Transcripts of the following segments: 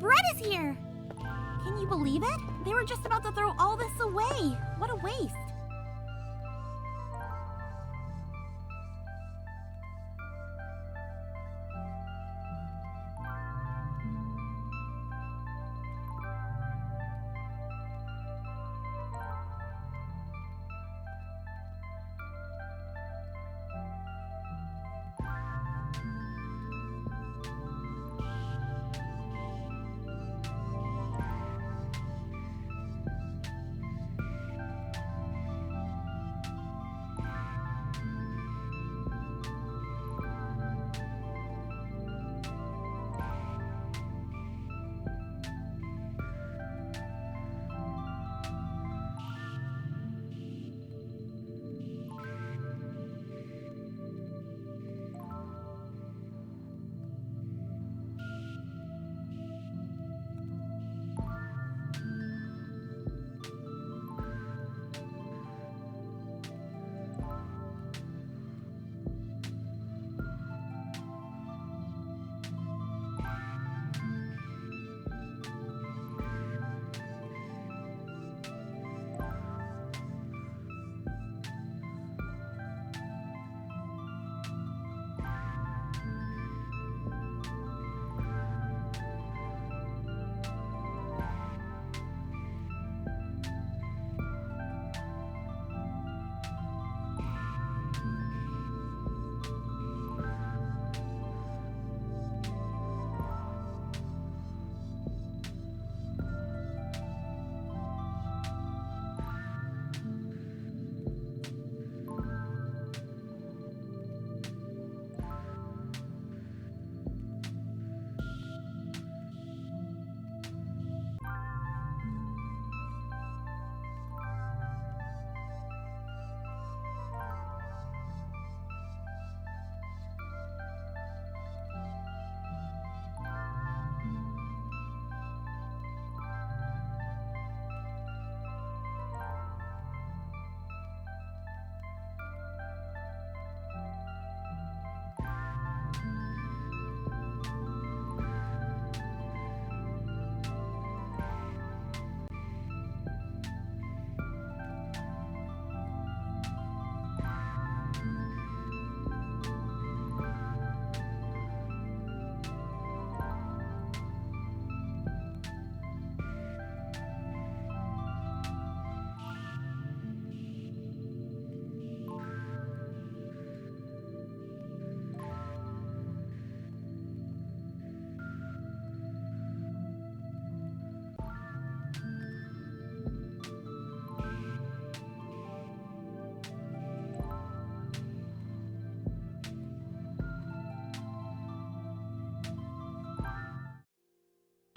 bread is here! Can you believe it? They were just about to throw all this away. What a waste.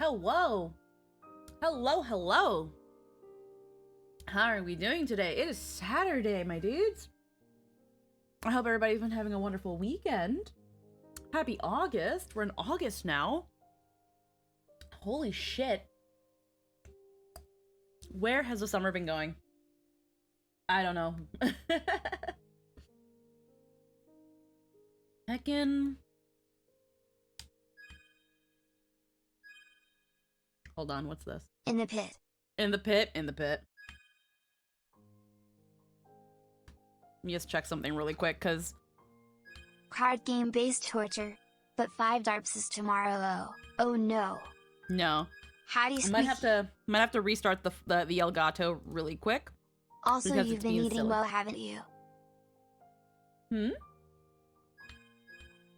Hello! Hello! How are we doing today? It is Saturday, my dudes! I hope everybody's been having a wonderful weekend. Happy August! We're in August now. Holy shit. Where has the summer been going? I don't know. Heckin'. Hold on, what's this? In the pit. In the pit? In the pit. Let me just check something really quick, cause... Card game-based torture. But 5 DARPs is tomorrow. Oh no. No. How do you I might have to restart the Elgato really quick. Also, because you've it's been being eating silly. well, haven't you? Hmm?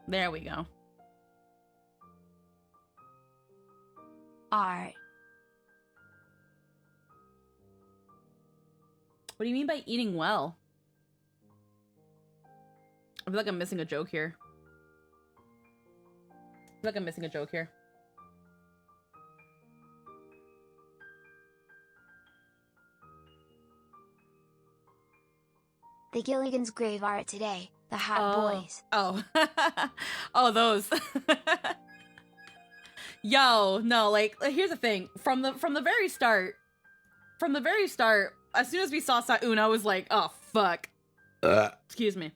There we go. Art. What do you mean by eating well? I feel like I'm missing a joke here. The Gilligan's Grave art today. The Hot Boys. Oh. Oh, those. Yo, no, like, here's the thing. From the very start, as soon as we saw Sa-eun, I was like, oh, fuck. Excuse me.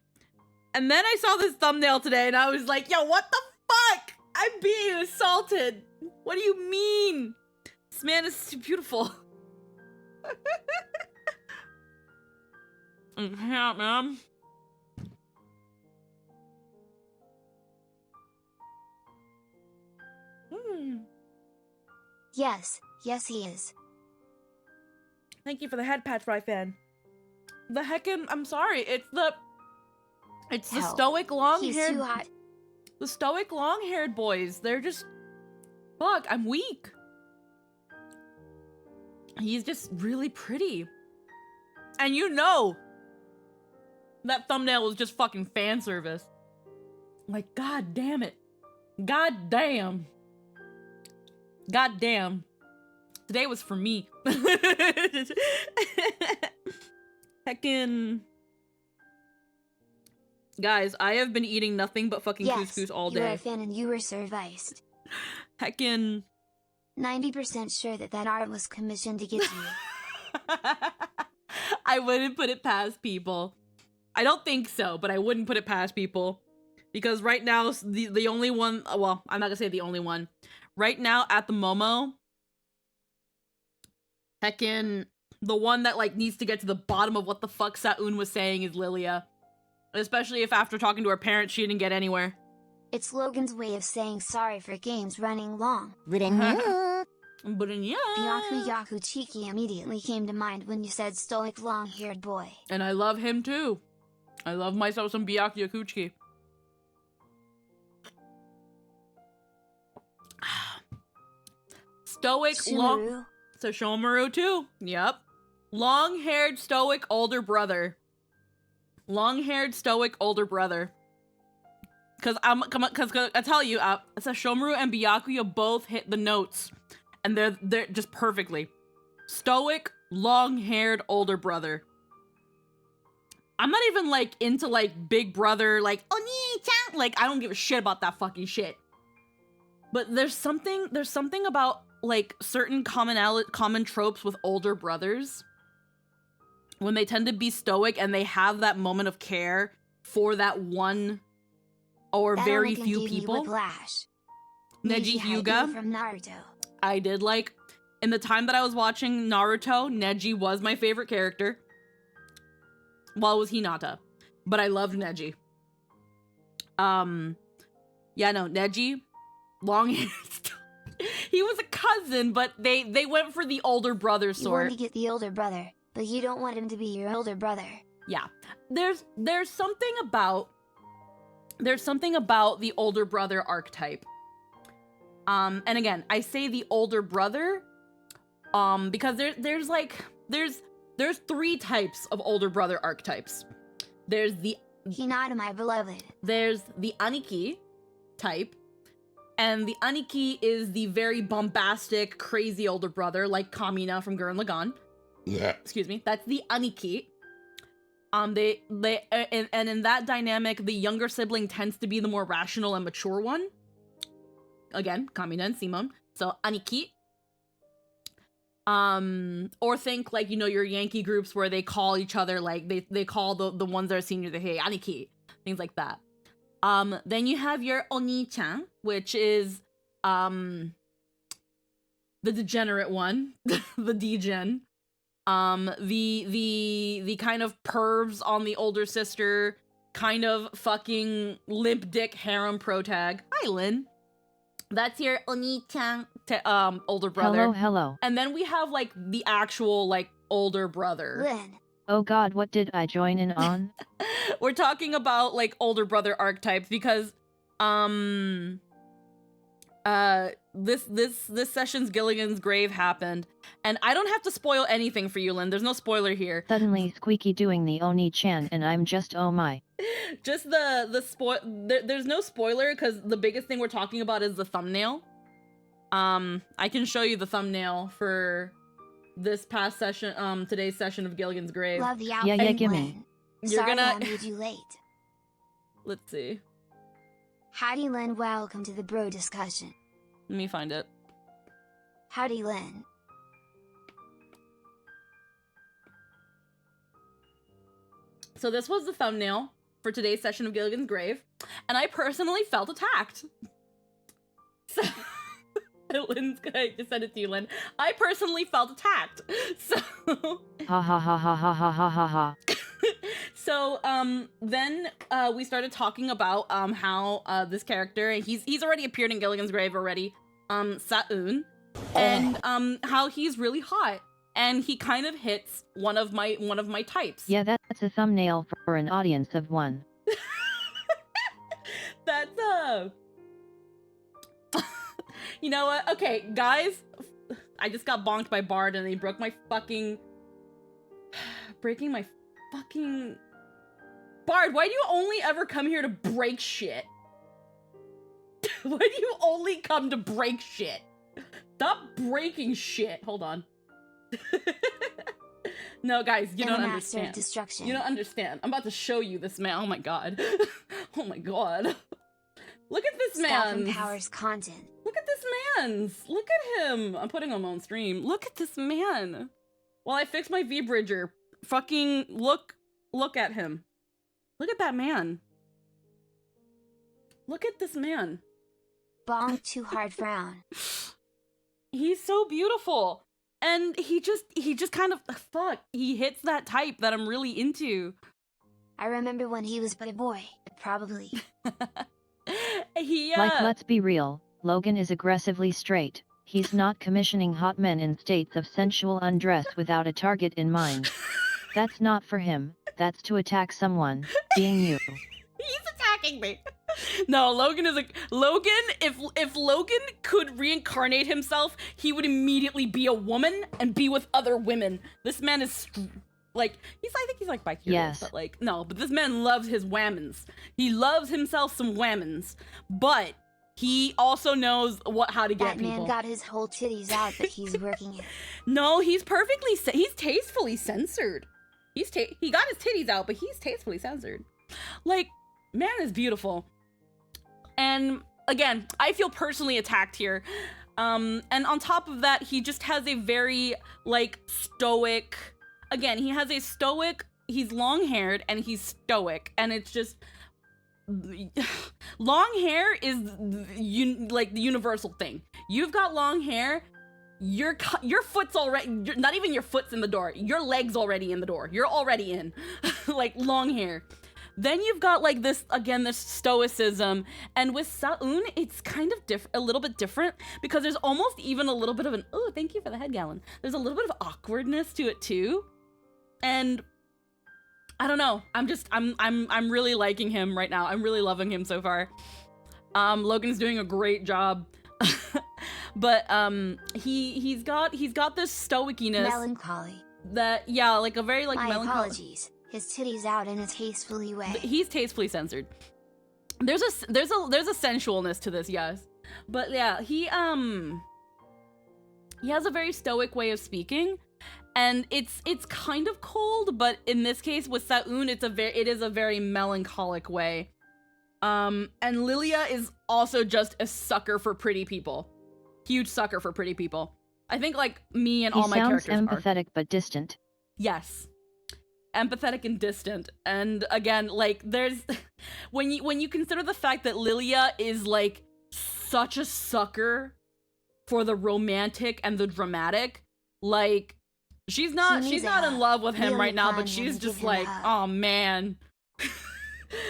And then I saw this thumbnail today, and I was like, yo, what the fuck? I'm being assaulted. What do you mean? This man is too beautiful. Yeah, man. Yes, yes he is. Thank you for the head patch, Fry fan. The heckin', I'm sorry, it's the Hell, stoic He's long-haired, too hot. the stoic long-haired boys. They're just, fuck, I'm weak. He's just really pretty. And you know, that thumbnail was just fucking fan service. Like, god damn it. God damn. God damn. Today was for me. Heckin'. Guys, I have been eating nothing but fucking Yes, couscous all you are day. a fan and you were serviced. Heckin'. 90% sure that art was commissioned to get you. I wouldn't put it past people. I don't think so, but I wouldn't put it past people. Because right now, the only one, well, I'm not gonna say the only one. Right now, at the Momo, heckin', the one that, like, needs to get to the bottom of what the fuck Saun was saying is Lilia. Especially if after talking to her parents, she didn't get anywhere. It's Logan's way of saying sorry for games running long. But yeah. Byaku Yaku Cheeky immediately came to mind when you said stoic long-haired boy. And I love him too. I love myself some Byaku Yakuchiki. Stoic long. Sumeru, So Shomaru too. Yep. Long-haired stoic older brother. Long-haired stoic older brother. Cause I tell you, so Shomaru and Byakuya both hit the notes, and they're just perfectly. Stoic, long-haired older brother. I'm not even like into like big brother, like Oni-chan. Like I don't give a shit about that fucking shit. But there's something about like certain common tropes with older brothers when they tend to be stoic and they have that moment of care for that one or that very only can few give me people. whiplash. Neji Haikyuu Hyuga, from Naruto. I did like, in the time that I was watching Naruto, Neji was my favorite character. Well, it was Hinata, but I loved Neji. Yeah, no, Neji, long hair. He was a cousin, but they went for the older brother You sort. want to get the older brother, but you don't want him to be your older brother. Yeah, there's something about the older brother archetype. And again, I say the older brother, because there's three types of older brother archetypes. There's the Hinata, my beloved. There's the Aniki type, and the Aniki is the very bombastic, crazy older brother, like Kamina from Gurren Lagann. Yeah. Excuse me. That's the Aniki. And in that dynamic, the younger sibling tends to be the more rational and mature one. Again, Kamina and Simon. So Aniki. Or think like, you know, your Yankee groups where they call each other, like they call the ones that are senior, the hey Aniki, things like that. Then you have your Oni-chan, which is the degenerate one, the degen. The kind of pervs on the older sister, kind of fucking limp dick harem protag. Hi, Lynn. That's your Oni-chan older brother. Hello. And then we have like the actual like older brother. Lynn. Oh god, what did I join in on? We're talking about like older brother archetypes because this session's Gilligan's Grave happened, and I don't have to spoil anything for you, Lynn. There's no spoiler here. Suddenly Squeaky doing the Oni-chan and I'm just oh my. Just the spoil. There's no spoiler because the biggest thing we're talking about is the thumbnail. I can show you the thumbnail for this past session, today's session of Gilligan's Grave. Love the Yeah, outfit, gimme. Lynn. You're Sorry gonna- I made you late. Let's see. Howdy, Lynn. Welcome to the bro discussion. Let me find it. Howdy, Lynn. So this was the thumbnail for today's session of Gilligan's Grave, and I personally felt attacked. Lynn's I just sent it to you, Lynn. I personally felt attacked. So Ha ha ha ha ha ha ha ha ha. so then we started talking about how this character, he's already appeared in Gilligan's Grave already, Sa'un, and how he's really hot. And he kind of hits one of my types. Yeah, that's a thumbnail for an audience of one. That's you know what? Okay, guys, I just got bonked by Bard and he broke my fucking breaking my fucking Bard, why do you only ever come here to break shit? Why do you only come to break shit? Stop breaking shit. Hold on. No, guys, you don't understand. Destruction. You don't understand. I'm about to show you this man. Oh my god. Oh my god. Look at this man. Empowers content. Look at this man's. Look at him. I'm putting him on stream. Look at this man. While I fix my V-Bridger, fucking look at him. Look at that man. Look at this man. Bong too hard frown. He's so beautiful. And he just kind of, he hits that type that I'm really into. I remember when he was but a boy, probably. Like, let's be real, Logan is aggressively straight. He's not commissioning hot men in states of sensual undress without a target in mind. That's not for him, that's to attack someone, being you. He's attacking me. No, Logan is Logan, if Logan could reincarnate himself, he would immediately be a woman and be with other women. This man is like, I think he's like bi-curious, yes. But like, no, but this man loves his whammons. He loves himself some whammons, but he also knows how to get people. That man got his whole titties out, but he's working it. No, he's he's tastefully censored. He got his titties out, but he's tastefully censored. Like, man is beautiful. And again, I feel personally attacked here. And on top of that, he just has a very, like, stoic... Again, he has a stoic... He's long-haired, and he's stoic. And it's just... Long hair is, like, the universal thing. You've got long hair, your foot's already... Not even your foot's in the door. Your leg's already in the door. You're already in. Like, long hair. Then you've got, like, this, again, this stoicism, and with Sa'un, it's kind of a little bit different, because there's almost even a little bit of an, oh, thank you for the head gallon. There's a little bit of awkwardness to it, too, and I don't know, I'm really liking him right now. I'm really loving him so far. Logan's doing a great job, but, he's got this stoiciness. Melancholy. That, yeah, like, a very, like, My melancholy. apologies. His titties out in a tastefully way. He's tastefully censored. There's a sensualness to this, yes. But yeah, he has a very stoic way of speaking, and it's kind of cold, but in this case with Sa'un, it is a very melancholic way. And Lilia is also just a sucker for pretty people. Huge sucker for pretty people. I think, like, me and all my characters are. He sounds empathetic but distant. Yes. Empathetic and distant. And again, like, there's when you consider the fact that Lilia is, like, such a sucker for the romantic and the dramatic, like, she's not in love with him right now, but she's just like, oh man,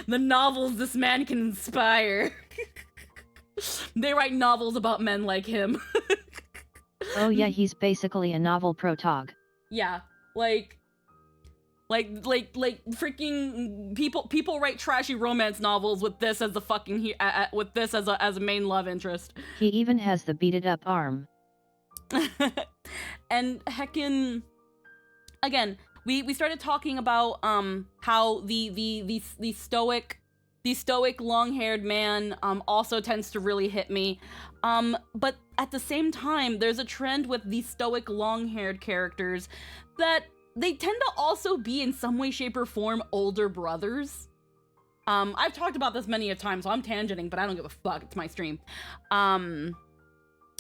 the novels this man can inspire. They write novels about men like him. Oh yeah, he's basically a novel protog. Yeah, like freaking people write trashy romance novels with this as the fucking with this as a main love interest. He even has the beat it up arm. And heckin', again, we started talking about how the stoic long-haired man also tends to really hit me. But at the same time, there's a trend with the stoic long-haired characters that they tend to also be, in some way, shape, or form, older brothers. I've talked about this many a time, so I'm tangenting, but I don't give a fuck. It's my stream.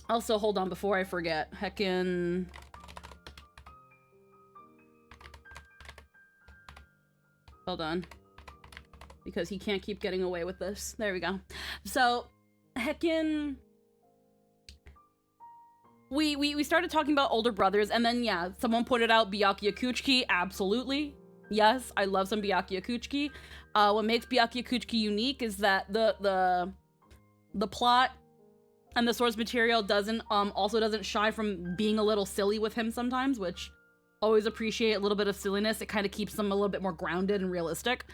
Also, hold on, before I forget. Heckin'... Hold on. Because he can't keep getting away with this. There we go. So, heckin'... we started talking about older brothers, and then yeah, someone pointed out Byakuya Kuchiki. Absolutely, yes, I love some Byakuya Kuchiki. What makes Byakuya Kuchiki unique is that the plot and the source material doesn't shy from being a little silly with him sometimes, which always appreciate a little bit of silliness. It kind of keeps them a little bit more grounded and realistic.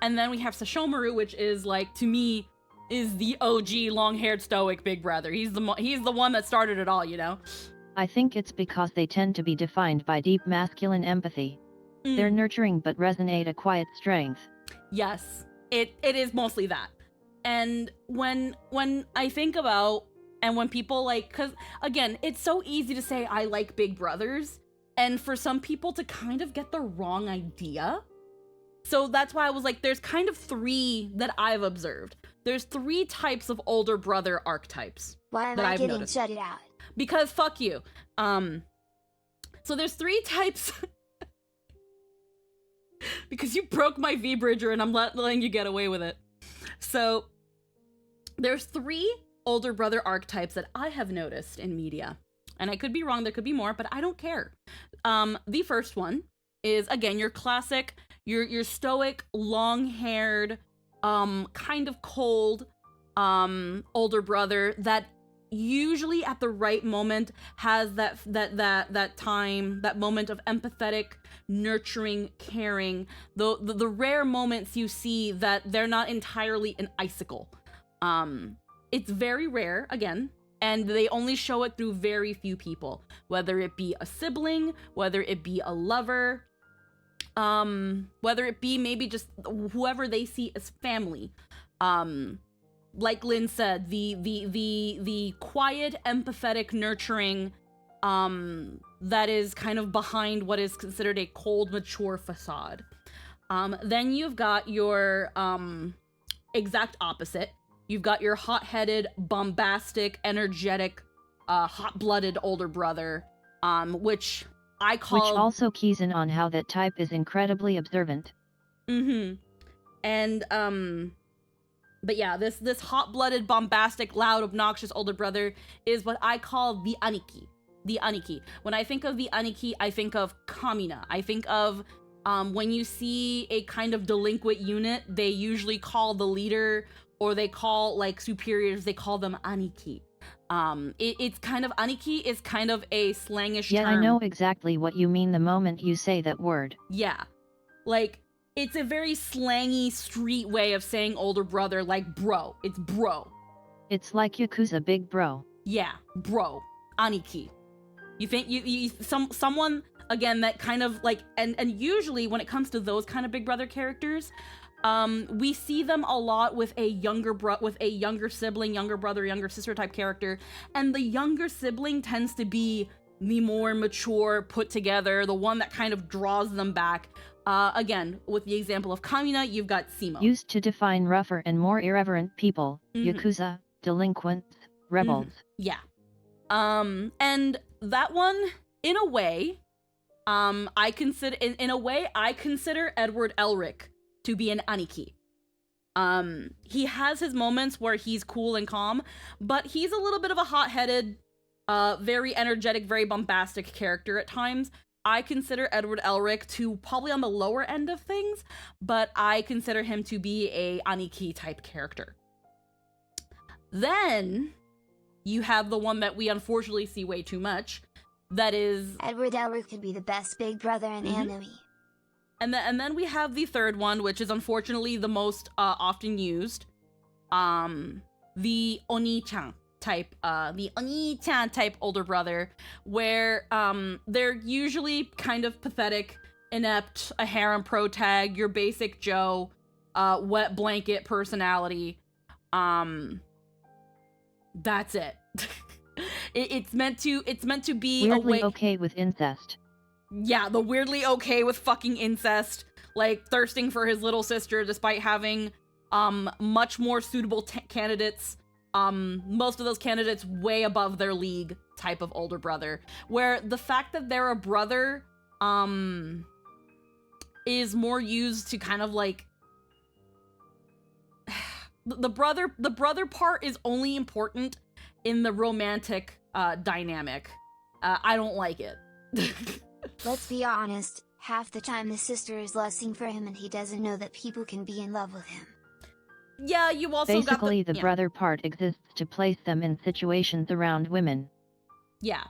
And then we have Sashomaru, which is like, to me, is the OG long-haired stoic big brother. He's the one that started it all, you know? I think it's because they tend to be defined by deep masculine empathy. They're nurturing but resonate a quiet strength. Yes, it is mostly that. And when I think about, and when people like, because again, it's so easy to say I like big brothers, and for some people to kind of get the wrong idea. So that's why I was like, there's kind of 3 that I've observed. There's 3 types of older brother archetypes. Why am that I I've getting noticed. shut it out? Because fuck you. So there's 3 types. Because you broke my V-Bridger and I'm letting you get away with it. So there's 3 older brother archetypes that I have noticed in media. And I could be wrong, there could be more, but I don't care. The first one is, again, your classic, your stoic, long-haired, kind of cold, older brother that usually at the right moment has that time, that moment of empathetic, nurturing, caring, the rare moments you see that they're not entirely an icicle. It's very rare, again, and they only show it through very few people, whether it be a sibling, whether it be a lover, whether it be maybe just whoever they see as family. Like Lynn said, the quiet, empathetic, nurturing, that is kind of behind what is considered a cold, mature facade. Then you've got your exact opposite. You've got your hot-headed, bombastic, energetic, hot-blooded older brother, which I call... Which also keys in on how that type is incredibly observant. Mm-hmm. And, but yeah, this hot-blooded, bombastic, loud, obnoxious older brother is what I call the Aniki. The Aniki. When I think of the Aniki, I think of Kamina. I think of, when you see a kind of delinquent unit, they usually call the leader, or they call, like, superiors, they call them Aniki. It's kind of, Aniki is kind of a slangish term. Yeah, I know exactly what you mean the moment you say that word. Yeah. Like, it's a very slangy street way of saying older brother, like bro. It's bro. It's like Yakuza big bro. Yeah, bro. Aniki. You think someone again that kind of like, and usually when it comes to those kind of big brother characters, we see them a lot with a younger sibling, younger brother, younger sister type character, and the younger sibling tends to be the more mature, put together, the one that kind of draws them back. Again, with the example of Kamina, you've got Simo. Used to define rougher and more irreverent people, Yakuza, delinquents, rebels. Yeah. And that one, in a way, I consider Edward Elric to be an Aniki. He has his moments where he's cool and calm, but he's a little bit of a hot-headed, very energetic, very bombastic character at times. I consider Edward Elric to probably on the lower end of things, but I consider him to be a Aniki type character. Then you have the one that we unfortunately see way too much. That is Edward Elric could be the best big brother in anime. And then we have the third one, which is unfortunately the most often used. The Oni-chan type, older brother, where they're usually kind of pathetic, inept, a harem protag, your basic Joe, wet blanket personality. That's it. It's meant to be weirdly okay with incest. Yeah, the weirdly okay with fucking incest, like thirsting for his little sister despite having much more suitable candidates, most of those candidates way above their league type of older brother, where the fact that they're a brother is more used to kind of like the brother part is only important in the romantic dynamic. I don't like it. Let's be honest, half the time the sister is lusting for him and he doesn't know that people can be in love with him. Yeah, you also Basically, got the brother part exists to place them in situations around women. Yeah.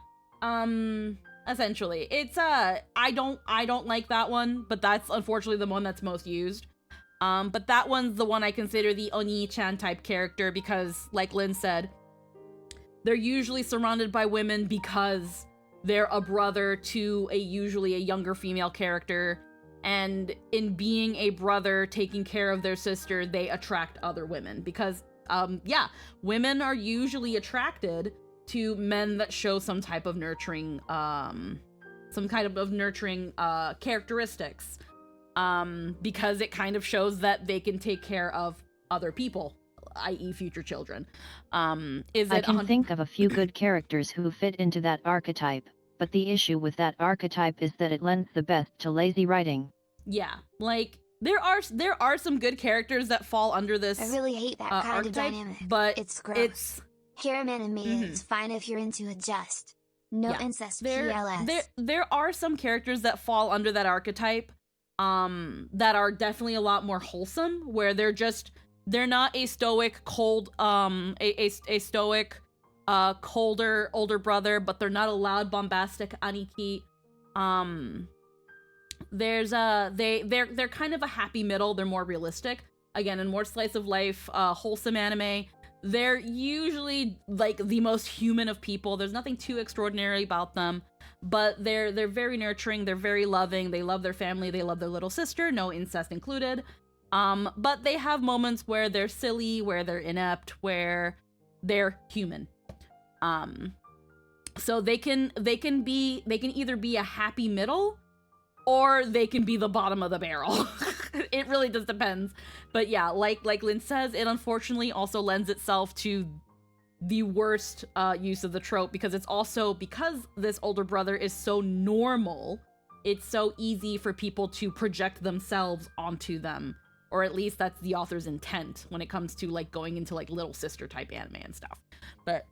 Essentially. It's I don't like that one, but that's unfortunately the one that's most used. But that one's the one I consider the Oni-chan type character because, like Lynn said, they're usually surrounded by women because they're a brother to usually a younger female character, and in being a brother taking care of their sister, they attract other women because, yeah, women are usually attracted to men that show some type of nurturing, characteristics, because it kind of shows that they can take care of other people, i.e. future children. I can think of a few good characters who fit into that archetype, but the issue with that archetype is that it lends the best to lazy writing. Yeah, like, there are some good characters that fall under this I really hate that kind archetype, of dynamic, but it's gross. Harem anime is fine if you're into it, just no incest PLS. There are some characters that fall under that archetype, that are definitely a lot more wholesome, where they're not a stoic, cold, a stoic, colder older brother, but they're not a loud, bombastic aniki. They're kind of a happy middle. They're more realistic. Again, in more slice of life, wholesome anime, they're usually like the most human of people. There's nothing too extraordinary about them, but they're very nurturing. They're very loving. They love their family. They love their little sister. No incest included. But they have moments where they're silly, where they're inept, where they're human. So they can either be a happy middle, or they can be the bottom of the barrel. It really just depends. But yeah, like Lynn says, it unfortunately also lends itself to the worst use of the trope, because it's also, because this older brother is so normal, it's so easy for people to project themselves onto them. Or at least that's the author's intent when it comes to like going into like little sister type anime and stuff. But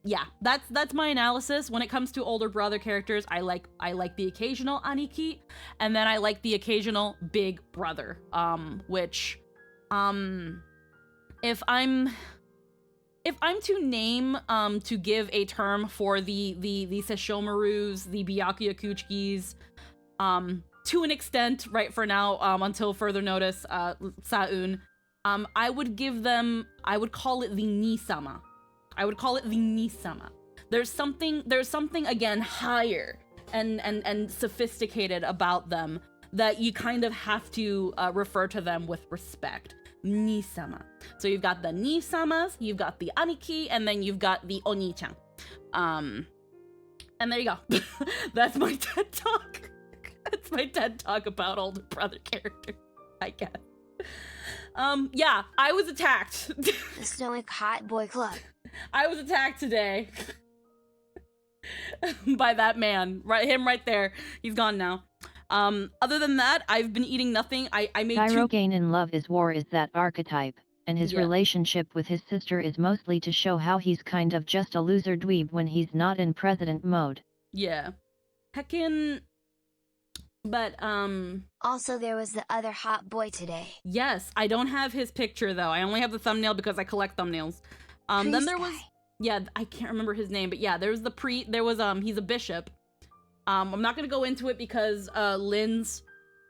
yeah, that's my analysis. When it comes to older brother characters, I like the occasional aniki, and then I like the occasional big brother. Which, if I'm to name, to give a term for the Sesshomarus, the Byakuya Kuchikis, to an extent, right, for now, until further notice, Saun, I would call it the Nisama. I would call it the Nisama. There's something again higher and sophisticated about them that you kind of have to refer to them with respect. Nisama. So you've got the Nisamas, you've got the Aniki, and then you've got the Oni-chan. And there you go. That's my TED Talk. That's my TED Talk about older brother characters, I guess. Yeah, I was attacked. The Stoic Hot Boy Club. I was attacked today by that man. Him right there. He's gone now. Other than that, I've been eating nothing. I made Gain in Love is War is that archetype, and his relationship with his sister is mostly to show how he's kind of just a loser dweeb when he's not in president mode. Yeah. Heckin'... But, Also, there was the other hot boy today. Yes, I don't have his picture, though. I only have the thumbnail because I collect thumbnails. Then there was... Yeah, I can't remember his name, but yeah, there's he's a bishop. I'm not gonna go into it because, Lynn's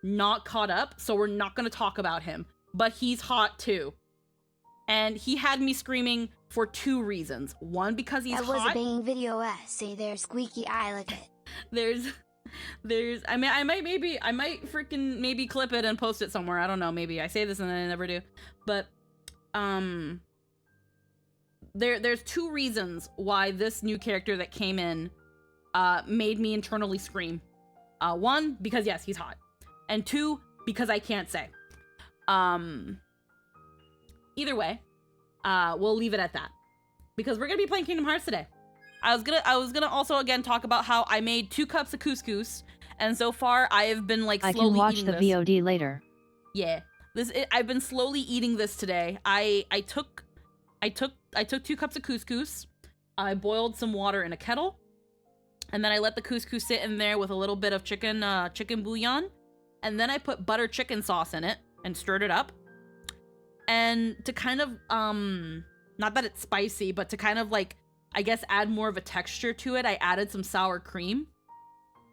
not caught up, so we're not gonna talk about him. But he's hot, too. And he had me screaming for 2 reasons. One, because he's hot. That was a banging video essay there, squeaky eye, look it. I might freaking maybe clip it and post it somewhere. I don't know, maybe. I say this and then I never do. But, there's 2 reasons why this new character that came in, made me internally scream. 1, because yes, he's hot. And 2, because I can't say. Either way, we'll leave it at that. Because we're gonna be playing Kingdom Hearts today. I was gonna also again talk about how I made 2 cups of couscous, and so far I have been like slowly I can watch eating the this. VOD later. Yeah, I've been slowly eating this today. I took 2 cups of couscous. I boiled some water in a kettle, and then I let the couscous sit in there with a little bit of chicken bouillon, and then I put butter chicken sauce in it and stirred it up. And to kind of, not that it's spicy, but to kind of like, I guess, add more of a texture to it, I added some sour cream.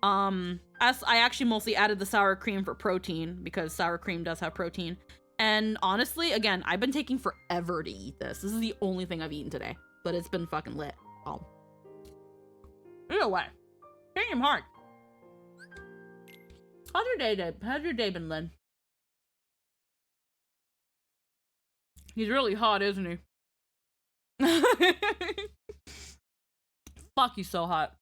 As I actually mostly added the sour cream for protein, because sour cream does have protein. And honestly, again, I've been taking forever to eat this. This is the only thing I've eaten today, but it's been fucking lit. Oh. Either way, damn hard. How's your day been, Lynn? He's really hot, isn't he? Fuck, he's so hot.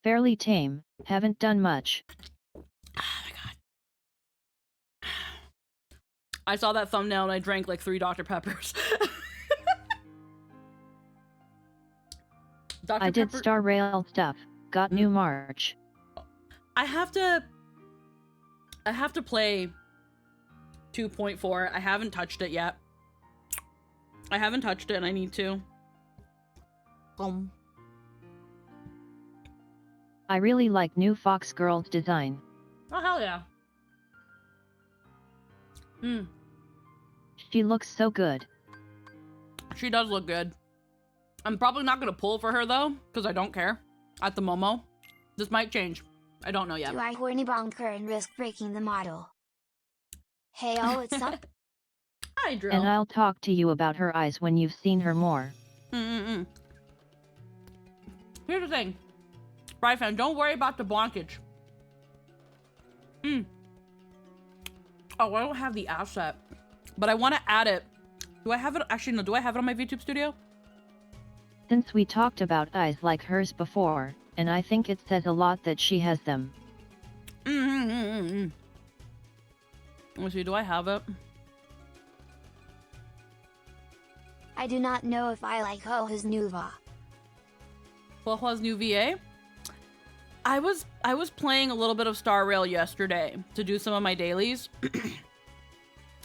Fairly tame, haven't done much. Oh my god. I saw that thumbnail and I drank like 3 Dr. Peppers. I did Star Rail stuff, got new March. I have to play 2.4. I haven't touched it yet. I haven't touched it and I need to. I really like new Fox Girls design. Oh, hell yeah. She looks so good. She does look good. I'm probably not going to pull for her, though, because I don't care at the Momo. This might change. I don't know yet. Do I horny bonker and risk breaking the model? Hey, oh, what's up? Hi, Drill. And I'll talk to you about her eyes when you've seen her more. Here's the thing. Fryfan, don't worry about the blockage. Oh, I don't have the asset, but I want to add it. Do I have it? Actually, no. Do I have it on my VTube studio? Since we talked about eyes like hers before, and I think it says a lot that she has them. Let me see. Do I have it? I do not know if I like Hoho's Nuva. Hoho's new VA? I was playing a little bit of Star Rail yesterday to do some of my dailies.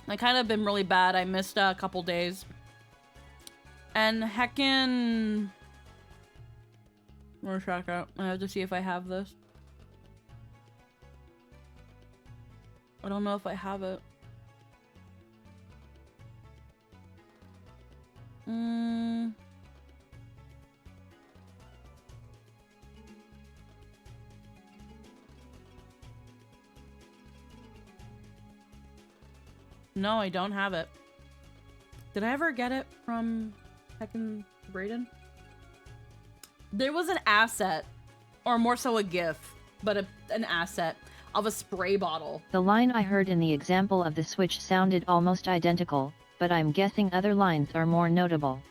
I kind of been really bad. I missed a couple days. And heckin'... Where's Shaka? I have to see if I have this. I don't know if I have it. No, I don't have it. Did I ever get it from heckin' Brayden? There was an asset, or more so a GIF, but an asset of a spray bottle. The line I heard in the example of the Switch sounded almost identical, but I'm guessing other lines are more notable.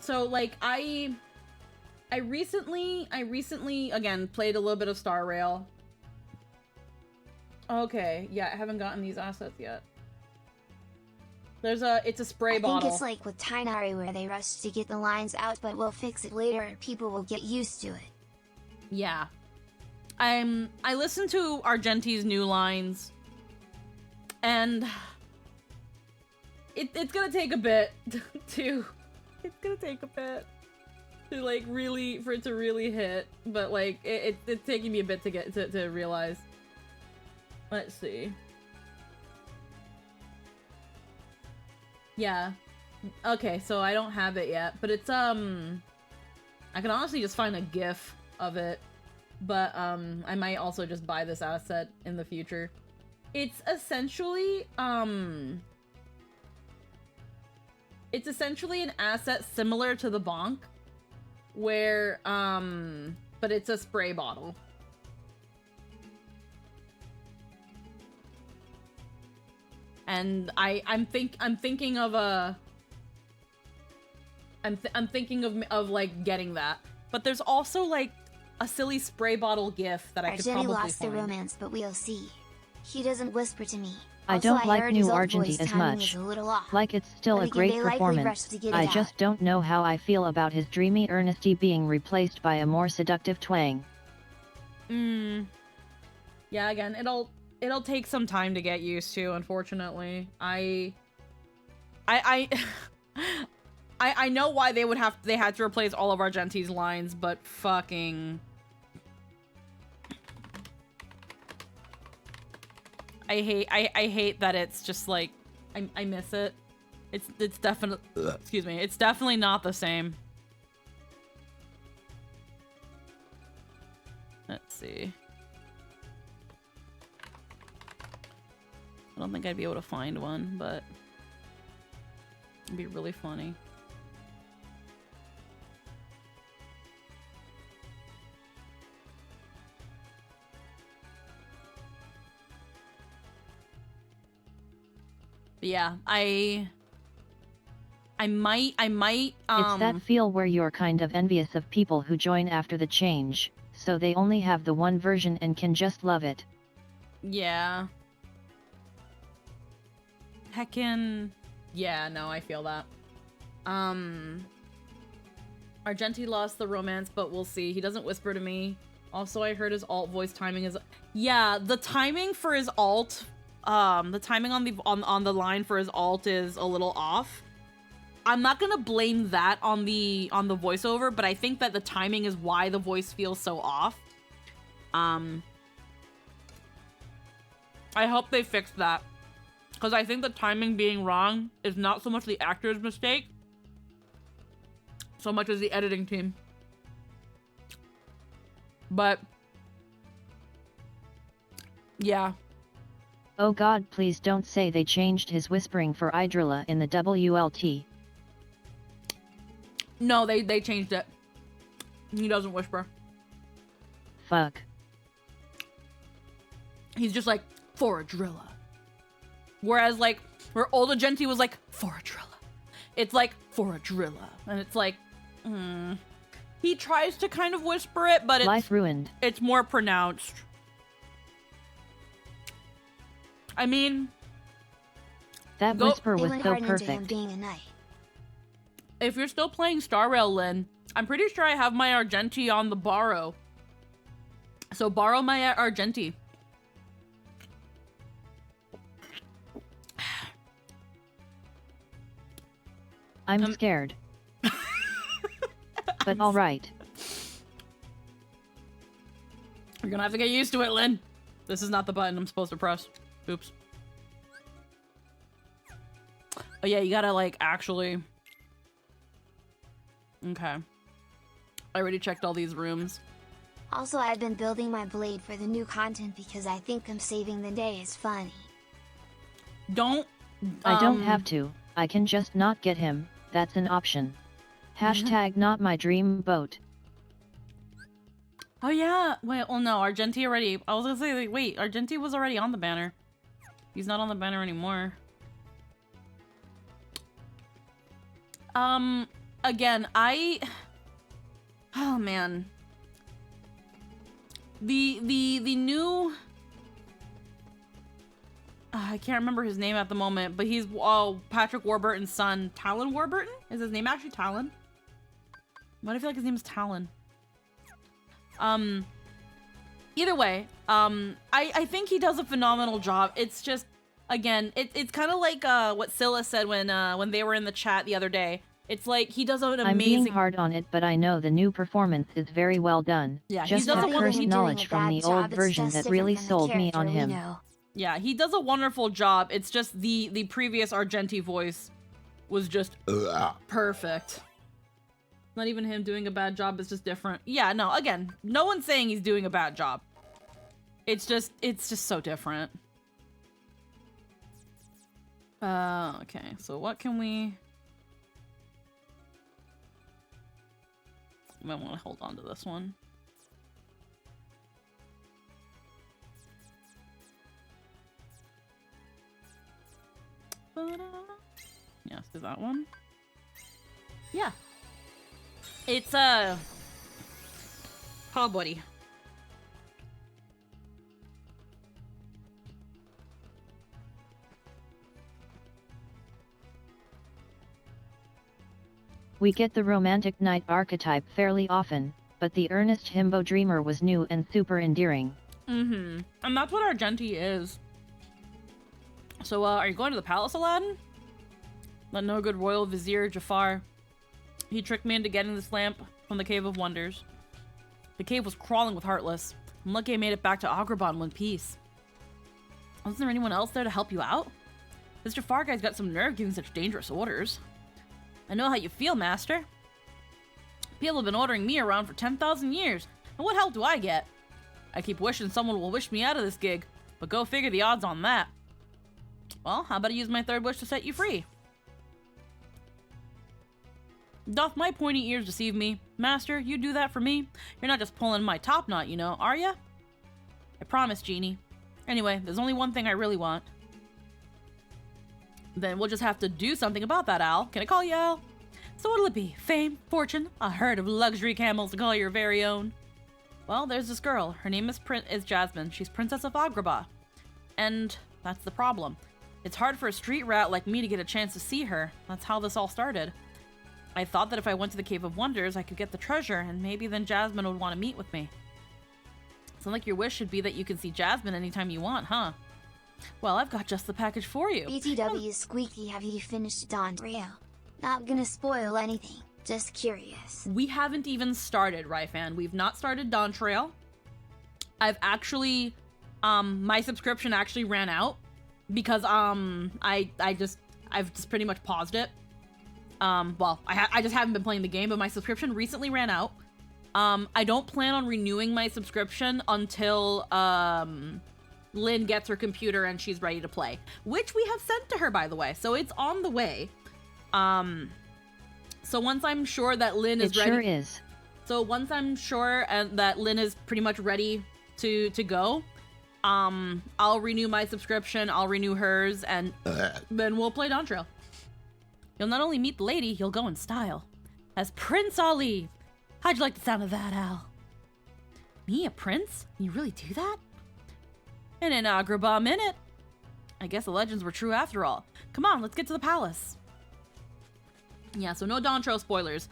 So like I recently again played a little bit of Star Rail. Okay, yeah, I haven't gotten these assets yet. It's a spray bottle. I think it's like with Tighnari where they rush to get the lines out, but we'll fix it later and people will get used to it. Yeah. I listened to Argenti's new lines, and it's gonna take a bit to like really, for it to really hit, but like it's taking me a bit to get to realize. Let's see. Yeah. Okay, so I don't have it yet, but it's I can honestly just find a GIF of it, but I might also just buy this asset in the future. It's essentially an asset similar to the Bonk, where but it's a spray bottle. And I'm thinking of like getting that. But there's also like a silly spray bottle GIF that I could probably lost find. the romance, but we'll see. He doesn't whisper to me. I Also, don't like heard new his old Argenti voice as timing much. is a little off. Like it's still But a again, great they likely performance. rushed to get it I out. just don't know how I feel about his dreamy earnesty being replaced by a more seductive twang. Yeah, again, it'll take some time to get used to, unfortunately. I know why they had to replace all of Argenti's lines, but fucking... I hate that it's just like, I miss it. It's definitely, excuse me, it's definitely not the same. Let's see. I don't think I'd be able to find one, but it'd be really funny. But yeah, I might, It's that feel where you're kind of envious of people who join after the change, so they only have the one version and can just love it. Yeah. Heckin'. Yeah, no, I feel that. Argenti lost the romance, but we'll see. He doesn't whisper to me. Also, I heard his alt voice timing is... Yeah, the timing for his alt... the timing on the line for his alt is a little off. I'm not gonna blame that on the voiceover, but I think that the timing is why the voice feels so off. I hope they fix that, because I think the timing being wrong is not so much the actor's mistake, so much as the editing team. But yeah. Oh god, please don't say they changed his whispering for Idrilla in the WLT. No, they changed it. He doesn't whisper. Fuck. He's just like, for Adrilla. Whereas like, where old Argenti was like, for Adrilla. It's like, for Adrilla. And it's like, He tries to kind of whisper it, but Life ruined. It's more pronounced. I mean... That whisper was so him perfect. being a knight. If you're still playing Star Rail, Lynn, I'm pretty sure I have my Argenti on the borrow. So borrow my Argenti. I'm scared. But alright. You're gonna have to get used to it, Lynn. This is not the button I'm supposed to press. Oops. Oh yeah, you gotta like actually... Okay. I already checked all these rooms. Also, I've been building my blade for the new content because I think him saving the day is funny. Don't... I don't have to, I can just not get him, that's an option. Hashtag not my dream boat. Oh yeah, wait, well no, Argenti already... I was gonna say, like, wait, Argenti was already on the banner. He's not on the banner anymore. Again, oh man. The new... I can't remember his name at the moment, but he's Patrick Warburton's son. Talon Warburton? Is his name actually Talon? Why do I feel like his name is Talon? Either way, I think he does a phenomenal job. It's just, again, it's kind of like what Scylla said when they were in the chat the other day. It's like he does an amazing... I'm being hard on it, but I know the new performance is very well done. Yeah, just that cursed knowledge from the old version that really sold me on him. Yeah, he does a wonderful job. It's just the previous Argenti voice was just perfect. Not even him doing a bad job, it's just different. Yeah, no, again, no one's saying he's doing a bad job. It's just so different. Okay, so what can we... I might want to hold on to this one. Yes, is that one? Yeah. It's oh buddy. We get the romantic knight archetype fairly often, but the earnest himbo dreamer was new and super endearing. And that's what Argenti is. So, are you going to the palace, Aladdin? Let no good royal vizier Jafar He tricked me into getting this lamp from the Cave of Wonders. The cave was crawling with Heartless. I'm lucky I made it back to Agrabah in one piece. Wasn't there anyone else there to help you out? This Jafar guy's got some nerve giving such dangerous orders. I know how you feel, Master. People have been ordering me around for 10,000 years, and what help do I get? I keep wishing someone will wish me out of this gig, but go figure the odds on that. Well, how about I use my third wish to set you free? Doth my pointy ears deceive me? Master, you do that for me? You're not just pulling my top knot, you know, are ya? I promise, Genie. Anyway, there's only one thing I really want. Then we'll just have to do something about that, Al. Can I call you Al? So what'll it be? Fame? Fortune? A herd of luxury camels to call your very own? Well, there's this girl. Her name is Jasmine. She's Princess of Agrabah. And that's the problem. It's hard for a street rat like me to get a chance to see her. That's how this all started. I thought that if I went to the Cave of Wonders, I could get the treasure, and maybe then Jasmine would want to meet with me. Sounds like your wish should be that you can see Jasmine anytime you want, huh? Well, I've got just the package for you. BTW Squeaky, have you finished Dawn Trail? Not gonna spoil anything, just curious. We haven't even started, Ryfan. We've not started Dawn Trail. I've actually, my subscription actually ran out because, I've just pretty much paused it. Well, I just haven't been playing the game, but my subscription recently ran out. I don't plan on renewing my subscription until, Lynn gets her computer and she's ready to play, which we have sent to her, by the way, so it's on the way. So once I'm sure that Lynn is ready, it sure is. So once I'm sure that Lynn is pretty much ready to go, I'll renew my subscription, I'll renew hers, and then we'll play Dawn Trail. You'll not only meet the lady, you'll go in style as Prince Ali. How'd you like the sound of that, Al? Me, a prince? You really do that? In an Agrabah minute. I guess the legends were true after all. Come on, let's get to the palace. Yeah, so no Dawn Trail spoilers.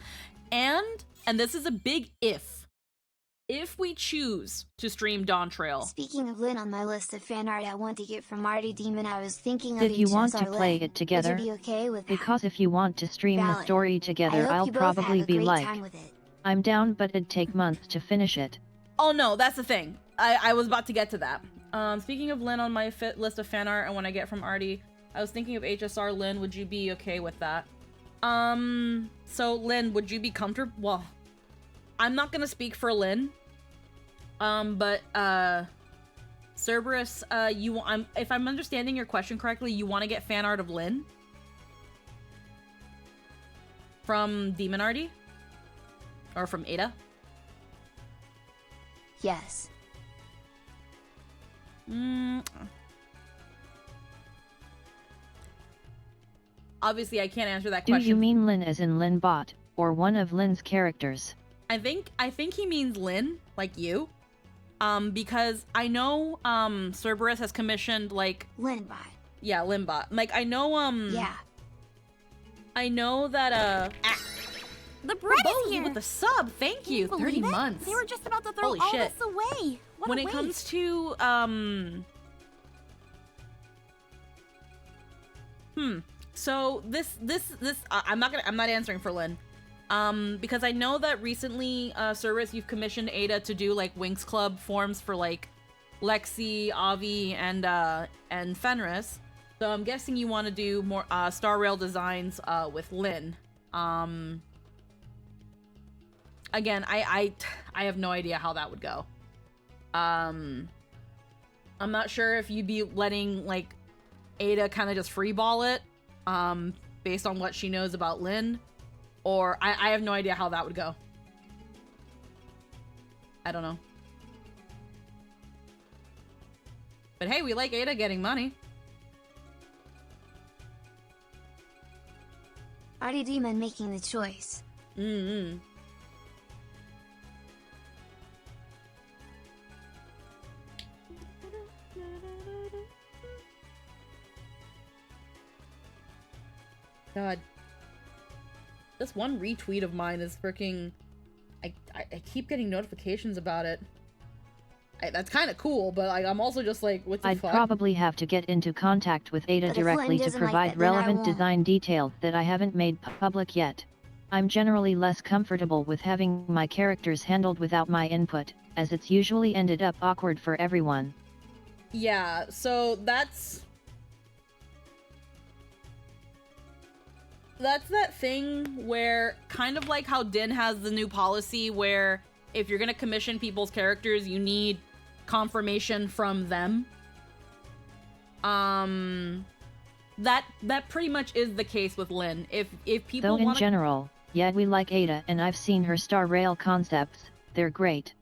And this is a big if we choose to stream Dawn Trail. Speaking of Lynn, on my list of fan art I want to get from Artie Demon, I was thinking of Did you want to HSR play Lynn. it together? Would you be okay with that? Because if you want to stream the Valid. story I together, hope I'll you both probably have a be great like, time with it. I'm down, but it'd take months to finish it. Oh no, that's the thing. I was about to get to that. Speaking of Lynn, on my list of fan art and when I get from Artie, I was thinking of HSR Lynn. Would you be okay with that? So Lynn, would you be comfortable? Well, I'm not gonna speak for Lynn. But Cerberus, if I'm understanding your question correctly, you want to get fan art of Lynn from Demon Artie? Or from Ada? Yes. Obviously, I can't answer that Do question. you mean Lynn as in Lynn Bot, or one of Lynn's characters? I think he means Lynn, like you. Because I know, Cerberus has commissioned, like... Lynnbot. Yeah, Lynnbot. Like, I know, Yeah. I know that, The bread is Bozy here. with the sub, thank you. 30 Believe it? months. They were just about to throw Holy all shit. this away. What When a it waste. comes to, so this, I'm not answering for Lynn. Because I know that recently, Cerberus, you've commissioned Ada to do, like, Winx Club forms for, like, Lexi, Avi, and Fenris. So I'm guessing you want to do more, Star Rail designs, with Lynn. Again, I have no idea how that would go. I'm not sure if you'd be letting, like, Ada kind of just freeball it, based on what she knows about Lynn, or I have no idea how that would go. I don't know. But hey, we like Ada getting money. Artie Demon making the choice. Mm-hmm. God. This one retweet of mine is freaking... I keep getting notifications about it. That's kind of cool, but I'm also just like, what the I'd fuck? probably have to get into contact with Ada But if directly Lynn to doesn't like provide that, then I relevant won't. design details that I haven't made public yet. I'm generally less comfortable with having my characters handled without my input, as it's usually ended up awkward for everyone. Yeah, so that's that thing where, kind of like how Din has the new policy where if you're gonna commission people's characters, you need confirmation from them. That pretty much is the case with Lynn. If people Though in want general, yeah, we like Ada, and I've seen her Star Rail concepts, they're great.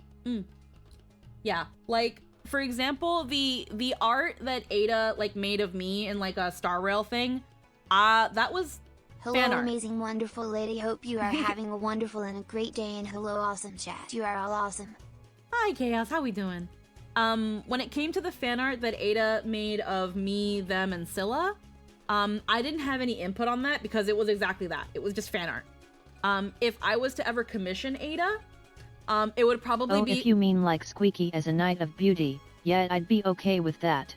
Yeah, like for example, the art that Ada like made of me in like a Star Rail thing, that was Hello, fan art. amazing, wonderful lady. Hope you are having a wonderful and a great day. And hello, awesome chat. You are all awesome. Hi Chaos, how we doing? When it came to the fan art that Ada made of me, them, and Scylla, I didn't have any input on that because it was exactly that. It was just fan art. If I was to ever commission Ada, it would probably be... if you mean like Squeaky as a Knight of Beauty, yeah, I'd be okay with that.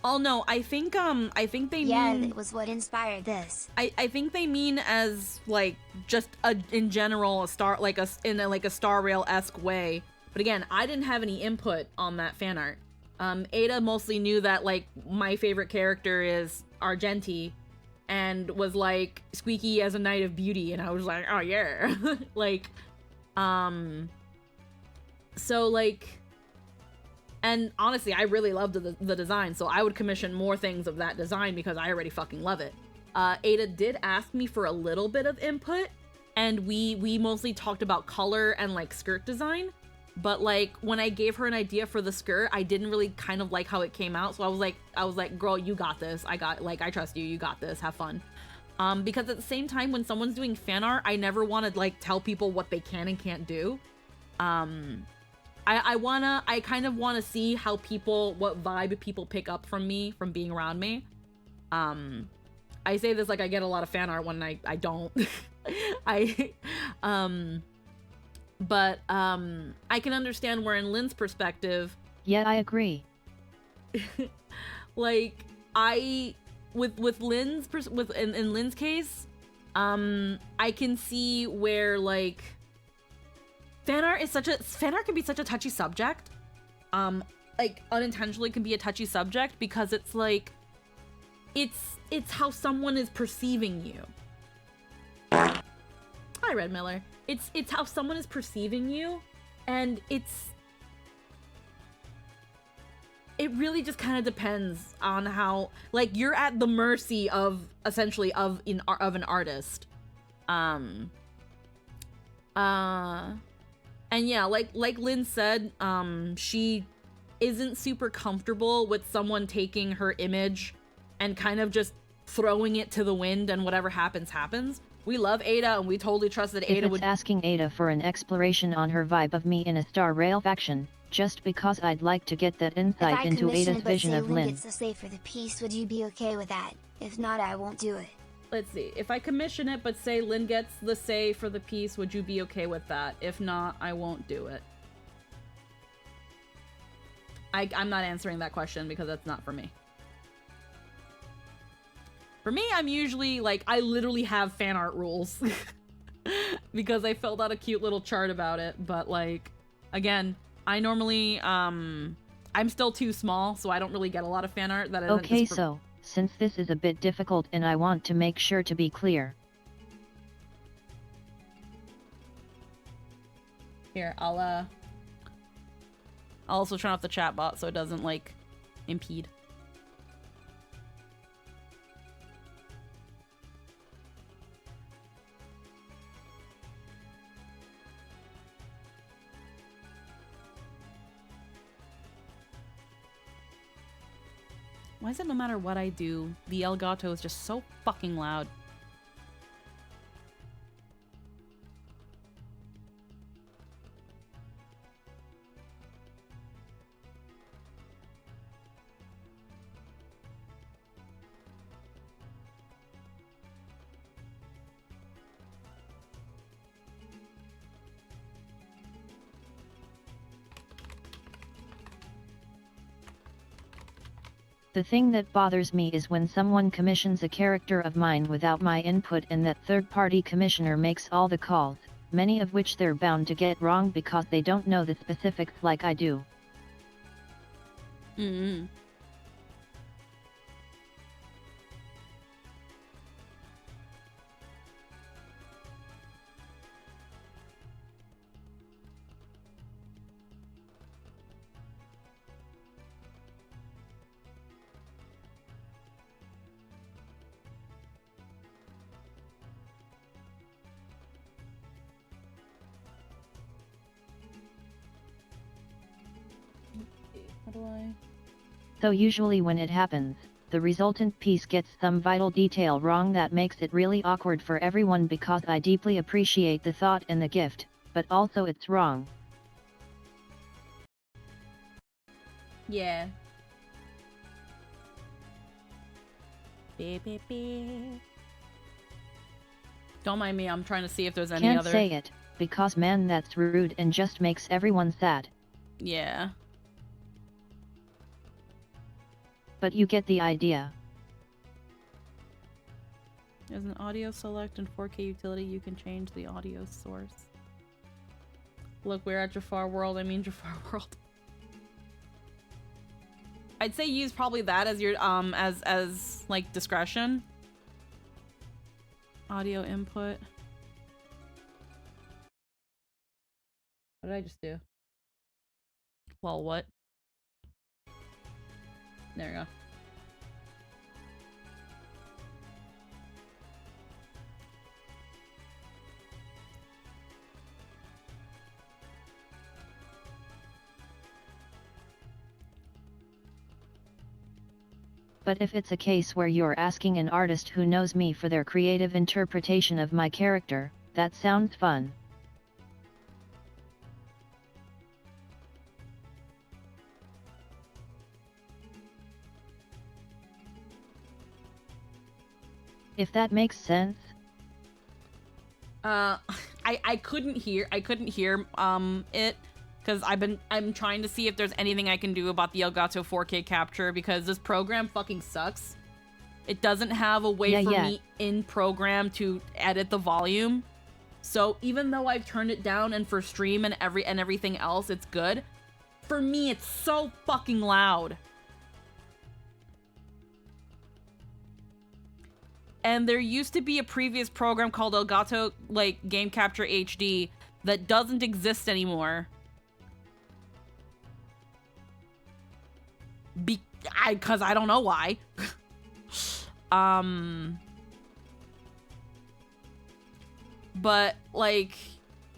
Oh no, I think they Yeah, mean... it was what inspired this. I think they mean as like just in general a star, like in a Star Rail-esque way. But again, I didn't have any input on that fan art. Ada mostly knew that like my favorite character is Argenti, and was like Squeaky as a Knight of Beauty, and I was like, oh yeah, like, so like, and honestly, I really loved the design, so I would commission more things of that design because I already fucking love it. Ada did ask me for a little bit of input, and we mostly talked about color and like skirt design. But like when I gave her an idea for the skirt, I didn't really kind of like how it came out. So I was like, girl, you got this. I trust you. You got this. Have fun. Because at the same time, when someone's doing fan art, I never want to like tell people what they can and can't do. I kind of want to see how what vibe people pick up from me, from being around me. I say this like I get a lot of fan art when I don't. But I can understand where in Lynn's perspective. Yeah, I agree. Like with Lynn's in Lynn's case, I can see where like fan art can be such a touchy subject. Like unintentionally can be a touchy subject because it's like it's how someone is perceiving you. Hi, Red Miller. It's how someone is perceiving you, and it really just kind of depends on how, like, you're at the mercy of essentially of an artist. And yeah, like Lynn said, she isn't super comfortable with someone taking her image and kind of just throwing it to the wind, and whatever happens happens. We love Ada, and we totally trust that Ada would... asking Ada for an exploration on her vibe of me in a Star Rail faction, just because I'd like to get that insight into Ada's vision of Lynn. Gets the say for the piece, would you be okay with that? If not, I won't do it. Let's see. If I commission it, but say Lynn gets the say for the piece, would you be okay with that? If not, I won't do it. I'm not answering that question because that's not for me. For me, I'm usually, like, I literally have fan art rules. Because I filled out a cute little chart about it. But, like, again, I normally, I'm still too small, so I don't really get a lot of fan art that isn't okay, so, since this is a bit difficult and I want to make sure to be clear. Here, I'll also turn off the chat bot so it doesn't, like, impede. Why is it no matter what I do, the Elgato is just so fucking loud? The thing that bothers me is when someone commissions a character of mine without my input and that third-party commissioner makes all the calls, many of which they're bound to get wrong because they don't know the specifics like I do. Mm-hmm. How do I... So usually when it happens, the resultant piece gets some vital detail wrong that makes it really awkward for everyone because I deeply appreciate the thought and the gift, but also it's wrong. Yeah. Don't mind me, I'm trying to see if there's any Can't other... say it, because man that's rude and just makes everyone sad. Yeah. But you get the idea. There's an audio select and 4K utility, you can change the audio source. Look, we're at Jafar World, I mean Jafar World. I'd say use probably that as your, as like, discretion. Audio input. What did I just do? Well, what? There we go. But if it's a case where you're asking an artist who knows me for their creative interpretation of my character, that sounds fun. If that makes sense. I couldn't hear it because I'm trying to see if there's anything I can do about the Elgato 4K capture because this program fucking sucks. It doesn't have a way for me in program to edit the volume. So even though I've turned it down and for stream and everything else it's good, for me it's so fucking loud. And there used to be a previous program called Elgato like Game Capture HD that doesn't exist anymore. Because I don't know why. But like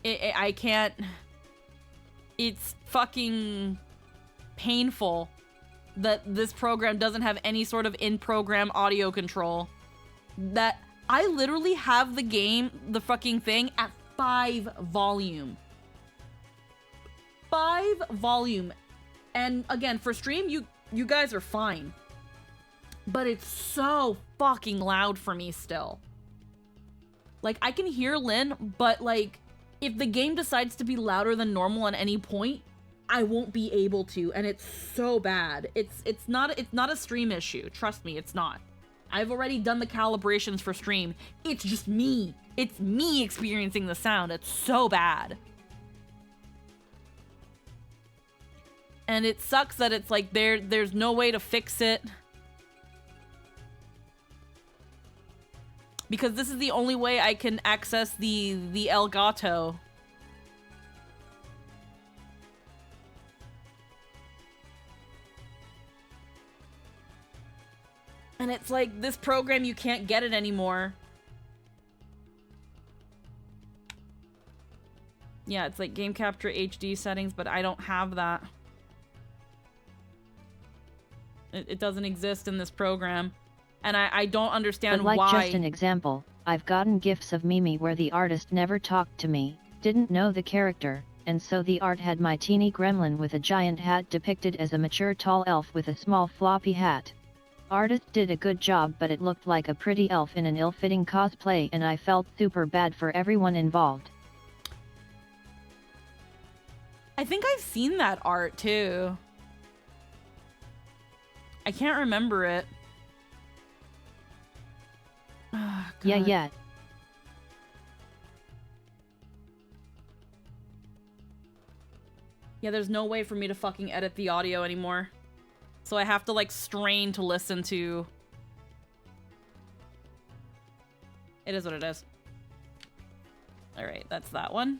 I can't. It's fucking painful that this program doesn't have any sort of in-program audio control. That I literally have the game, the fucking thing at 5 volume. 5 volume. And again, for stream, you guys are fine. But it's so fucking loud for me still. Like, I can hear Lynn, but like, if the game decides to be louder than normal at any point, I won't be able to, and it's so bad. It's not a stream issue. Trust me, it's not. I've already done the calibrations for stream. It's just me. It's me experiencing the sound. It's so bad. And it sucks that it's like there's no way to fix it. Because this is the only way I can access the Elgato. And it's like, this program, you can't get it anymore. Yeah, it's like Game Capture HD settings, but I don't have that. It doesn't exist in this program. And I don't understand but like why. Just an example, I've gotten gifs of Mimi where the artist never talked to me, didn't know the character, and so the art had my teeny gremlin with a giant hat depicted as a mature tall elf with a small floppy hat. Artist did a good job, but it looked like a pretty elf in an ill-fitting cosplay, and I felt super bad for everyone involved. I think I've seen that art too. I can't remember it. Oh, Yeah, God. yeah. Yeah, there's no way for me to fucking edit the audio anymore. So I have to, like, strain to listen to... It is what it is. Alright, that's that one.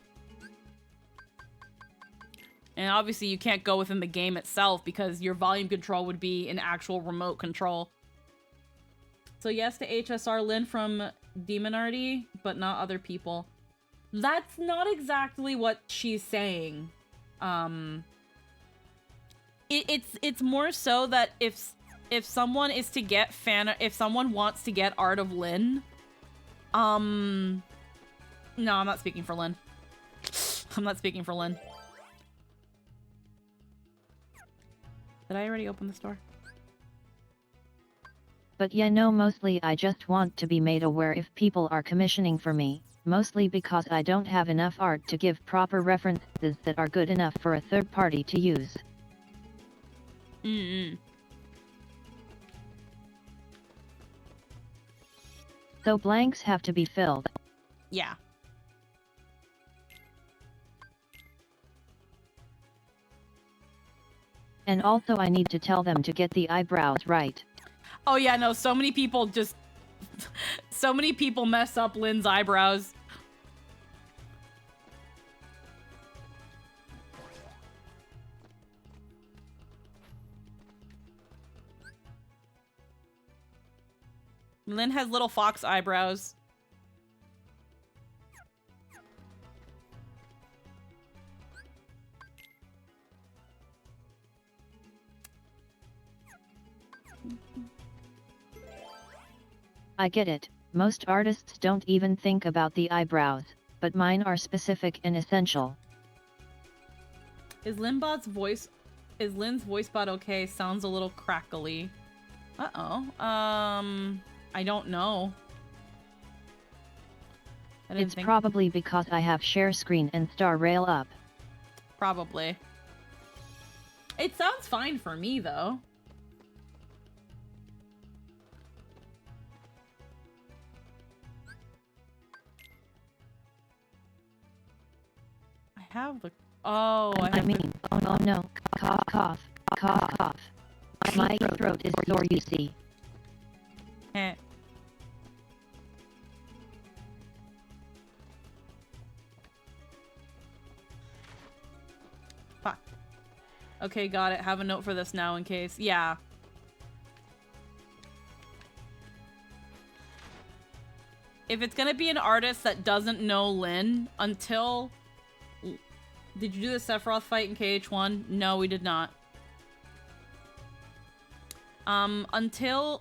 And obviously you can't go within the game itself because your volume control would be an actual remote control. So yes to HSR Lynn from Demonarty, but not other people. That's not exactly what she's saying. It's more so that if someone is to get if someone wants to get Art of Lynn, no, I'm not speaking for Lynn. I'm not speaking for Lynn. Did I already open the store? But yeah, no, mostly I just want to be made aware if people are commissioning for me, mostly because I don't have enough art to give proper references that are good enough for a third party to use. So blanks have to be filled. Yeah. And also I need to tell them to get the eyebrows right. Oh yeah, no, so many people just... so many people mess up Lynn's eyebrows. Lynn has little fox eyebrows. I get it, most artists don't even think about the eyebrows, but mine are specific and essential. Is Lynn's voice bot okay? Sounds a little crackly. Uh-oh. I don't know. It's probably because I have share screen and star rail up. Probably. It sounds fine for me, though. I have the... Oh, I mean, oh no, cough, cough, cough, cough. My throat is sore, you see. Eh. Fuck. Okay, got it. Have a note for this now in case. Yeah. If it's gonna be an artist that doesn't know Lynn until... Did you do the Sephiroth fight in KH1? No, we did not. Until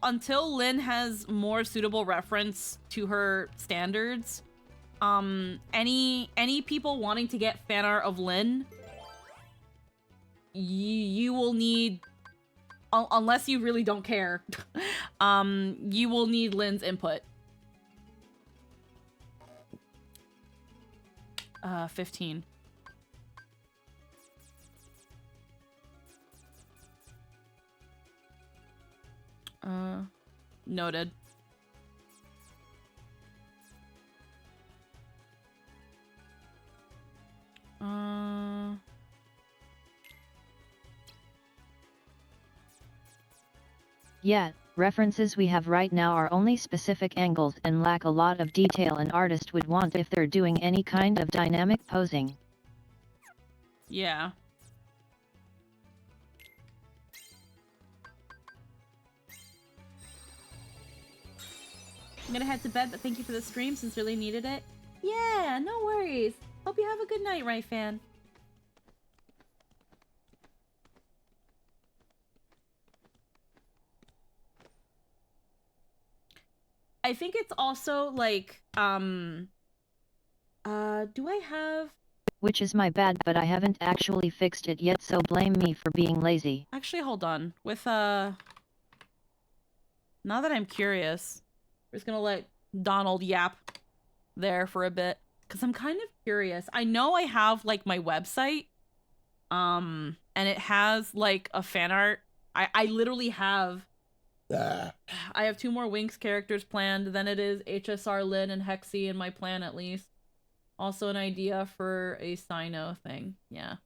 Lynn has more suitable reference to her standards, any people wanting to get fan art of Lynn, you will need, unless you really don't care, you will need Lynn's input. 15. Noted. Yeah, references we have right now are only specific angles and lack a lot of detail an artist would want if they're doing any kind of dynamic posing. Yeah. I'm gonna head to bed, but thank you for the stream, sincerely needed it. Yeah, no worries. Hope you have a good night, Right Fan. I think it's also like, do I have... Which is my bad, but I haven't actually fixed it yet, so blame me for being lazy. Actually, hold on. With, now that I'm curious, we're just gonna let Donald yap there for a bit, because I'm kind of curious. I know I have, like, my website, and it has, like, a fan art I literally have I have 2 more Winx characters planned. Then it is HSR Lynn and Hexy in my plan at least. Also an idea for a Sino thing. Yeah.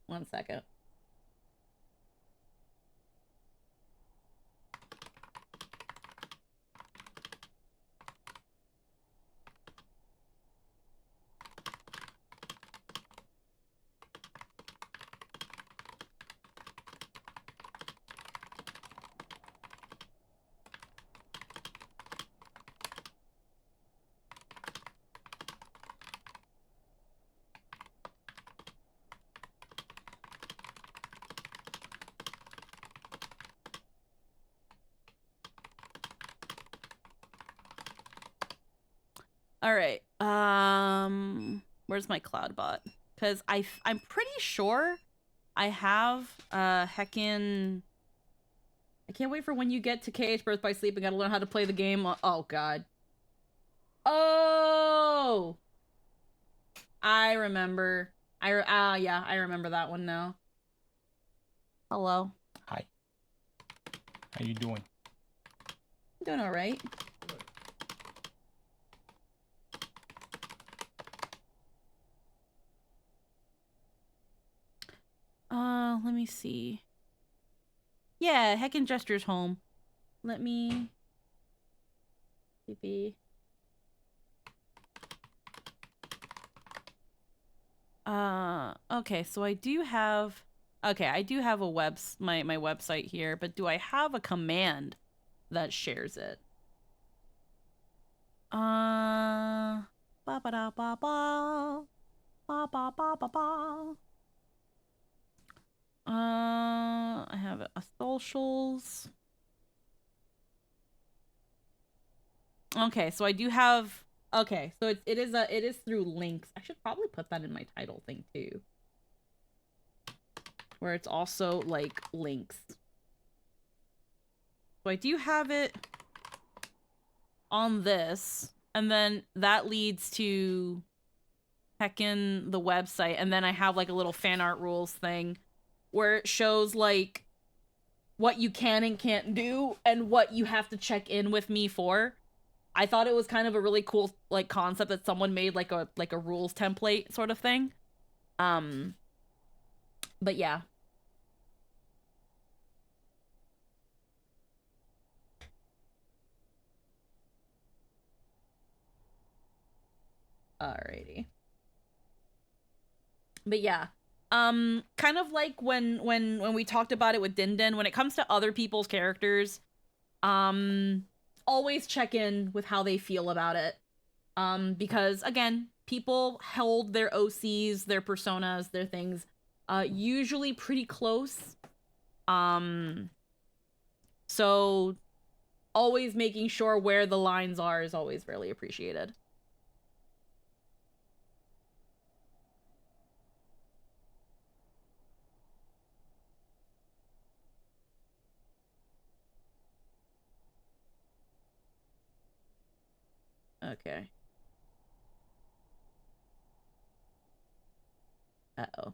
One second. All right. Where's my Cloudbot? Because I'm pretty sure I have heckin'. I can't wait for when you get to KH Birth by Sleep and gotta learn how to play the game. Oh god. Oh, I remember. Yeah, I remember that one now. Hello. Hi. How you doing? I'm doing all right. Let me see. Yeah, Heckin' Jester's home. Let me... Maybe... Okay, so I do have... Okay, I do have a my website here, but do I have a command that shares it? Ba ba da ba ba. Ba ba ba ba ba. I have a socials. Okay, so I do have. Okay, so it is through links. I should probably put that in my title thing too, where it's also like links. So I do have it on this, and then that leads to heckin' the website, and then I have like a little fan art rules thing where it shows like what you can and can't do and what you have to check in with me for. I thought it was kind of a really cool like concept that someone made like a rules template sort of thing. But yeah. Alrighty. But yeah. Kind of like when we talked about it with Din Din, when it comes to other people's characters, always check in with how they feel about it. Because again, people held their OCs, their personas, their things, usually pretty close. So always making sure where the lines are is always really appreciated. Okay. Uh-oh.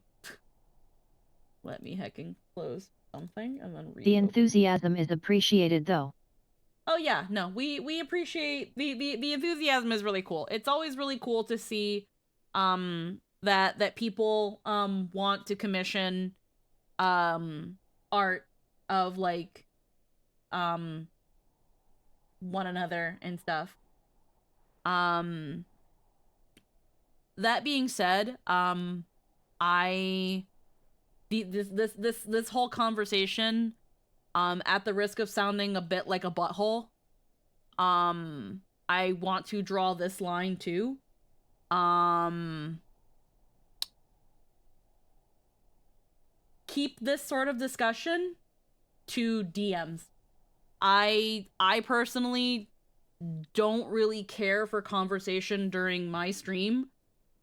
Let me heckin' close something and then read. The enthusiasm is appreciated though. Oh yeah, no, we appreciate the enthusiasm is really cool. It's always really cool to see that people want to commission art of like one another and stuff. That being said, this whole conversation, at the risk of sounding a bit like a butthole, I want to draw this line too. Keep this sort of discussion to DMs. I personally don't really care for conversation during my stream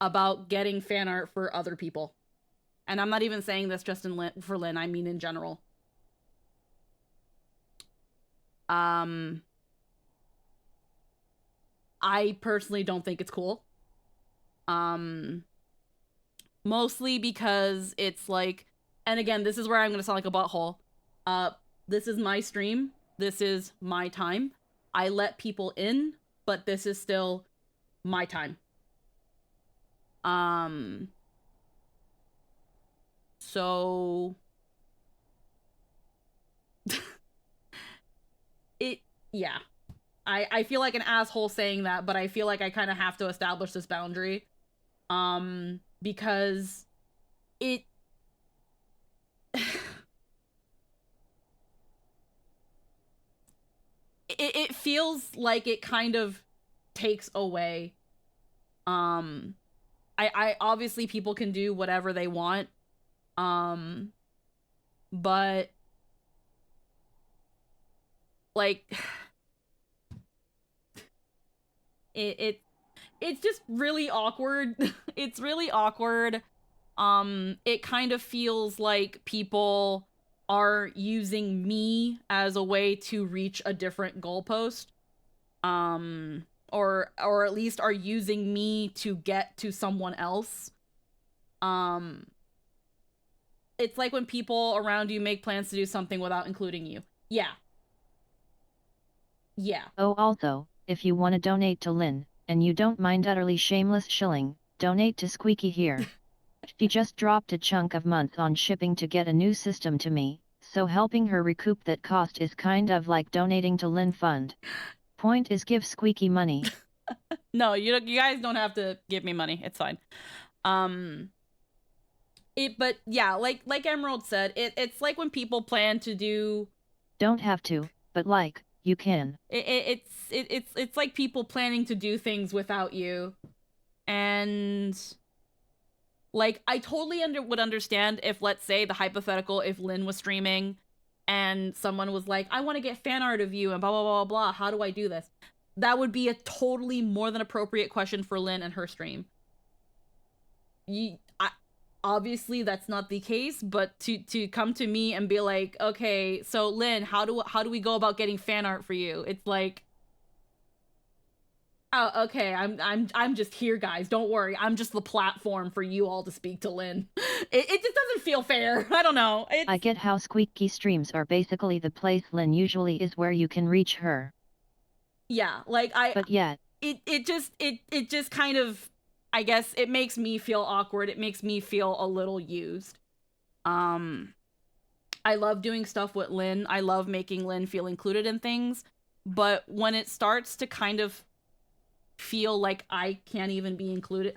about getting fan art for other people. And I'm not even saying this just for Lynn, I mean in general. I personally don't think it's cool. Mostly because it's like, and again, this is where I'm gonna sound like a butthole. This is my stream. This is my time. I let people in, but this is still my time. So yeah. I feel like an asshole saying that, but I feel like I kind of have to establish this boundary. Because it it feels like it kind of takes away. I obviously people can do whatever they want. But like it's just really awkward. It's really awkward. It kind of feels like people are using me as a way to reach a different goalpost. Or at least are using me to get to someone else. It's like when people around you make plans to do something without including you. Yeah. Yeah. Oh, also, if you want to donate to Lynn, and you don't mind utterly shameless shilling, donate to Squeaky here. She just dropped a chunk of month on shipping to get a new system to me, so helping her recoup that cost is kind of like donating to Lynn Fund. Point is give Squeaky money. No, you guys don't have to give me money. It's fine. But yeah, like Emerald said, it's like when people plan to do. Don't have to, but like, you can. It's like people planning to do things without you, and like I totally would understand if, let's say, the hypothetical, if Lynn was streaming and someone was like, I want to get fan art of you and blah blah blah blah, how do I do this? That would be a totally more than appropriate question for Lynn and her stream. Obviously that's not the case, but to come to me and be like, okay, so Lynn, how do we go about getting fan art for you? It's like, oh, okay, I'm just here, guys. Don't worry, I'm just the platform for you all to speak to Lynn. It just doesn't feel fair. I don't know. I get how Squeaky streams are basically the place Lynn usually is where you can reach her. Yeah, like But yet, it just kind of, I guess it makes me feel awkward. It makes me feel a little used. I love doing stuff with Lynn. I love making Lynn feel included in things. But when it starts to kind of feel like I can't even be included,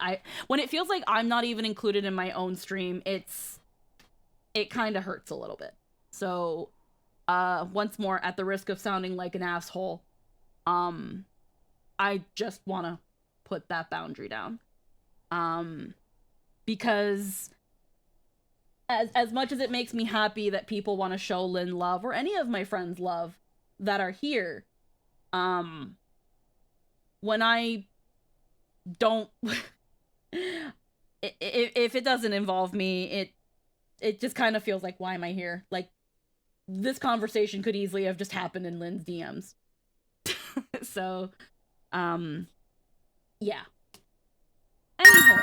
when it feels like I'm not even included in my own stream, it kind of hurts a little bit. So, once more, at the risk of sounding like an asshole, I just want to put that boundary down. Because as much as it makes me happy that people want to show Lynn love, or any of my friends love that are here, when I don't, if it doesn't involve me, it just kind of feels like, why am I here? Like, this conversation could easily have just happened in Lynn's DMs. So, yeah. Anyhow.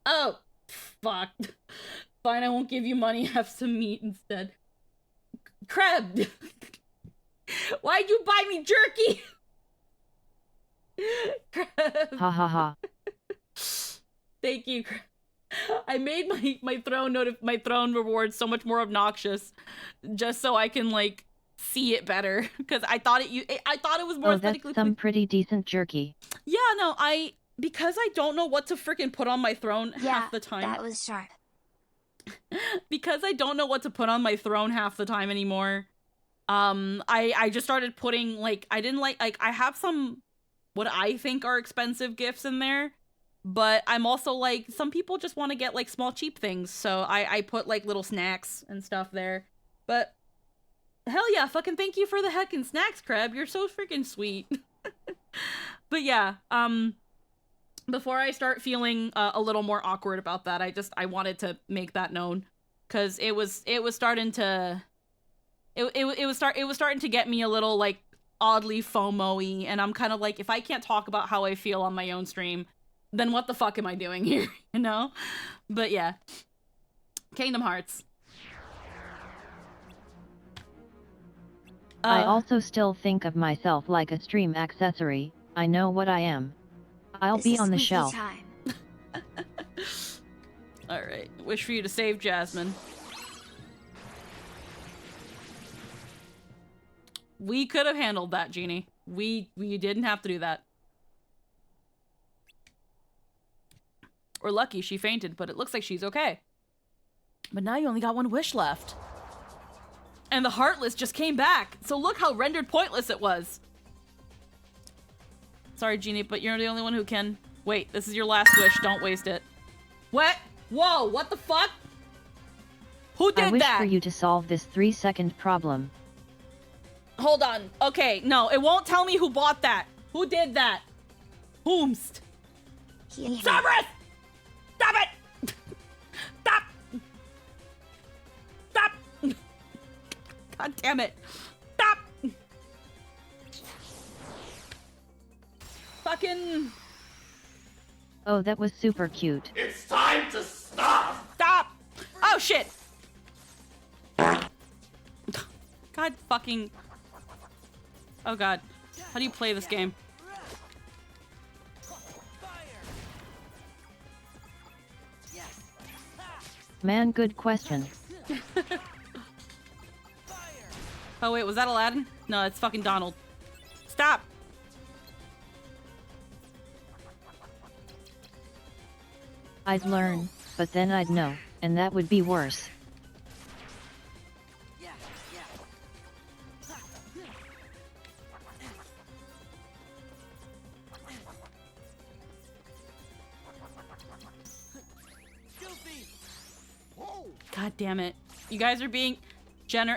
Oh, fuck. Fine, I won't give you money, have some meat instead. Crab! Why'd you buy me jerky? Crab. ha ha ha. Thank you, Crab. I made my throne reward so much more obnoxious, just so I can, like, see it better, because I thought it was more aesthetically. That's some pretty decent jerky. Yeah, no, because I don't know what to freaking put on my throne half the time. That was sharp. Because I don't know what to put on my throne half the time anymore. I just started putting, like, I have some what I think are expensive gifts in there, but I'm also like, some people just want to get, like, small cheap things, so I put, like, little snacks and stuff there. But hell yeah, fucking thank you for the heckin' snacks, Crab. You're so freaking sweet. But yeah, before I start feeling a little more awkward about that, I wanted to make that known, because it was starting to get me a little, like, oddly FOMO-y, and I'm kind of like, if I can't talk about how I feel on my own stream, then what the fuck am I doing here? You know? But yeah. Kingdom Hearts. I also still think of myself like a stream accessory. I know what I am. I'll This be is on the squeaky shelf. time. Alright. Wish for you to save Jasmine. We could have handled that, Genie. We didn't have to do that. We're lucky she fainted, but it looks like she's okay. But now you only got one wish left. And the Heartless just came back. So look how rendered pointless it was. Sorry, Genie, but you're the only one who can. Wait, this is your last wish. Don't waste it. What? Whoa, what the fuck? Who did I wish that? for you to solve this 3-second problem. Hold on. Okay, no, it won't tell me who bought that. Who did that? Whomst? Cerberus! Stop it! Stop! Stop! God damn it. Stop! Fucking... Oh, that was super cute. It's time to stop! Stop! Oh, shit! God fucking... Oh, God. How do you play this game? Man, good question. Oh, wait, was that Aladdin? No, it's fucking Donald. Stop! I'd learn, but then I'd know, and that would be worse. God damn it. You guys are being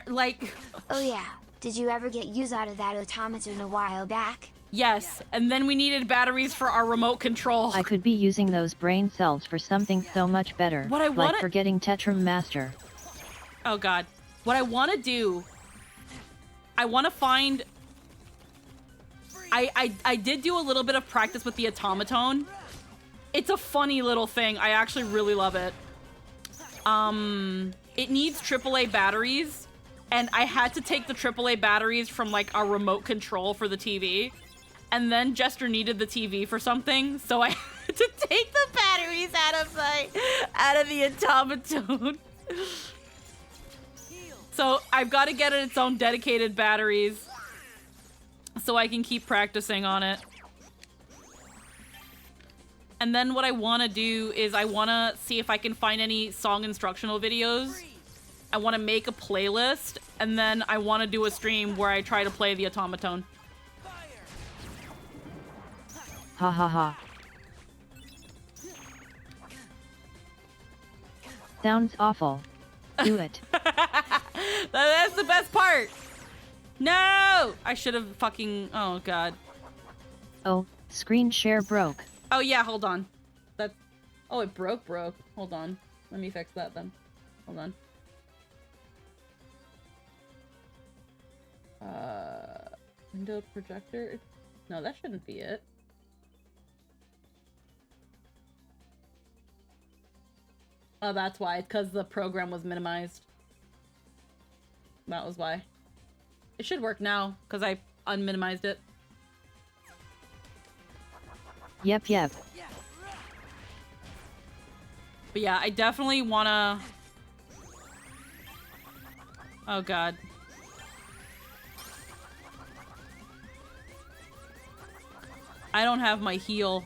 like... Oh yeah, did you ever get use out of that automaton a while back? Yes, and then we needed batteries for our remote control. I could be using those brain cells for something so much better, What I wanna- like for getting Tetrum Master. Oh, God. What I want to do... I want to find... I did do a little bit of practice with the automaton. It's a funny little thing. I actually really love it. It needs AAA batteries, and I had to take the AAA batteries from, like, our remote control for the TV, and then Jester needed the TV for something, so I had to take the batteries out of the automaton. So I've got to get it its own dedicated batteries, so I can keep practicing on it. And then what I want to do is I want to see if I can find any song instructional videos. I want to make a playlist, and then I want to do a stream where I try to play the automaton. Ha ha ha. Sounds awful. Do it. That's the best part. No! I should have fucking... Oh, God. Oh, screen share broke. Oh, yeah, hold on. That's... Oh, it broke. Hold on. Let me fix that then. Hold on. Window projector? No, that shouldn't be it. Oh, that's why. Because the program was minimized. That was why. It should work now, because I unminimized it. Yep. But yeah, I definitely wanna... Oh, God. I don't have my heal.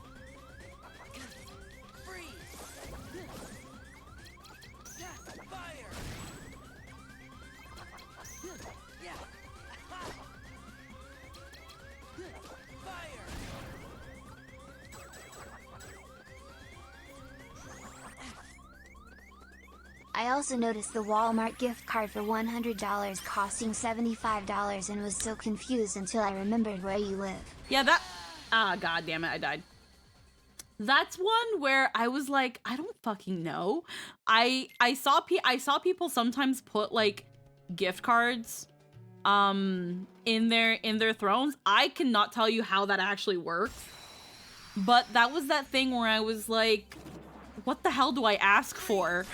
I also noticed the Walmart gift card for $100 costing $75 and was so confused until I remembered where you live. Yeah, that... Ah, God damn it, I died. That's one where I was like, I don't fucking know. I saw people sometimes put like gift cards in their thrones. I cannot tell you how that actually works. But that was that thing where I was like, what the hell do I ask for?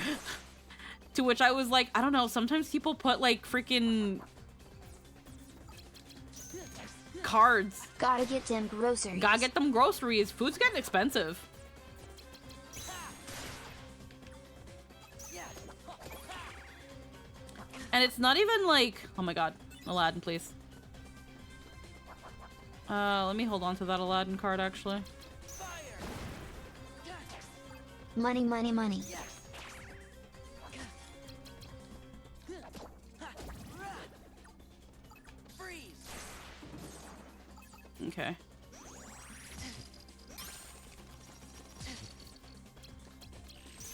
To which I was like, I don't know, sometimes people put like freaking cards. Gotta get them groceries. Gotta get them groceries. Food's getting expensive. And it's not even like, oh my god, Aladdin, please. Let me hold on to that Aladdin card, actually. Money, money, money. Okay.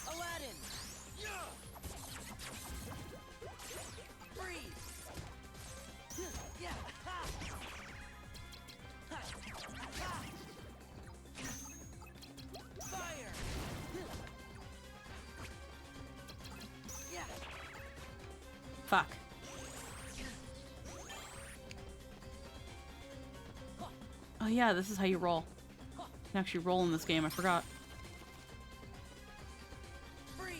Aladdin. Freeze. Yeah. Fire. Yeah. Fuck. Oh yeah, this is how you roll. You can actually roll in this game, I forgot. Freeze.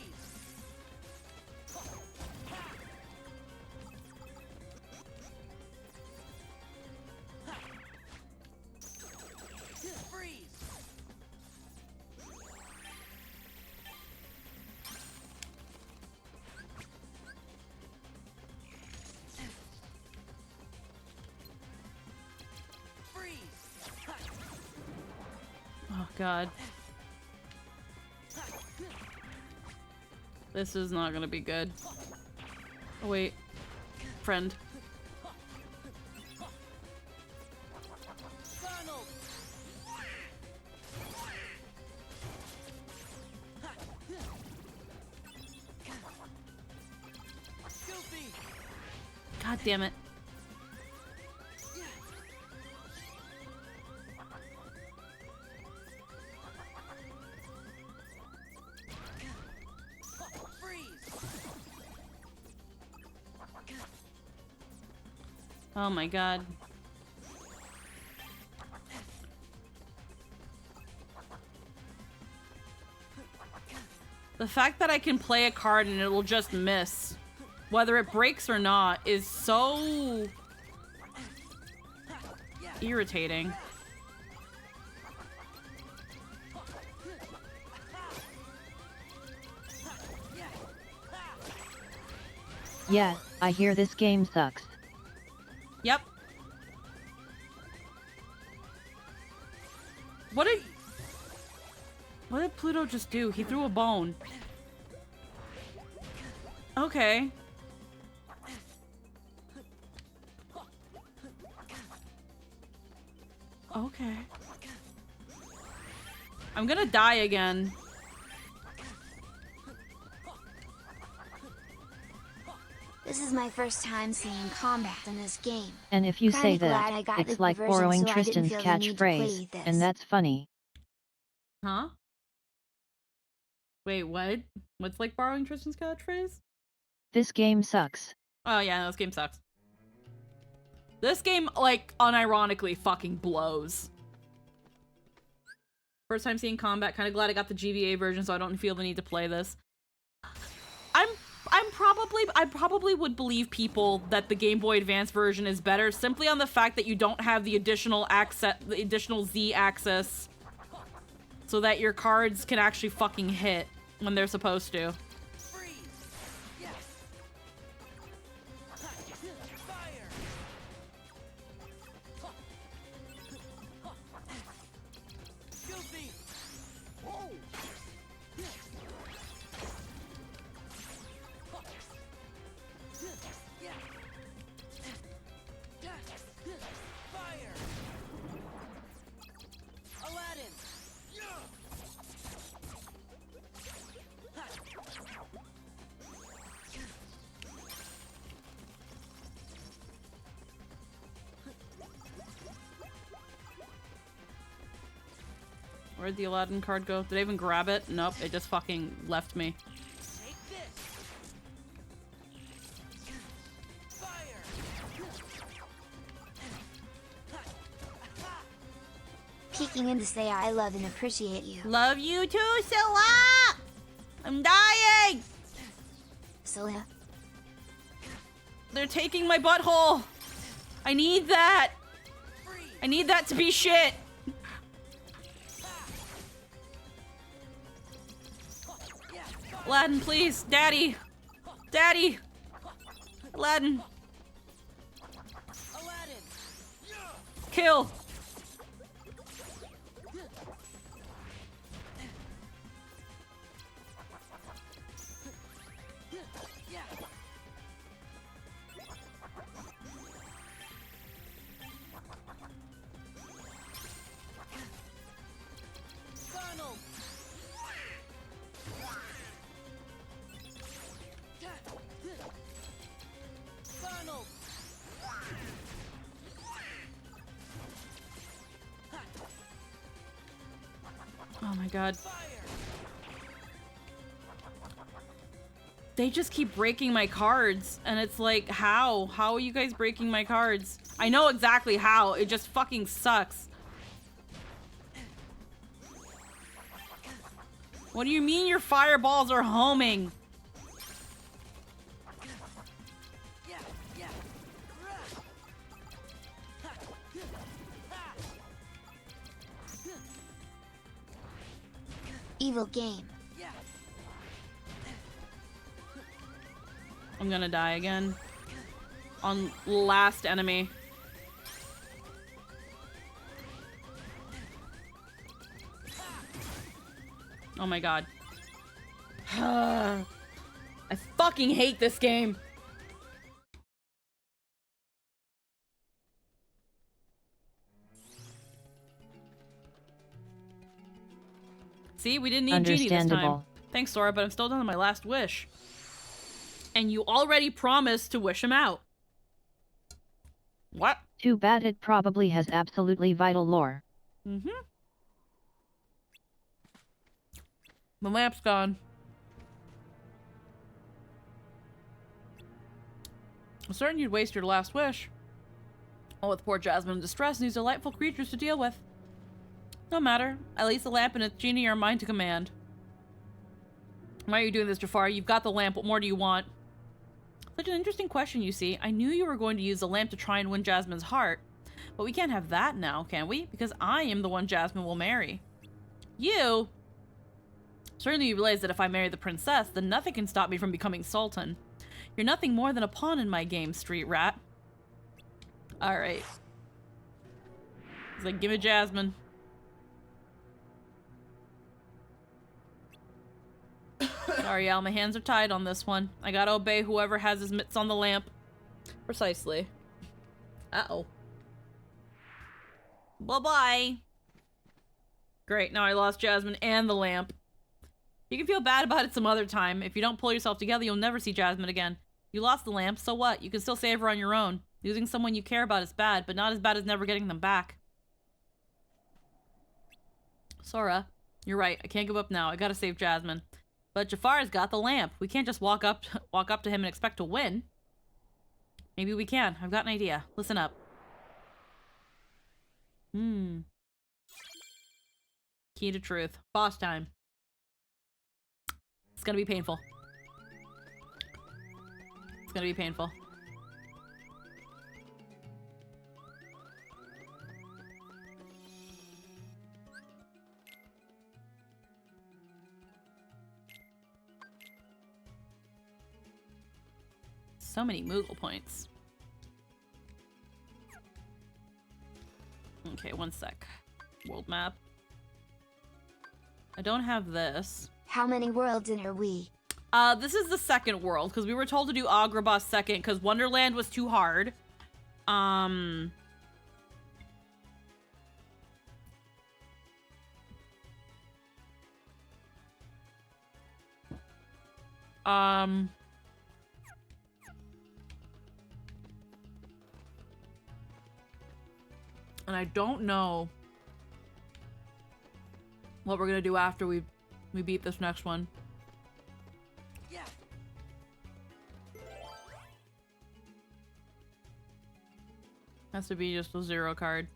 Freeze. Freeze. Oh god. This is not gonna be good. Oh wait. Friend. Donald. Goofy. God damn it. Oh my god. The fact that I can play a card and it'll just miss, whether it breaks or not, is so irritating. Yeah, I hear this game sucks. Yep. What did Pluto just do? He threw a bone. Okay. Okay. I'm gonna die again. This is my first time seeing combat in this game. And if you Kinda say glad I that, got it's the like conversion borrowing so I didn't Tristan's feel the need to play catchphrase, this. and that's funny. Huh? Wait, what? What's like borrowing Tristan's catchphrase? This game sucks. Oh yeah, no, this game sucks. This game, like, unironically fucking blows. First time seeing combat, kind of glad I got the GBA version so I don't feel the need to play this. I probably would believe people that the Game Boy Advance version is better simply on the fact that you don't have the additional access, the additional Z access, so that your cards can actually fucking hit when they're supposed to. Freeze. Yes. Fire. Goofy. Whoa. Yeah. Fire. Aladdin. Where'd the Aladdin card go? Did I even grab it? Nope, it just fucking left me. Take this. Fire. walking in to say I love and appreciate you. Love you too, Scylla! I'm dying! Scylla. They're taking my butthole! I need that! I need that to be shit! Aladdin, please! Daddy! Daddy! Aladdin! Aladdin. Kill! Donald. Donald. Oh my god. Fire. They just keep breaking my cards, and it's like, how? How are you guys breaking my cards? I know exactly how, it just fucking sucks. What do you mean your fireballs are homing? Yeah, yeah. Evil game. Yeah. I'm gonna die again. On last enemy. Oh my god. I fucking hate this game. See, we didn't need Genie this time. Understandable. Thanks, Sora, but I'm still down to my last wish. And you already promised to wish him out. What? Too bad it probably has absolutely vital lore. Mm-hmm. The lamp's gone. I'm certain you'd waste your last wish. Oh, with poor Jasmine in distress and these delightful creatures to deal with. No matter. At least the lamp and its genie are mine to command. Why are you doing this, Jafar? You've got the lamp. What more do you want? Such an interesting question, you see. I knew you were going to use the lamp to try and win Jasmine's heart. But we can't have that now, can we? Because I am the one Jasmine will marry. You? Certainly you realize that if I marry the princess, then nothing can stop me from becoming Sultan. You're nothing more than a pawn in my game, street rat. Alright. He's like, give me Jasmine. Sorry, Al, my hands are tied on this one. I gotta obey whoever has his mitts on the lamp. Precisely. Uh-oh. Bye-bye. Great, now I lost Jasmine and the lamp. You can feel bad about it some other time. If you don't pull yourself together, you'll never see Jasmine again. You lost the lamp, so what? You can still save her on your own. Losing someone you care about is bad, but not as bad as never getting them back. Sora, you're right. I can't give up now. I gotta save Jasmine. But Jafar's got the lamp. We can't just walk up to him and expect to win. Maybe we can. I've got an idea. Listen up. Key to truth. Boss time. It's gonna be painful. It's gonna be painful. So many Moogle points. Okay, one sec. World map. I don't have this. How many worlds in are we? This is the second world, because we were told to do Agrabah second, because Wonderland was too hard. And I don't know what we're gonna do after we beat this next one. Yeah. Has to be just a 0 card.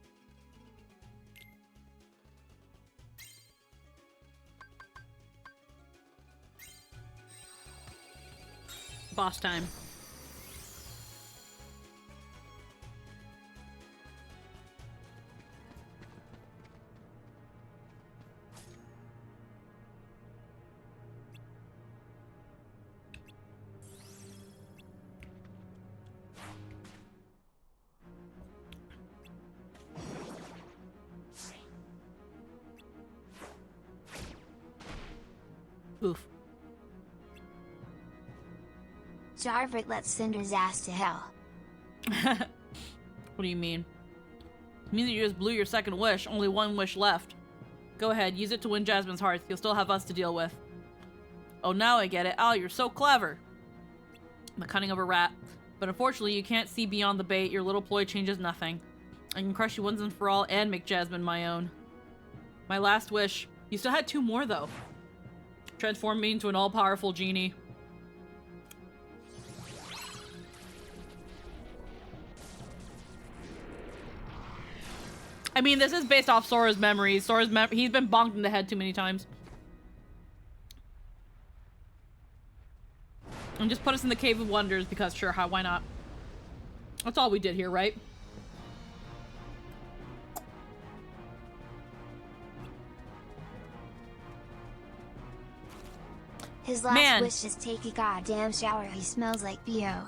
boss time. Oof. Jarvert lets Cinder's ass to hell. What do you mean? It means that you just blew your second wish. Only one wish left. Go ahead, use it to win Jasmine's heart. You'll still have us to deal with. Oh, now I get it. Oh, you're so clever. The cunning of a rat. But unfortunately, you can't see beyond the bait. Your little ploy changes nothing. I can crush you once and for all and make Jasmine my own. My last wish. You still had 2 more, though. Transform me into an all-powerful genie. I mean, this is based off Sora's memories. He's been bonked in the head too many times. And just put us in the Cave of Wonders because sure, why not? That's all we did here, right? His last Man. wish is take a goddamn shower. He smells like BO.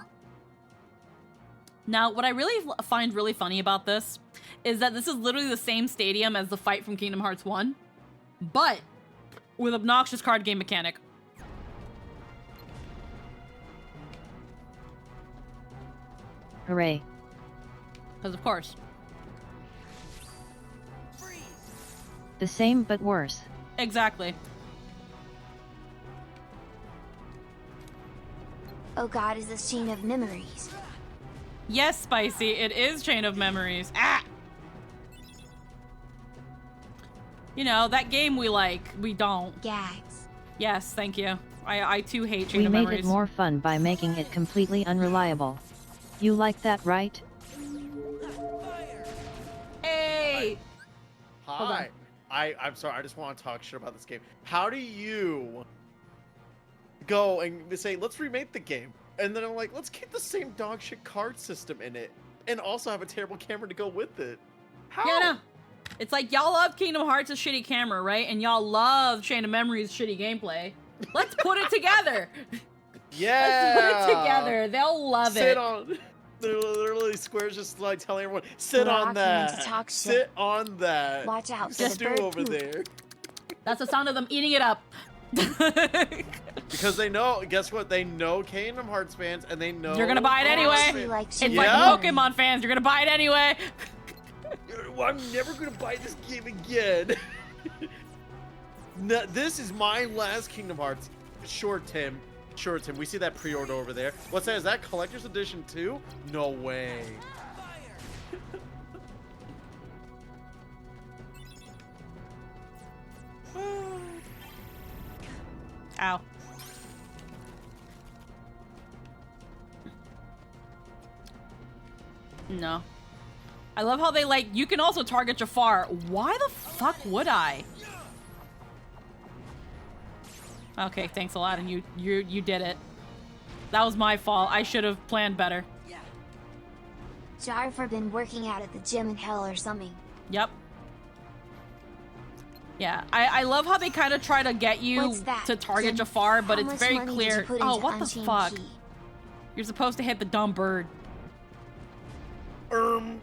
Now, what I really find really funny about this is that this is literally the same stadium as the fight from Kingdom Hearts 1, but with obnoxious card game mechanic. Hooray. Because of course. The same but worse. Exactly. Oh god, is this chain of memories? Yes, Spicy, it is Chain of Memories. Ah! You know, that game we like, we don't. Gags. Yes, thank you. I too hate Chain We of made Memories. it more fun by making it completely unreliable. You like that, right? Hey! Hold on. Hi. I'm sorry, I just want to talk shit about this game. How do you go and say, let's remake the game? And then I'm like, let's keep the same dog shit card system in it. And also have a terrible camera to go with it. How? Yeah, no. It's like y'all love Kingdom Hearts' shitty camera, right? And y'all love Chain of Memories' shitty gameplay. Let's put it together. Yeah. Let's put it together. They'll love Sit it. on. They're literally Square's just like telling everyone, sit We're on not that. going to talk Sit shit. on that. Watch out for You the stew bird over poop. there. That's the sound of them eating it up. Because they know, guess what? They know Kingdom Hearts fans, and they know You're gonna buy it I anyway. actually like It's Chain of like Yeah. Memories. Pokemon fans. You're gonna buy it anyway. Well, I'm never gonna buy this game again. No, this is my last Kingdom Hearts. Sure, Tim. Sure, Tim. We see that pre-order over there. What's that? Is that collector's edition too? No way. Ow. No. I love how they like, you can also target Jafar. Why the fuck would I? Okay, thanks a lot, and you did it. That was my fault. I should have planned better. Jarver been working out at the gym in hell or something. Yep. Yeah, I love how they kind of try to get you What's that, to target Jim? Jafar, but How it's much very money did clear. you put Oh, into what the Unchained fuck? Key? You're supposed to hit the dumb bird.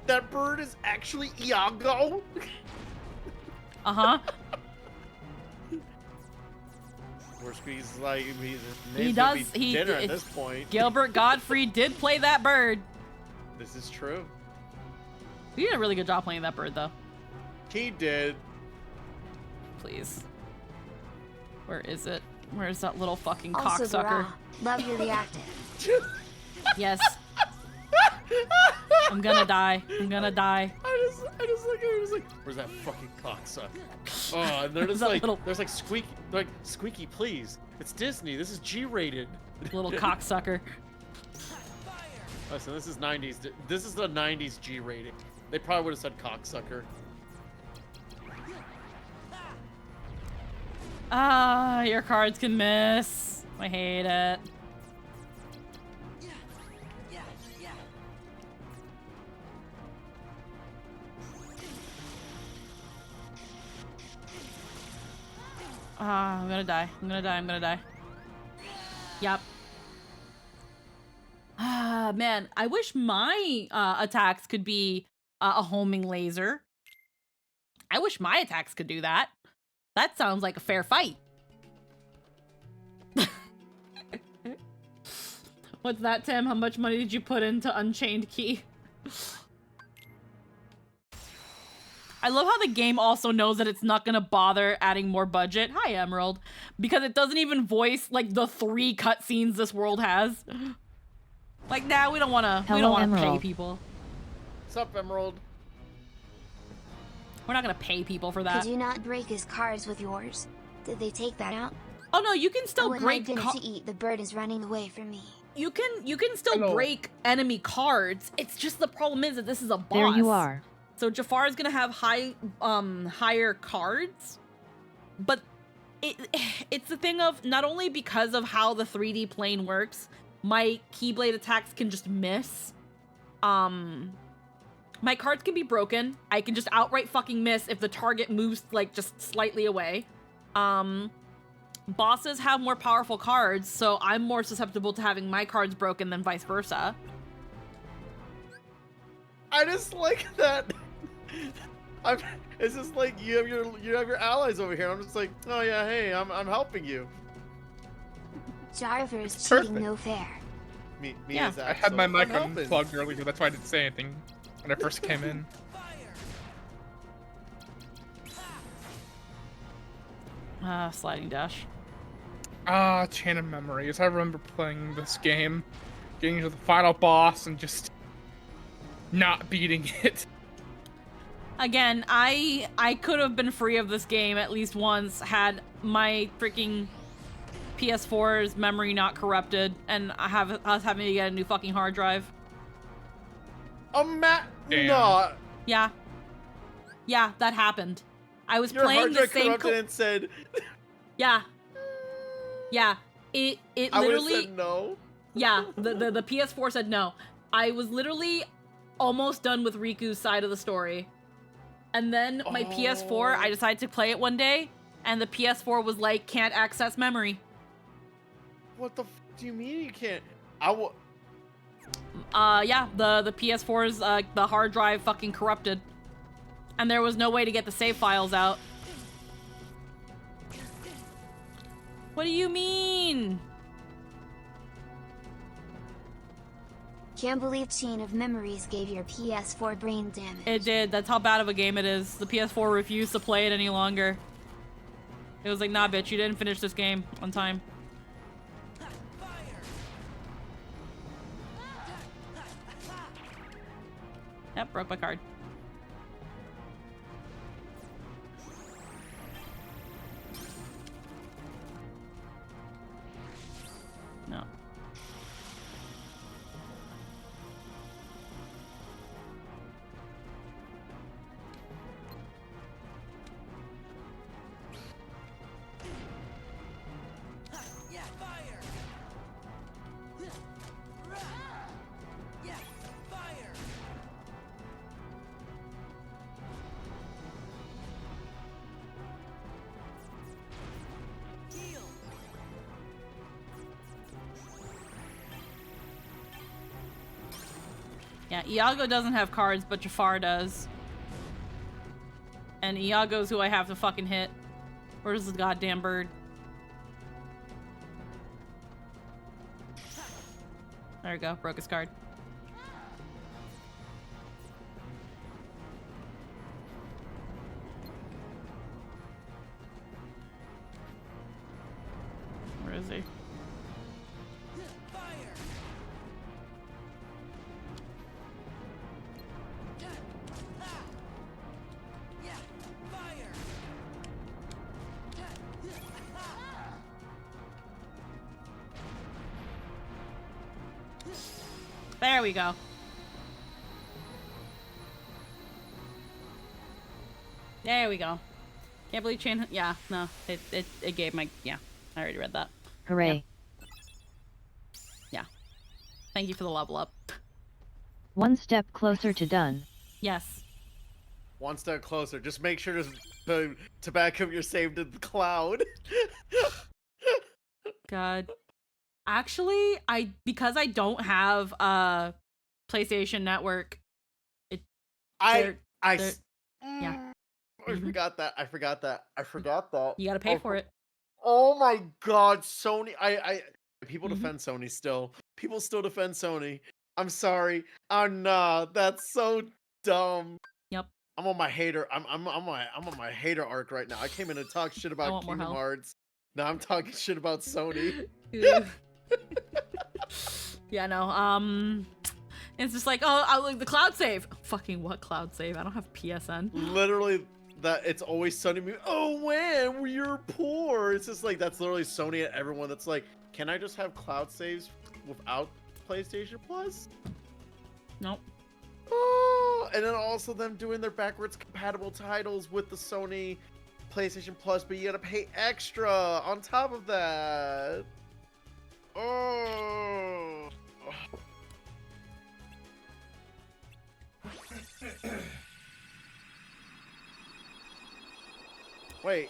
That bird is actually Iago. Uh-huh. Or Squeeze like he's He gonna does- be he- dinner it- at this point. Gilbert Godfrey did play that bird. This is true. He did a really good job playing that bird, though. He did. Please. Where is it? Where is that little fucking Also, cocksucker? Bara, love your reactive. Yes. I'm gonna die. I'm gonna die. I just look at her, just like, where's that fucking cocksucker? Oh, and they're just That like, little- there's like Squeaky, they're like, Squeaky, please. It's Disney. This is G-rated. Little cocksucker. Listen, this is 90s. This is the 90s G-rating. They probably would have said cocksucker. Ah, your cards can miss. I hate it. I'm gonna die. I'm gonna die. I'm gonna die. Yep. Ah, man. I wish my attacks could be a homing laser. I wish my attacks could do that. That sounds like a fair fight. What's that, Tim? How much money did you put into Unchained Key? I love how the game also knows that it's not gonna bother adding more budget. Hi, Emerald. Because it doesn't even voice, like, the 3 cutscenes this world has. Like, nah, we don't wanna pay Emerald. people. What's up, Emerald? We're not gonna pay people for that. Could you not break his cards with yours? Did they take that out? Oh no, you can I still want break my dinner to eat. The bird is running away from me. you can still Hello. break enemy cards. It's just the problem is that this is a boss. There you are. So Jafar is gonna have higher cards, but it's the thing of not only because of how the 3D plane works, my Keyblade attacks can just miss. My cards can be broken. I can just outright fucking miss if the target moves like just slightly away. Bosses have more powerful cards, so I'm more susceptible to having my cards broken than vice versa. I just like that. It's just like you have your allies over here. I'm just like, oh yeah, hey, I'm helping you. Jarver is It's cheating perfect. no fair. Me Yeah. as I had my Axel. mic I'm helping. unplugged earlier, that's why I didn't say anything when I first came in. Sliding dash. Ah, Chain of Memories. I remember playing this game, getting to the final boss, and just not beating it. Again, I could have been free of this game at least once had my freaking PS4's memory not corrupted and us having to get a new fucking hard drive. Damn. Damn. Yeah. Yeah, that happened. I was Your playing hard the drive same corrupted and said, Yeah. Yeah. It I would have literally said no. Yeah, the PS4 said no. I was literally almost done with Riku's side of the story. And then my PS4, I decided to play it one day, and the PS4 was like, can't access memory. What the f do you mean you can't? Yeah, the PS4's, the hard drive fucking corrupted. And there was no way to get the save files out. What do you mean? Can't believe Chain of Memories gave your PS4 brain damage. It did. That's how bad of a game it is. The PS4 refused to play it any longer. It was like, nah, bitch, you didn't finish this game on time. Yep, broke my card. No. Yeah, fire! Yeah, fire! Heal! Yeah, Iago doesn't have cards, but Jafar does. And Iago's who I have to fucking hit. Where's the goddamn bird? There we go, broke his card. Where is he? Fire! Yeah, fire! There we go. There we go. Can't believe Chain. Yeah, no, it gave my. Yeah, I already read that. Hooray. Yeah. Thank you for the level up. One step closer to done. Yes. one step closer. Just make sure to back up your save to the cloud. God. Actually, because I don't have PlayStation Network, I they're- yeah. I Mhm. forgot that. I forgot that. you gotta pay for it. Oh my god, Sony. People Mhm. defend Sony still. People still defend Sony. I'm sorry. Oh nah, that's so dumb. Yep. I'm on my hater. I'm on my hater arc right now. I came in to talk shit about want more Kingdom help. Hearts. Now I'm talking shit about Sony. Yeah, no. It's just like, oh, I like the cloud save. Fucking what cloud save? I don't have PSN. Literally, that it's always Sony. Oh man, you're poor. It's just like that's literally Sony and everyone. That's like, can I just have cloud saves without PlayStation Plus? Nope. Oh, and then also them doing their backwards compatible titles with the Sony PlayStation Plus, but you gotta pay extra on top of that. Oh. Wait.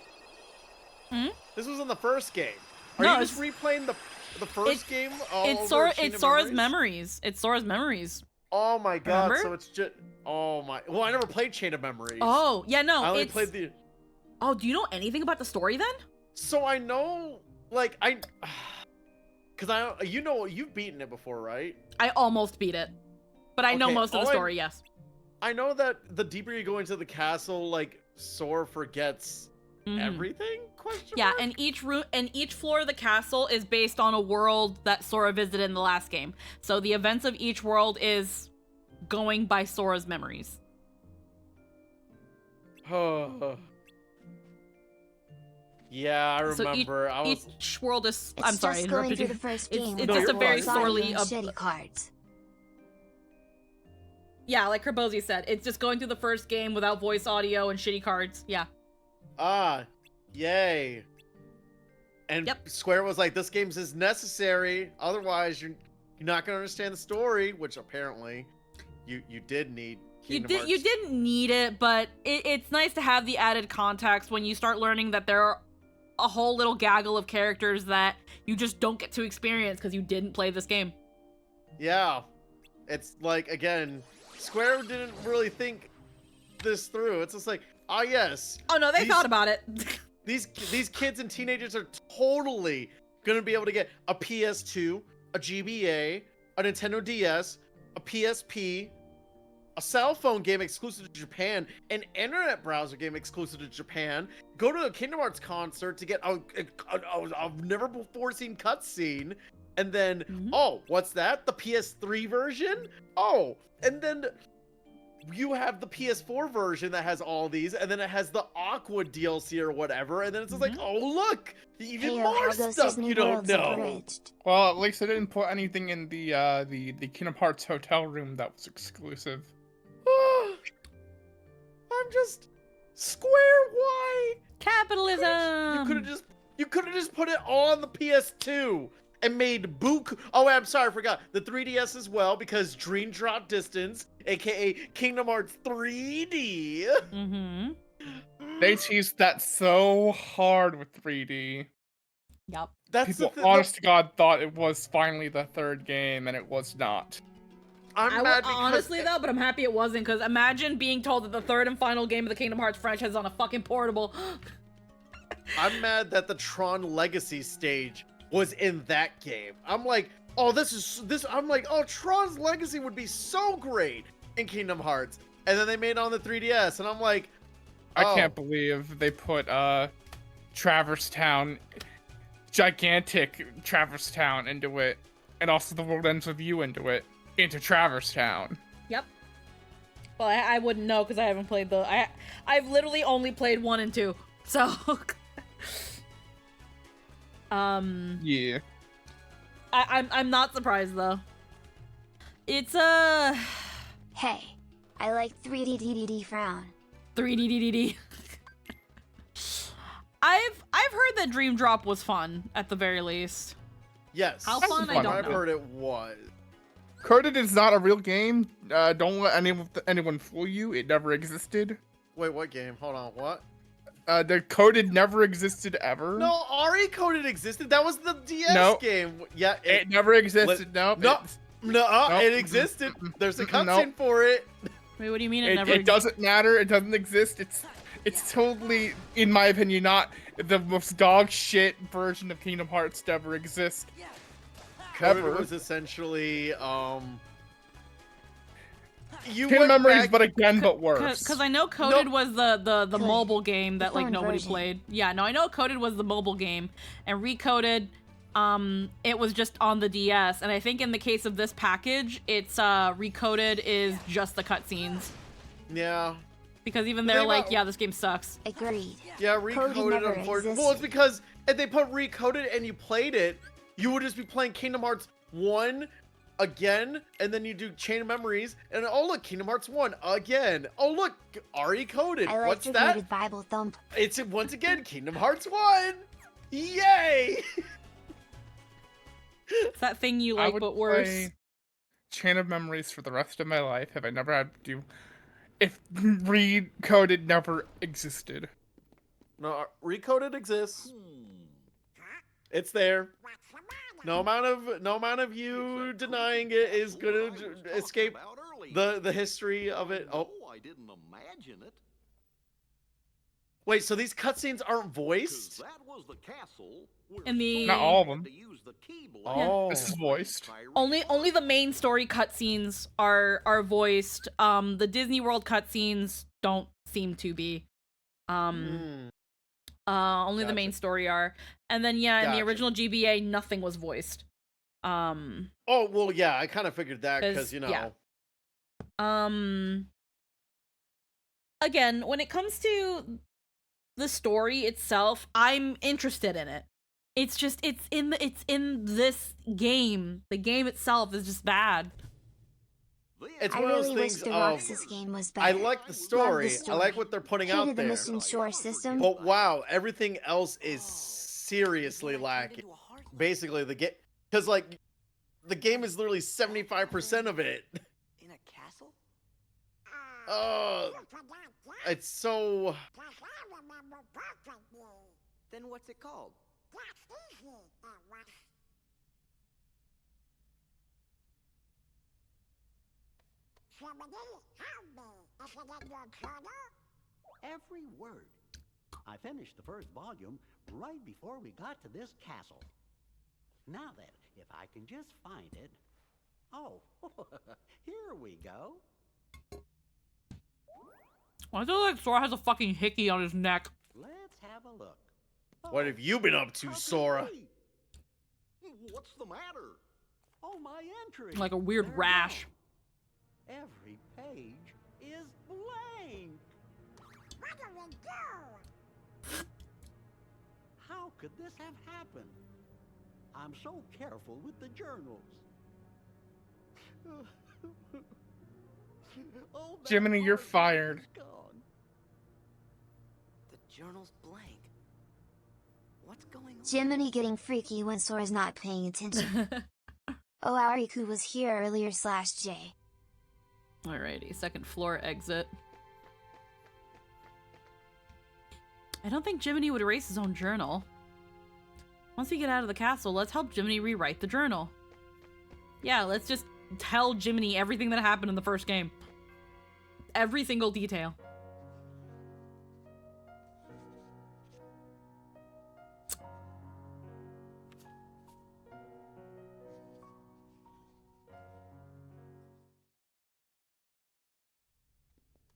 Hmm? This was in the first game. Are No, you just replaying the first game? It's Kingdom Sora's memories. It's Sora's memories. Oh my god! Remember? So it's just. Oh my. Well, I never played Chain of Memories. Oh, yeah, no. I only it's... played the. Oh, do you know anything about the story then? So I know, like because you've beaten it before, right? I almost beat it. But I know Okay, most of the all I- story, yes. I know that the deeper you go into the castle, like Sora forgets Mhm. everything. Question Yeah, mark? and each floor of the castle is based on a world that Sora visited in the last game. So the events of each world is going by Sora's memories. Yeah, I So remember. I was. Each world is. It's I'm sorry, I just going interrupted through you. the first It's- game. it's without just a voice very audio sorely and up- shitty cards. Yeah, like Kerbozy said, it's just going through the first game without voice audio and shitty cards. Yeah. Yay. And Yep. Square was like, "This game's is necessary. Otherwise, you're not gonna understand the story." Which apparently, you did need. You Kingdom Hearts. didn't need it, but it's nice to have the added context when you start learning that there are a whole little gaggle of characters that you just don't get to experience because you didn't play this game. Yeah, it's like again, Square didn't really think this through. It's just like, ah, yes, Oh no, they These- thought about it. these kids and teenagers are totally gonna be able to get a PS2, a GBA, a Nintendo DS, a PSP, a cell phone game exclusive to Japan, an internet browser game exclusive to Japan, go to a Kingdom Hearts concert to get a never before seen cutscene, and then, Mhm. oh, what's that? The PS3 version? Oh, and then you have the PS4 version that has all these, and then it has the Aqua DLC or whatever, and then it's just like, oh, look, even Hey, more how goes stuff Disney you don't World's know. abridged? Well, at least I didn't put anything in the Kingdom Hearts hotel room that was exclusive. I'm just Square. Why? Capitalism. You could have just put it on the PS2 and made Book. Oh, wait, I'm sorry, I forgot the 3DS as well because Dream Drop Distance, aka Kingdom Hearts 3D. Mm-hmm. They teased that so hard with 3D. Yep. That's People, the honest to God, thought it was finally the third game, and it was not. I'm mad because Honestly though, but I'm happy it wasn't, because imagine being told that the third and final game of the Kingdom Hearts franchise is on a fucking portable. I'm mad that the Tron Legacy stage was in that game. I'm like, oh, I'm like, oh, Tron's Legacy would be so great in Kingdom Hearts, and then they made it on the 3DS, and I'm like, I oh. can't believe they put Traverse Town, gigantic Traverse Town into it, and also The World Ends With You into Traverse Town. Yep. Well, I wouldn't know because I haven't played I've literally only played 1 and 2, so. Yeah. I'm not surprised though. It's Hey, I like 3D DDD frown. 3D. I've heard that Dream Drop was fun at the very least. yes. How That's fun? I fun. don't I've know. heard it was. Coded is not a real game. Don't let anyone fool you. It never existed. Wait, what game? Hold on, what? The coded never existed ever. No, Ari Coded existed. That was the DS No. game. Yeah, It never existed. Nope. No. it's- no, Nope. it existed. There's a Nope. cutscene for it. Wait, what do you mean It doesn't matter. It doesn't exist. It's totally, in my opinion, not the most dog shit version of Kingdom Hearts to ever exist. Coded Ever. was essentially you Kingdom went Memories, back- but again, but worse. Because I know Coded was the Coded. mobile game that The like phone nobody version. played. Yeah, no, I know Coded was the mobile game, and Recoded, it was just on the DS. And I think in the case of this package, it's Recoded is just the cutscenes. Yeah. Because even The they're thing like, about- yeah, this game sucks. Agreed. Yeah, Coded Recoded, never unfortunately. Well, it's existed. because if they put Recoded and you played it, you would just be playing Kingdom Hearts 1 again, and then you do Chain of Memories, and oh look, Kingdom Hearts 1 again. Oh look, Ari Coded. I like What's the that? coded Bible thump. It's once again Kingdom Hearts 1. Yay! It's that thing you I like, would but worse. play Chain of Memories for the rest of my life if I never had to do. If Recoded never existed. No, Recoded exists. It's there. No amount of you denying it is gonna escape the history of it. Oh, I didn't imagine it. wait, so these cutscenes aren't 'Cause voiced? that was the castle where In the- Not all of Sora them. had to use the Keyblade Oh. This is voiced. to Only the main story cutscenes are voiced. The Disney World cutscenes don't seem to be. Hmm. Only the Gotcha. main story are. And then yeah, in the Gotcha. original GBA, nothing was voiced. Oh well, yeah, I kind of figured that because 'Cause, you know. yeah. Again, when it comes to the story itself, I'm interested in it. It's just it's in this game. The game itself is just bad. It's I one of really those wish things the of Roxas game was I better. like the Love story. the I like what they're putting out Hated the there. mission shore system. But wow, everything else is seriously lacking. Basically, the game, because like, the game is literally 75% of it. In a castle? Oh, it's so. Then what's it called? Every word. I finished the first volume right before we got to this castle. Now then, if I can just find it. Oh, here we go. I feel like Sora has a fucking hickey on his neck. Let's have a look. What have you been up to, How can Sora? it be? What's the matter? Oh, my entry. Like a weird They're rash. gone. Every page is blank. How could this have happened? I'm so careful with the journals. Oh, that Jiminy, you're article fired. is gone. The journal's blank. What's going on? Jiminy getting freaky when Sora's not paying attention. Oh, Ariku was here earlier /J. Alrighty, second floor exit. I don't think Jiminy would erase his own journal. Once we get out of the castle, let's help Jiminy rewrite the journal. Yeah, let's just tell Jiminy everything that happened in the first game. Every single detail.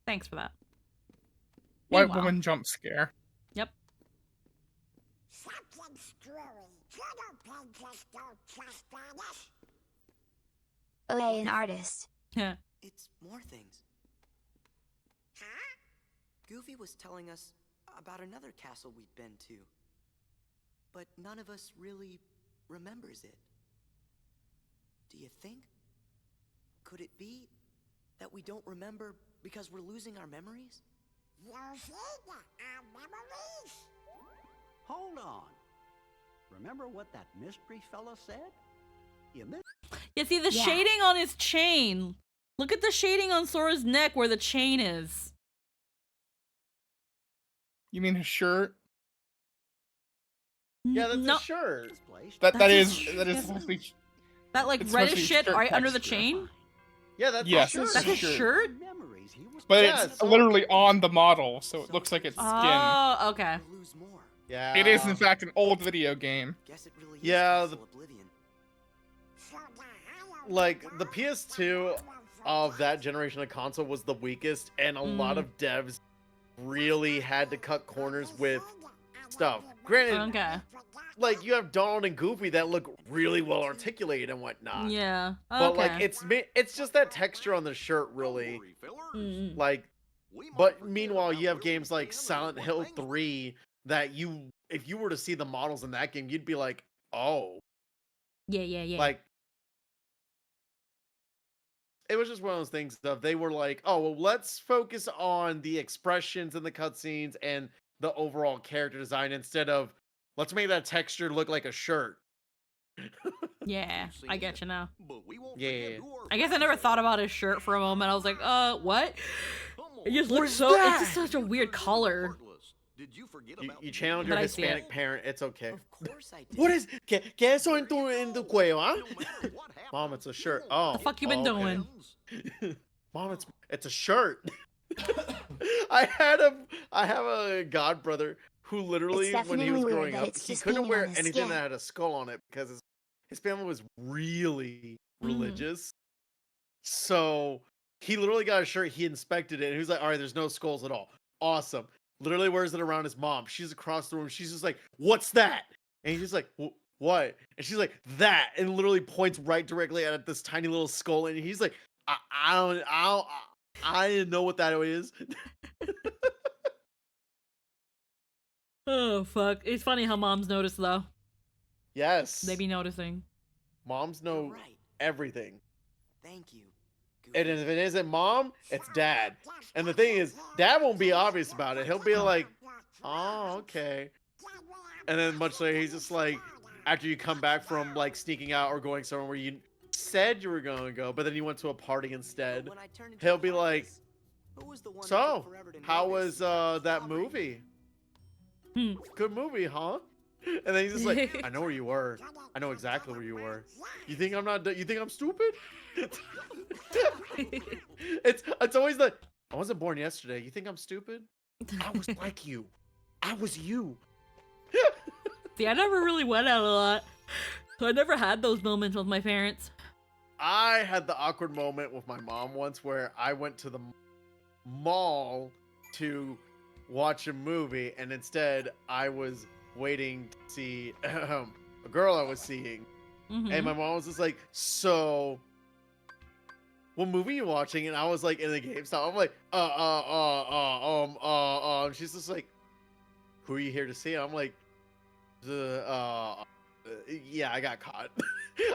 Thanks for that. White Meanwhile- woman jump scare. Yep. Okay, an artist. Yeah. It's more things. Goofy was telling us about another castle we'd been to. But none of us really remembers it. Do you think? Could it be that we don't remember because we're losing our memories? Hold on. Remember what that mystery fella said? In this Yeah, see the Yeah. shading on his chain. Look at the shading on Sora's neck where the chain is. You mean his shirt? Yeah, that's no, a shirt. This place. That That's is his that is that's- supposed to be. that like It's reddish supposed to be shit shirt right under the texture. chain. Yeah, that's Yes, a it's shirt. That's his shirt. shirt. Memories he was But Yeah, it's so- literally on the model, so it looks like it's skin. Oh, okay. We'll lose more. Yeah. It is in fact an old video game. Guess it really is Yeah, Castle Oblivion. Like the PS2 of that generation of console was the weakest, and a lot of devs really had to cut corners with stuff. Granted, Okay. like you have Donald and Goofy that look really well articulated and whatnot. Yeah. But Okay. like it's just that texture on the shirt really Mm. like. But meanwhile, you have games like Silent Hill 3 that if you were to see the models in that game, you'd be like, oh, Yeah. like. It was just one of those things of they were like, oh, well, let's focus on the expressions in the cutscenes and the overall character design instead of let's make that texture look like a shirt. Yeah, I get you now. Yeah. I guess I never thought about his shirt for a moment. I was like, what? It just looks What's so. that? It's just such a weird color. You challenge your But I see it. Hispanic parent, it's okay. Of course I did. What is ¿Qué eso en tu cuello, huh? Mom, it's a shirt. Oh. The fuck you been okay. doing? Mom, it's a shirt. I have a god brother who literally It's when he was definitely weird growing that up, it's he just couldn't painted wear on his anything skin. that had a skull on it because his family was really religious. So he literally got a shirt, he inspected it, and he was like, all right, there's no skulls at all. Awesome. Literally wears it around his mom. She's across the room. She's just like, what's that? And he's just like, what? And she's like, that. And literally points right directly at this tiny little skull. And he's like, I didn't know what that is. Oh fuck! It's funny how moms notice though. Yes. They be noticing. Moms You're know right. everything. Thank you. And if it isn't mom, it's dad. And the thing is, dad won't be obvious about it. He'll be like, oh, okay. And then much later, he's just like, after you come back from like sneaking out or going somewhere where you said you were going to go, but then you went to a party instead, When I turned into he'll a be like, fungus, who was the one who so, took forever to how notice? was that movie? Good movie, huh? And then he's just like, I know where you were. I know exactly where you were. You think I'm not? You think I'm stupid? it's always the I wasn't born yesterday. You think I'm stupid? I was like you. I was you. See, I never really went out a lot, so I never had those moments with my parents. I had the awkward moment with my mom once where I went to the mall to watch a movie, and instead I was waiting to see a girl I was seeing, and my mom was just like, "So, what movie are you watching?" And I was like, in the GameStop. I'm like, and she's just like, "Who are you here to see?" I'm like, yeah, I got caught.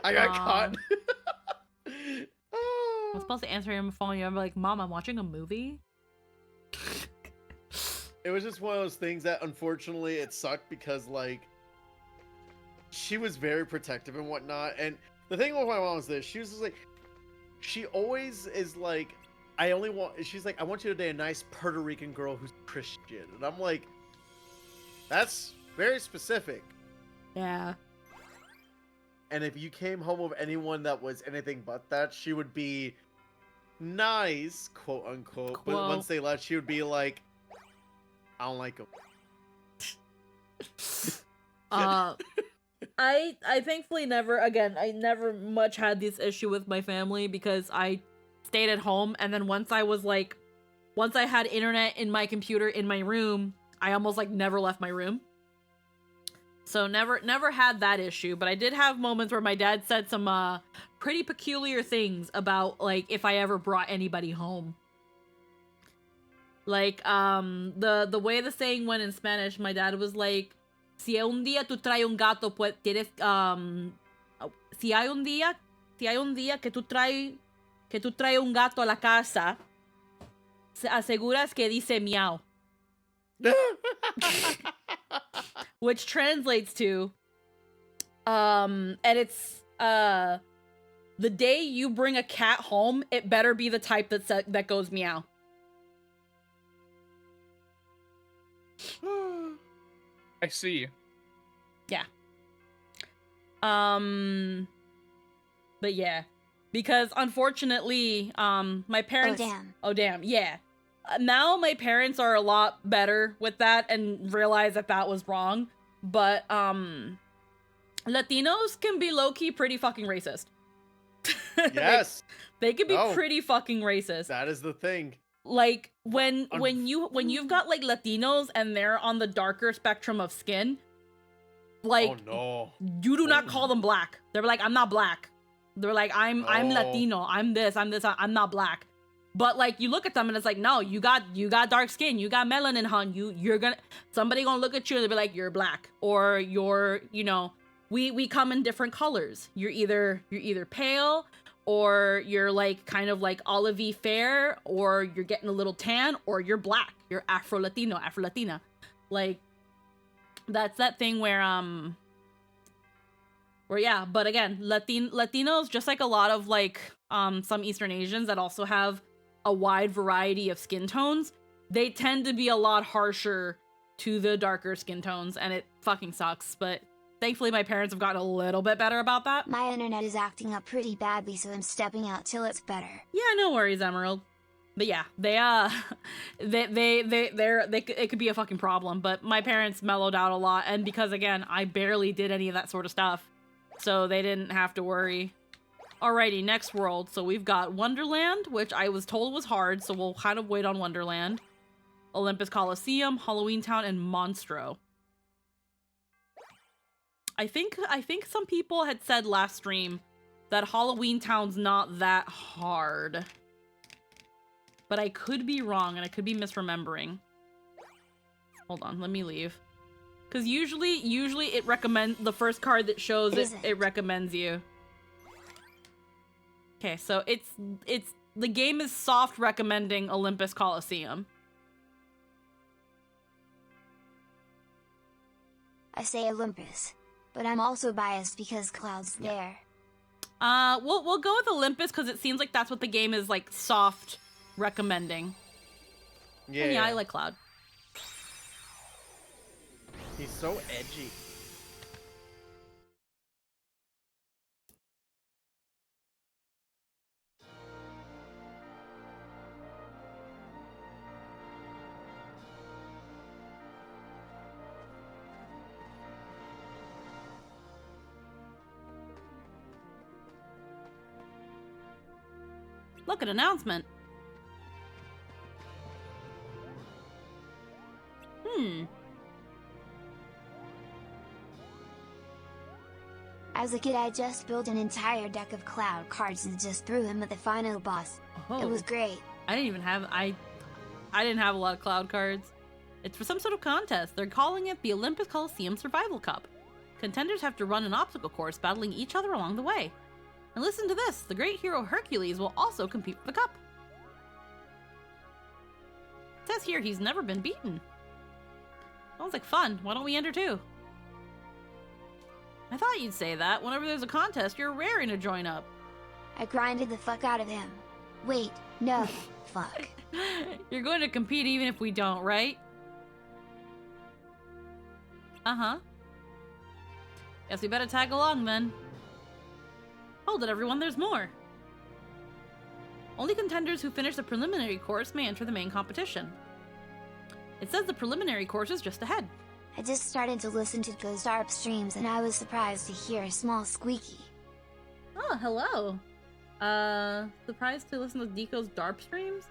I got caught. I was supposed to answer him phone. I'm like, Mom, I'm watching a movie. It was just one of those things that unfortunately it sucked because like she was very protective and whatnot. And the thing with my mom was this: she was just like, she always is like, she's like, I want you to date a nice Puerto Rican girl who's Christian, and I'm like, that's very specific. Yeah. And if you came home with anyone that was anything but that, she would be nice, quote unquote. But Quote. once they left, she would be like, I don't like them. I thankfully I never much had this issue with my family because I stayed at home, and then once I had internet in my computer in my room, I almost like never left my room. So never had that issue, but I did have moments where my dad said some pretty peculiar things about like if I ever brought anybody home. Like the way the saying went in Spanish, my dad was like, si un día tú traes un gato, pues tienes si hay un día que tú traes un gato a la casa, se aseguras que dice miau. Which translates to and it's the day you bring a cat home, it better be the type that goes meow. I see. Yeah. But yeah, because unfortunately, my parents. damn. Oh damn. Yeah. Now my parents are a lot better with that and realize that that was wrong. But Latinos can be low key pretty fucking racist. Yes, They can be No. pretty fucking racist. that is the thing. Like when you've got like Latinos and they're on the darker spectrum of skin, like Oh no. you do not call them black. They're like, I'm not black. They're like, I'm Oh. Latino. I'm I'm not black. But like you look at them and it's like, no, you got dark skin, you got melanin, hon. Somebody gonna look at you and they'll be like, you're black, or you're, we come in different colors. You're either pale, or you're like kind of like olivey fair, or you're getting a little tan, or you're black. You're Afro-Latino, Afro-Latina. Like that's that thing where yeah, but again, Latinos, just like a lot of like some Eastern Asians that also have a wide variety of skin tones, they tend to be a lot harsher to the darker skin tones, and it fucking sucks. But thankfully my parents have gotten a little bit better about that. My internet is acting up pretty badly, so I'm stepping out till it's better. Yeah, no worries, Emerald. But yeah, it could be a fucking problem, but my parents mellowed out a lot, and because again, I barely did any of that sort of stuff, so they didn't have to worry. Alrighty, next world. So we've got Wonderland, which I was told was hard, so we'll kind of wait on Wonderland. Olympus Coliseum, Halloween Town, and Monstro. I think some people had said last stream that Halloween Town's not that hard. But I could be wrong, and I could be misremembering. Hold on, let me leave. Because usually it recommends the first card that shows it recommends you. Okay, so it's the game is soft recommending Olympus Coliseum. I say Olympus, but I'm also biased because Cloud's there. We'll go with Olympus because it seems like that's what the game is like soft recommending. Yeah. And yeah, I like Cloud. He's so edgy. Look, an announcement. As a kid, I just built an entire deck of Cloud cards and just threw him at the final boss. Oh. It was great. I didn't have a lot of Cloud cards. It's for some sort of contest. They're calling it the Olympus Coliseum Survival Cup. Contenders have to run an obstacle course, battling each other along the way. And listen to this, the great hero Hercules will also compete for the cup. It says here he's never been beaten. Sounds like fun. Why don't we enter too? I thought you'd say that. Whenever there's a contest, you're raring to join up. I grinded the fuck out of him. Wait, no, fuck. You're going to compete even if we don't, right? Uh-huh. Guess we better tag along then. Hold it, everyone, there's more. Only contenders who finish the preliminary course may enter the main competition. It says the preliminary course is just ahead. I just started to listen to Goes Darp streams and I was surprised to hear a small squeaky. Oh, hello. Surprised to listen to Deco's DARP streams?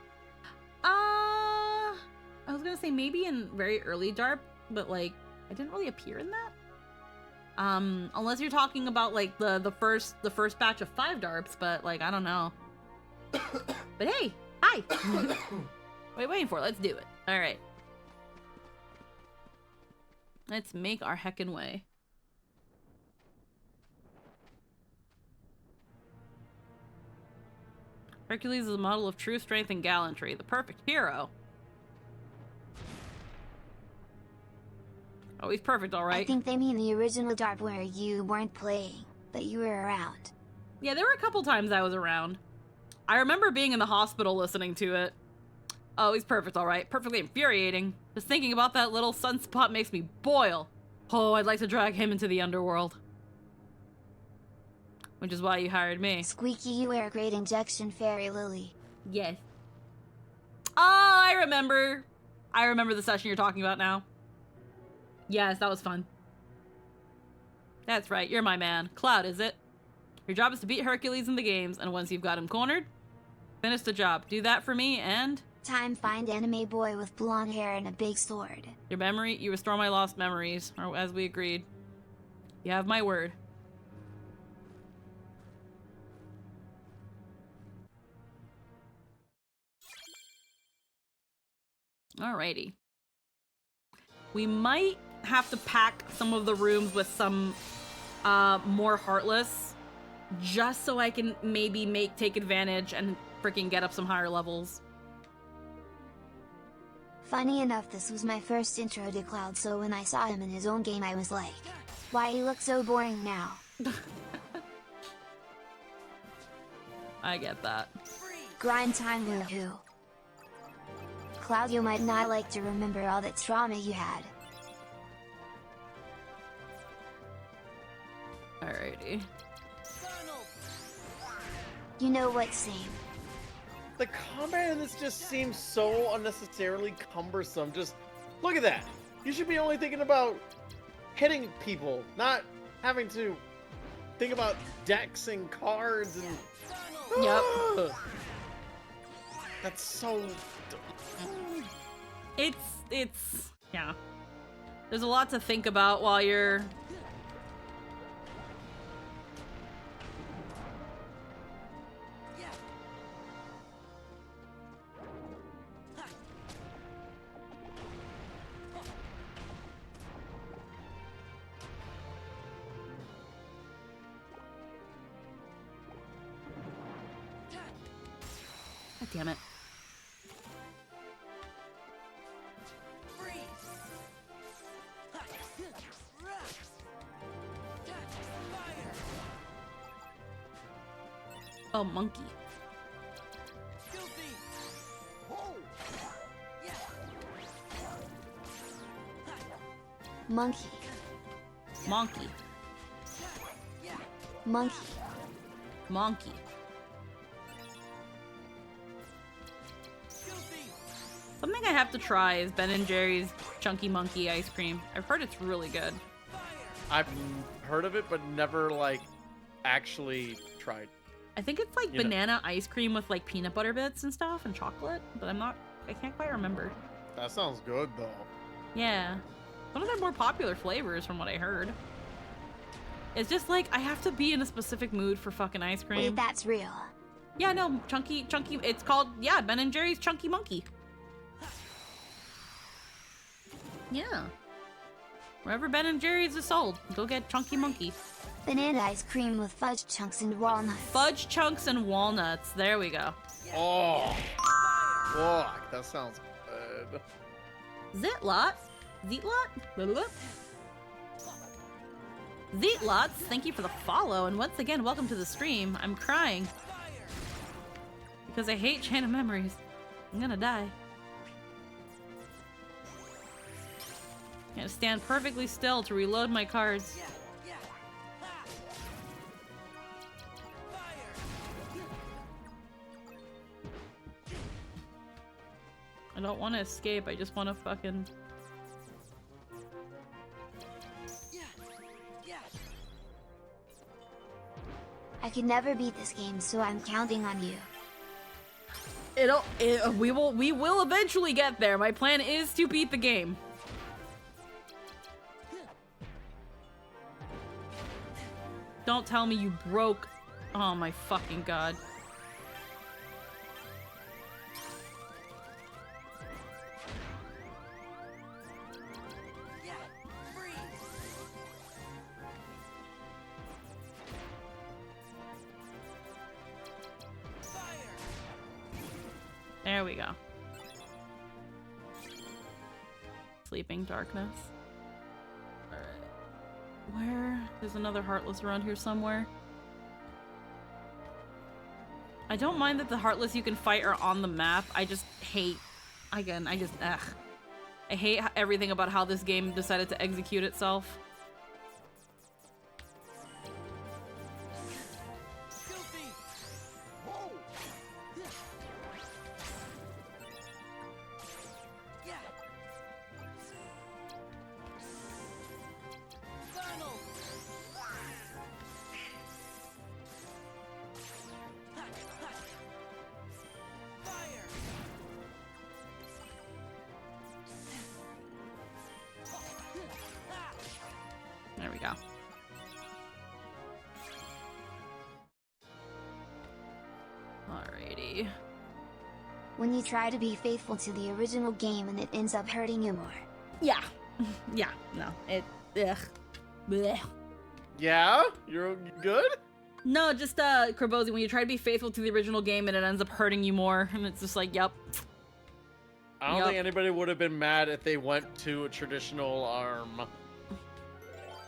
I was gonna say maybe in very early DARP, but like, I didn't really appear in that. Unless you're talking about like the first batch of 5 DARPs, but like, I don't know. But hey, hi! Waiting for it, let's do it. Alright. Let's make our heckin' way. Hercules is a model of true strength and gallantry, the perfect hero. Oh, he's perfect, alright. I think they mean the original DARP where you weren't playing, but you were around. Yeah, there were a couple times I was around. I remember being in the hospital listening to it. Oh, he's perfect, all right. Perfectly infuriating. Just thinking about that little sunspot makes me boil. Oh, I'd like to drag him into the underworld. Which is why you hired me. Squeaky, you are a great injection fairy, Lily. Yes. Oh, I remember. I remember the session you're talking about now. Yes, that was fun. That's right, you're my man. Cloud, is it? Your job is to beat Hercules in the games, and once you've got him cornered, finish the job. Do that for me, and... Time find anime boy with blonde hair and a big sword. Your memory, you restore my lost memories, or as we agreed. You have my word. Alrighty. We might have to pack some of the rooms with some more Heartless, just so I can maybe take advantage and freaking get up some higher levels. Funny enough, this was my first intro to Cloud, so when I saw him in his own game I was like, why he looks so boring now? I get that. Grind time, woohoo. Cloud, you might not like to remember all the trauma you had. Alrighty. You know what, same. The combat in this just seems so unnecessarily cumbersome. Just look at that. You should be only thinking about hitting people, not having to think about decks and cards and... Yep. That's so... It's yeah. There's a lot to think about while you're... God damn it. Oh, monkey. Monkey. Monkey. Monkey. Monkey. Something I have to try is Ben & Jerry's Chunky Monkey ice cream. I've heard it's really good. I've heard of it, but never, like, actually tried. I think it's like banana ice cream with like peanut butter bits and stuff and chocolate, but I can't quite remember. That sounds good, though. Yeah. One of their more popular flavors from what I heard. It's just like, I have to be in a specific mood for fucking ice cream. Wait, that's real. Yeah, no, chunky, it's called, yeah, Ben & Jerry's Chunky Monkey. Yeah. Wherever Ben & Jerry's is sold, go get Chunky Monkey. Banana ice cream with fudge chunks and walnuts. Fudge chunks and walnuts. There we go. Oh. Fuck, that sounds good. Zitlot? Zeetlot? Zeetlots, thank you for the follow, and once again, welcome to the stream. I'm crying. Because I hate Chain of Memories. I'm gonna die. I'm gonna stand perfectly still to reload my cards. I don't want to escape, I just want to fucking... I could never beat this game, so I'm counting on you. We will eventually get there. My plan is to beat the game. Don't tell me you broke... Oh my fucking god. There we go. Sleeping Darkness. Alright. Where? There's another Heartless around here somewhere. I don't mind that the Heartless you can fight are on the map. I just hate again, I just, ugh. I hate everything about how this game decided to execute itself. There we go. Alrighty. When you try to be faithful to the original game and it ends up hurting you more. Yeah. Yeah, no. Ugh. Blech. Yeah? You're good? No, just, Krabozy, when you try to be faithful to the original game and it ends up hurting you more, and it's just like, yep. I don't Yup. think anybody would have been mad if they went to a traditional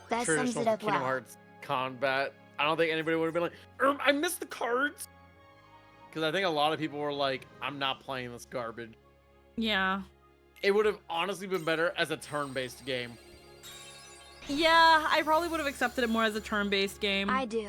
That sums traditional it up Kingdom well. Hearts combat. I don't think anybody would have been like, I missed the cards. Because I think a lot of people were like, I'm not playing this garbage. Yeah. It would have honestly been better as a turn-based game. Yeah, I probably would have accepted it more as a turn-based game. I do.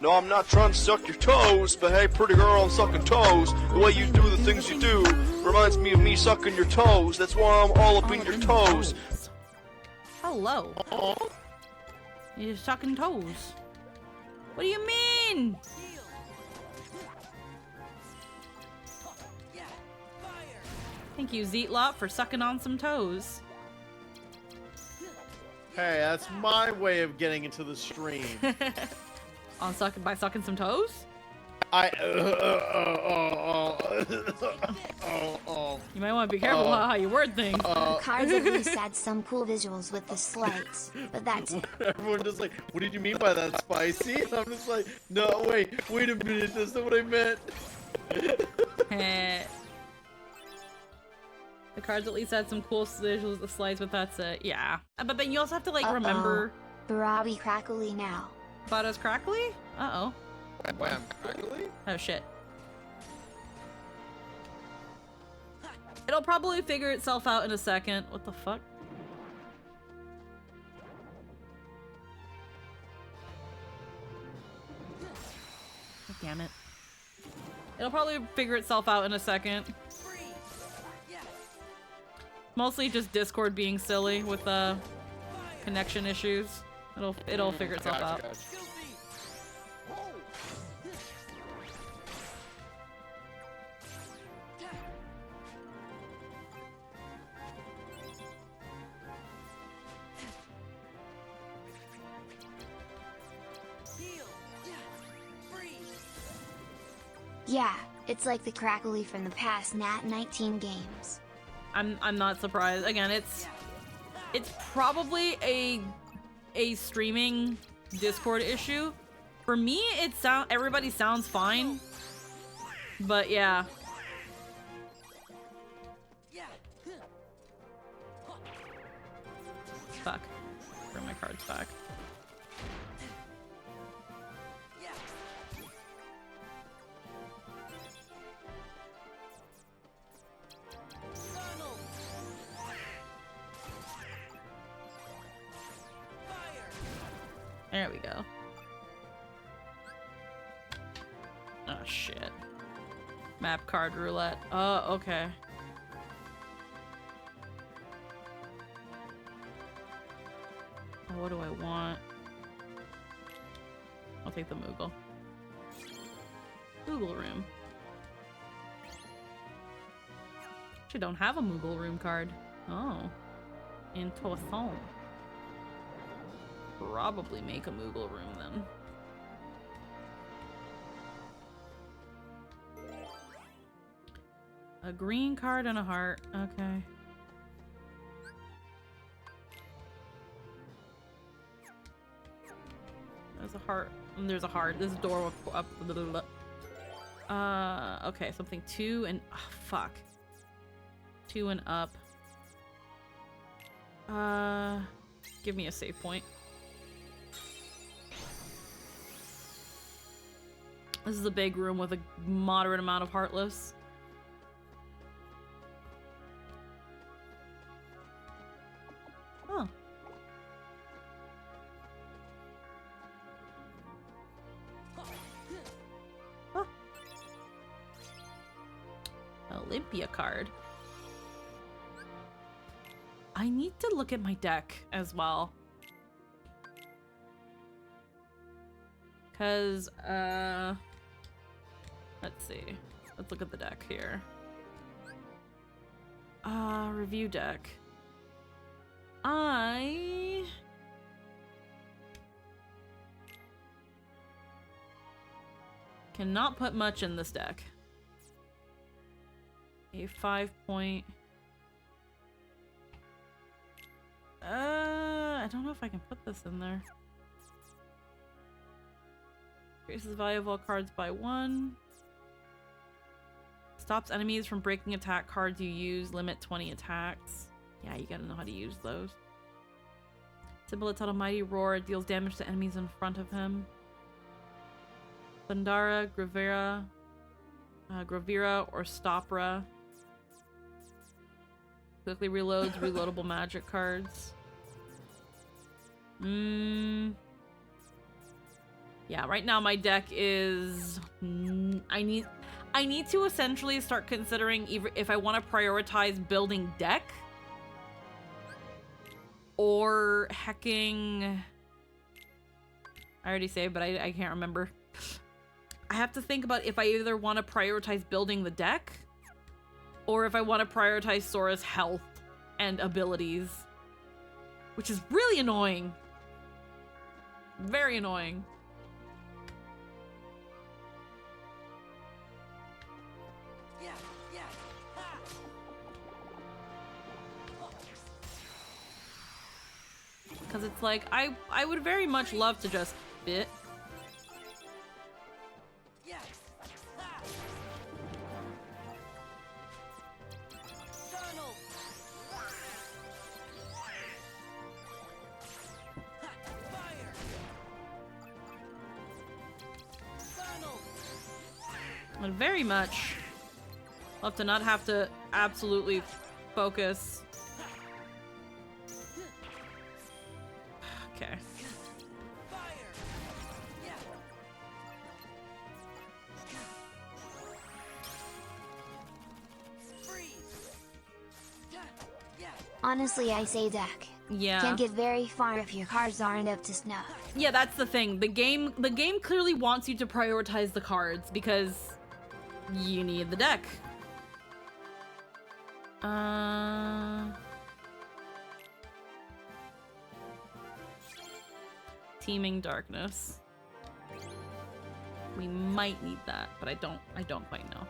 No, I'm not trying to suck your toes, but hey, pretty girl, I'm sucking toes. The way you do the things you do reminds me of me sucking your toes. That's why I'm all up in your toes. Hello. You're sucking toes. What do you mean? Thank you, Zeetlot, for sucking on some toes. Hey, that's my way of getting into the stream. By sucking some toes? You might want to be careful how you word things. The cards at least had some cool visuals with the slides, but that's it. Everyone just like, what did you mean by that, Spicy? And I'm just like, no, wait a minute, that's not what I meant. The cards at least had some cool visuals with the slides, but that's it. Yeah. But then you also have to, like, Uh-oh. remember... Barabi crackly now. Bada's crackly? Uh-oh. Wait, I'm crackly? Oh, shit. It'll probably figure itself out in a second. What the fuck? God damn it. It'll probably figure itself out in a second. Mostly just Discord being silly with connection issues. It'll figure itself out. Gotcha. Yeah, it's like the crackly from the past Nat 19 games. I'm not surprised. Again, it's probably a streaming Discord issue. For me, everybody sounds fine. But yeah. Fuck. Bring my cards back. There we go. Oh shit. Map card roulette. Oh, okay. What do I want? I'll take the Moogle. Moogle room. Actually don't have a Moogle room card. Oh. Intéressant. Probably make a Moogle room then. A green card and a heart. Okay. There's a heart. And there's a heart. This door up. Okay, something 2 and fuck. 2 and up. Give me a save point. This is a big room with a moderate amount of Heartless. Huh. Huh. Olympia card. I need to look at my deck as well. Cause, let's see. Let's look at the deck here. Review deck. I cannot put much in this deck. A 5-point. I don't know if I can put this in there. Increases the value of all cards by 1. Stops enemies from breaking attack cards you use. Limit 20 attacks. Yeah, you gotta know how to use those. Symbol of Mighty Roar deals damage to enemies in front of him. Thundara, Gravira, or Stopra. Quickly reloads reloadable magic cards. Yeah, right now my deck is... I need to essentially start considering if I want to prioritize building deck or hecking... I already saved, but I can't remember. I have to think about if I either want to prioritize building the deck or if I want to prioritize Sora's health and abilities, which is really annoying. Very annoying. Because it's like, I would very much love to just bit. I'd very much love to not have to absolutely focus. Okay. Honestly, I say deck. Yeah. Can't get very far if your cards aren't up to snuff. Yeah, that's the thing. The game clearly wants you to prioritize the cards because you need the deck. Teeming Darkness. We might need that, but I don't quite know.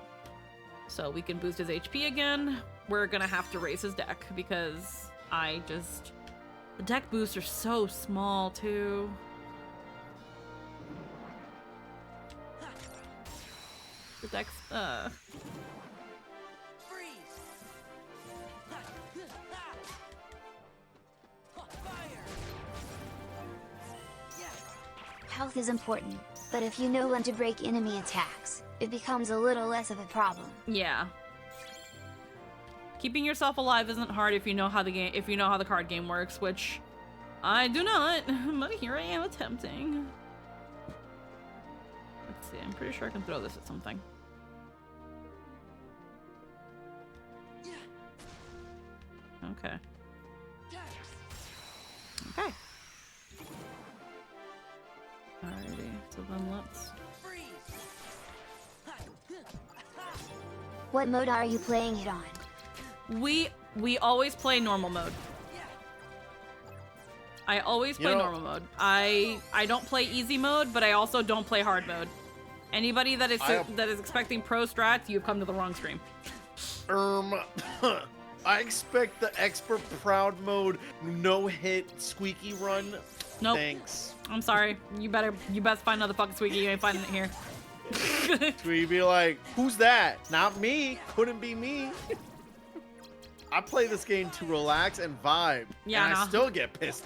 So we can boost his HP again. We're gonna have to raise his deck because the deck boosts are so small too. The deck's Health is important, but if you know when to break enemy attacks, it becomes a little less of a problem. Yeah. Keeping yourself alive isn't hard if you know how the card game works, which I do not, but here I am attempting. Let's see, I'm pretty sure I can throw this at something. Okay. Okay. Alrighty, so then let's... What mode are you playing it on? We always play normal mode. I always play normal mode. I don't play easy mode, but I also don't play hard mode. Anybody that is expecting pro strats, you've come to the wrong stream. I expect the expert proud mode, no hit, squeaky run. Nope. Thanks. I'm sorry. You best find another fucking squeaky. You ain't finding it here. Squeaky be like, who's that? Not me. Couldn't be me. I play this game to relax and vibe. Yeah, and no. I still get pissed.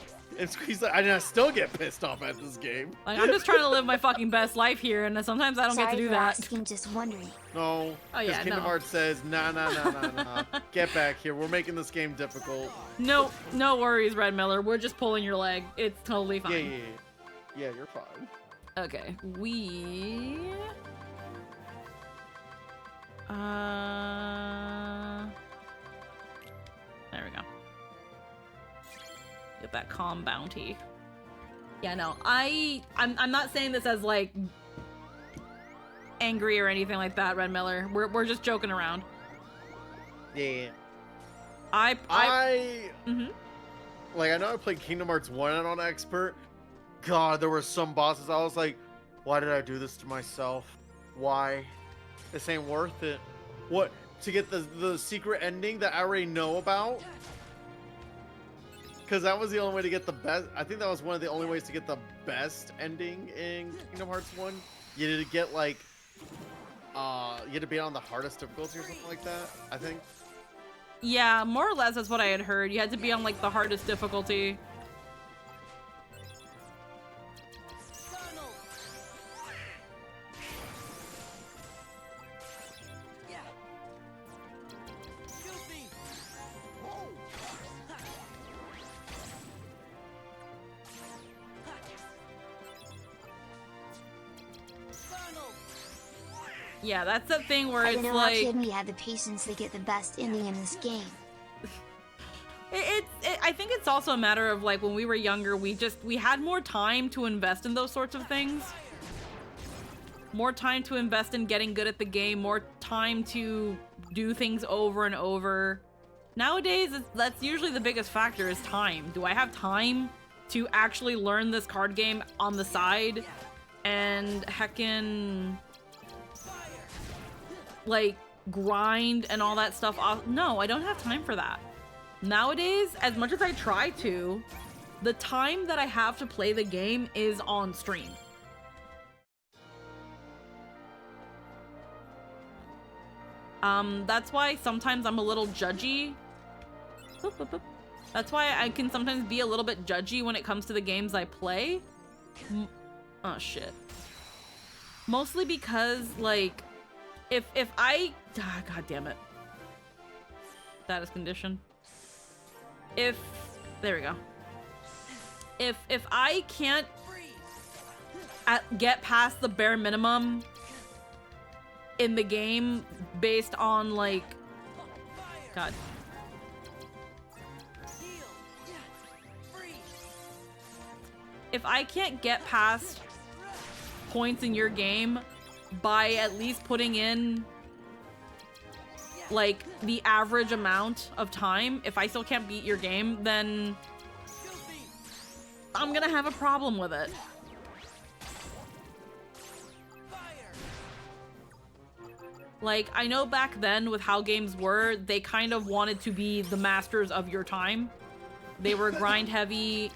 He's like, I still get pissed off at this game. Like, I'm just trying to live my fucking best life here, and sometimes I don't Sorry get to do for that. asking, just wondering. No, Oh, because yeah, Kingdom no. Hearts says, nah. Get back here. We're making this game difficult. No worries, Red Miller. We're just pulling your leg. It's totally fine. Yeah, you're fine. Okay, we... There we go. Get that calm bounty. Yeah, no, I'm not saying this as, like, angry or anything like that, Red Miller. We're just joking around. Yeah. I Like, I know I played Kingdom Hearts 1 and on Expert. God, there were some bosses I was like, why did I do this to myself? Why? This ain't worth it. What? To get the secret ending that I already know about? Because that was the only way to get the best. I think that was one of the only ways to get the best ending in Kingdom Hearts 1. You had to get, like, you had to be on the hardest difficulty or something like that, I think. Yeah, more or less that's what I had heard. You had to be on, like, the hardest difficulty. Yeah, that's the thing where I it's don't know like... how kid me had the patience to get the best ending in this game. I think it's also a matter of, like, when we were younger, we had more time to invest in those sorts of things. More time to invest in getting good at the game, more time to do things over and over. Nowadays, that's usually the biggest factor, is time. Do I have time to actually learn this card game on the side and heckin', like, grind and all that stuff off? No, I don't have time for that. Nowadays, as much as I try to, the time that I have to play the game is on stream. That's why sometimes I'm a little judgy. Boop, boop, boop. That's why I can sometimes be a little bit judgy when it comes to the games I play. Oh, shit. Mostly because, like, if I... God damn it. Status condition. There we go. If I can't get past the bare minimum in the game based on, like... God. If I can't get past points in your game by at least putting in, like, the average amount of time, if I still can't beat your game, then I'm gonna have a problem with it. Like, I know back then with how games were, they kind of wanted to be the masters of your time. They were grind heavy,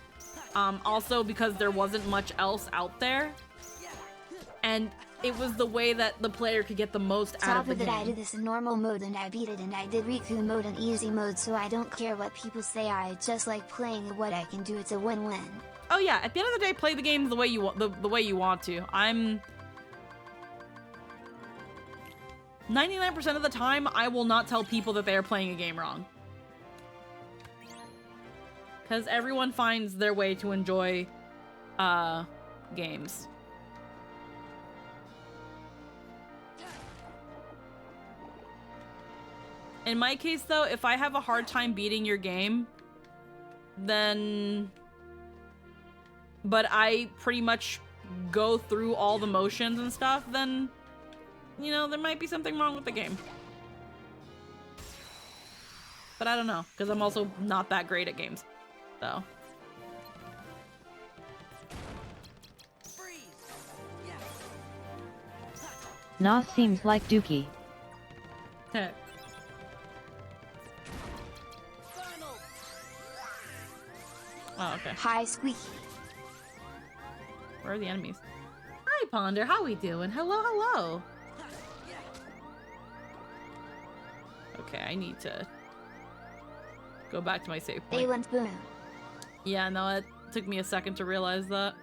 also because there wasn't much else out there. And it was the way that the player could get the most out of the game. I did this in normal mode and I beat it, and I did Riku mode and easy mode, so I don't care what people say. I just like playing what I can do. It's a win-win. Oh yeah, at the end of the day, play the game the way you want, the way you want to. I'm 99% of the time, I will not tell people that they are playing a game wrong. Because everyone finds their way to enjoy games. In my case, though, if I have a hard time beating your game, then... but I pretty much go through all the motions and stuff, then, you know, there might be something wrong with the game. But I don't know, because I'm also not that great at games, so... Nas seems like Dookie. Heh. Oh, okay. Hi, Squeaky. Where are the enemies? Hi, Ponder. How we doing? Hello, hello. Okay, I need to go back to my save They point. went boom. Yeah, no, it took me a second to realize that.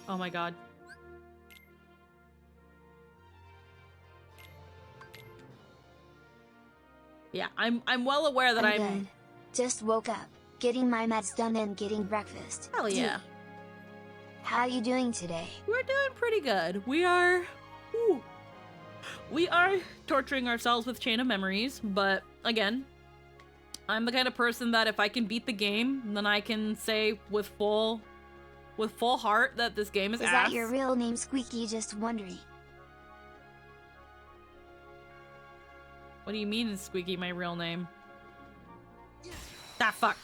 Oh my god. Yeah, I'm well aware that I'm good. Just woke up, getting my meds done and getting breakfast. Hell yeah. Tea. How you doing today? We're doing pretty good. We are torturing ourselves with Chain of Memories, but again, I'm the kind of person that if I can beat the game, then I can say with full heart that this game is Is ass. that your real name, Squeaky? Just wondering. What do you mean is Squeaky my real name? Ah, fuck.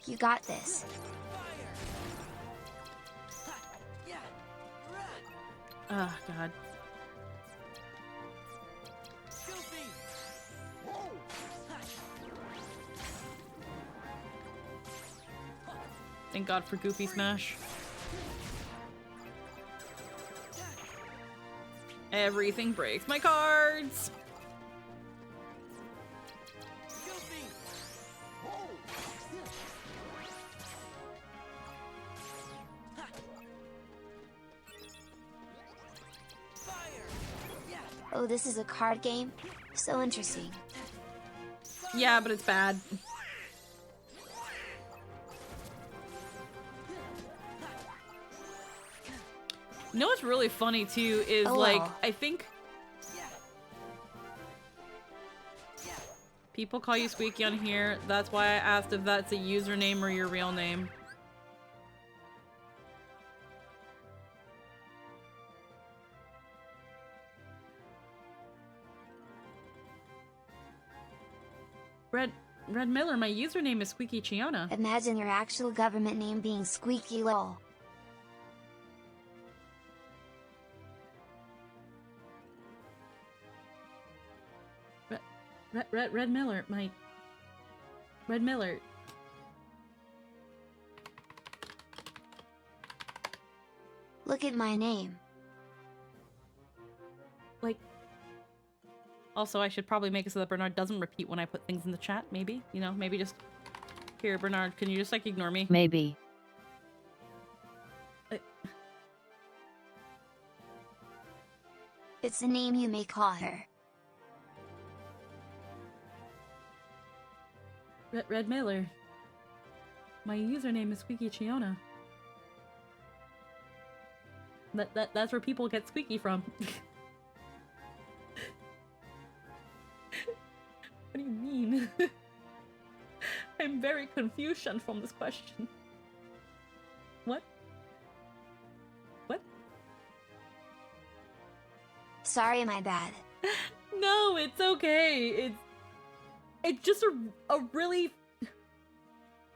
You got this. Oh, God. Thank God for Goofy Smash. Everything breaks my cards. Oh, this is a card game? So interesting. Yeah, but it's bad. You know what's really funny too is Oh, like well. I think people call you Squeaky on here. That's why I asked if that's a username or your real name. Red Miller, my username is Squeaky Chiona. Imagine your actual government name being Squeaky lol. Red Miller, my... Red Miller. Look at my name. Like... Also, I should probably make it so that Bernard doesn't repeat when I put things in the chat, maybe? You know, maybe just... Here, Bernard, can you just, like, ignore me? Maybe. It's a name you may call her. Red Miller. My username is Squeaky Chiona. That's where people get Squeaky from. What do you mean? I'm very confused from this question. What? What? Sorry, my bad. No, it's okay. It's just a really...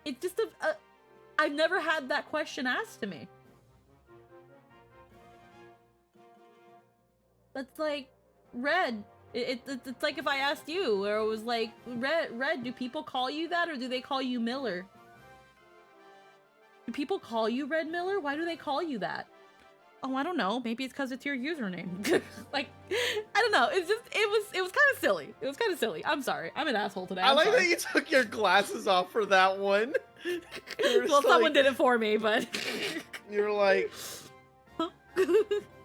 It's just a... I've never had that question asked to me. That's like, Red. It's like if I asked you, where it was like, Red, do people call you that, or do they call you Miller? Do people call you Red Miller? Why do they call you that? Oh, I don't know. Maybe it's because it's your username. Like, I don't know. It's just, it was kind of silly. It was kind of silly. I'm sorry. I'm an asshole today. I I'm like sorry. that you took your glasses off for that one. Well, someone did it for me, but You're like,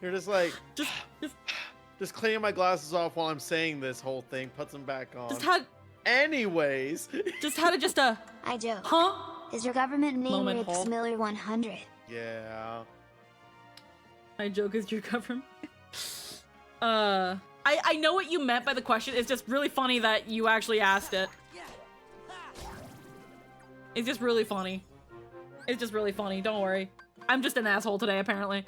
you're just like, just cleaning my glasses off while I'm saying this whole thing. Puts them back on. Anyways, just a. I joke. Huh? Is your government name Moment, Rix hold. Miller 100? Yeah. My joke is your government. I know what you meant by the question. It's just really funny that you actually asked it. It's just really funny. It's just really funny. Don't worry. I'm just an asshole today, apparently.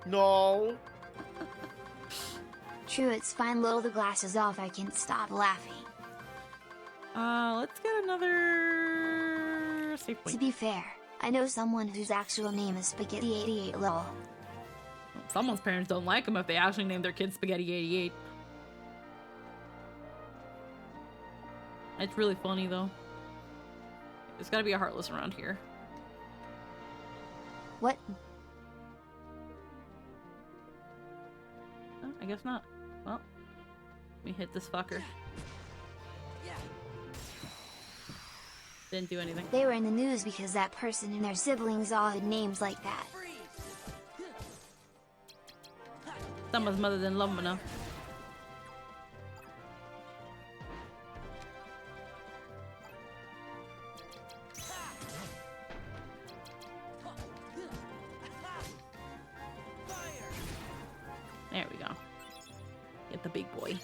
No. True, it's fine. Roll the glasses off. I can't stop laughing. Let's get another safe To point. be fair, I know someone whose actual name is Spaghetti88 lol. Someone's parents don't like them if they actually name their kid Spaghetti88. It's really funny, though. There's gotta be a Heartless around here. What? I guess not. Well, let me hit this fucker. Didn't do anything. They were in the news because that person and their siblings all had names like that. Someone's mother didn't love him enough. There we go. Get the big boy.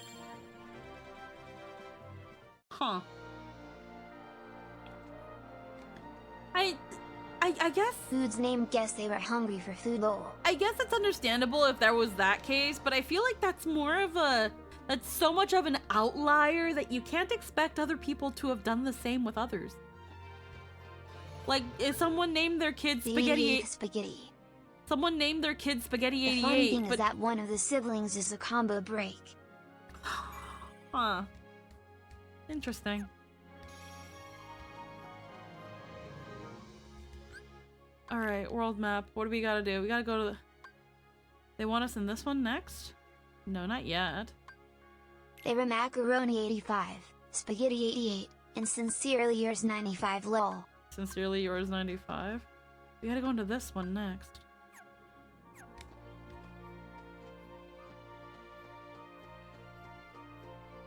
Huh. I guess Food's name guessed they were hungry for food bowl. I guess it's understandable if there was that case, but I feel like that's so much of an outlier that you can't expect other people to have done the same with others. Like, if someone named their kid Spaghetti... Spaghetti. Someone named their kid Spaghetti 88, The funny thing but... is that one of the siblings is a combo break. Huh. Interesting. Alright, world map. What do we gotta do? We gotta go to the... They want us in this one next? No, not yet. They were Macaroni 85, Spaghetti 88, and Sincerely Yours 95 lol. Sincerely Yours 95. We gotta go into this one next.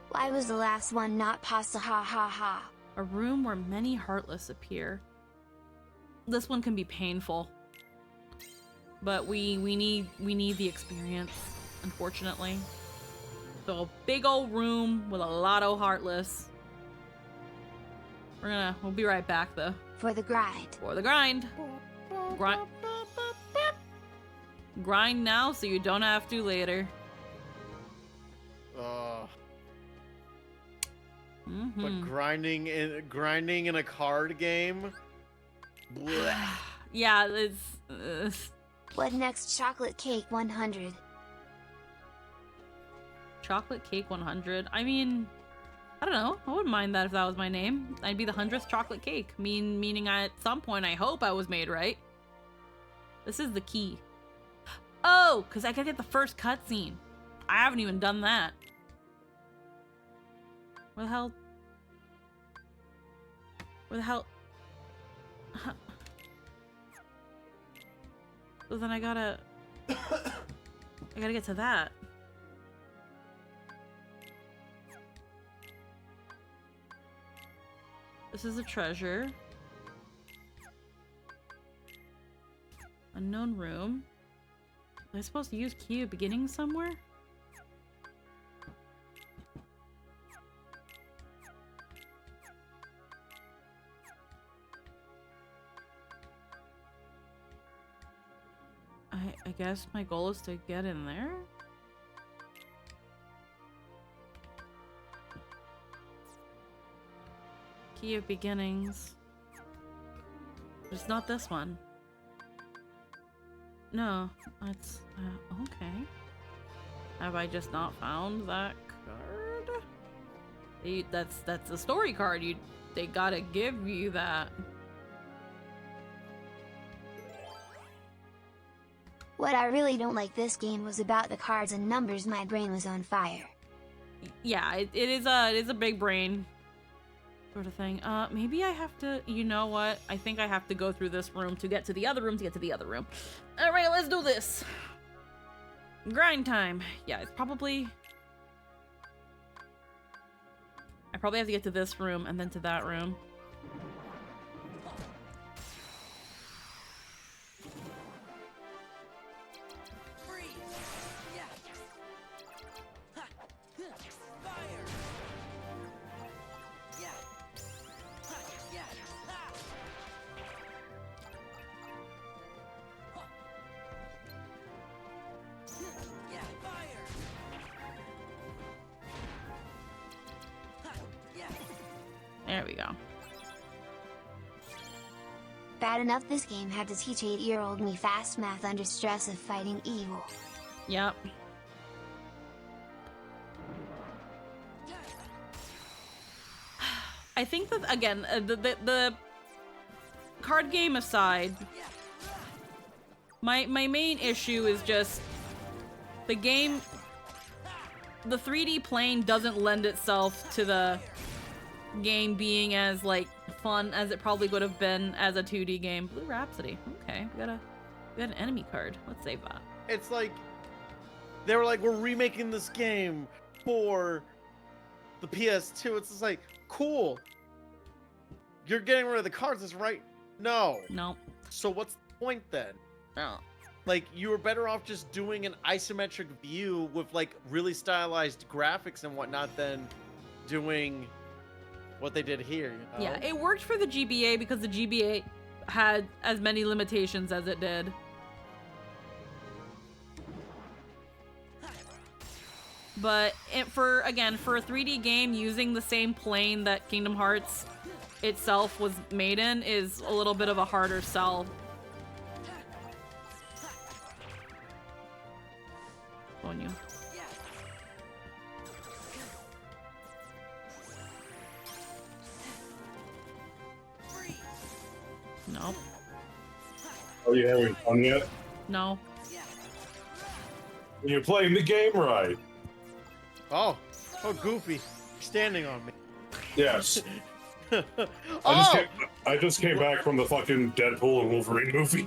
Why was the last one not pasta ha ha ha? A room where many heartless appear. This one can be painful. But we need the experience, unfortunately. So a big old room with a lot of heartless. We'll be right back though. For the grind. For the grind. Grind now so you don't have to later. But grinding in a card game? Blech. Yeah, it's... What next? Chocolate Cake 100. Chocolate Cake 100? I mean, I don't know. I wouldn't mind that if that was my name. I'd be the 100th chocolate cake. Meaning at some point I hope I was made right. This is the key. Oh, because I gotta get the first cutscene. I haven't even done that. Where the hell? Where the hell? Huh. So then I gotta get to that. This is a treasure. Unknown room. Am I supposed to use key of beginning somewhere? I guess my goal is to get in there? Key of beginnings. It's not this one. No, that's okay. Have I just not found that card? That's the story card. They gotta give you that. What I really don't like this game was about the cards and numbers. My brain was on fire. Yeah, it is a big brain sort of thing. Maybe I have to, you know what? I think I have to go through this room to get to the other room All right, let's do this. Grind time. Yeah, it's probably... I probably have to get to this room and then to that room. There we go. Bad enough this game had to teach 8-year-old me fast math under stress of fighting evil. Yep. I think that, again, the card game aside, my main issue is just the game the 3D plane doesn't lend itself to the game being as like fun as it probably would have been as a 2D game. Blue Rhapsody. Okay, we got an enemy card. Let's save that. It's like they were like, we're remaking this game for the PS2. It's just like, cool. You're getting rid of the cards, is right? No. No. So what's the point then? No. Like, you were better off just doing an isometric view with like really stylized graphics and whatnot than doing what they did here. You know? Yeah, it worked for the GBA because the GBA had as many limitations as it did. But for a 3D game, using the same plane that Kingdom Hearts itself was made in is a little bit of a harder sell. On you. No. Are you having fun yet? No. You're playing the game right. Oh, Goofy, you're standing on me. Yes. Oh! I just came back from the fucking Deadpool and Wolverine movie.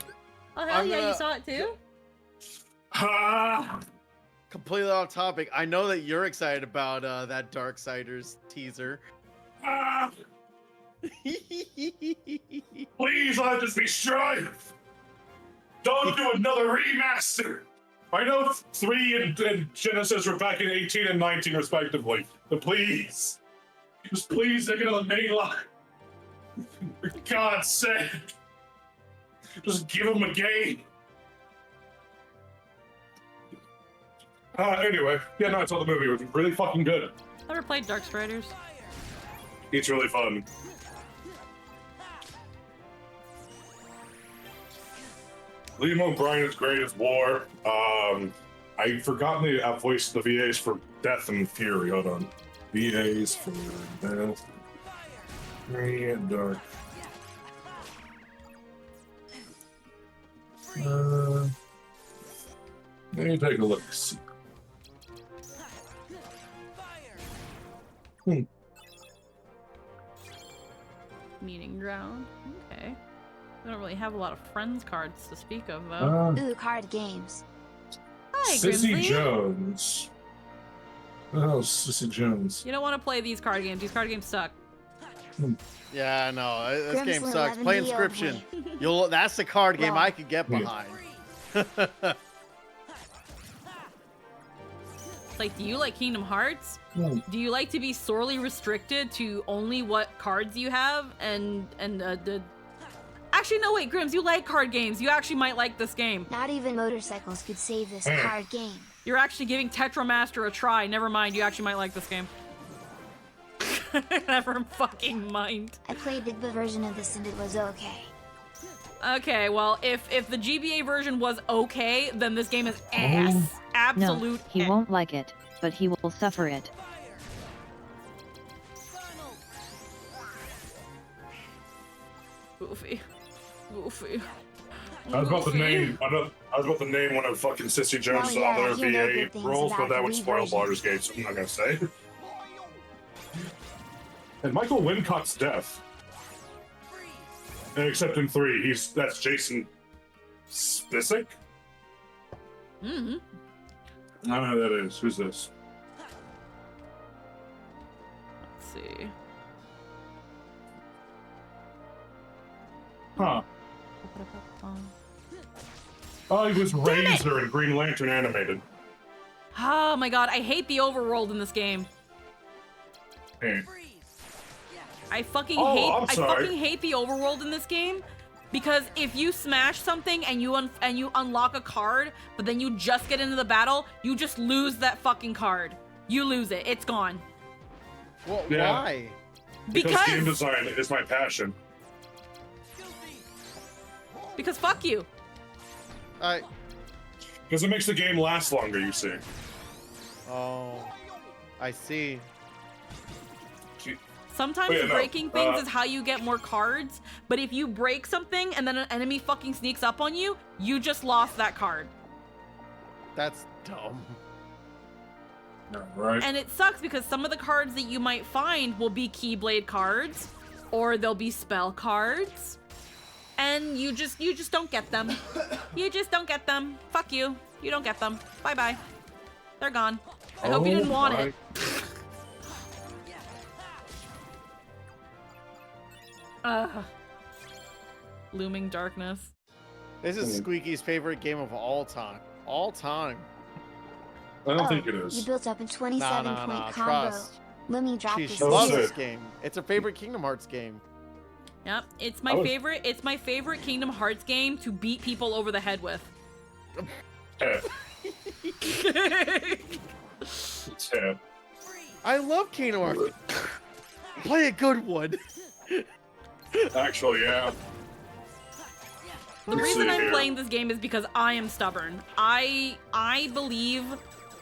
Oh hell yeah, you saw it too? Ha! Completely off topic. I know that you're excited about that Darksiders teaser. Ah! Please let this be strife. Don't do another remaster. I know 3 and Genesis were back in 18 and 19 respectively, but please, just please take it on the main line. For God's sake, just give them a game. Anyway, yeah, no, I saw the movie. It was really fucking good. Never played Darksiders. It's really fun. Liam O'Brien is great as War. I've forgotten the voice the VAs for Death and Fury. Hold on. VAs for Death, Fury, and Dark. Let me take a look. Meeting ground. Okay. We don't really have a lot of friends cards to speak of, though. Ooh, card games. Hi, Sissy Grimsley. Jones. Oh, Sissy Jones. You don't want to play these card games. These card games suck. Yeah, no, this Grimsley game sucks. 11 Play Neo Inscription. Play. That's the card game Well. I could get behind. It's like, do you like Kingdom Hearts? Do you like to be sorely restricted to only what cards you have? Actually, no, wait, Grims, you like card games. You actually might like this game. Not even motorcycles could save this card game. You're actually giving Tetramaster a try. Never mind, you actually might like this game. Never fucking mind. I played the version of this and it was okay. Okay, well, if the GBA version was okay, then this game is ass. Absolute No, he ass. won't like it, but he will suffer it. Goofy. Goofy. I was about to Goofy. name. I was about to name one of fucking Sissy Jones' Well, yeah, other you know VA good things roles, but about that the would spoil reversion. Baldur's Gate, so I'm not gonna say. And Michael Wincott's death. Except in 3, that's Jason Spisick? Mm-hmm. I don't know who that is. Who's this? Let's see. Huh. Oh, he was Razor in Green Lantern animated. Oh my god, I hate the overworld in this game. Hey. I fucking Oh, I'm I sorry. fucking hate the overworld in this game because if you smash something and you unlock a card, but then you just get into the battle, you just lose that fucking card. You lose it. It's gone. Well, Yeah. why? Because game design is my passion. Because fuck you. Because it makes the game last longer, you see. Oh, I see. Sometimes Oh, yeah, no, breaking things is how you get more cards, but if you break something and then an enemy fucking sneaks up on you, you just lost that card. That's dumb. Right. And it sucks because some of the cards that you might find will be Keyblade cards, or they'll be spell cards, and you just don't get them. You just don't get them. Fuck you. You don't get them. Bye bye. They're gone. I hope you didn't want it. Looming darkness. This is Squeaky's favorite game of all time. All time. I don't Oh, think it is. You built up a 27-point combo. Trust. Let me drop She this loves here. this game. It's her favorite Kingdom Hearts game. Yep, it's my favorite. It's my favorite Kingdom Hearts game to beat people over the head with. I love Kingdom Hearts. Play a good one. Actually, yeah. The reason I'm playing this game is because I am stubborn. I believe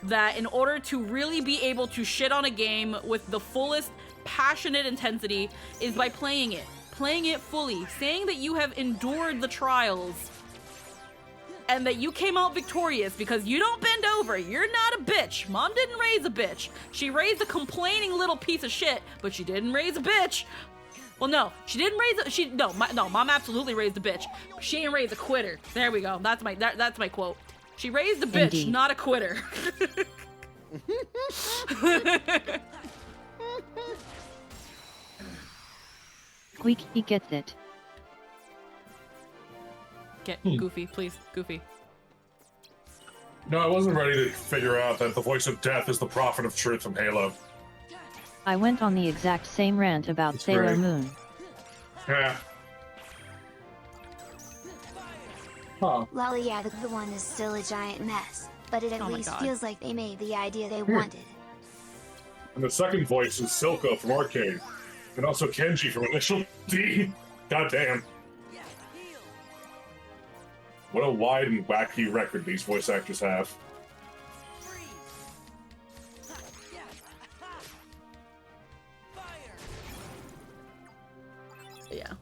that in order to really be able to shit on a game with the fullest passionate intensity is by playing it fully, saying that you have endured the trials and that you came out victorious because you don't bend over. You're not a bitch. Mom didn't raise a bitch. She raised a complaining little piece of shit, but she didn't raise a bitch. Well, no, she didn't raise a, Mom absolutely raised a bitch. But she ain't raised a quitter. There we go. That's my quote. She raised a bitch, Indeed. not a quitter. Squeaky gets it. Get Goofy, please, Goofy. No, I wasn't ready to figure out that the voice of death is the prophet of truth from Halo. I went on the exact same rant about That's Sailor great. Moon. Yeah. Huh. Well, yeah, the one is still a giant mess, but it at Oh my least God. feels like they made the idea they wanted. And the second voice is Silco from Arcade. And also Kenji from Initial D. Goddamn. What a wide and wacky record these voice actors have. Yeah.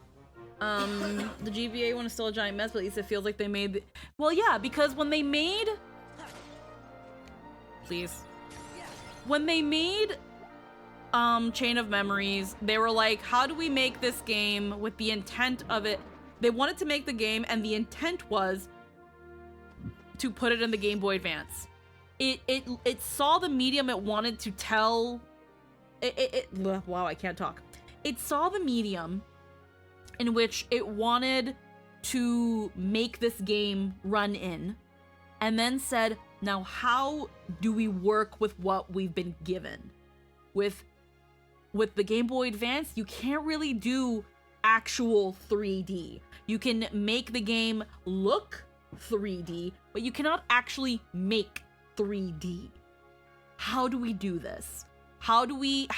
The GBA one is still a giant mess, but at least it feels like they made... Well, yeah, because when they made... Please. When they made Chain of Memories, they were like, how do we make this game with the intent of it? They wanted to make the game, and the intent was to put it in the Game Boy Advance. It saw the medium it wanted to tell... Wow, I can't talk. It saw the medium in which it wanted to make this game run in, and then said, now how do we work with what we've been given? With the Game Boy Advance, you can't really do actual 3D. You can make the game look 3D, but you cannot actually make 3D. How do we do this? How do we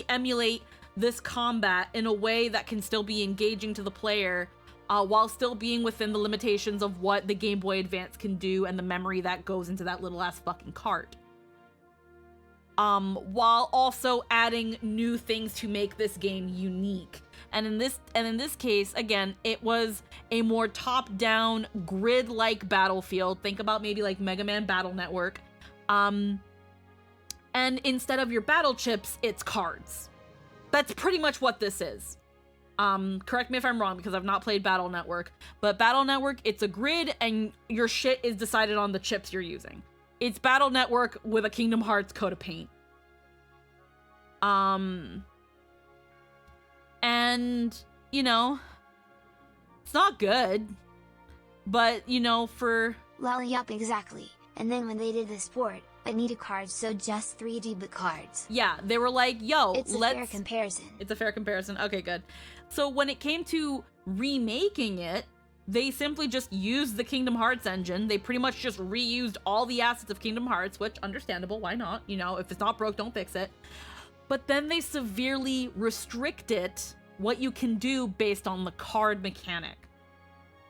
emulate this combat in a way that can still be engaging to the player, while still being within the limitations of what the Game Boy Advance can do and the memory that goes into that little ass fucking cart? While also adding new things to make this game unique. And in this case, again, it was a more top-down, grid-like battlefield. Think about maybe like Mega Man Battle Network. And instead of your battle chips, it's cards. That's pretty much what this is. Correct me if I'm wrong, because I've not played Battle Network. But Battle Network, it's a grid, and your shit is decided on the chips you're using. It's Battle Network with a Kingdom Hearts coat of paint. And, you know, it's not good. But, you know, for... Well, yup, exactly. And then when they did this port, I needed cards, so just 3D but cards. Yeah, they were like, yo, It's a fair comparison. It's a fair comparison. Okay, good. So when it came to remaking it, they simply just used the Kingdom Hearts engine. They pretty much just reused all the assets of Kingdom Hearts, which, understandable, why not? You know, if it's not broke, don't fix it. But then they severely restricted what you can do based on the card mechanic.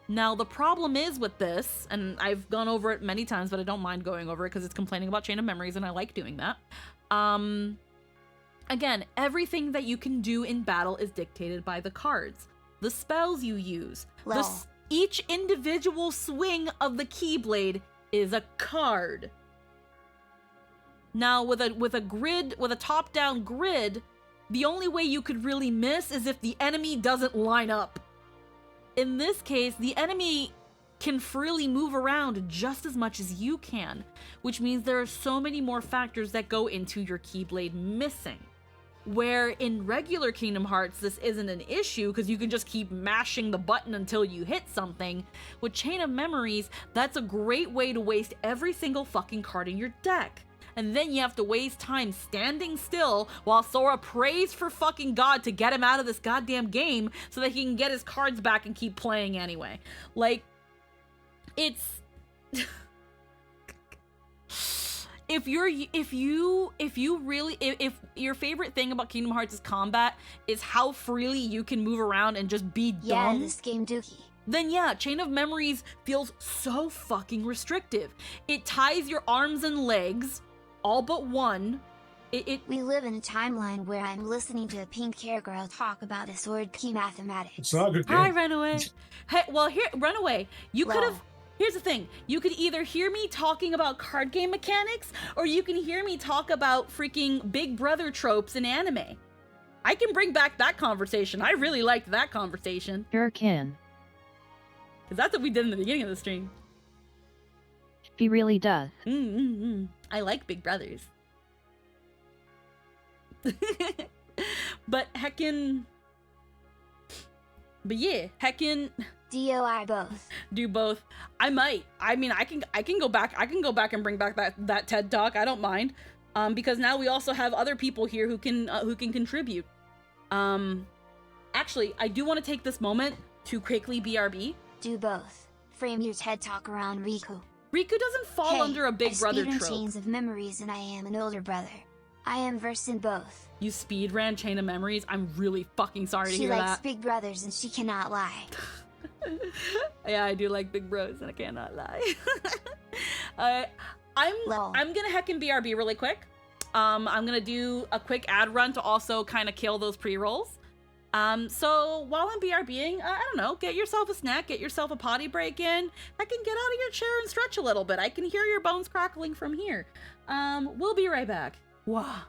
Now, the problem is with this, and I've gone over it many times, but I don't mind going over it because it's complaining about Chain of Memories, and I like doing that. Again, everything that you can do in battle is dictated by the cards. The spells you use. Well. Each individual swing of the Keyblade is a card. Now, with a top-down grid, the only way you could really miss is if the enemy doesn't line up. In this case, the enemy can freely move around just as much as you can, which means there are so many more factors that go into your Keyblade missing. Where in regular Kingdom Hearts, this isn't an issue because you can just keep mashing the button until you hit something. With Chain of Memories, that's a great way to waste every single fucking card in your deck. And then you have to waste time standing still while Sora prays for fucking God to get him out of this goddamn game so that he can get his cards back and keep playing anyway. Like, it's... If your favorite thing about Kingdom Hearts' combat is how freely you can move around and just be dumb. Yeah, this game dookie. Then yeah, Chain of Memories feels so fucking restrictive. It ties your arms and legs, all but one. We live in a timeline where I'm listening to a pink hair girl talk about a sword key mathematics. It's not a good game. Hi, Runaway. Hey, well, here, Runaway, you could have... Lol. Here's the thing. You could either hear me talking about card game mechanics, or you can hear me talk about freaking Big Brother tropes in anime. I can bring back that conversation. I really liked that conversation. Sure can. Because that's what we did in the beginning of the stream. He really does. I like Big Brothers. But heckin... But yeah, heckin... DOI both. Do both. I might. I mean, I can go back. I can go back and bring back that TED Talk. I don't mind. Because now we also have other people here who can contribute. Actually, I do want to take this moment to quickly BRB. Do both. Frame your TED Talk around Riku. Riku doesn't fall under a Big Brother I speedrun trope. Chains of Memories and I am an older brother. I am versed in both. You speedran Chain of Memories? I'm really fucking sorry to She hear likes that. Big Brothers and she cannot lie. Yeah, I do like Big Bros, and I cannot lie. I'm gonna heckin' BRB really quick. I'm gonna do a quick ad run to also kind of kill those pre-rolls. So while I'm BRBing, I don't know, get yourself a snack, get yourself a potty break in. I can get out of your chair and stretch a little bit. I can hear your bones crackling from here. We'll be right back. Wow.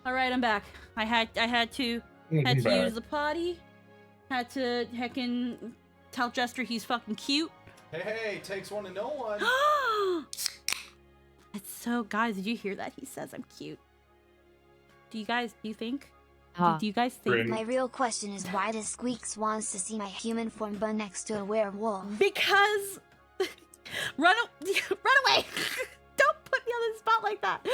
All right, I'm back. I had to use the potty. Had to heckin' tell Jester he's fucking cute. Hey, takes one to know one. It's so, guys, did you hear that? He says I'm cute. Do you think? Ha. Do you guys think? My real question is, why does Squeaks wants to see my human form bun next to a werewolf? Because run away. Don't put me on the spot like that.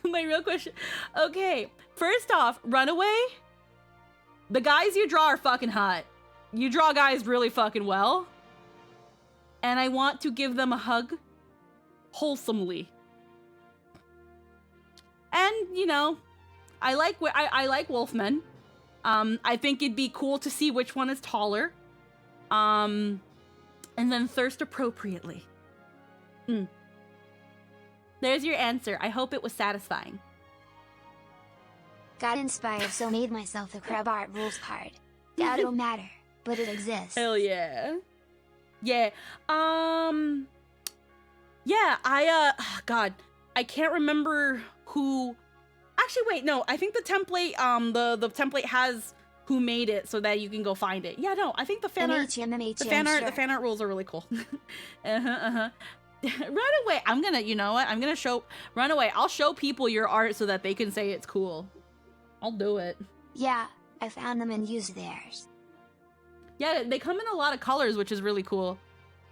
My real question. Okay, first off, Runaway, the guys you draw are fucking hot. You draw guys really fucking well. And I want to give them a hug wholesomely. And, you know, I like wolfmen. I think it'd be cool to see which one is taller. And then thirst appropriately. There's your answer. I hope it was satisfying. Got inspired, so made myself a Crab Art Rules card. Doubt it'll matter, but it exists. Hell yeah. Yeah. Yeah, God, I can't remember who. Actually, wait, no, I think the template, the template has who made it so that you can go find it. Yeah, no, I think the fan art, the fan art rules are really cool. Runaway, I'm gonna, you know what? I'm gonna show Runaway. I'll show people your art so that they can say it's cool. I'll do it. Yeah, I found them and used theirs. Yeah, they come in a lot of colors, which is really cool.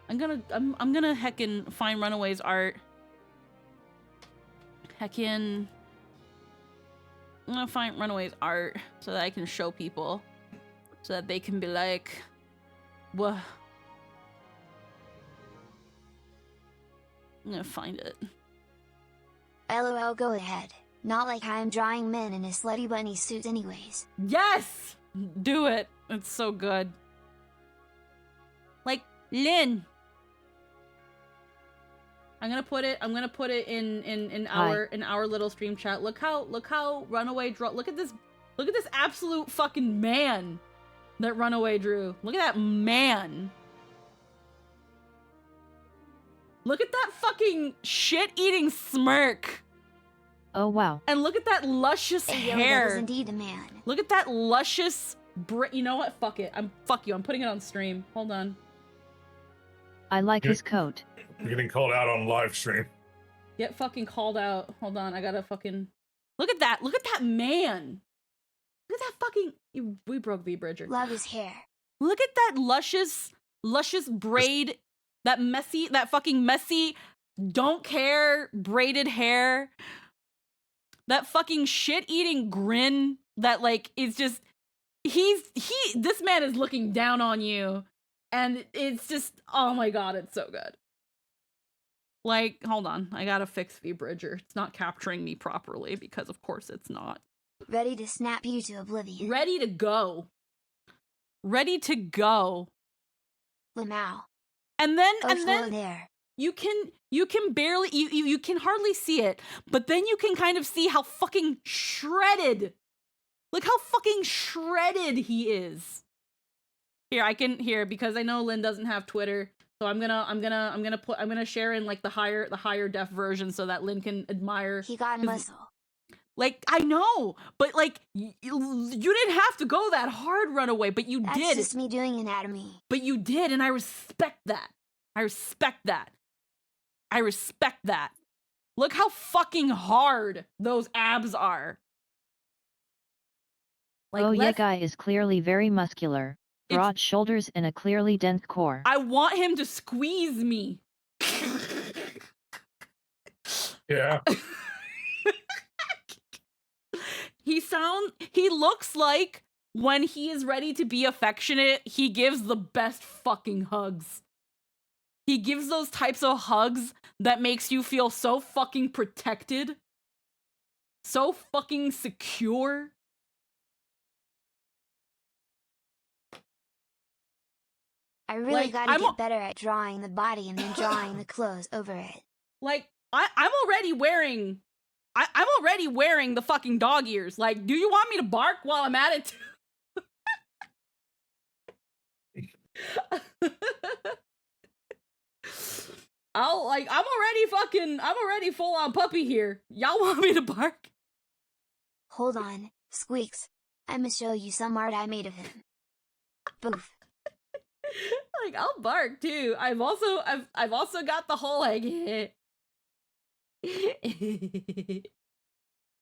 I'm gonna heckin' find Runaway's art. Heckin'. I'm gonna find Runaway's art so that I can show people. So that they can be like, what? I'm gonna find it. LOL, go ahead. Not like I'm drawing men in a slutty bunny suit anyways. Yes! Do it. It's so good. Like, Lynn. I'm gonna put it in our little stream chat. Look how Runaway draw. Look at this absolute fucking man that Runaway drew. Look at that man. Look at that fucking shit-eating smirk. Oh wow. And look at that luscious hair. That is indeed a man. Look at that luscious you know what? Fuck it. Fuck you. I'm putting it on stream. Hold on. I like his coat. You're getting called out on live stream. Get fucking called out. Hold on. I gotta fucking look at that. Look at that man. Look at that fucking. We broke V Bridger. Love his hair. Look at that luscious braid. That fucking messy, don't care braided hair. That fucking shit-eating grin that like is just this man is looking down on you, and it's just, oh my god, it's so good. Like, hold on, I gotta fix V Bridger. It's not capturing me properly because of course it's not. Ready to snap you to oblivion. Ready to go. Ready to go. Lamau. And then there. you can barely you can hardly see it, but then you can kind of see how fucking shredded. Look how fucking shredded he is. Here because I know Lynn doesn't have Twitter, so I'm gonna share in like the higher def version so that Lynn can admire. He got muscle. Like, I know, but like you didn't have to go that hard, Runaway, but you did. That's just me doing anatomy. But you did, and I respect that. I respect that. Look how fucking hard those abs are. Like, oh yeah, guy is clearly very muscular. Broad shoulders and a clearly dense core. I want him to squeeze me. Yeah. He looks like when he is ready to be affectionate, he gives the best fucking hugs. He gives those types of hugs that makes you feel so fucking protected. So fucking secure. I really gotta get better at drawing the body and then drawing the clothes over it. Like, I'm already wearing the fucking dog ears. Like, do you want me to bark while I'm at it? I'm already full on puppy here. Y'all want me to bark? Hold on, Squeaks. I'ma show you some art I made of him. Boof. Like, I'll bark too. I've also got the whole like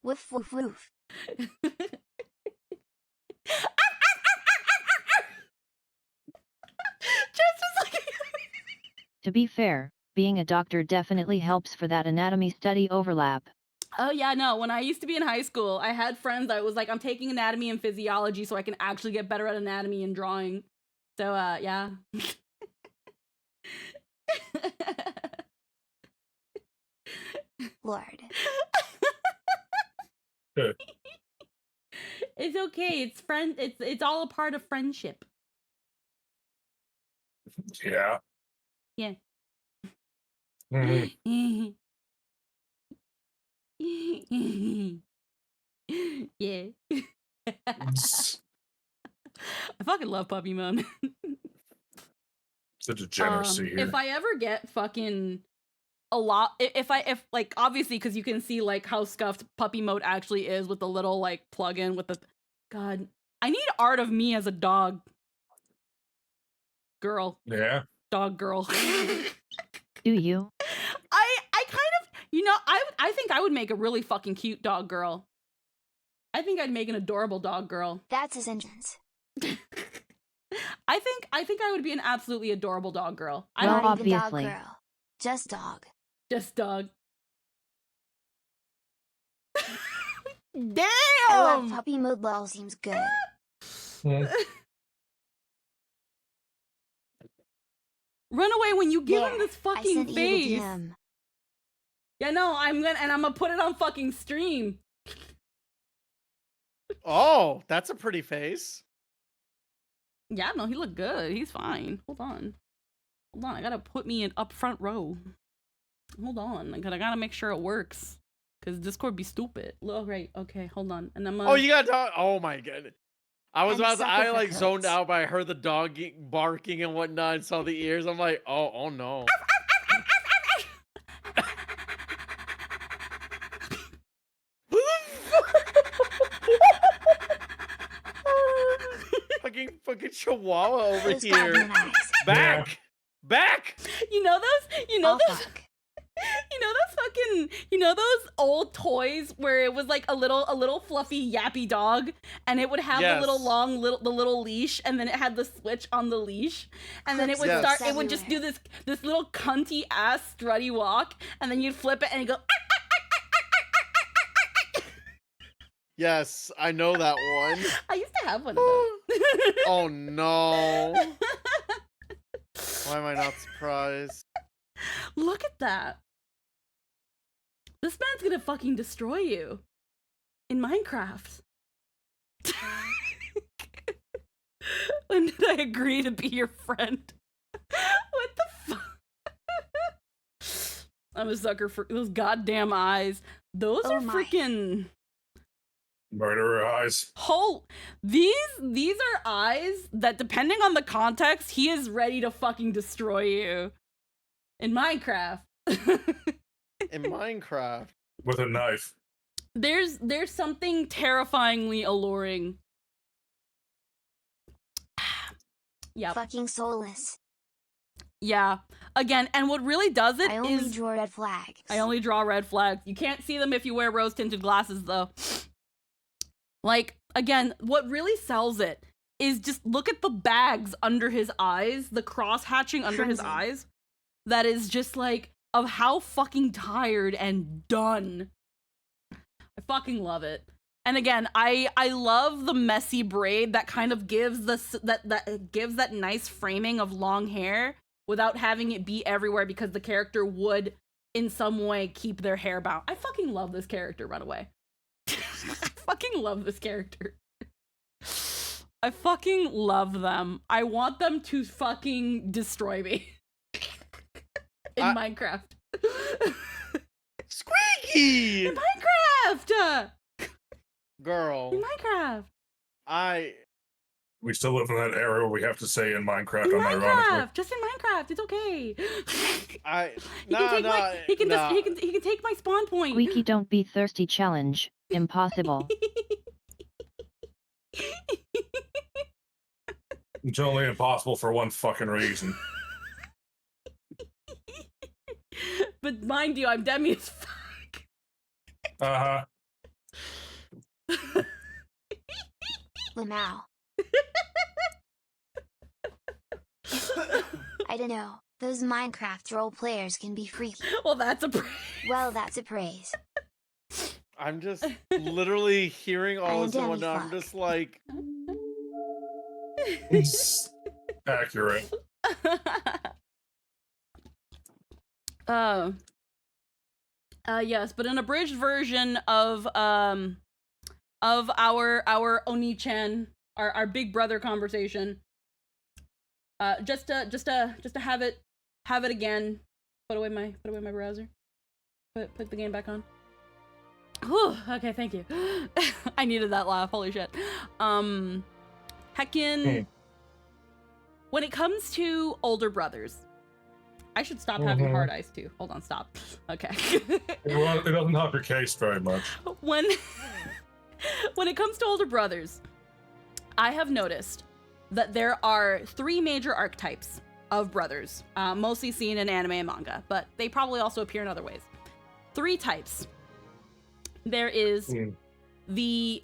Woof woof woof. To be fair, being a doctor definitely helps for that anatomy study overlap. Oh yeah, no, when I used to be in high school, I had friends that was like, I'm taking anatomy and physiology so I can actually get better at anatomy and drawing. So yeah. Lord. It's okay. It's all a part of friendship. Yeah. Yeah. Mhm. Yeah. I fucking love Puppy Mode. The degeneracy here. If I ever get fucking a lot, if like, obviously, because you can see like how scuffed Puppy Mode actually is with the little like plug-in with the, God, I need art of me as a dog girl. Yeah. Dog girl. Do you? I kind of, I think I would make a really fucking cute dog girl. I think I'd make an adorable dog girl. That's his entrance. I think I would be an absolutely adorable dog girl. I Well, Not even dog obviously. girl. Just dog. Just dog. I love Damn! puppy mode lol seems good. Run away when you give him There, this I fucking sent you the face. DM. Yeah, no, I'm gonna put it on fucking stream. Oh, that's a pretty face. Yeah, no, he looked good. He's fine. Hold on. I gotta put me in up front row. Hold on. I gotta make sure it works. Cause Discord be stupid. Oh, right. Okay, hold on. And I'm Oh, you got dog. Oh my god. I was I'm about to. sucker I for like zoned coats. out, but I heard the dog barking and whatnot, and saw the ears. I'm like, oh no. fucking chihuahua over Those here. goblin eyes. Back, back. You know those Oh, those fuck. you know those old toys where it was like a little fluffy yappy dog, and it would have the little Yes. long the little leash, and then it had the switch on the leash, and then it would Yes. start, it would just do this little cunty ass strutty walk, and then you'd flip it and you go Yes, I know that one. I used to have one of those. Oh no. Why am I not surprised? Look at that. This man's gonna fucking destroy you in Minecraft. When did I agree to be your friend? What the fuck? I'm a sucker for those goddamn eyes. Those Oh are my. freaking Murderer eyes. these are eyes that, depending on the context, he is ready to fucking destroy you in Minecraft. In Minecraft. With a knife. There's something terrifyingly alluring. Yep. Fucking soulless. Yeah. Again, and what really does it I only is draw red flags. I only draw red flags. You can't see them if you wear rose-tinted glasses, though. Like, again, what really sells it is just look at the bags under his eyes, the cross-hatching under his Crimson. eyes. That is just like, of how fucking tired and done. I fucking love it. And again, I love the messy braid that kind of gives that gives that nice framing of long hair without having it be everywhere, because the character would in some way keep their hair bound. I fucking love this character, Runaway. I fucking love this character. I fucking love them. I want them to fucking destroy me. In Minecraft. Squeaky! In Minecraft! Girl. In Minecraft. We still live in that era where we have to say in Minecraft, In unironically. Minecraft, just in Minecraft, it's okay. He can take my spawn point. Squeaky don't be thirsty challenge. Impossible. It's only impossible for one fucking reason. But mind you, I'm Demi as fuck. Uh-huh. Lamau. I don't know. Those Minecraft role players can be freaky. Well, that's a praise. Well, that's a praise. I'm just literally hearing all this and whatnot. I'm just like, It's accurate. Yes, but an abridged version of our Oni-chan, our big brother conversation. Just to have it again. Put away my browser. Put the game back on. Whew, okay, thank you. I needed that laugh. Holy shit. Heckin'. When it comes to older brothers, I should stop having hard eyes too. Hold on, stop. Okay. Well, it doesn't help your case very much. When it comes to older brothers, I have noticed that there are 3 major archetypes of brothers, mostly seen in anime and manga, but they probably also appear in other ways. 3 types. There is the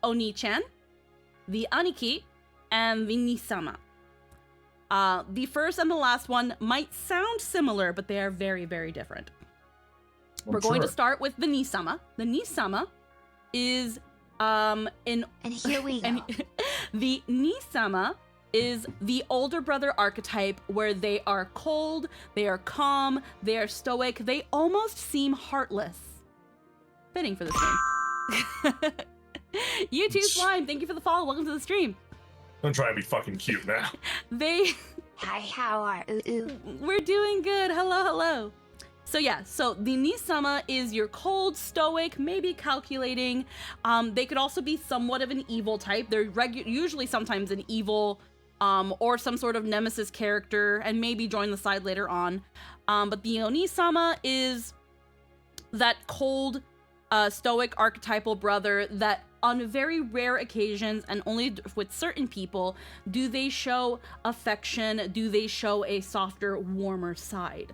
Oni-chan, the Aniki, and the Nisama. The first and the last one might sound similar, but they are very, very different. We're going to start with the Nisama. The Nisama is and here we go. The Nisama is the older brother archetype where they are cold, they are calm, they are stoic, they almost seem heartless. Fitting for this game. You too, Slime, thank you for the follow. Welcome to the stream. Don't try to be fucking cute now. Hi, how are you? We're doing good. Hello. So yeah, so the Nisama is your cold, stoic, maybe calculating. They could also be somewhat of an evil type. They're usually sometimes an evil or some sort of nemesis character, and maybe join the side later on. But the Oni-sama is that cold, stoic archetypal brother that on very rare occasions and only with certain people do they show affection, do they show a softer, warmer side.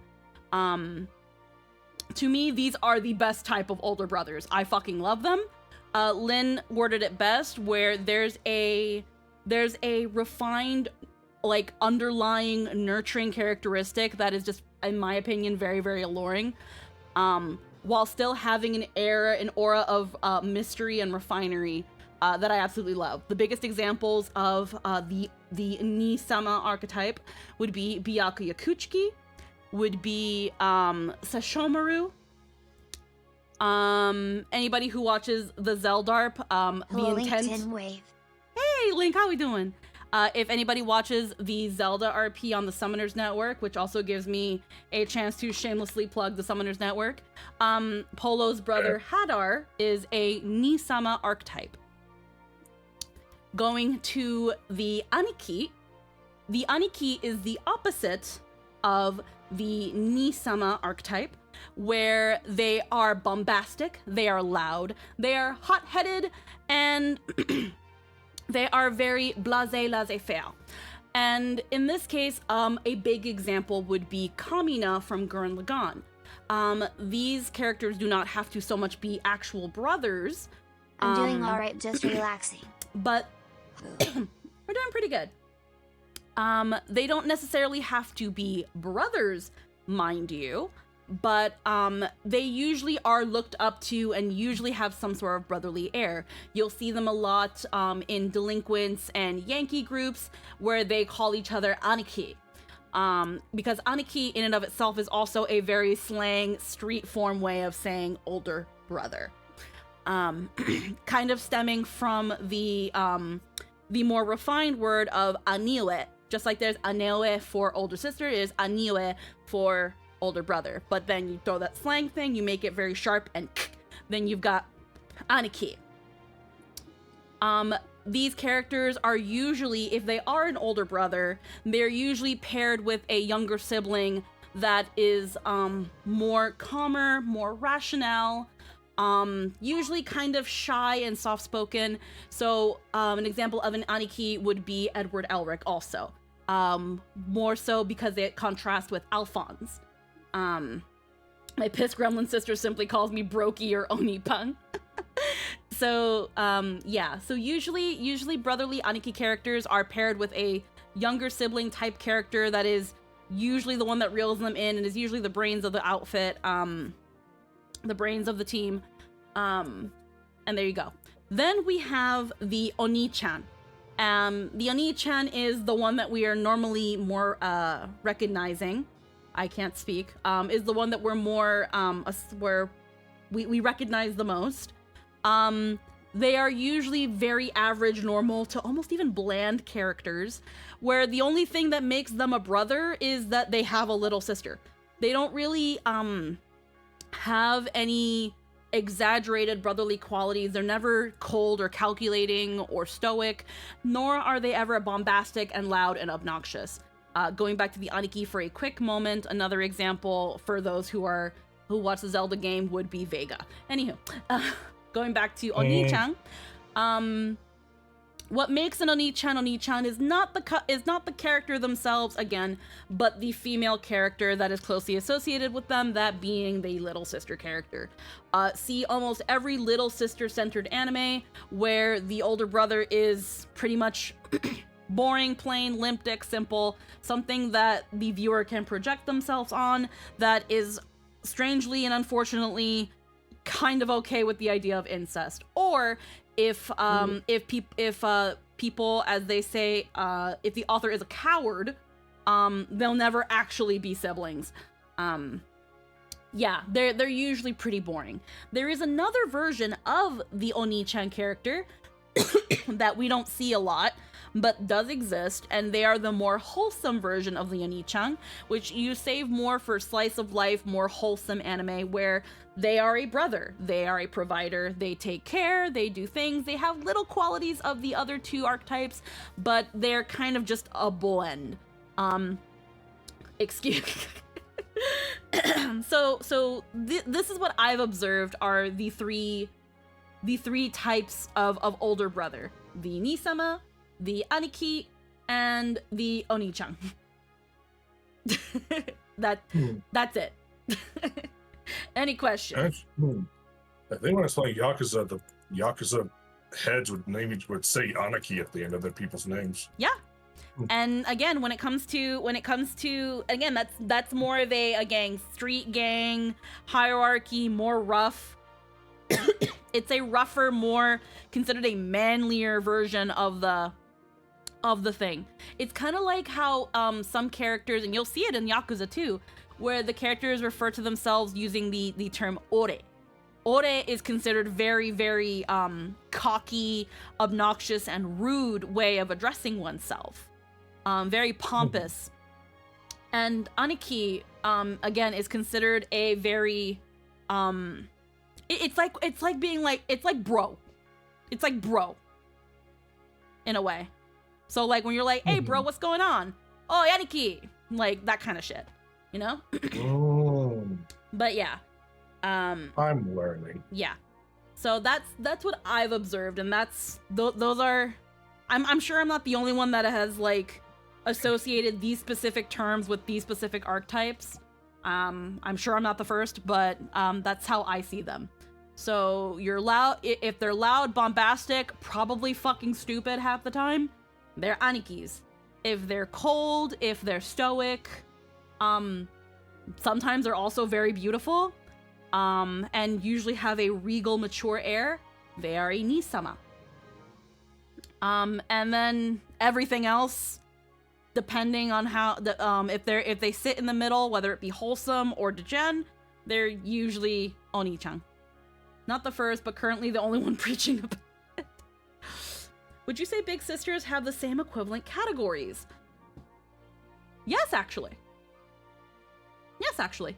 To me, these are the best type of older brothers. I fucking love them. Lynn worded it best, where there's a refined, like, underlying nurturing characteristic that is just, in my opinion, very, very alluring. While still having an aura of mystery and refinery that I absolutely love. The biggest examples of the Nisama archetype would be Byakuya Kuchiki, would be Sashomaru. Anybody who watches the Zeldarp, the intense Wave. Hey Link, how we doing? If anybody watches the Zelda RP on the Summoners Network, which also gives me a chance to shamelessly plug the Summoners Network, Polo's brother Hadar is a Nisama archetype. Going to the Aniki is the opposite of the Nisama archetype, where they are bombastic, they are loud, they are hot-headed, and they are very blasé, laissez-faire. And in this case, a big example would be Kamina from Gurren Lagann. These characters do not have to so much be actual brothers. I'm doing alright, just relaxing. But we're doing pretty good. They don't necessarily have to be brothers, mind you, but they usually are looked up to and usually have some sort of brotherly air. You'll see them a lot in delinquents and Yankee groups where they call each other Aniki. Because Aniki in and of itself is also a very slang street form way of saying older brother. Kind of stemming from the more refined word of aniwe. Just like there's anewe for older sister, is aniwe for older brother. But then you throw that slang thing, you make it very sharp, and then you've got Aniki. these characters are usually, if they are an older brother, they're usually paired with a younger sibling that is more calmer, more rational, usually kind of shy and soft-spoken. So an example of an Aniki would be Edward Elric also. More so because it contrasts with Alphonse. My pissed gremlin sister simply calls me Brokey or Onipang. So yeah, so usually brotherly Aniki characters are paired with a younger sibling type character that is usually the one that reels them in and is usually the brains of the outfit, the brains of the team. And there you go. Then we have the Oni-chan. The Oni-chan is the one that we are normally more recognizing. I can't speak. Is the one that we're more where we recognize the most. They are usually very average, normal to almost even bland characters, where the only thing that makes them a brother is that they have a little sister. They don't really have any exaggerated brotherly qualities. They're never cold or calculating or stoic, nor are they ever bombastic and loud and obnoxious. Going back to the Aniki for a quick moment, another example for those who watch the Zelda game would be Vega. Anywho, going back to Oni-chan, what makes an Oni-chan is not the character themselves again, but the female character that is closely associated with them, that being the little sister character. See almost every little sister centered anime where the older brother is pretty much boring, plain, limp dick, simple, something that the viewer can project themselves on, that is strangely and unfortunately kind of okay with the idea of incest. Or if people, as they say, if the author is a coward, they'll never actually be siblings. Yeah, they're usually pretty boring. There is another version of the Oni-chan character that we don't see a lot, but does exist, and they are the more wholesome version of the Oni-chan, which you save more for slice of life, more wholesome anime, where they are a brother, they are a provider, they take care, they do things, they have little qualities of the other two archetypes, but they're kind of just a blend. Excuse so this is what I've observed are the three types of older brother: the Nisama, the Aniki, and the Oni-chan. That's it. Any questions? I think when I saw Yakuza, the Yakuza heads would say Aniki at the end of their people's names. Yeah. And again, when it comes to again, that's more of a gang, street gang hierarchy, more rough. It's a rougher, more considered a manlier version of the thing. It's kind of like how some characters, and you'll see it in Yakuza too, where the characters refer to themselves using the term ore. Ore is considered very, very cocky, obnoxious, and rude way of addressing oneself. Very pompous. And Aniki, again, is considered a very it's like being like, it's like bro. It's like bro. In a way. So like when you're like, hey bro, what's going on? Oh, Aniki. Like that kind of shit. You know? But yeah. I'm learning. Yeah. So that's what I've observed, and those are I'm sure I'm not the only one that has like associated these specific terms with these specific archetypes. I'm sure I'm not the first, but that's how I see them. So you're loud, if they're loud, bombastic, probably fucking stupid half the time, they're Anikis. If they're cold, if they're stoic, sometimes they're also very beautiful, and usually have a regal, mature air, they are a Nisama. And then everything else, depending on how if they sit in the middle, whether it be wholesome or degen, they're usually Oni-chan. Not the first, but currently the only one preaching about it. Would you say big sisters have the same equivalent categories? Yes, actually. Yes, actually.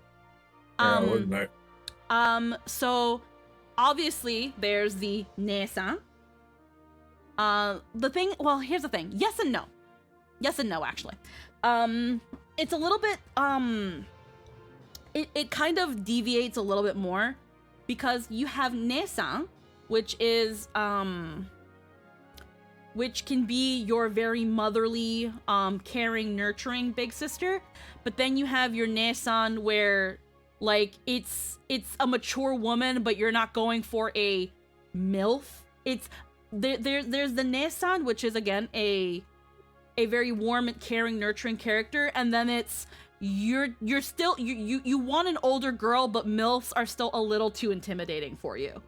Yeah, wouldn't I? So obviously there's the Nesan, The thing, well, here's the thing. Yes and no. Yes and no, actually. It's a little bit, it kind of deviates a little bit more because you have Nesan, which is, which can be your very motherly, caring, nurturing big sister. But then you have your Nesan where, like, it's a mature woman, but you're not going for a MILF. It's, there's the Nesan, which is, again, a very warm and caring, nurturing character, and then it's you're still you want an older girl, but MILFs are still a little too intimidating for you.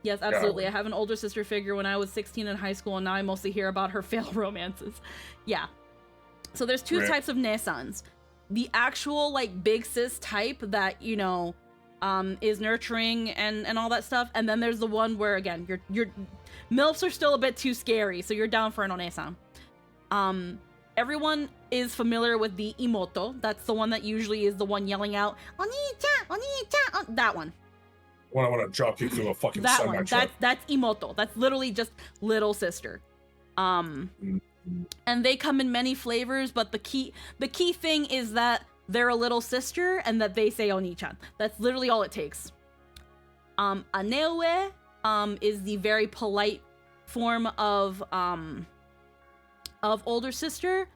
Yes, absolutely. Yeah. I have an older sister figure when I was 16 in high school, and now I mostly hear about her failed romances. Yeah. So there's two types of Nesans. The actual, like, big sis type that, you know, is nurturing and all that stuff, and then there's the one where, again, your MILFs are still a bit too scary, so you're down for an Onesan. Everyone is familiar with the Imoto. That's the one that usually is the one yelling out, "Oni-chan, Oni-chan," that one. When I want to drop you through a fucking That one. semi-truck. That's Imoto. That's literally just little sister. And they come in many flavors, but the key thing is that they're a little sister and that they say Oni-chan. That's literally all it takes. Aneue is the very polite form of older sister.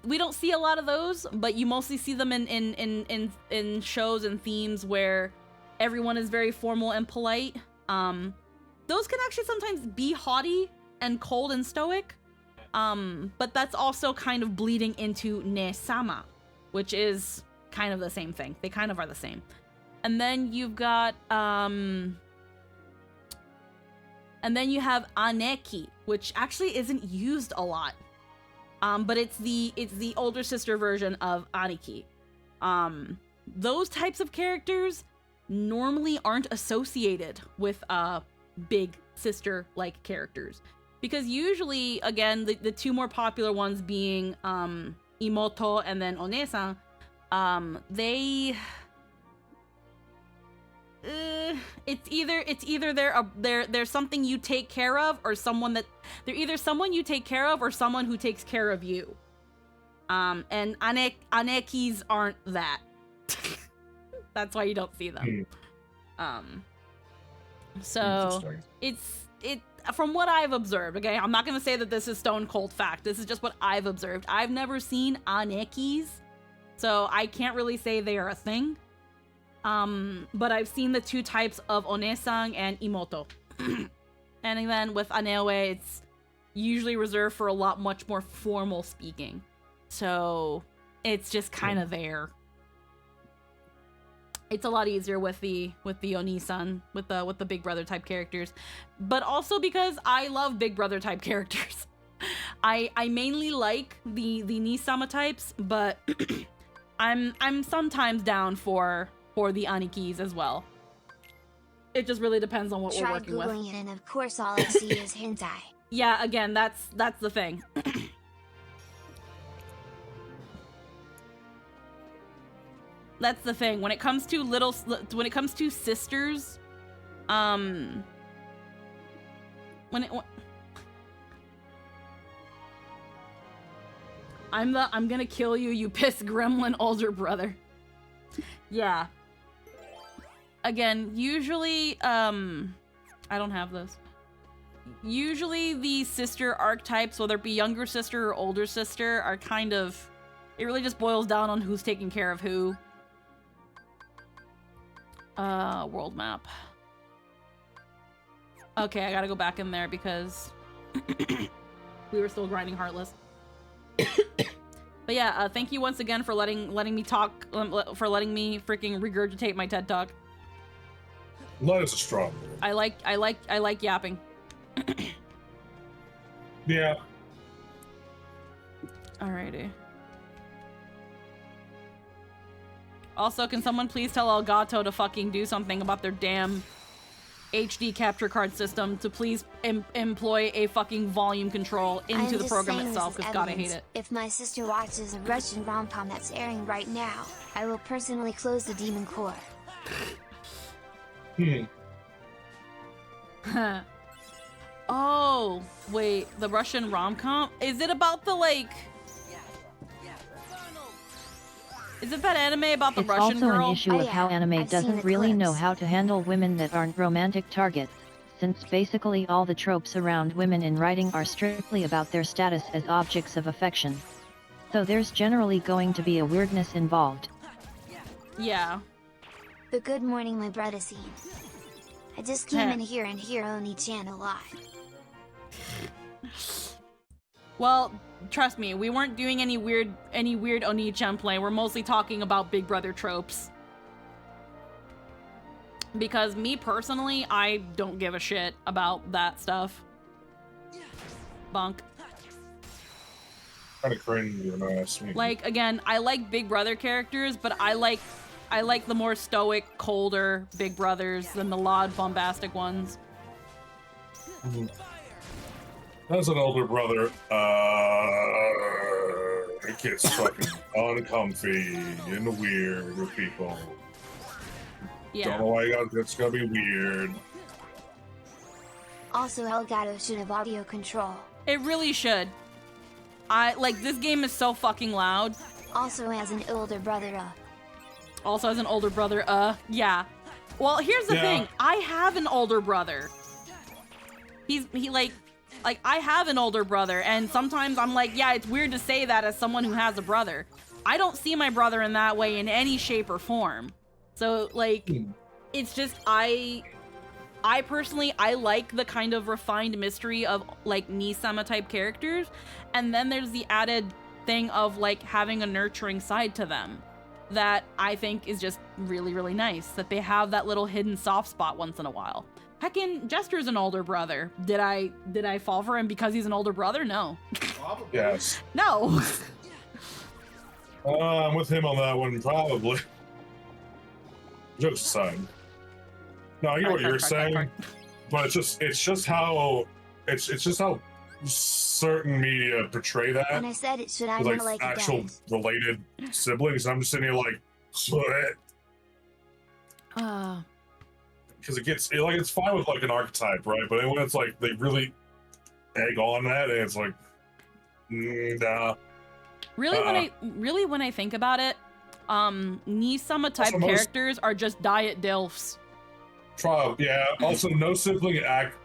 We don't see a lot of those, but you mostly see them in shows and themes where everyone is very formal and polite. Those can actually sometimes be haughty and cold and stoic, but that's also kind of bleeding into Ne-sama, which is kind of the same thing. They kind of are the same. And then you've got and then you have Aneki, which actually isn't used a lot. But it's the older sister version of Aniki. Those types of characters normally aren't associated with big sister-like characters. Because usually, again, the two more popular ones being Imoto and then Onesan, it's either they're something you take care of, or someone that they're either someone you take care of or someone who takes care of you. And Anekis aren't that. That's why you don't see them. So it's from what I've observed. Okay, I'm not gonna say that this is stone cold fact. This is just what I've observed. I've never seen Anekis, so I can't really say they are a thing. But I've seen the two types of Onesan and Imoto. And then with Aneue, it's usually reserved for a lot much more formal speaking. So it's just kind of there. It's a lot easier with the Onisan, with the Big Brother type characters. But also because I love Big Brother type characters. I mainly like the Nisama types, but I'm sometimes down for the Anikis as well. It just really depends on what we're working with. Try Googling it, and of course all I see is hentai. Yeah, again, that's the thing. That's the thing. When it comes to sisters, I'm gonna kill you, you piss gremlin older brother. Yeah. Again, usually, I don't have this. Usually the sister archetypes, whether it be younger sister or older sister, are kind of... It really just boils down on who's taking care of who. World map. Okay, I gotta go back in there because we were still grinding Heartless. But yeah, thank you once again for letting me talk, for letting me freaking regurgitate my TED Talk. Light is a strong word. I like yapping. Yeah. Alrighty. Also, can someone please tell Elgato to fucking do something about their damn HD capture card system to please employ a fucking volume control into the program itself, because God, I hate it. If my sister watches a Russian rom-com that's airing right now, I will personally close the Demon Core. Oh, wait, the Russian rom-com? Is it about the, like... Is it that anime about the It's Russian also girl? an issue of how anime I've seen doesn't the really know clips. how to handle women that aren't romantic targets, since basically all the tropes around women in writing are strictly about their status as objects of affection. So there's generally going to be a weirdness involved. Yeah. The Good Morning My Brother scene. I just came Heh. in here and hear Oni-chan alive. Well, trust me, we weren't doing any weird Oni-chan play. We're mostly talking about Big Brother tropes. Because me personally, I don't give a shit about that stuff. Bunk. Kind of cringe, you know, that's me. Like, again, I like Big Brother characters, but I like the more stoic, colder Big Brothers than the loud, bombastic ones. As an older brother, it gets fucking uncomfy and weird with people. Yeah. Don't know why it's gonna be weird. Also, Elgato should have audio control. It really should. This game is so fucking loud. Also, as an older brother, Also, as an older brother, yeah. Well, here's the thing. I have an older brother. I have an older brother, and sometimes I'm like, yeah, it's weird to say that as someone who has a brother. I don't see my brother in that way in any shape or form. So, like, it's just, I personally, I like the kind of refined mystery of, like, Ni-sama type characters, and then there's the added thing of, like, having a nurturing side to them that I think is just really, really nice, that they have that little hidden soft spot once in a while. Heckin' Jester's an older brother. Did I fall for him because he's an older brother? No. Yes. No. I'm with him on that one, probably. Jokes aside. No, I get what you're saying, but it's just how certain media portray that. when I said it, should I With, not like like it, actual guys? related siblings. I'm just sitting here like, because it's fine with like an archetype, right? But then when it's like they really egg on that, and it's like, nah. Really, when I think about it, Ni-sama type Also, most- characters are just diet dilfs. Yeah. Also, no sibling act.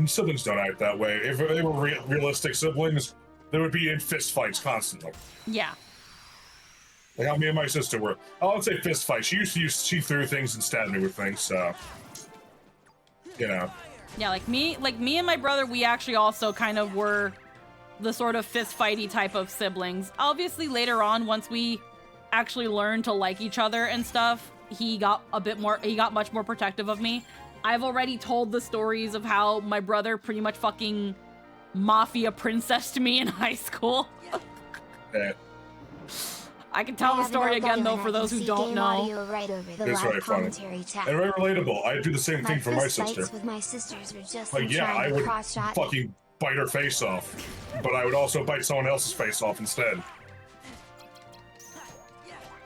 Siblings don't act that way. If they were realistic siblings, they would be in fist fights constantly. Yeah. Like how me and my sister were. I won't say fist fights. She threw things and stabbed me with things. So, you know. Yeah, like me and my brother, we actually also kind of were the sort of fist fighty type of siblings. Obviously, later on, once we actually learned to like each other and stuff, he got much more protective of me. I've already told the stories of how my brother pretty much fucking mafia princessed me in high school. Yeah. I can tell I the have story an again Elgato though and for I those can who see don't game know. audio right over the It's very live funny. commentary tab. And very relatable. I do the same thing for my fist sister. fights with my sisters were just Like, like yeah, I trying to would cross-shot. fucking bite her face off, but I would also bite someone else's face off instead.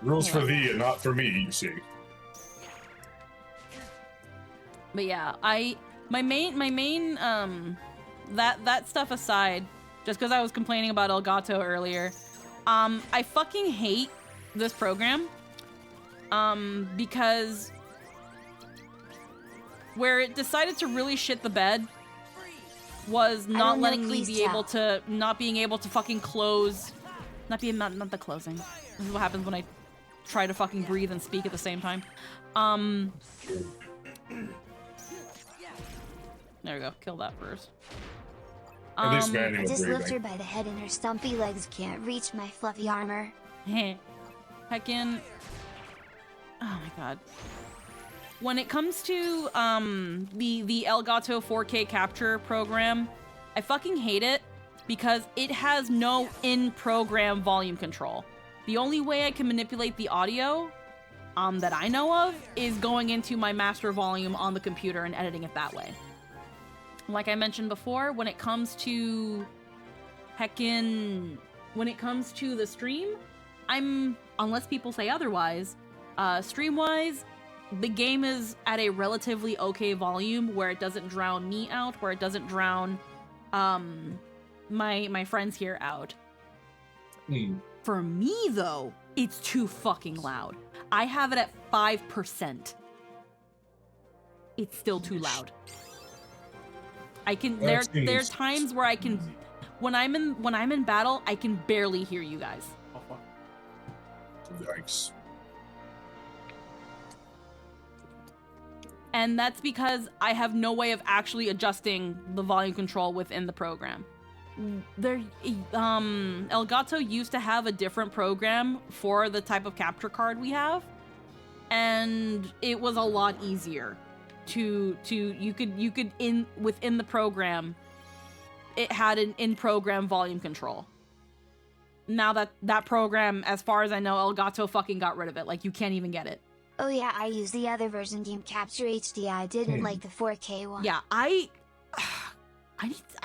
Rules for thee and not for me, you see. But yeah, my main that stuff aside, just because I was complaining about Elgato earlier, I fucking hate this program, because where it decided to really shit the bed was I not don't know, letting me please be tell. able to, not being able to fucking close, not the closing. This is what happens when I try to fucking breathe and speak at the same time. There we go. Kill that first. At least I manual just lift her breathing. by the head and her stumpy legs can't reach my fluffy armor. Heckin'. Oh my god. When it comes to the Elgato 4K capture program, I fucking hate it because it has no in-program volume control. The only way I can manipulate the audio that I know of is going into my master volume on the computer and editing it that way. Like I mentioned before, when it comes to the stream, unless people say otherwise, stream-wise, the game is at a relatively okay volume where it doesn't drown me out, where it doesn't drown my friends here out. For me though, it's too fucking loud. I have it at 5%. It's still too loud. I can there's times where I can when I'm in battle, I can barely hear you guys. Yikes. And that's because I have no way of actually adjusting the volume control within the program. Elgato used to have a different program for the type of capture card we have, and it was a lot easier to you could within the program, it had an in-program volume control. Now that program, as far as I know, Elgato fucking got rid of it. Like, you can't even get it. Oh yeah, I used the other version, Game Capture HD. I didn't like the 4K one. Yeah, I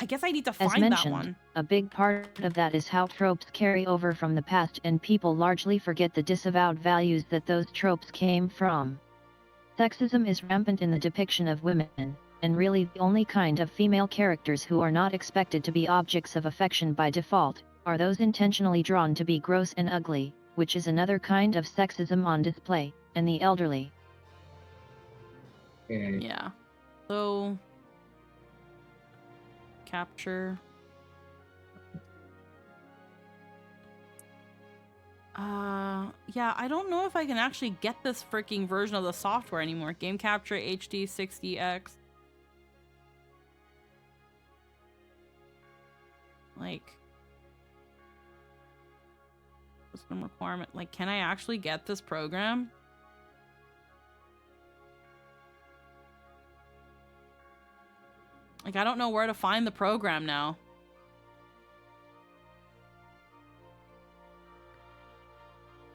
guess I need to As find mentioned, that one. a big part of that is how tropes carry over from the past and people largely forget the disavowed values that those tropes came from. Sexism is rampant in the depiction of women, and really the only kind of female characters who are not expected to be objects of affection by default, are those intentionally drawn to be gross and ugly, which is another kind of sexism on display, and the elderly. Yeah. So... capture. Yeah, I don't know if I can actually get this freaking version of the software anymore. Game Capture HD 60X. Like, system requirement. Like, can I actually get this program? Like, I don't know where to find the program now.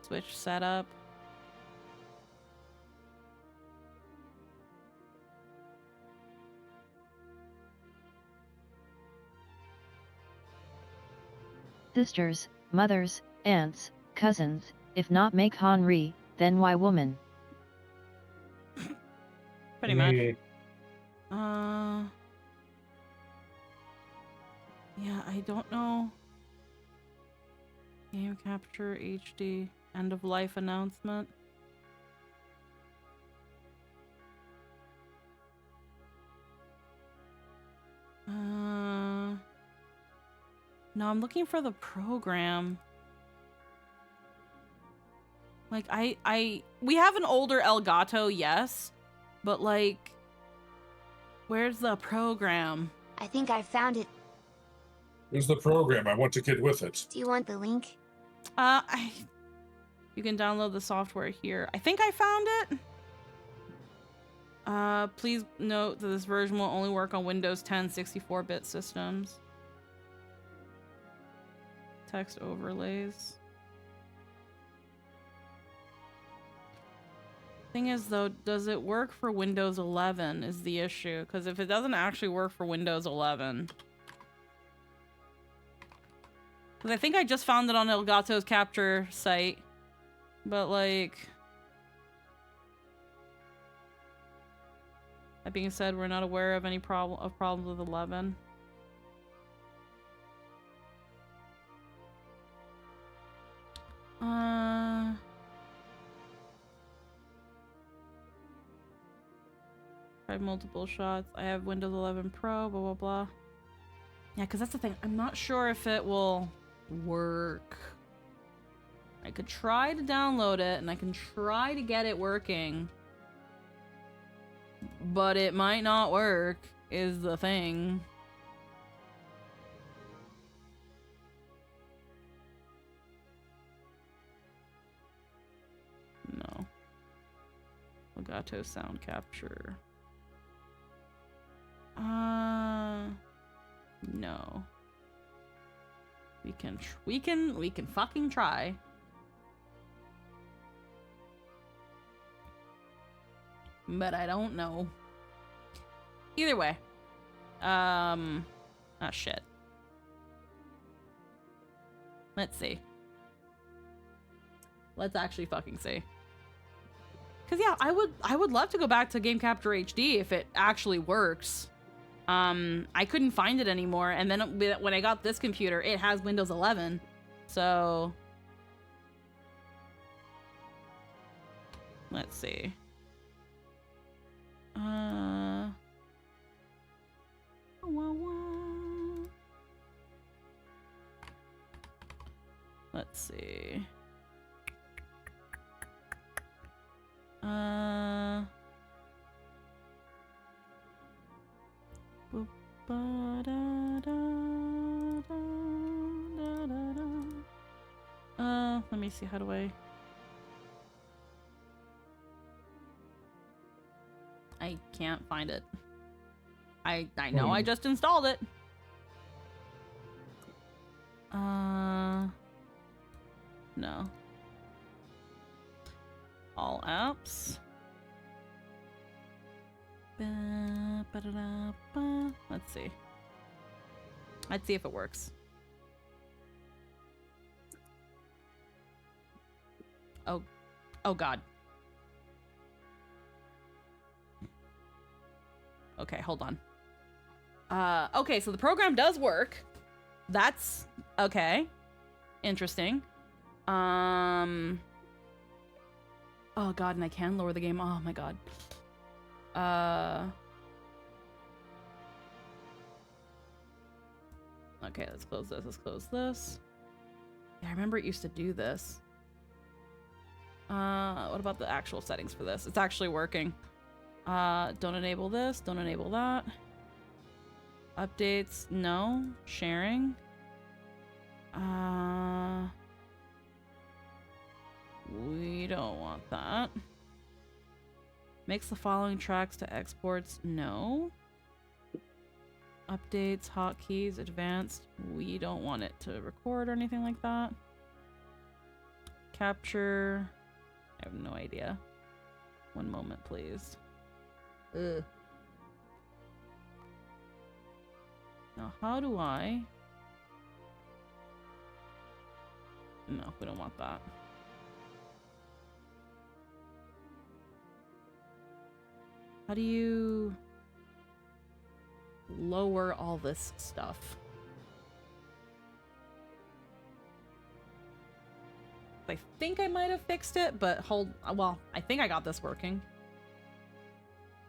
Switch setup. Sisters, mothers, aunts, cousins, if not make Henri, then why woman? Pretty much. Yeah, I don't know. Game Capture HD end of life announcement. No, I'm looking for the program. Like, we have an older Elgato, yes, but like, where's the program? I think I found it. Here's the program. I want to get with it. Do you want the link? You can download the software here. I think I found it. Please note that this version will only work on Windows 10 64-bit systems. Text overlays. Thing is, though, does it work for Windows 11 is the issue. Because if it doesn't actually work for Windows 11... Because I think I just found it on Elgato's capture site. But, like... That being said, we're not aware of any problems with 11. Tried multiple shots. I have Windows 11 Pro, blah, blah, blah. Yeah, because that's the thing. I'm not sure if it will work. I could try to download it, and I can try to get it working. But it might not work, is the thing. No. Elgato sound capture. No. We can fucking try. But I don't know. Either way. Ah, shit. Let's see. Let's actually fucking see. Cause yeah, I would love to go back to Game Capture HD if it actually works. I couldn't find it anymore, and then when I got this computer, it has Windows 11. So let's see. Let's see. Let me see, how do I can't find it. I know I just installed it. No. All apps. Let's see. Let's see if it works. Oh God. Okay, hold on. Okay, so the program does work. That's okay. Interesting. Oh God, and I can lower the game. Oh my God. Okay, let's close this. Let's close this. Yeah, I remember it used to do this. What about the actual settings for this? It's actually working. Don't enable this. Don't enable that. Updates, no. Sharing. We don't want that. Makes the following tracks to exports, no. Updates, hotkeys, advanced. We don't want it to record or anything like that. Capture. I have no idea. One moment, please. Ugh. Now, how do I... No, we don't want that. How do you lower all this stuff? I think I might have fixed it, but well, I think I got this working.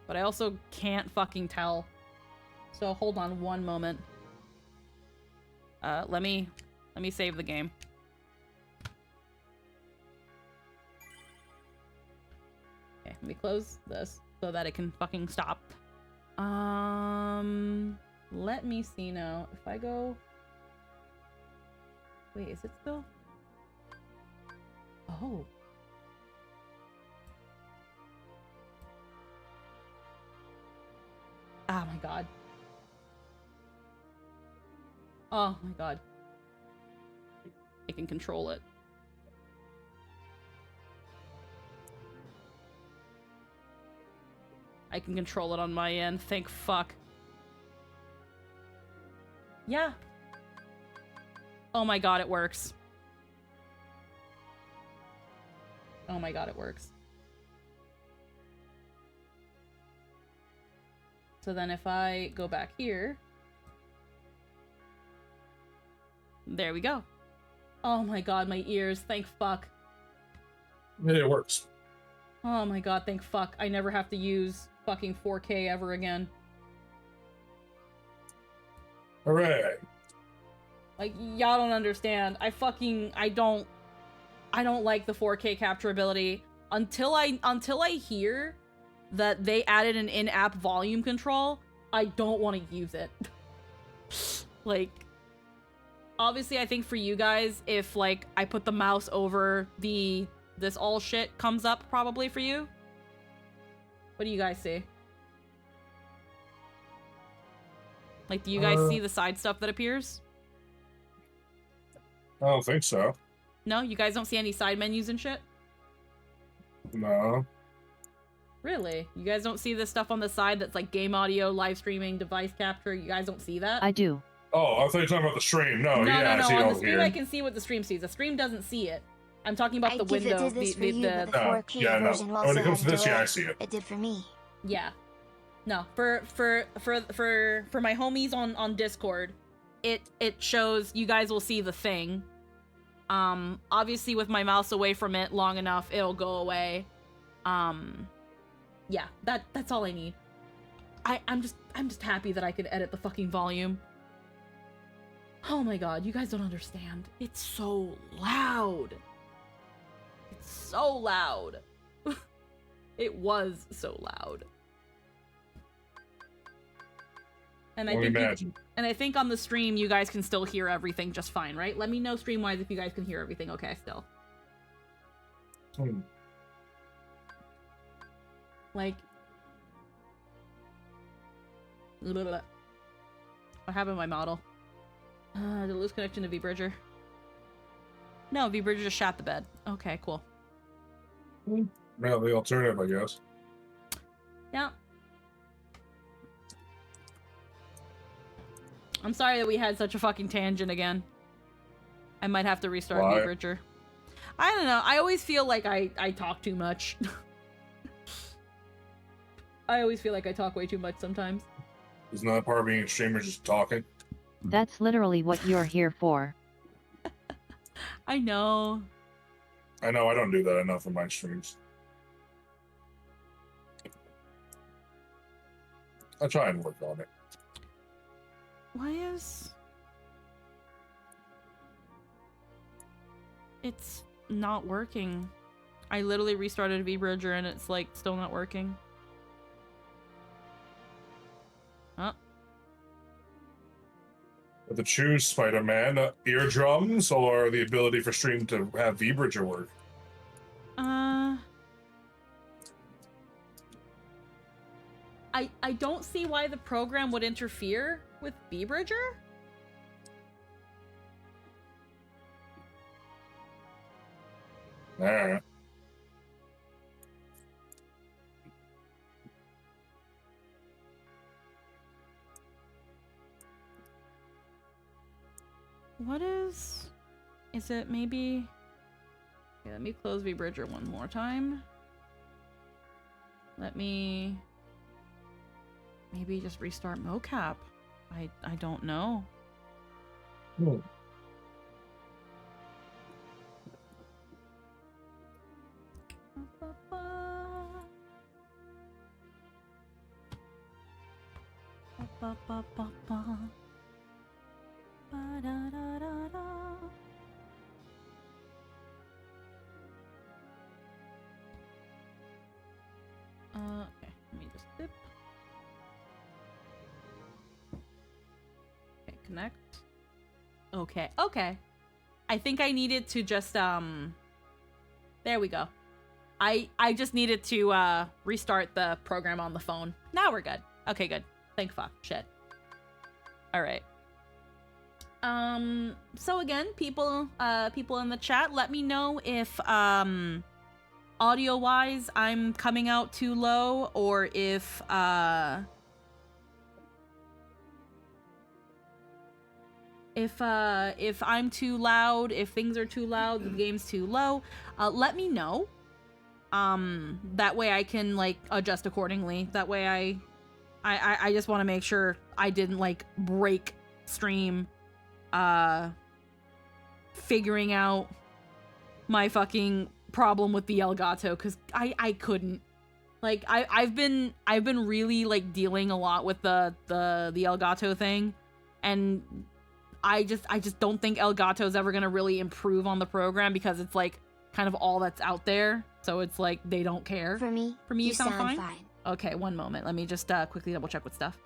But I also can't fucking tell. So hold on one moment. Let me save the game. Okay, let me close this so that it can fucking stop. Let me see now. If I go... Wait, is it still... Oh. Oh my God. Oh my God. I can control it. I can control it on my end. Thank fuck. Yeah. Oh my God, it works. Oh my God, it works. So then if I go back here, there we go. Oh my God, my ears, thank fuck. It works. Oh my God, thank fuck. I never have to use fucking 4K ever again. Hooray. Like, y'all don't understand. I don't like the 4K capture ability until I hear that they added an in-app volume control. I don't want to use it. Like, obviously I think for you guys, if like I put the mouse over this all shit comes up probably for you. What do you guys see? Like, do you guys see the side stuff that appears? I don't think so. No? You guys don't see any side menus and shit? No. Really? You guys don't see this stuff on the side that's like game audio, live streaming, device capture? You guys don't see that? I do. Oh, I thought you were talking about the stream. No, no, yeah, no, I see on all the stream here. I can see what the stream sees. The stream doesn't see it. I'm talking about the I'd give window. it to this for the, you, the, but the 4K yeah, no. version When also it comes has to this, yeah, delay. I see it. It did for me. Yeah. No, for my homies on Discord, it shows, you guys will see the thing. Obviously with my mouse away from it long enough, it'll go away. Yeah, that's all I need. I'm just happy that I could edit the fucking volume. Oh my god, you guys don't understand. It's so loud. It's so loud. It was so loud. And I think on the stream you guys can still hear everything just fine, right? Let me know stream-wise if you guys can hear everything okay still. Like, what happened to my model? Did it lose connection to VBridger? No, VBridger just shot the bed. Okay, cool. Well, the alternative, I guess. Yeah. I'm sorry that we had such a fucking tangent again. I might have to restart VBridger. I don't know. I always feel like I talk too much. I always feel like I talk way too much sometimes. Isn't that part of being a streamer, just talking? That's literally what you're here for. I know. I know, I don't do that enough in my streams. I try and work on it. Why is... It's not working. I literally restarted VBridger and it's like still not working. Huh? To choose Spider-Man, eardrums or the ability for stream to have VBridger work? I don't see why the program would interfere with VBridger. Alright. What is it maybe? Okay, let me close VBridger one more time. Let me maybe just restart mocap. I don't know. Okay, let me just dip. Okay, connect. Okay. I think I needed to just there we go. I just needed to restart the program on the phone. Now we're good. Okay, good. Thank fuck. Shit. All right. So again, people in the chat, let me know if audio wise I'm coming out too low, or if I'm too loud, if things are too loud, the game's too low. Let me know. That way I can like adjust accordingly. That way I just want to make sure I didn't like break stream figuring out my fucking problem with the Elgato, because I couldn't. Like I've been really like dealing a lot with the Elgato thing, and I just don't think Elgato's ever gonna really improve on the program, because it's like kind of all that's out there. So it's like they don't care. For me, you sound fine? Okay, one moment. Let me just quickly double check with stuff.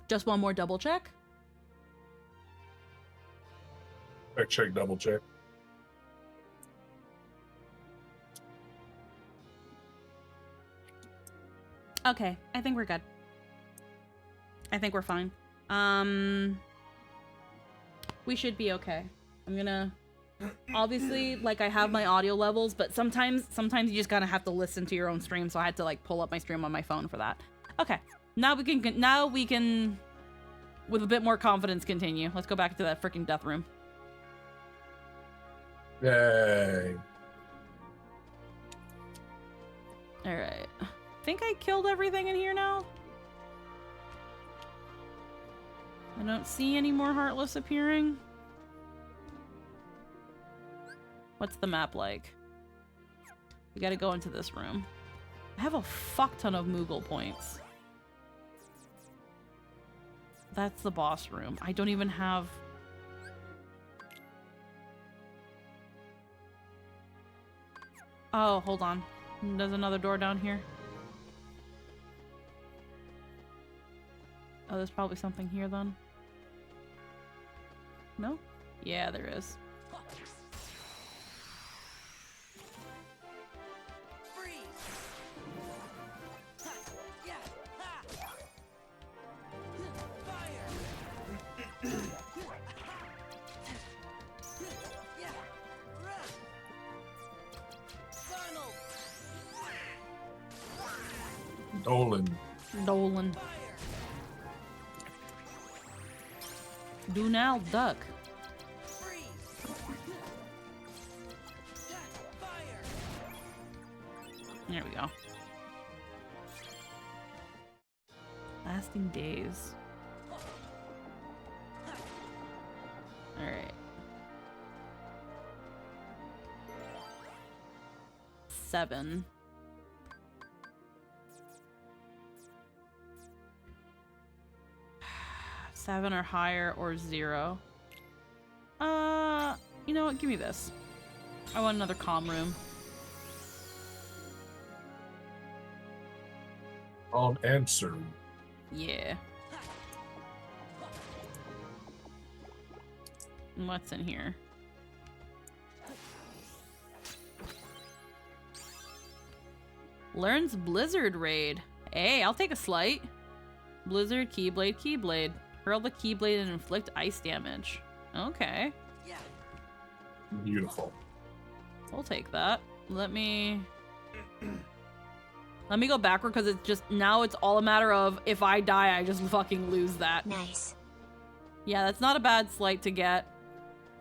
Just one more double check. Check, double check. Okay, I think we're good. I think we're fine. We should be okay. I'm gonna obviously, like, I have my audio levels, but sometimes you just gotta have to listen to your own stream, so I had to, like, pull up my stream on my phone for that. Okay, now we can, with a bit more confidence, continue. Let's go back to that freaking death room. Yay. Alright. I think I killed everything in here now? I don't see any more Heartless appearing. What's the map like? We gotta go into this room. I have a fuck ton of Moogle points. That's the boss room. I don't even have... Oh, hold on. There's another door down here. Oh, there's probably something here then. No? Yeah, there is. Dolan. Do now, duck. There we go. Lasting days. Alright. 7. Seven or higher or 0. You know what? Give me this. I want another comm room. Answer. Yeah. And what's in here? Learns Blizzard Raid. Hey, I'll take a slight. Blizzard, Keyblade, Keyblade. Hurl the Keyblade and inflict ice damage. Okay. Beautiful. I'll take that. Let me go backward because it's just now it's all a matter of if I die, I just fucking lose that. Nice. Yeah, that's not a bad slight to get.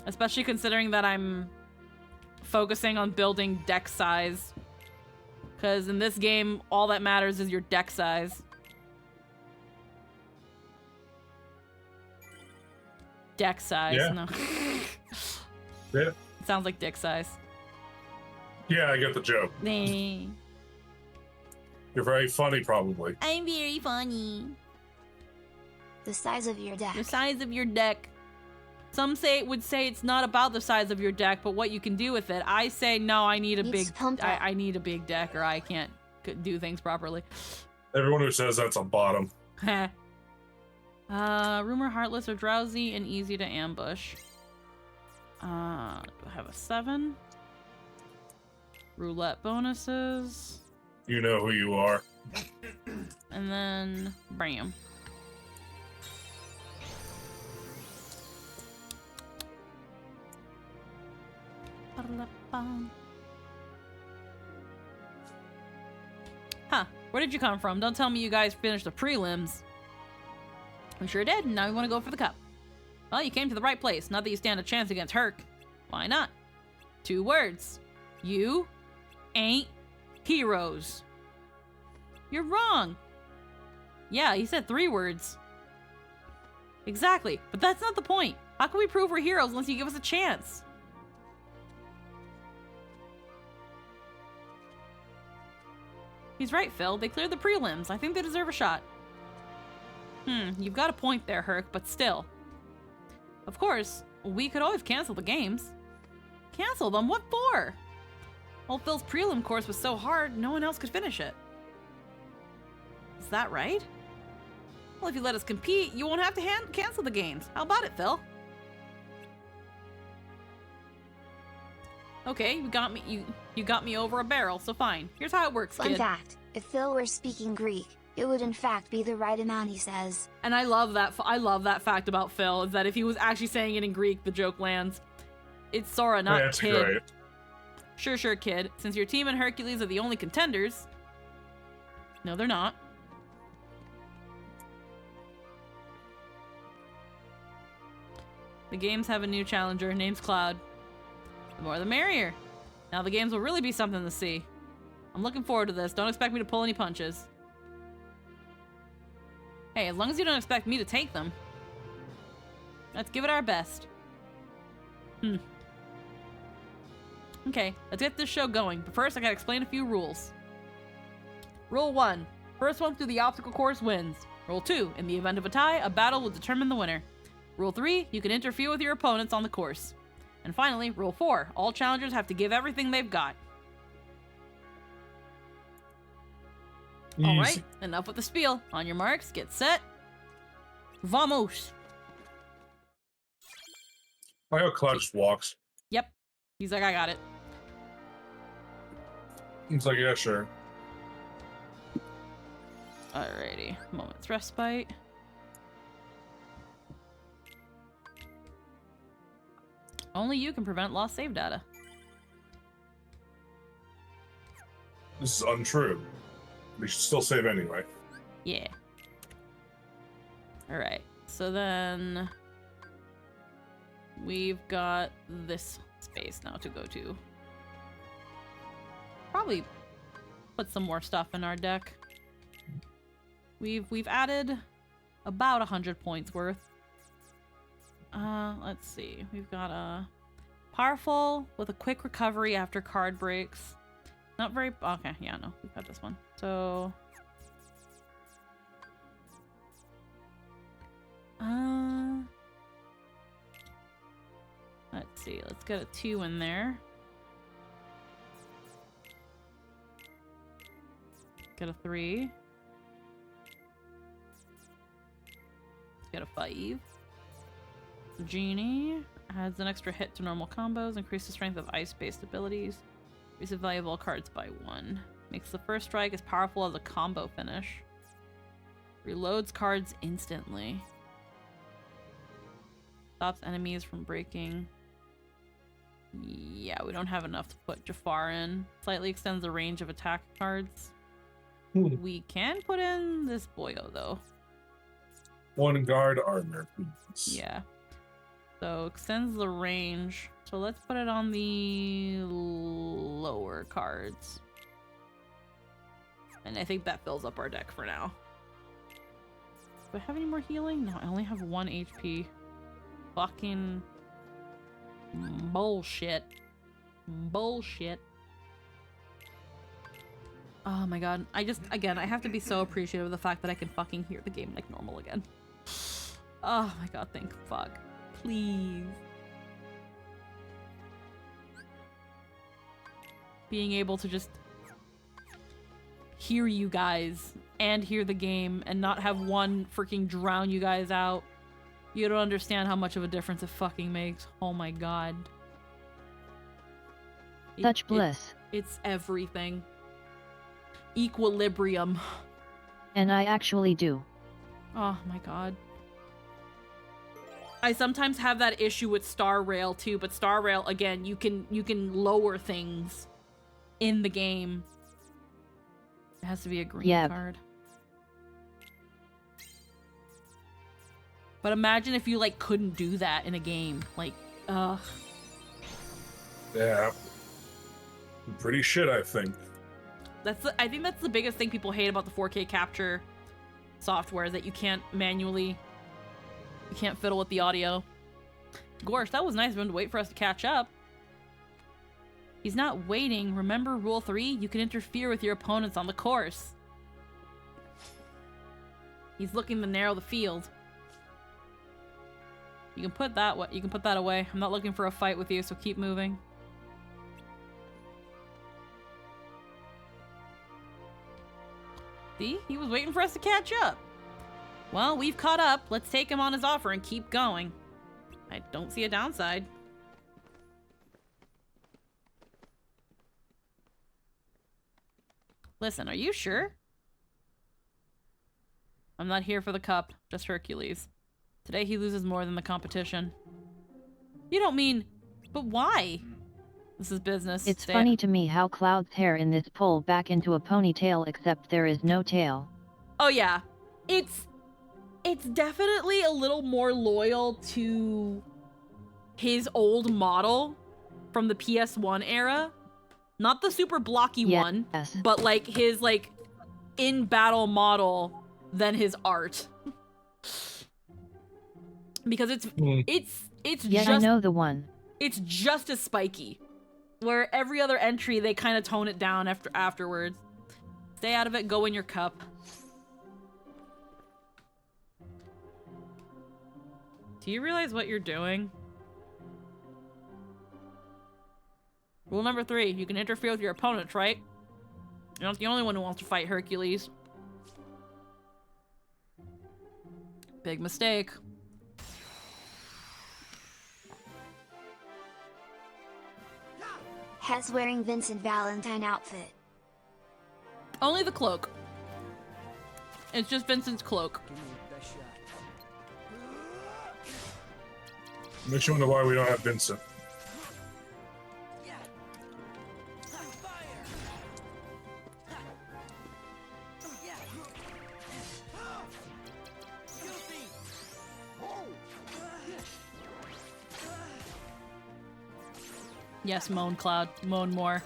Especially considering that I'm focusing on building deck size. Because in this game, all that matters is your deck size. Deck size. Yeah. No. Yeah. Sounds like dick size. Yeah, I get the joke. Nah. You're very funny, probably. I'm very funny. The size of your deck. The size of your deck. Some would say it's not about the size of your deck, but what you can do with it. I say no. I need a big. I need a big deck, or I can't do things properly. Everyone who says that's a bottom. Rumor Heartless are drowsy and easy to ambush. Do I have a 7? Roulette bonuses. You know who you are. And then bam. Huh, where did you come from? Don't tell me you guys finished the prelims. We sure did, and now we want to go for the cup. Well, you came to the right place. Not that you stand a chance against Herc. Why not? 2 words. You ain't heroes. You're wrong. Yeah, he said 3 words. Exactly, but that's not the point. How can we prove we're heroes unless you give us a chance? He's right, Phil. They cleared the prelims. I think they deserve a shot. You've got a point there, Herc, but still. Of course, we could always cancel the games. Cancel them? What for? Well, Phil's prelim course was so hard, no one else could finish it. Is that right? Well, if you let us compete, you won't have to cancel the games. How about it, Phil? Okay, you got me. You got me over a barrel, so fine. Here's how it works, Fun kid. fact, if Phil were speaking Greek, it would in fact be the right amount, he says. And I love that. I love that fact about Phil is that if he was actually saying it in Greek, the joke lands. It's Sora, not That's Kid. great. Sure, Kid. Since your team and Hercules are the only contenders. No, they're not. The games have a new challenger. Name's Cloud. The more the merrier. Now the games will really be something to see. I'm looking forward to this. Don't expect me to pull any punches. Hey, as long as you don't expect me to take them. Let's give it our best. Okay, let's get this show going. But first, I gotta explain a few rules. Rule 1. First one through the obstacle course wins. Rule 2. In the event of a tie, a battle will determine the winner. Rule 3. You can interfere with your opponents on the course. And finally, Rule 4. All challengers have to give everything they've got. Alright, enough with the spiel. On your marks, get set. Vamos! I how Cloud just walks. Yep. He's like, I got it. It's like, yeah, sure. Alrighty. Moment's respite. Only you can prevent lost save data. This is untrue. We should still save anyway. Yeah. Alright. So then... we've got this space now to go to. Probably put some more stuff in our deck. We've added about 100 points worth. Let's see. We've got a powerful with a quick recovery after card breaks. Not very... okay, yeah, no. We've got this one. So... let's see. Let's get a 2 in there. Get a 3. Let's get a 5. Genie adds an extra hit to normal combos, increases strength of ice-based abilities, increases valuable cards by 1. Makes the first strike as powerful as a combo finish. Reloads cards instantly. Stops enemies from breaking. Yeah, we don't have enough to put Jafar in. Slightly extends the range of attack cards. We can put in this boyo, though. 1 guard armor, please. Yeah. So extends the range. So let's put it on the lower cards. And I think that fills up our deck for now. Do I have any more healing? No, I only have 1 HP. Fucking bullshit. Bullshit. Oh my god. Again, I have to be so appreciative of the fact that I can fucking hear the game like normal again. Oh my god, thank fuck. Please. Being able to just hear you guys and hear the game and not have one freaking drown you guys out. You don't understand how much of a difference it fucking makes. Oh my god. Such bliss. It's everything. Equilibrium. And I actually do. Oh my god. I sometimes have that issue with Star Rail too, but Star Rail, again, you can lower things in the game. It has to be a green card. But imagine if you like couldn't do that in a game. Like, ugh. Yeah. Pretty shit, I think. I think that's the biggest thing people hate about the 4K capture software, is that you can't fiddle with the audio. Gorsh, that was nice of him to wait for us to catch up. He's not waiting. Remember rule 3? You can interfere with your opponents on the course. He's looking to narrow the field. You can put that away. I'm not looking for a fight with you, so keep moving. See? He was waiting for us to catch up. Well, we've caught up. Let's take him on his offer and keep going. I don't see a downside. Listen, are you sure? I'm not here for the cup, just Hercules. Today he loses more than the competition. You don't mean But why? This is business. It's Stay- funny to me how Cloud's hair in this pull back into a ponytail, except there is no tail. Oh yeah. It's definitely a little more loyal to his old model from the PS1 era. Not the super blocky one, but like his like in battle model than his art. Because it's Yeah, just I know the one. it's just as spiky. Where every other entry they kind of tone it down afterwards. Stay out of it, go in your cup. Do you realize what you're doing? Rule number 3, you can interfere with your opponents, right? You're not the only one who wants to fight Hercules. Big mistake. Hes wearing Vincent Valentine outfit. Only the cloak. It's just Vincent's cloak. Makes you wonder why we don't have Vincent. Yes, moan, Cloud. Moan more.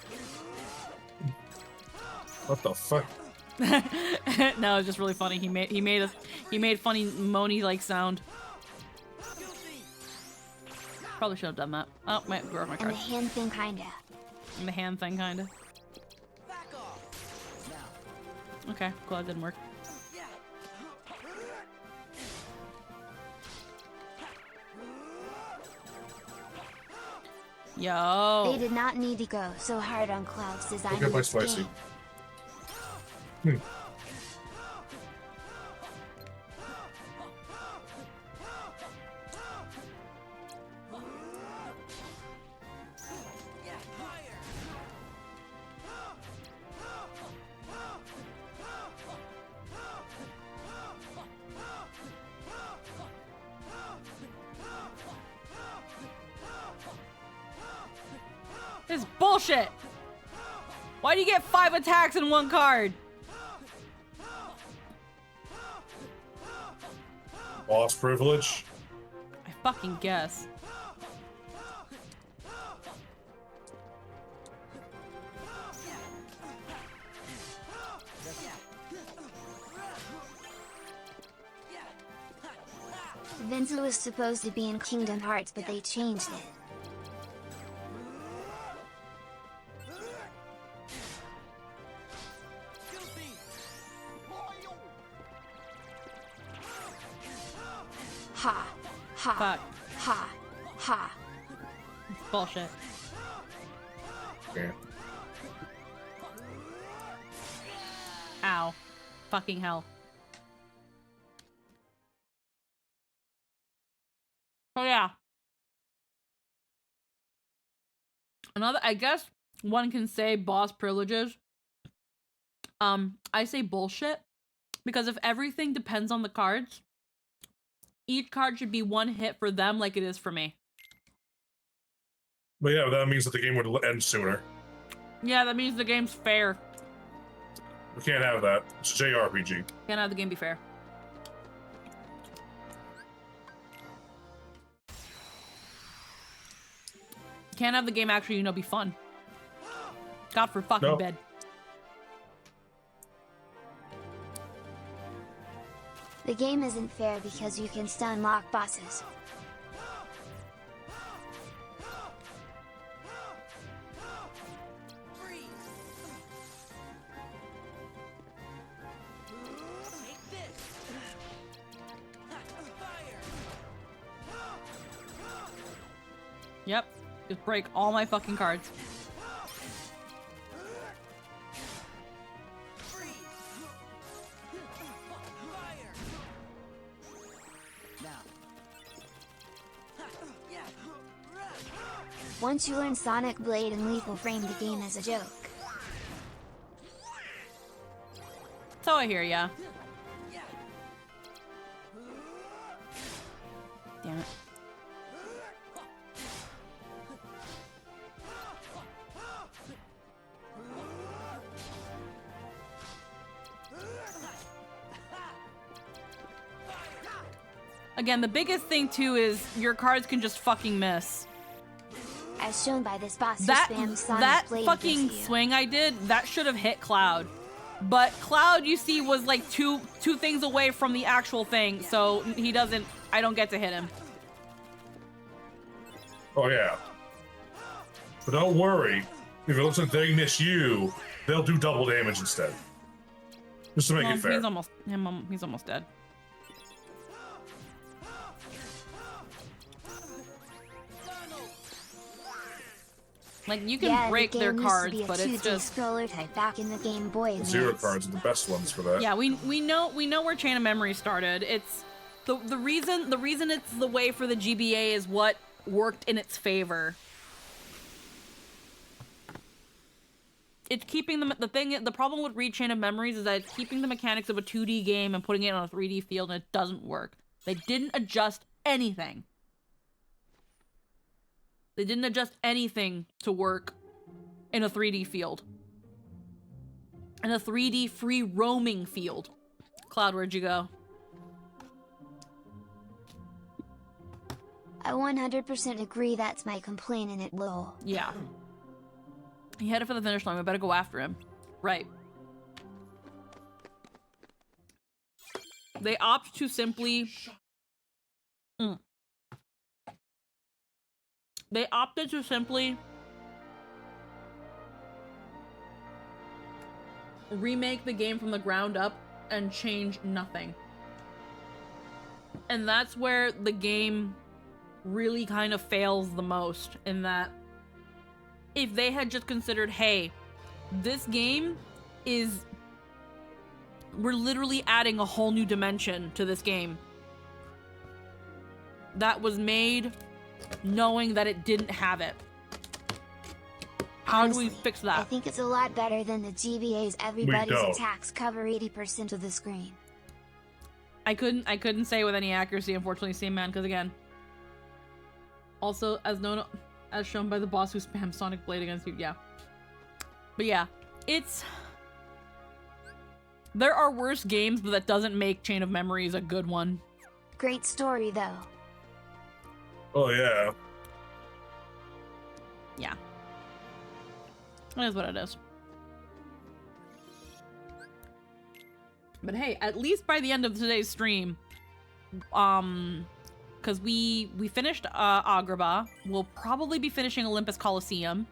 What the fuck? No, it's just really funny. He made funny moany like sound. Probably should have done that. Oh, my And card. the hand thing kinda. And the hand thing, kinda. Okay, cool. That didn't work. Yo. They did not need to go so hard on Cloud's design Okay, of by this spicy. game. This is bullshit! Why do you get 5 attacks in one card? Boss privilege? I fucking guess. Vincent was supposed to be in Kingdom Hearts, but they changed it. Ha, ha, Fuck. ha, ha. Bullshit. Okay. Ow. Fucking hell. Oh yeah. Another, I guess one can say boss privileges. I say bullshit because if everything depends on the cards, each card should be one hit for them like it is for me. But yeah, that means that the game would end sooner. Yeah, that means the game's fair. We can't have that. It's a JRPG. Can't have the game be fair. Can't have the game actually, you know, be fun. God for fucking No. bed. The game isn't fair because you can stun lock bosses. Yep. Just break all my fucking cards. Once you learn Sonic Blade and Lethal frame the game as a joke. So I hear ya. Damn it. Again, the biggest thing too is your cards can just fucking miss. As shown by this boss who That spammed Sonic that Blade fucking against you. swing I did, that should have hit Cloud. But Cloud, you see, was like two things away from the actual thing, so he doesn't. I don't get to hit him. Oh yeah. But don't worry. If it looks like they miss you, they'll do double damage instead. Just to make Well, it fair. He's almost dead. Like, you can Yeah, the break their game cards, used to but be a it's 2D just scroller type back in the Game Boy Zero Advance. cards are the best ones for that. yeah. We know where Chain of Memory started. It's the reason it's the way for the GBA is what worked in its favor. It's keeping the problem with Read Chain of Memories is that it's keeping the mechanics of a 2D game and putting it on a 3D field, and it doesn't work. They didn't adjust anything. They didn't adjust anything to work in a 3D field. In a 3D free roaming field. Cloud, where'd you go? I 100% agree, that's my complaint in it, lol. Yeah. He headed for the finish line. We better go after him. Right. They opt to simply... They opted to simply remake the game from the ground up and change nothing. And that's where the game really kind of fails the most, in that if they had just considered, hey, this game is... We're literally adding a whole new dimension to this game that was made knowing that it didn't have it. How do we fix I that? think it's a lot better than the GBA's everybody's don't. attacks cover 80% of the screen. I couldn't say with any accuracy, unfortunately, same man, because again, also as shown by the boss who spammed Sonic Blade against you, yeah. But yeah, there are worse games, but that doesn't make Chain of Memories a good one. Great story, though. Oh yeah. Yeah. It is what it is. But hey, at least by the end of today's stream, because we finished Agrabah, we'll probably be finishing Olympus Coliseum,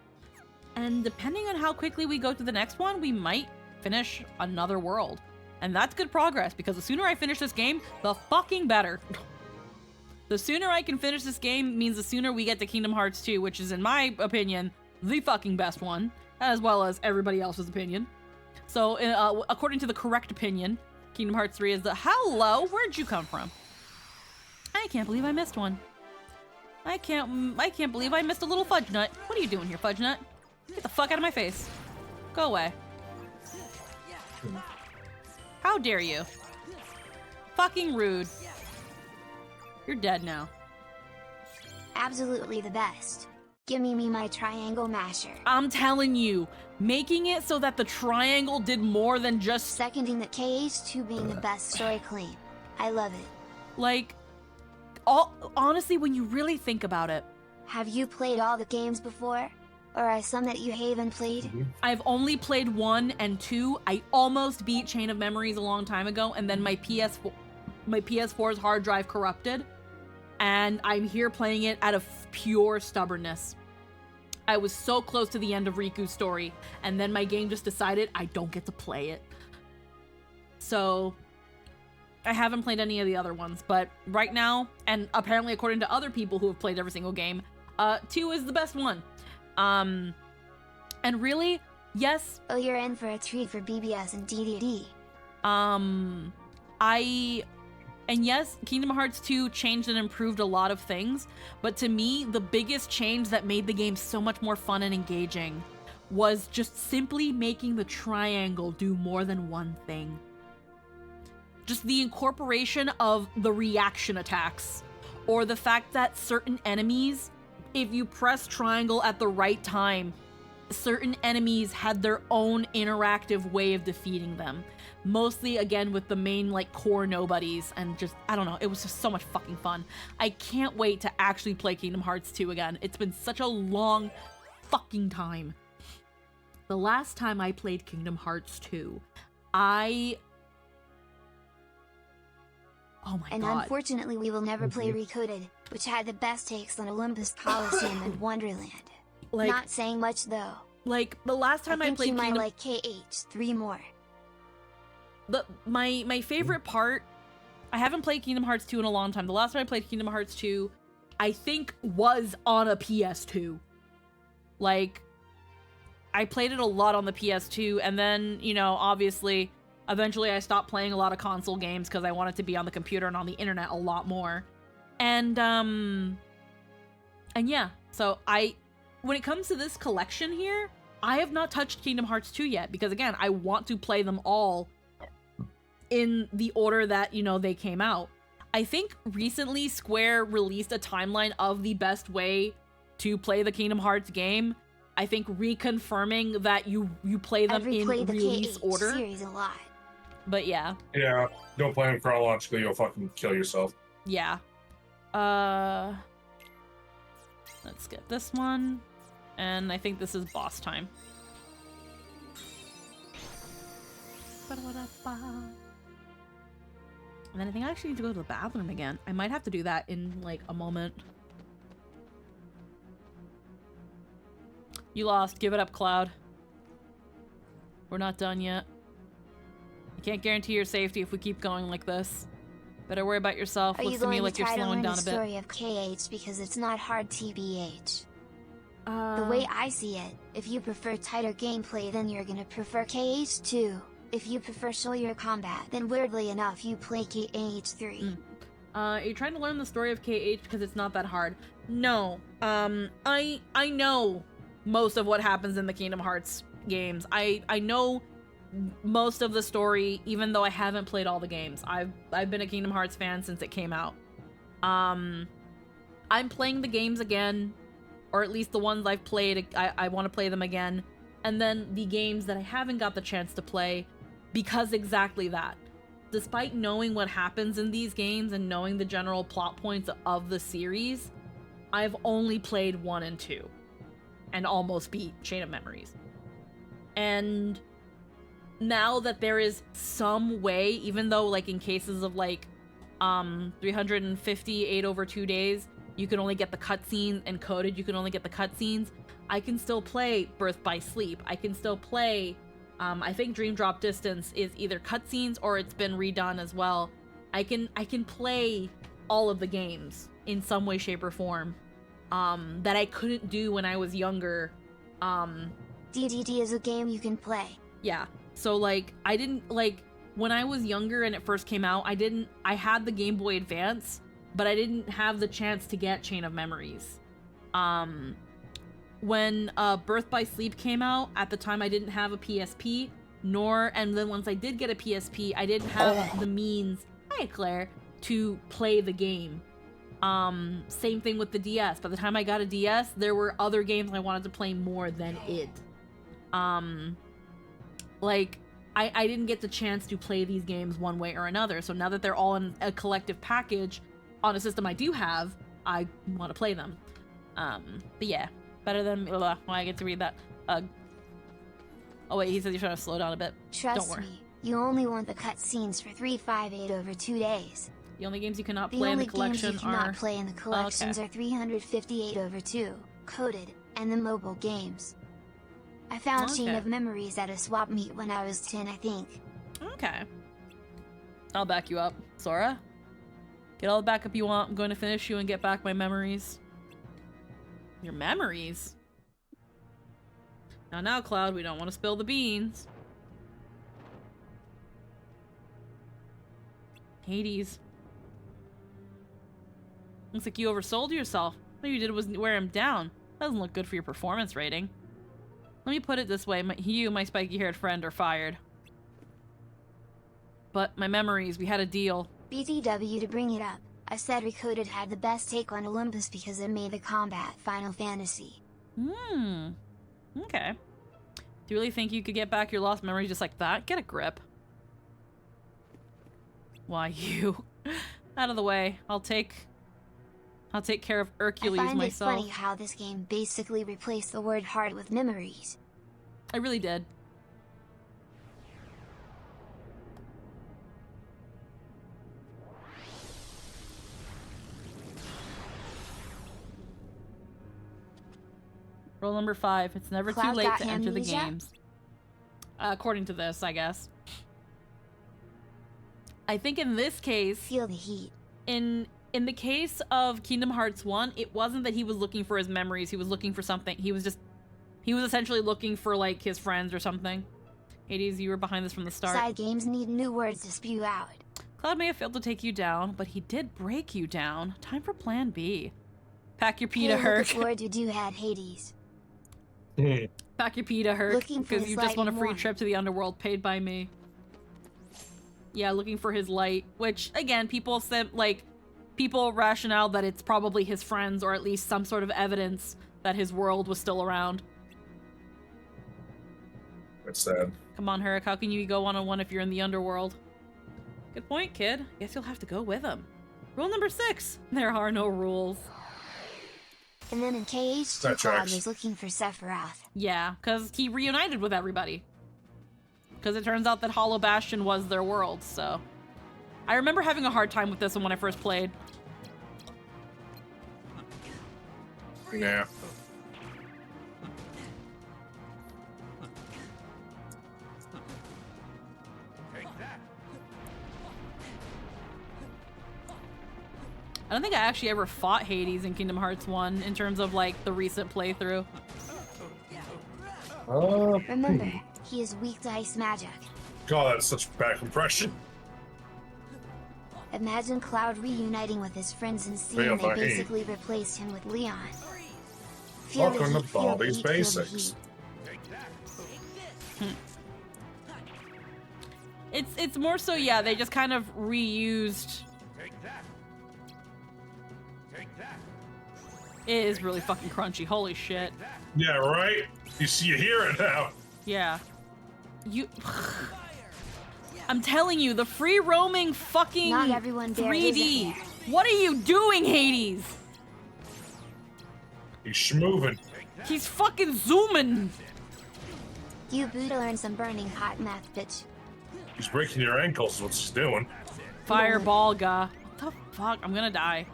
and depending on how quickly we go to the next one, we might finish another world. And that's good progress, because the sooner I finish this game, the fucking better. The sooner I can finish this game means the sooner we get to Kingdom Hearts 2, which is, in my opinion, the fucking best one, as well as everybody else's opinion. So, according to the correct opinion, Kingdom Hearts 3 is the... Hello, where'd you come from? I can't believe I missed one. I can't believe I missed a little Fudge Nut. What are you doing here, Fudge Nut? Get the fuck out of my face. Go away. How dare you? Fucking rude. You're dead now. Absolutely the best. Give me my triangle masher. I'm telling you, making it so that the triangle did more than just... Seconding the KH2 being the best story claim. I love it. Like, honestly, when you really think about it... Have you played all the games before? Or are some that you haven't played? I've only played 1 and 2. I almost beat Chain of Memories a long time ago, and then my PS4's hard drive corrupted. And I'm here playing it out of pure stubbornness. I was so close to the end of Riku's story, and then my game just decided I don't get to play it. So, I haven't played any of the other ones, but right now, and apparently according to other people who have played every single game, 2 is the best one. And really, yes... Oh, you're in for a treat for BBS and DDD. And yes, Kingdom Hearts 2 changed and improved a lot of things, but to me, the biggest change that made the game so much more fun and engaging was just simply making the triangle do more than one thing. Just the incorporation of the reaction attacks, or the fact that certain enemies, if you press triangle at the right time, certain enemies had their own interactive way of defeating them. Mostly, again, with the main, like, core nobodies, and just, I don't know, it was just so much fucking fun. I can't wait to actually play Kingdom Hearts 2 again. It's been such a long fucking time. The last time I played Kingdom Hearts 2, oh my And god. unfortunately, we will never play Recoded, which had the best takes on Olympus Coliseum and Wonderland. Like, Not saying much though. Like, the last time I think played you might Kingdom... like KH3 more. My favorite part, I haven't played Kingdom Hearts 2 in a long time. The last time I played Kingdom Hearts 2, I think was on a PS2. Like, I played it a lot on the PS2, and then, you know, obviously, eventually I stopped playing a lot of console games because I wanted to be on the computer and on the internet a lot more. And yeah, so when it comes to this collection here, I have not touched Kingdom Hearts 2 yet, because again, I want to play them all in the order that, you know, they came out. I think recently Square released a timeline of the best way to play the Kingdom Hearts game. I think reconfirming that you play them in release order. Series a lot. But yeah. Yeah, don't play them chronologically, you'll fucking kill yourself. Yeah. Let's get this one. And I think this is boss time. And then I think I actually need to go to the bathroom again. I might have to do that in, like, a moment. You lost. Give it up, Cloud. We're not done yet. I can't guarantee your safety if we keep going like this. Better worry about yourself. Looks to me like you're slowing down a bit. Are you going to try to learn the story of KH because it's not hard, TBH? The way I see it, if you prefer tighter gameplay, then you're gonna prefer KH2. If you prefer shoulder combat, then weirdly enough you play KH3. You're trying to learn the story of KH because it's not that hard. No. I know most of what happens in the Kingdom Hearts games. I know most of the story, even though I haven't played all the games. I've been a Kingdom Hearts fan since it came out. I'm playing the games again, or at least the ones I've played. I want to play them again. And then the games that I haven't got the chance to play, because exactly that. Despite knowing what happens in these games and knowing the general plot points of the series, I've only played 1 and 2 and almost beat Chain of Memories. And now that there is some way, even though, like, in cases of, like, 358 over 2 days, you can only get the cutscenes, and coded, you can only get the cutscenes, I can still play Birth by Sleep. I can still play, I think Dream Drop Distance is either cutscenes or it's been redone as well. I can play all of the games in some way, shape, or form that I couldn't do when I was younger. DDD is a game you can play. Yeah. So, like, I didn't, like, when I was younger and it first came out, I had the Game Boy Advance, but I didn't have the chance to get Chain of Memories. When Birth by Sleep came out, at the time I didn't have a PSP, and then once I did get a PSP, I didn't have the means, hi Claire, to play the game. Same thing with the DS. By the time I got a DS, there were other games I wanted to play more than it. Like, I didn't get the chance to play these games one way or another, so now that they're all in a collective package on a system I do have, I want to play them. But yeah, better than, I get to read that. Oh wait, he says you're trying to slow down a bit. Trust Don't worry. me, you only want the cutscenes for 358 over 2 days. The only games you cannot play in the collection games you cannot play in the collections okay. are 358 over 2, coded, and the mobile games. I found Chain of Memories at a swap meet when I was 10, I think. Okay. I'll back you up. Sora? Get all the backup you want. I'm going to finish you and get back my memories. Your memories? Now, Cloud, we don't want to spill the beans. Hades. Looks like you oversold yourself. All you did was wear him down. Doesn't look good for your performance rating. Let me put it this way, you, my spiky-haired friend, are fired. But my memories, we had a deal. BTW, to bring it up, I said Recoded had the best take on Olympus because it made the combat Final Fantasy. Okay. Do you really think you could get back your lost memories just like that? Get a grip. Why you? Out of the way. I'll take care of Hercules I find myself. it funny how this game basically replaced the word heart with memories. I really did. Rule number 5. It's never too Cloud late got to enter the amnesia? games. According to this, I guess. I think in this case... Feel the heat. In the case of Kingdom Hearts 1, it wasn't that he was looking for his memories. He was looking for something. He was essentially looking for, like, his friends or something. Hades, you were behind this from the start. Side games need new words to spew out. Cloud may have failed to take you down, but he did break you down. Time for plan B. Pack your pee to Herc. Word you do had Hades. Pack your pee to Herc, Looking for because his you just light want a and free warmth. trip to the underworld paid by me. Yeah, looking for his light, which, again, people said, like, people rationale that it's probably his friends, or at least some sort of evidence that his world was still around. That's sad. Come on, Herc, how can you go one-on-one if you're in the underworld? Good point, kid. Guess you'll have to go with him. Rule number 6. There are no rules. And then in KH2 That Cloud tracks. was looking for Sephiroth. Yeah, because he reunited with everybody. Because it turns out that Hollow Bastion was their world, so... I remember having a hard time with this one when I first played. Yeah. I don't think I actually ever fought Hades in Kingdom Hearts 1 in terms of, like, the recent playthrough. Remember, he is weak to ice magic. God, that's such a bad impression. Imagine Cloud reuniting with his friends and seeing Feel they the heat. basically replaced him with Leon. Feel the Welcome to heat, feel the Baldi's heat, feel the Basics. heat. It's more so, yeah, they just kind of reused... It is really fucking crunchy, holy shit. Yeah, right? You hear it now. Yeah. You... I'm telling you, the free roaming fucking Not everyone there 3D. isn't there. What are you doing, Hades? He's schmoving. He's fucking zooming. You Buddha learn some burning hot math, bitch. He's breaking your ankles is what he's doing. Fireball, guy. What the fuck? I'm gonna die.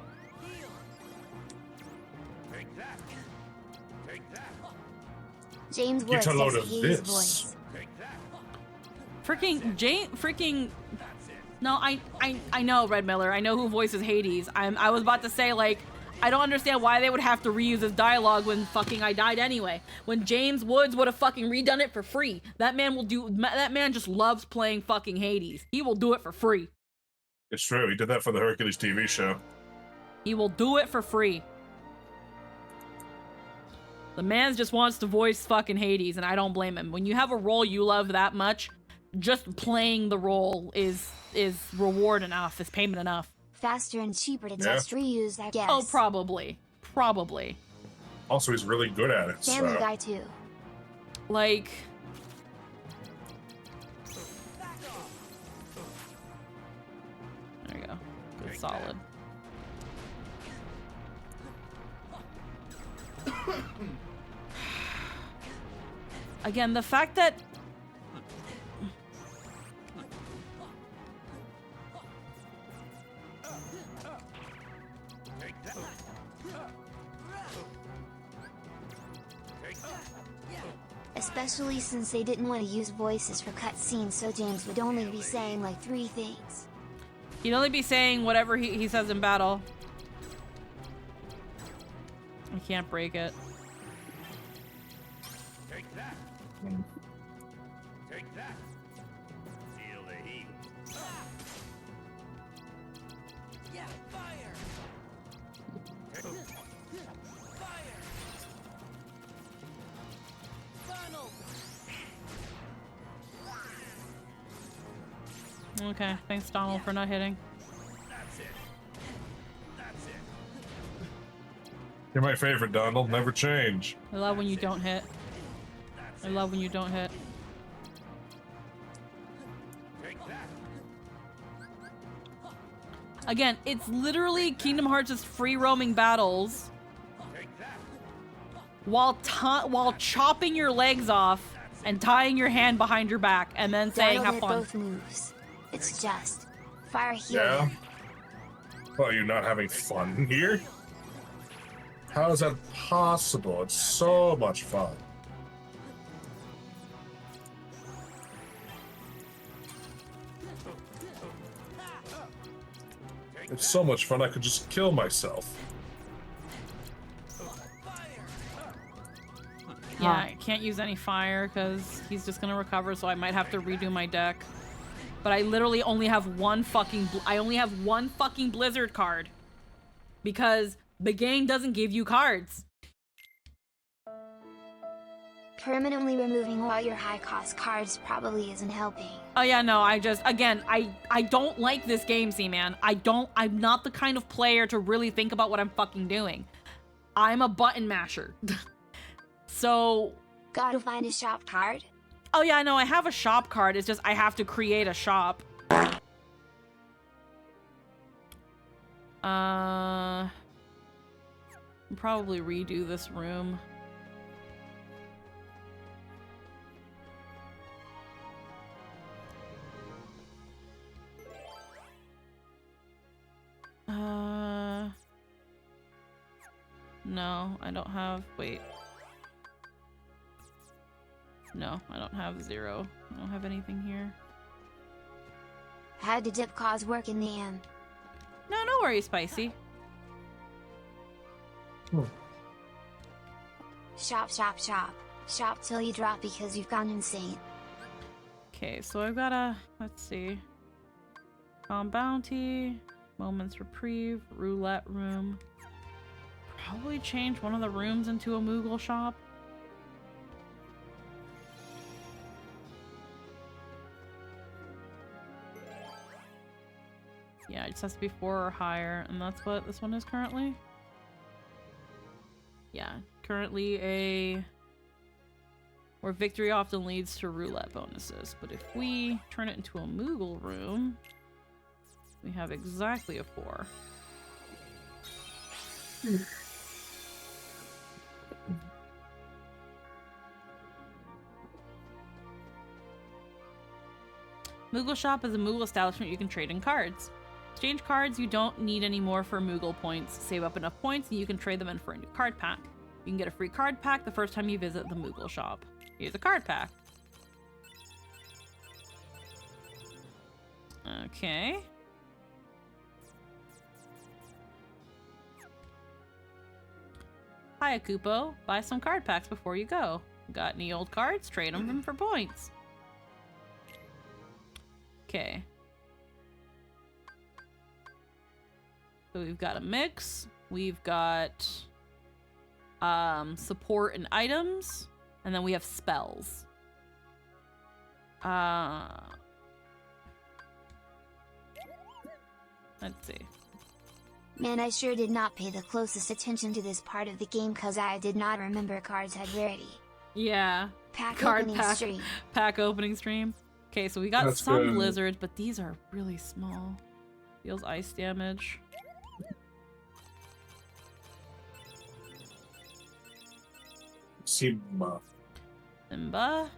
James Get Woods a load says of Hades' this. voice. No, I know, Red Miller. I know who voices Hades. I was about to say, like, I don't understand why they would have to reuse his dialogue when fucking I died anyway. When James Woods would have fucking redone it for free. That man just loves playing fucking Hades. He will do it for free. It's true. He did that for the Hercules TV show. He will do it for free. The man just wants to voice fucking Hades, and I don't blame him. When you have a role you love that much, just playing the role is reward enough, is payment enough. Faster and cheaper to just reuse, I guess. Oh, probably. Probably. Also, he's really good at it. Family So. Guy too. Like... There you go. Good solid. Again, the fact that... Especially since they didn't want to use voices for cutscenes, so James would only be saying like 3 things. He'd only be saying whatever he says in battle. I can't break it. Take that. Take that. Feel the heat. Yeah, fire! Okay, thanks Donald for not hitting. That's it. That's it. You're my favorite, Donald. Never change. I love when you don't hit. I love when you don't hit. Again, it's literally Kingdom Hearts' free roaming battles while chopping your legs off and tying your hand behind your back and then saying Donald have hit fun. both moves. It's just fire here. Yeah? Well, you're not having fun here? How is that possible? It's so much fun. It's so much fun I could just kill myself. Yeah, I can't use any fire because he's just gonna recover, so I might have to redo my deck. But I literally only have one fucking Blizzard card because the game doesn't give you cards. Permanently removing all your high-cost cards probably isn't helping. Oh yeah, no, I don't like this game, C-Man. I'm not the kind of player to really think about what I'm fucking doing. I'm a button masher. So... Gotta find a shop card? Oh yeah, no, I have a shop card. It's just I have to create a shop. I'll probably redo this room. No, I don't have, wait. No, I don't have 0. I don't have anything here. Had to dip cause work in the end. No worries, Spicy. Shop, shop, shop. Shop till you drop because you've gone insane. Okay, so I've got a, let's see. Calm Bounty, Moments Reprieve, Roulette Room. Probably change one of the rooms into a Moogle shop. Yeah, it just has to be 4 or higher, and that's what this one is currently. Yeah, currently where victory often leads to roulette bonuses. But if we turn it into a Moogle room, we have exactly a 4. Moogle Shop is a Moogle establishment you can trade in cards. Exchange cards you don't need anymore for Moogle points. Save up enough points and you can trade them in for a new card pack. You can get a free card pack the first time you visit the Moogle Shop. Here's a card pack. Okay. Hi, Akupo. Buy some card packs before you go. Got any old cards? Trade them for points. Okay. So we've got a mix. We've got support and items, and then we have spells. Let's see. Man, I sure did not pay the closest attention to this part of the game cause I did not remember cards had rarity. Yeah. Pack Card opening pack, stream. pack opening stream. Okay, so we got That's some good. blizzards, but these are really small. Deals ice damage. Simba. Simba.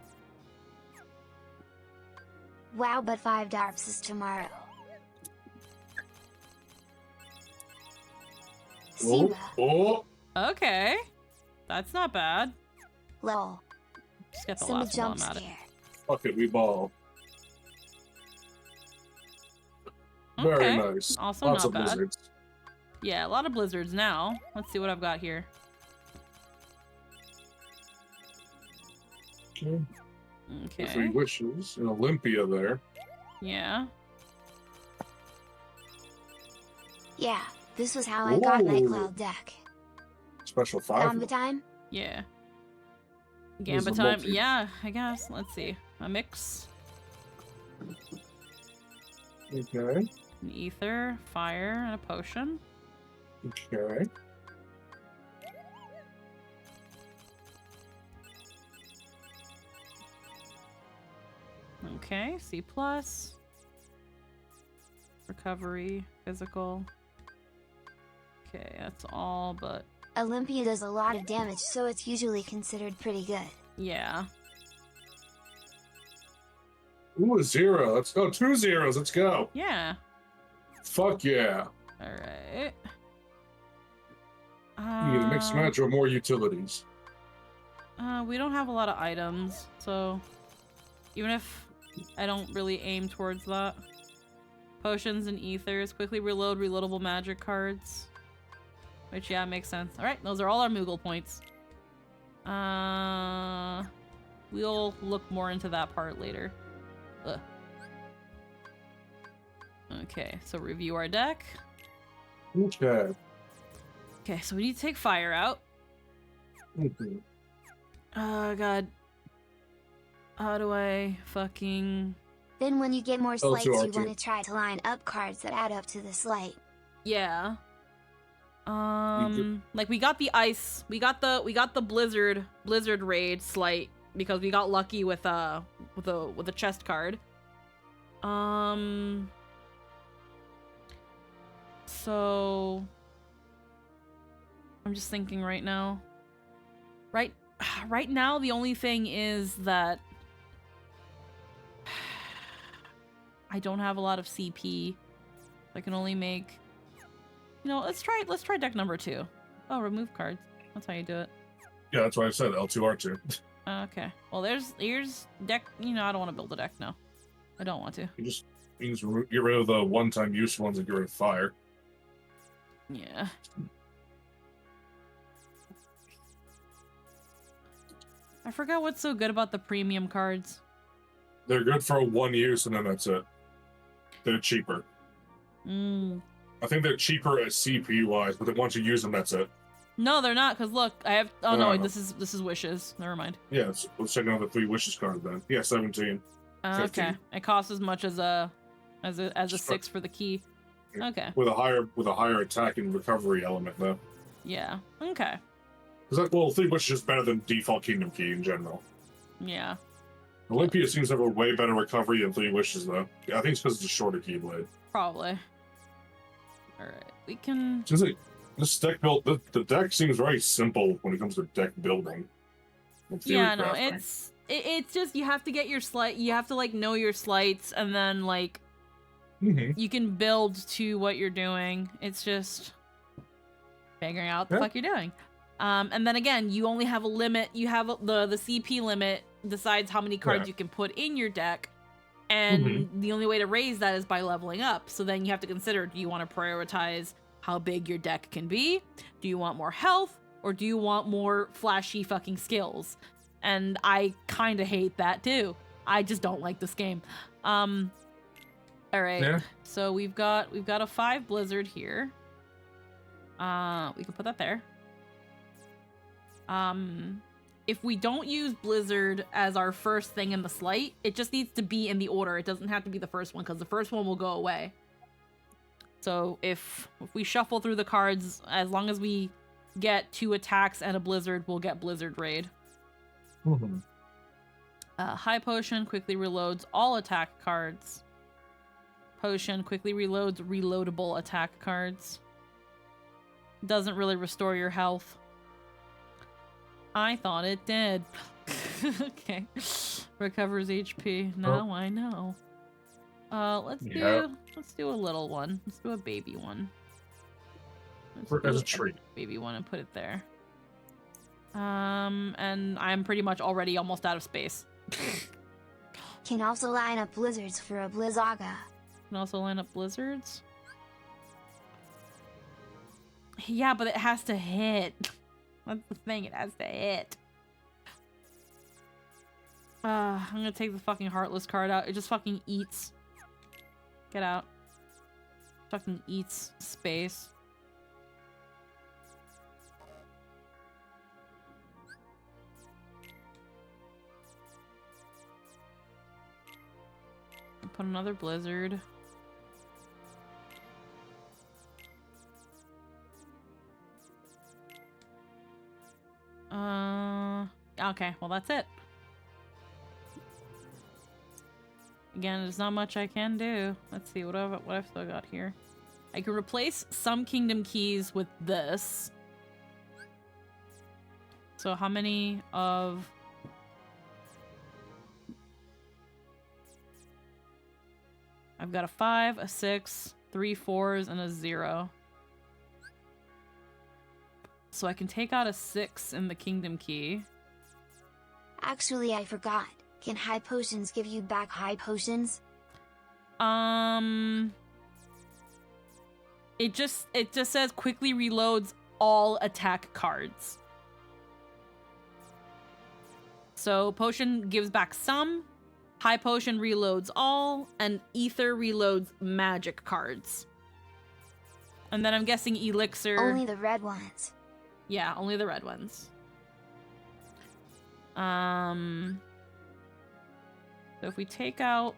Wow, but 5 darps is tomorrow. Oh, Simba. oh. Okay. That's not bad. Lol. Just get the Simba last one jump while I'm at it. scare. Fuck it, we ball. Very Okay, nice. also Lots not of bad. blizzards. Yeah, a lot of blizzards now. Let's see what I've got here. Okay. Okay. 3 wishes. And Olympia there. Yeah. Yeah, this was how I got my Ooh. cloud deck. Special 5. Gamba time? Yeah. There's Gambit a time. multi. Yeah, I guess. Let's see. A mix. Okay. An ether, fire, and a potion. Okay. Okay, C+. Recovery, physical. Okay, that's all, but... Olympia does a lot of damage, so it's usually considered pretty good. Yeah. Ooh, a 0. Let's go. 2 zeros. Let's go. Yeah. Fuck yeah. Alright. You need a mixed match or more utilities. We don't have a lot of items, so... Even if I don't really aim towards that. Potions and ethers. Quickly reload reloadable magic cards. Which, yeah, makes sense. Alright, those are all our Moogle points. We'll look more into that part later. Ugh. Okay, so review our deck. Okay. Okay, so we need to take fire out. Mhm. Oh, God. How do I fucking... Then when you get more slights, L2, you R2. want to try to line up cards that add up to the slight. Yeah. Like we got the ice, we got the blizzard raid slight because we got lucky with a chest card. So I'm just thinking right now. Right now the only thing is that I don't have a lot of CP. I can only make, you know, let's try deck number 2. Oh, remove cards. That's how you do it. Yeah, that's why I said L2, R2. Okay. Well, here's deck. You know, I don't want to build a deck now. I don't want to. You just means get rid of the one-time use ones and get rid of fire. Yeah. I forgot what's so good about the premium cards. They're good for one use and then that's it. They're cheaper. Mm. I think they're cheaper as CP wise, but then once you use them, that's it. No, they're not. Cause look, I have. Oh no, wait, this is wishes. Never mind. Yeah, let's check out the 3 wishes card then. Yeah, 17. Okay, 15. it costs as much as a 6 for the key. Okay. With a higher attack and recovery element though. Yeah. Okay. Because well, 3 wishes is better than default Kingdom Key in general. Yeah. Olympia seems to have a way better recovery than 3 wishes though. Yeah, I think it's because it's a shorter keyblade. Probably. All right, we can. Seems like this deck build. The deck seems very simple when it comes to deck building. Yeah, no, it's just you have to get your slight. You have to like know your slights, and then like you can build to what you're doing. It's just figuring out the fuck you're doing. And then again, you only have a limit. You have the CP limit decides how many cards you can put in your deck. And the only way to raise that is by leveling up. So then you have to consider, do you want to prioritize how big your deck can be? Do you want more health? Or do you want more flashy fucking skills? And I kind of hate that too. I just don't like this game. All right. Yeah. So we've got a 5 Blizzard here. We can put that there. If we don't use Blizzard as our first thing in the slight, it just needs to be in the order. It doesn't have to be the first one, because the first one will go away. So if we shuffle through the cards, as long as we get 2 attacks and a Blizzard, we'll get Blizzard Raid. High Potion quickly reloads all attack cards. Potion quickly reloads reloadable attack cards. Doesn't really restore your health. I thought it did. Okay. Recovers HP. Now I know. Let's do a little one. Let's do a baby one. As a treat. Baby one and put it there. And I'm pretty much already almost out of space. Can also line up blizzards for a Blizzaga. Can also line up blizzards. Yeah, but it has to hit. That's the thing, it has to hit. I'm gonna take the fucking Heartless card out. It just fucking eats. Get out. Fucking eats space. Put another Blizzard. Okay, well that's it. Again, there's not much I can do. Let's see what I've still got here. I can replace some kingdom keys with this. So how many of... I've got a 5, a 6, 3 4s, and a 0. So I can take out a 6 in the kingdom key. Actually, I forgot. Can high potions give you back high potions? It just says quickly reloads all attack cards. So potion gives back some, high potion reloads all, and ether reloads magic cards. And then I'm guessing elixir. Only the red ones. Yeah, only the red ones. So if we take out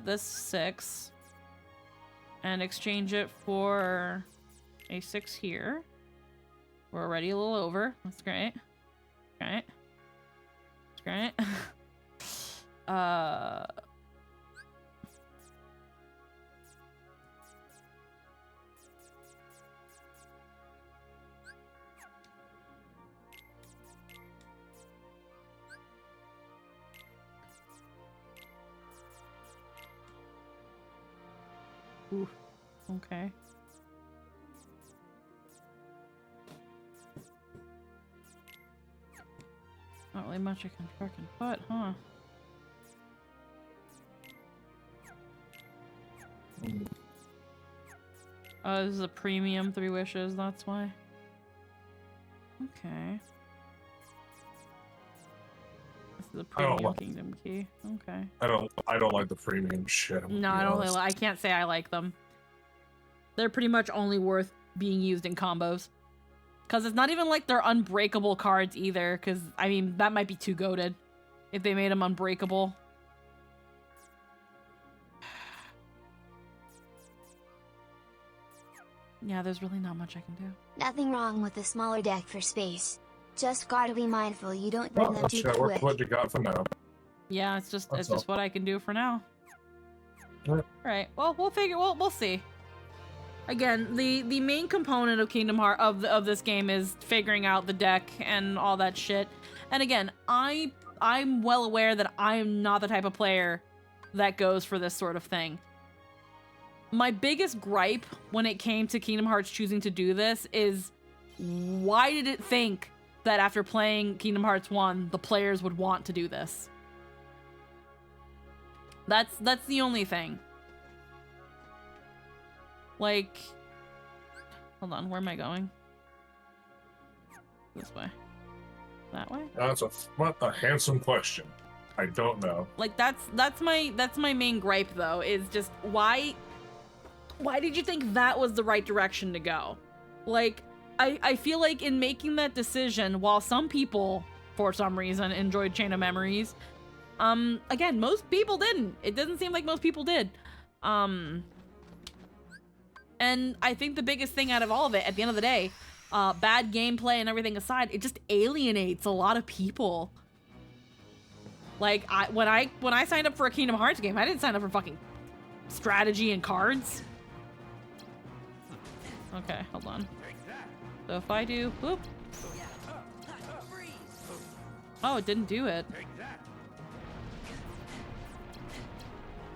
this 6 and exchange it for a 6 here, we're already a little over. That's great. Great. That's great. Ooh, okay. Not really much I can fucking put, huh? Oh, this is a premium 3 wishes, that's why. Okay. This is a premium kingdom key. Okay. I don't like the premium shit. No, I don't really I can't say I like them. They're pretty much only worth being used in combos. Because it's not even like they're unbreakable cards either, because, I mean, that might be too goated if they made them unbreakable. Yeah, there's really not much I can do. Nothing wrong with the smaller deck for space. Just gotta be mindful you don't bring them too quick. What you got for now? Yeah, it's just what I can do for now. Yeah. Right. Well, we'll see. Again, the main component of Kingdom Hearts of this game is figuring out the deck and all that shit. And again, I'm well aware that I am not the type of player that goes for this sort of thing. My biggest gripe when it came to Kingdom Hearts choosing to do this is, why did it think that after playing Kingdom Hearts 1, the players would want to do this? That's the only thing. Like, hold on, where am I going? This way. That way? That's a handsome question. I don't know. Like, that's my main gripe though, is just why did you think that was the right direction to go? Like, I feel like in making that decision, while some people, for some reason, enjoyed Chain of Memories, again, most people didn't. It doesn't seem like most people did. And I think the biggest thing out of all of it, at the end of the day, bad gameplay and everything aside, it just alienates a lot of people. Like, when I signed up for a Kingdom Hearts game, I didn't sign up for fucking strategy and cards. Okay, hold on. So if I do, whoop. Oh, it didn't do it.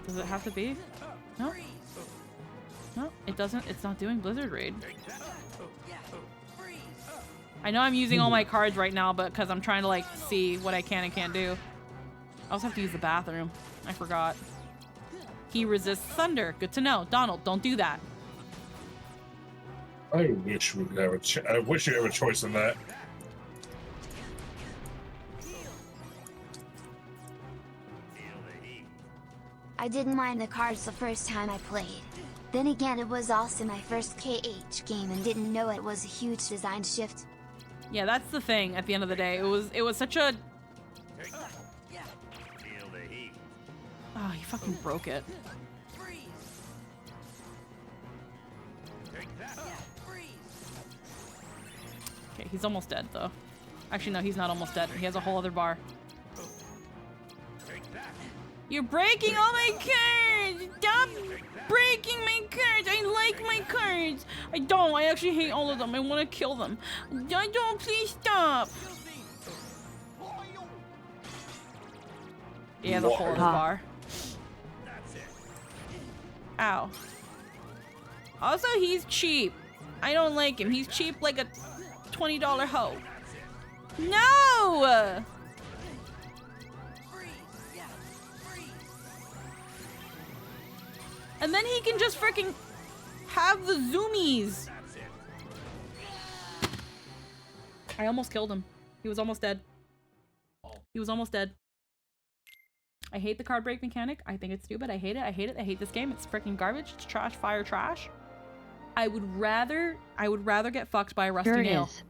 Does it have to be? No. No, it doesn't. It's not doing Blizzard Raid. I know I'm using all my cards right now, but because I'm trying to, like, see what I can and can't do. I also have to use the bathroom. I forgot. He resists thunder. Good to know. Donald, don't do that. I wish we could have I wish you have a choice in that. I didn't mind the cards the first time I played. Then again, it was also my first KH game and didn't know it was a huge design shift. Yeah, that's the thing at the end of the day. It was such a... Oh, you fucking broke it. Okay, he's almost dead though. Actually, no, he's not almost dead. He has a whole other bar. You're breaking all my cards! Stop breaking my cards! I like my cards! I don't. I actually hate all of them. I want to kill them. I don't. Please stop. He has a hole in his bar. Ow. Also, he's cheap. I don't like him. He's cheap like a $20 hoe. No! And then he can just freaking have the zoomies. I almost killed him. He was almost dead. He was almost dead. I hate the card break mechanic. I think it's stupid. I hate it. I hate it. I hate this game. It's freaking garbage. It's trash, fire, trash. I would rather get fucked by a rusty nail. Is.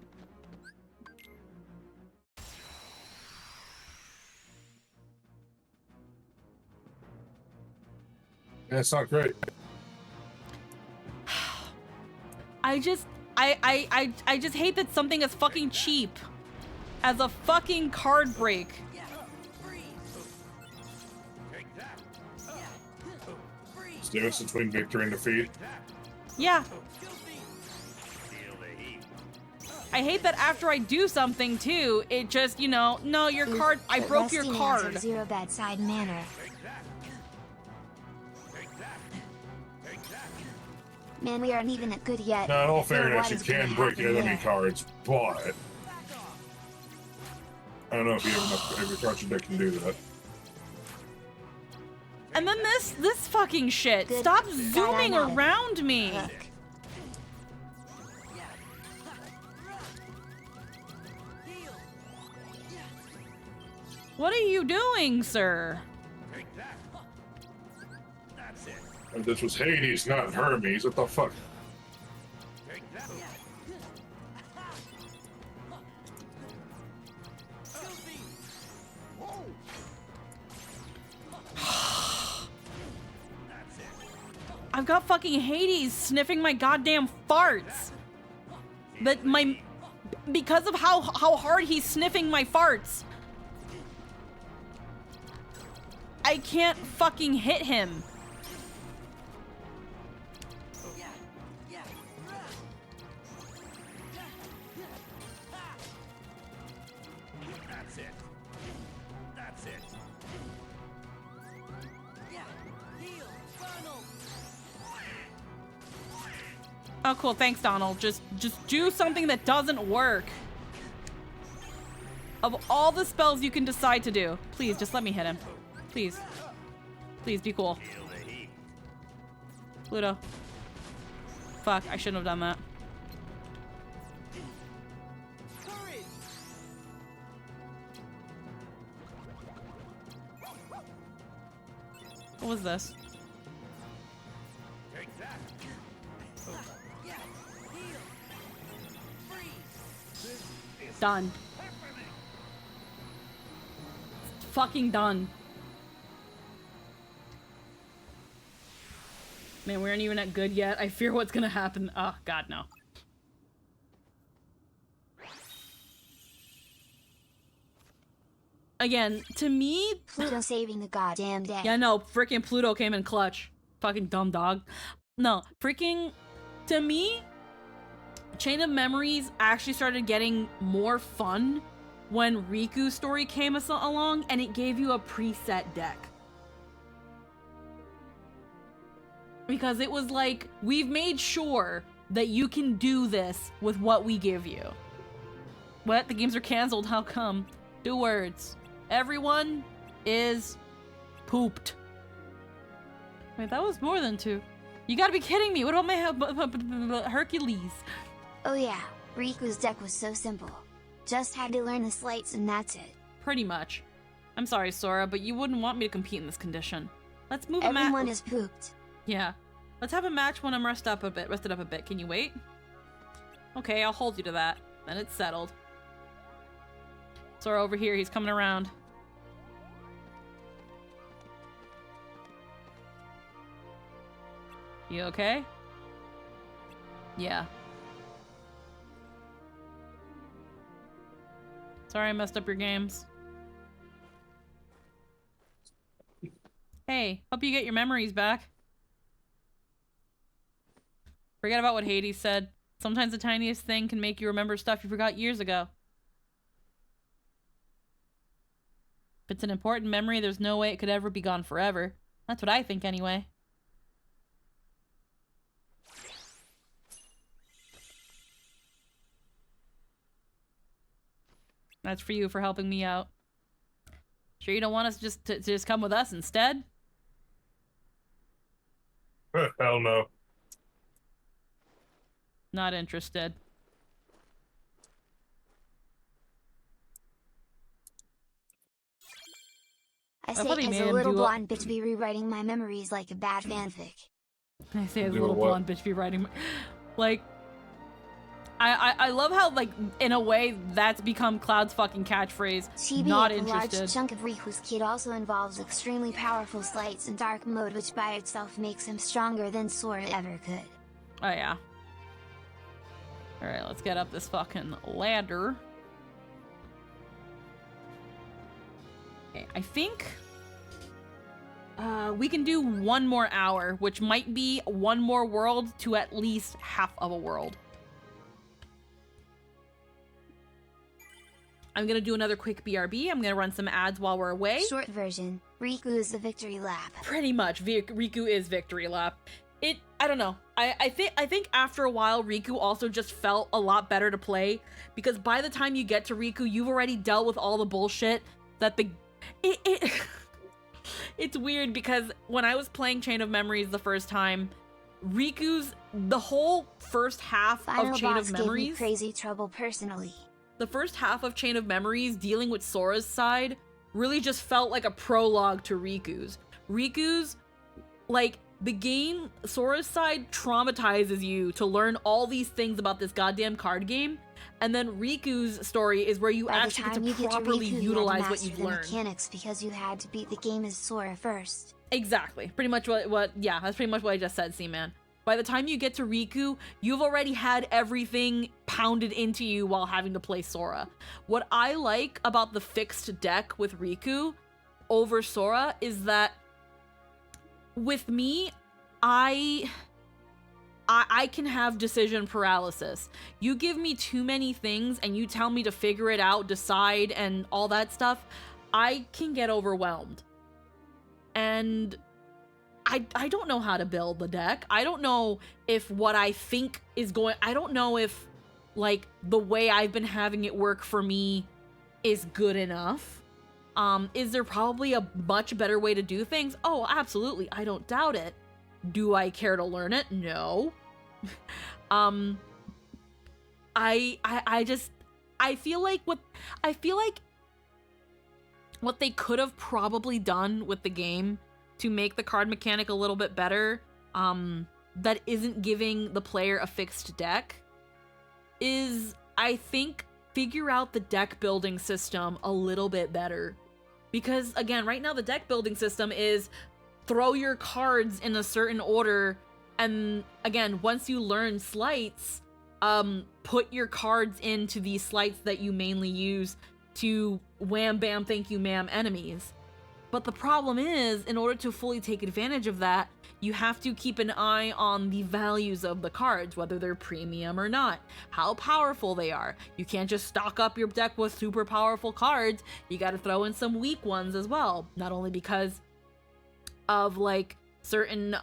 Yeah, it's not great. I just hate that something as fucking cheap as a fucking card break. It's the difference between victory and defeat. Yeah. I hate that after I do something too, it just, you know, no, your card, I broke your card. Zero bad side manner. Man, we aren't even that good yet. Now, in all So fairness, what you is gonna can break happen enemy here? cards, but I don't know if you have enough every card deck can do that. And then this fucking shit. Good. Stop Glad I zooming know. around me. Look. What are you doing, sir? And this was Hades, not Hermes. What the fuck? I've got fucking Hades sniffing my goddamn farts. Because of how hard he's sniffing my farts. I can't fucking hit him. Oh, cool. Thanks, Donald. Just do something that doesn't work. Of all the spells you can decide to do, please, just let me hit him. Please. Please, be cool. Pluto. Fuck, I shouldn't have done that. What was this? Done. Fucking done. Man, we aren't even at good yet. I fear what's gonna happen. Oh, God, no. Again, to me... Pluto saving the goddamn day. Yeah, no, freaking Pluto came in clutch. Fucking dumb dog. No, freaking... To me, Chain of Memories actually started getting more fun when Riku's story came along and it gave you a preset deck. Because it was like, we've made sure that you can do this with what we give you. What? The games are canceled, how come? 2 words. Everyone is pooped. Wait, that was more than 2. You gotta be kidding me. What about my Hercules? Oh yeah, Riku's deck was so simple. Just had to learn the slights and that's it. Pretty much. I'm sorry, Sora, but you wouldn't want me to compete in this condition. Let's move a match. Everyone is pooped. Yeah. Let's have a match when I'm rested up a bit. Can you wait? Okay, I'll hold you to that. Then it's settled. Sora over here, he's coming around. You okay? Yeah. Sorry I messed up your games. Hey, hope you get your memories back. Forget about what Hades said. Sometimes the tiniest thing can make you remember stuff you forgot years ago. If it's an important memory, there's no way it could ever be gone forever. That's what I think anyway. That's for you for helping me out. Sure you don't want us to just come with us instead? Hell no. Not interested. I say thought he as made a him little do blonde bitch be rewriting my memories like a bad fanfic. I say as a Do little what? blonde bitch be writing. Like, I love how, like, in a way, that's become Cloud's fucking catchphrase. TB, Not a interested. large chunk of Riku's kit also involves extremely powerful slights in dark mode, which by itself makes him stronger than Sora ever could. Oh, yeah. Alright, let's get up this fucking ladder. Okay, I think... we can do one more hour, which might be one more world to at least half of a world. I'm gonna do another quick BRB. I'm gonna run some ads while we're away. Short version, Riku is the victory lap. Pretty much, Riku is victory lap. I don't know. I think after a while, Riku also just felt a lot better to play, because by the time you get to Riku, you've already dealt with all the bullshit that it's weird because when I was playing Chain of Memories the first time, the whole first half Final of Chain boss of gave me Memories, crazy trouble personally. the first half of Chain of Memories dealing with Sora's side really just felt like a prologue to Riku's. Like, the game, Sora's side traumatizes you to learn all these things about this goddamn card game, and then Riku's story is where you By the actually time get you to get properly to Riku, utilize you had to what master you've the learned. mechanics because you had to beat the game as Sora first. Exactly. Pretty much yeah, that's pretty much what I just said, C-Man. By the time you get to Riku, you've already had everything pounded into you while having to play Sora. What I like about the fixed deck with Riku over Sora is that with me, I can have decision paralysis. You give me too many things and you tell me to figure it out, decide, and all that stuff, I can get overwhelmed. And I don't know how to build the deck. I don't know if what I think is going... I don't know if, like, the way I've been having it work for me is good enough. Is there probably a much better way to do things? Oh, absolutely. I don't doubt it. Do I care to learn it? No. I feel like what they could have probably done with the game to make the card mechanic a little bit better, that isn't giving the player a fixed deck, is, I think, figure out the deck building system a little bit better. Because, again, right now the deck building system is throw your cards in a certain order, and, again, once you learn slights, put your cards into these slights that you mainly use to wham bam thank you ma'am enemies. But the problem is, in order to fully take advantage of that, you have to keep an eye on the values of the cards, whether they're premium or not, how powerful they are. You can't just stock up your deck with super powerful cards, you gotta throw in some weak ones as well. Not only because of, like, certain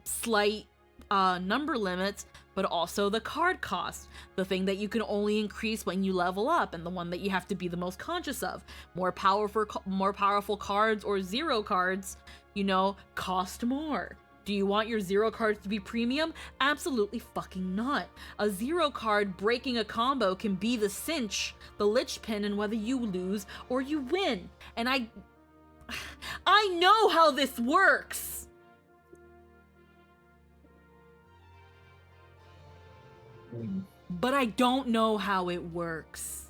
slight number limits, but also the card cost, the thing that you can only increase when you level up, and the one that you have to be the most conscious of. More powerful cards or zero cards, you know, cost more. Do you want your zero cards to be premium? Absolutely fucking not. A zero card breaking a combo can be the cinch, the linchpin in whether you lose or you win. And I know how this works. But I don't know how it works.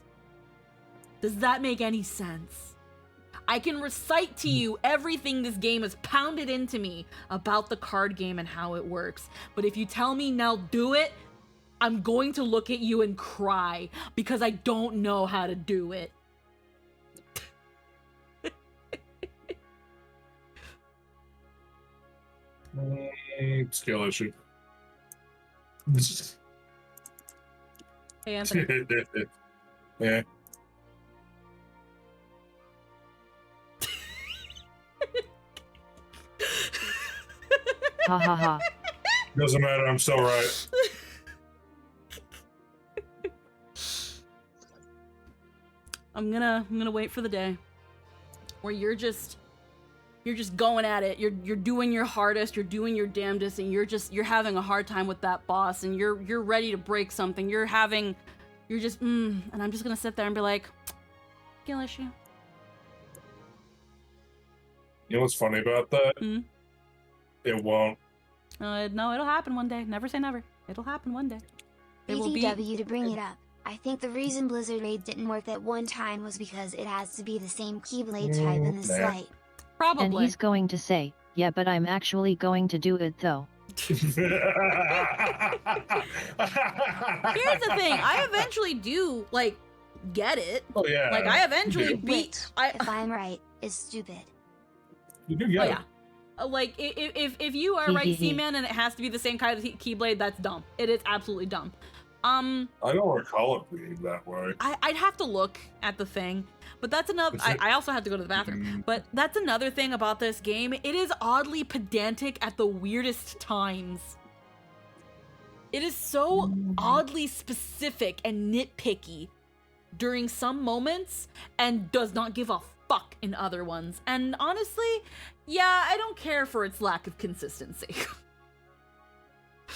Does that make any sense? I can recite to you everything this game has pounded into me about the card game and how it works. But if you tell me now do it, I'm going to look at you and cry because I don't know how to do it. Skill issue. Hey, Anthony. Yeah. Ha ha ha. Doesn't matter, I'm so right. I'm gonna wait for the day where you're just going at it. You're doing your hardest, you're doing your damnedest, and you're having a hard time with that boss, and you're ready to break something. And I'm just gonna sit there and be like, skill issue. You know what's funny about that? It won't. No, it'll happen one day. Never say never. It'll happen one day. It will be. BTW to bring it up. I think the reason Blizzard Raid didn't work that one time was because it has to be the same Keyblade type in the slate. Probably. And he's going to say, yeah, but I'm actually going to do it though. Here's the thing. I eventually do, like, get it. Oh, yeah. Like, I eventually Which, if I'm right, is stupid. You do get it. Like, if you are right, Seaman, and it has to be the same kind of Keyblade, that's dumb. It is absolutely dumb. I don't recall it being that way. I'd have to look at the thing, but that's another. I also have to go to the bathroom, but that's another thing about this game. It is oddly pedantic at the weirdest times. It is so oddly specific and nitpicky during some moments, and does not give a fuck in other ones. And honestly, yeah, I don't care for its lack of consistency.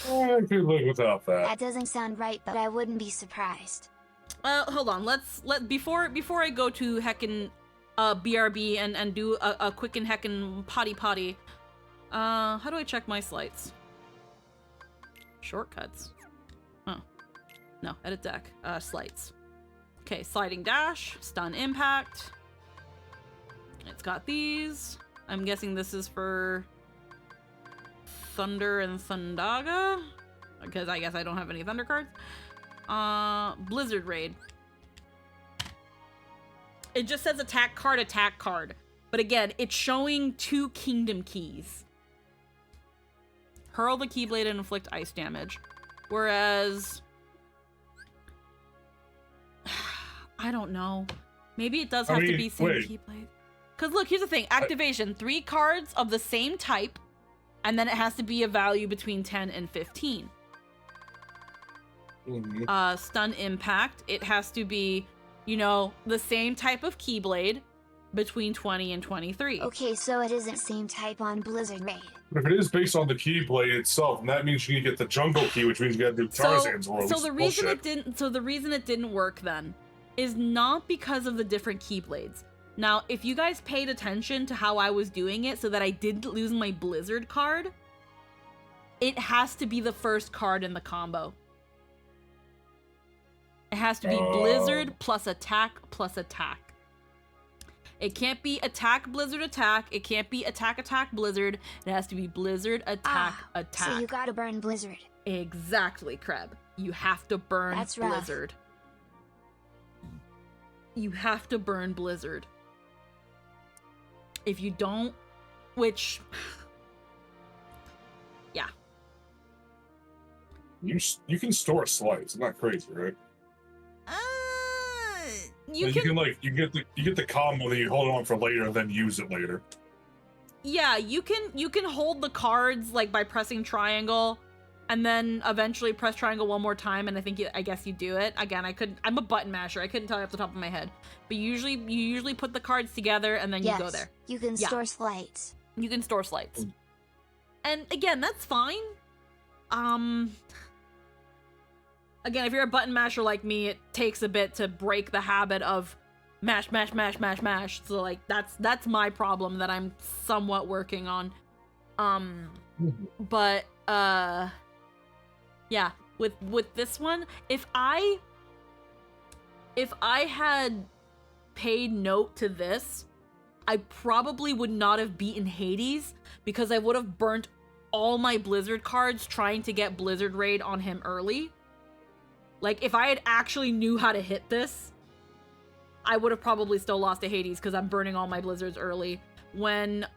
I could live without that. That doesn't sound right, but I wouldn't be surprised. Hold on. Before I go to heckin' BRB and do a quick and heckin' potty. How do I check my slides? Shortcuts. Oh. No, edit deck. Slides. Okay, sliding dash, stun impact. It's got these. I'm guessing this is for Thunder and Thundaga, because I guess I don't have any Thunder cards. Blizzard Raid. It just says attack card. But again, it's showing 2 Kingdom Keys. Hurl the Keyblade and inflict ice damage. Whereas, I don't know. Maybe it does have to be same Keyblade. Because look, here's the thing. Activation, 3 cards of the same type, and then it has to be a value between 10 and 15. Stun impact, it has to be, the same type of Keyblade between 20 and 23. Okay, so it isn't same type on Blizzard Raid. But if it is based on the Keyblade itself, and that means you can get the Jungle Key, which means you gotta do Tarzan's World. So the reason it didn't work then is not because of the different Keyblades. Now, if you guys paid attention to how I was doing it so that I didn't lose my Blizzard card, it has to be the first card in the combo. It has to be Blizzard plus attack plus attack. It can't be attack, Blizzard, attack. It can't be attack, attack, Blizzard. It has to be Blizzard, attack, attack. So you gotta burn Blizzard. Exactly, Kreb. You have to burn Blizzard. You have to burn Blizzard. If you don't, which, yeah. You can store slides. It's not crazy, right? You get the combo that you hold on for later and then use it later. Yeah, you can hold the cards like by pressing triangle, and then eventually press triangle one more time, and I guess you do it. Again, I'm a button masher. I couldn't tell you off the top of my head. But you usually put the cards together and then you go there. You can store slides. You can store slides. And again, that's fine. Again, if you're a button masher like me, it takes a bit to break the habit of mash. So like that's my problem that I'm somewhat working on. But yeah, with this one, if I had paid note to this, I probably would not have beaten Hades, because I would have burnt all my Blizzard cards trying to get Blizzard Raid on him early. Like, if I had actually knew how to hit this, I would have probably still lost to Hades, because I'm burning all my Blizzards early. When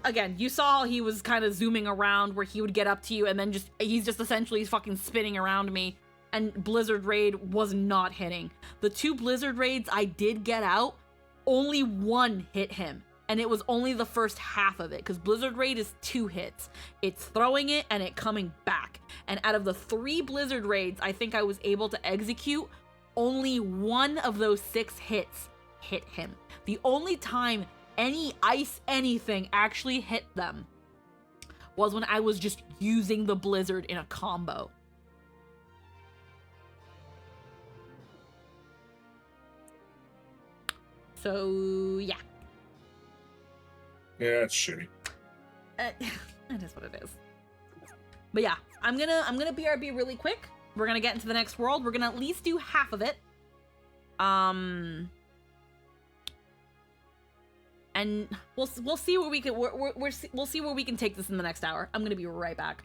again, you saw he was kind of zooming around where he would get up to you and then he's just essentially fucking spinning around me. And Blizzard Raid was not hitting. The 2 Blizzard Raids I did get out, only 1 hit him. And it was only the first half of it, because Blizzard Raid is 2 hits. It's throwing it and it coming back. And out of the 3 Blizzard Raids I think I was able to execute, only 1 of those 6 hits hit him. The only time any ice anything actually hit them was when I was just using the Blizzard in a combo. So, yeah. Yeah, it's shitty. It is what it is. But yeah, I'm gonna BRB really quick. We're gonna get into the next world. We're gonna at least do half of it. And we'll see where we can we'll see where we can take this in the next hour. I'm gonna be right back.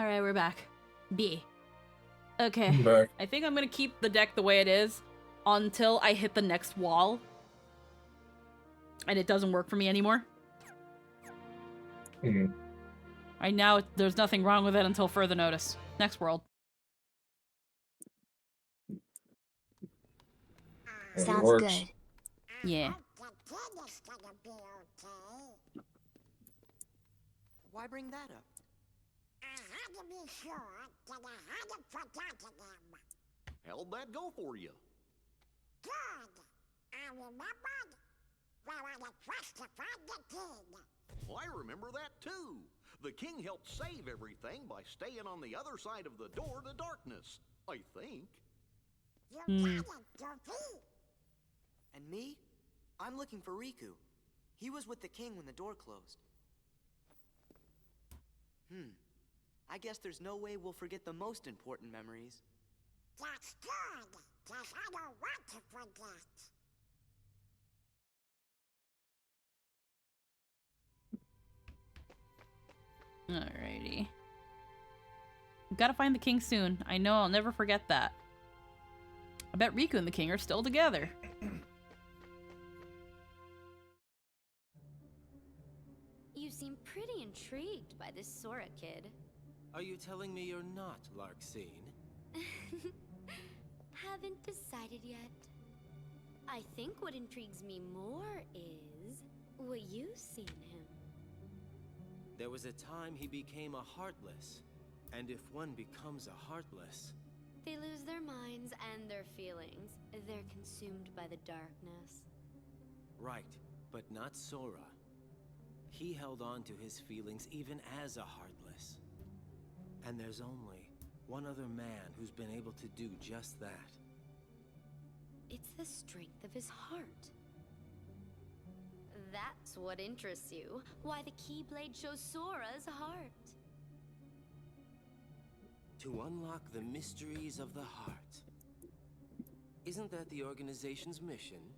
Alright, we're back. B. Okay. I'm back. I think I'm gonna keep the deck the way it is until I hit the next wall. And it doesn't work for me anymore. Right now, there's nothing wrong with it until further notice. Next world. Sounds works. good. Yeah. Why bring that up? How'd that go for you? Well, I remember that too. The king helped save everything by staying on the other side of the door to darkness, I think. And me? I'm looking for Riku. He was with the king when the door closed. I guess there's no way we'll forget the most important memories. That's good, 'cause I don't want to forget. Alrighty. Gotta find the king soon. I know I'll never forget that. I bet Riku and the king are still together. You seem pretty intrigued by this Sora kid. Are you telling me you're not Larxene? Haven't decided yet. I think what intrigues me more is what you see in him. There was a time he became a Heartless. And if one becomes a Heartless... They lose their minds and their feelings. They're consumed by the darkness. Right, but not Sora. He held on to his feelings even as a Heartless. And there's only one other man who's been able to do just that. It's the strength of his heart. That's what interests you. Why the Keyblade shows Sora's heart. To unlock the mysteries of the heart. Isn't that the organization's mission?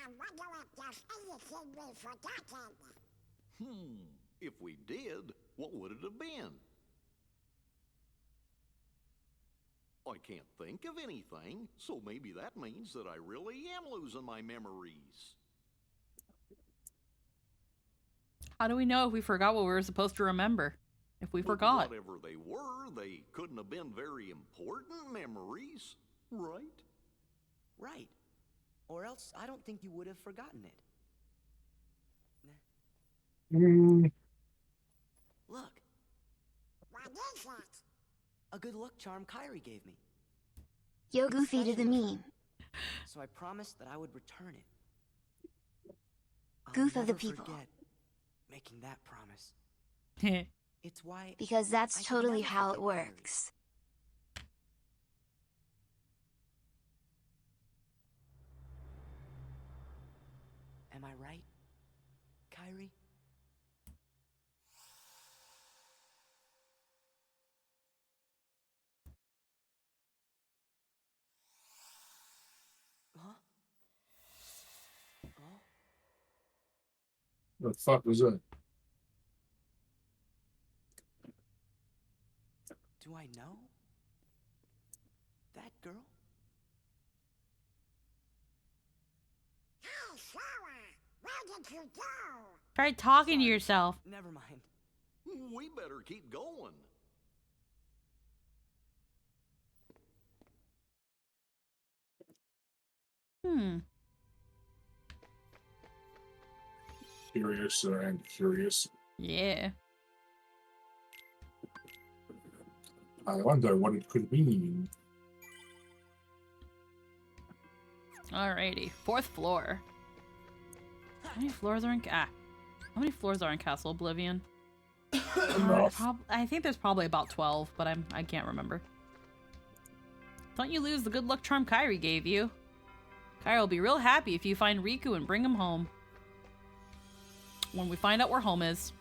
I wonder if there's anything we've forgotten. If we did, what would it have been? I can't think of anything, so maybe that means that I really am losing my memories. How do we know if we forgot what we were supposed to remember? If we But forgot. whatever they were, they couldn't have been very important memories, right? Right. Or else I don't think you would have forgotten it. Look. What is it? A good luck charm Kairi gave me. Yo Goofy to the meme. So I promised that I would return it. I'll Goof of the never people. forget making that promise. It's why Because that's I should totally never how it forget Kairi. works. Am I right, Kairi? Huh? Oh? The fuck was that? Do I know? That girl? Hey, Sora! Where did you go? Try talking to yourself. Never mind. We better keep going. Curious and curious. Yeah. I wonder what it could mean. Alrighty. 4th floor. How many floors are in how many floors are in Castle Oblivion? I think there's probably about 12, but I can't remember. Don't you lose the good luck charm Kairi gave you. Kairi will be real happy if you find Riku and bring him home. When we find out where home is.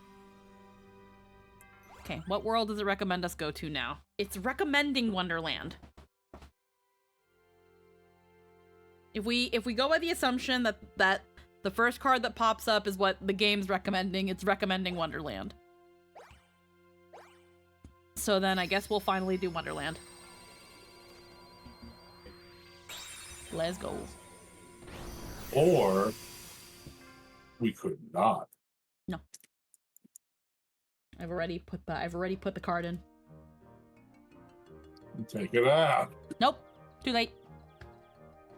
Okay, what world does it recommend us go to now? It's recommending Wonderland. If we go by the assumption that the first card that pops up is what the game's recommending, it's recommending Wonderland. So then I guess we'll finally do Wonderland. Let's go. Or we could not. No. I've already put the card in. Take it out. Nope. Too late.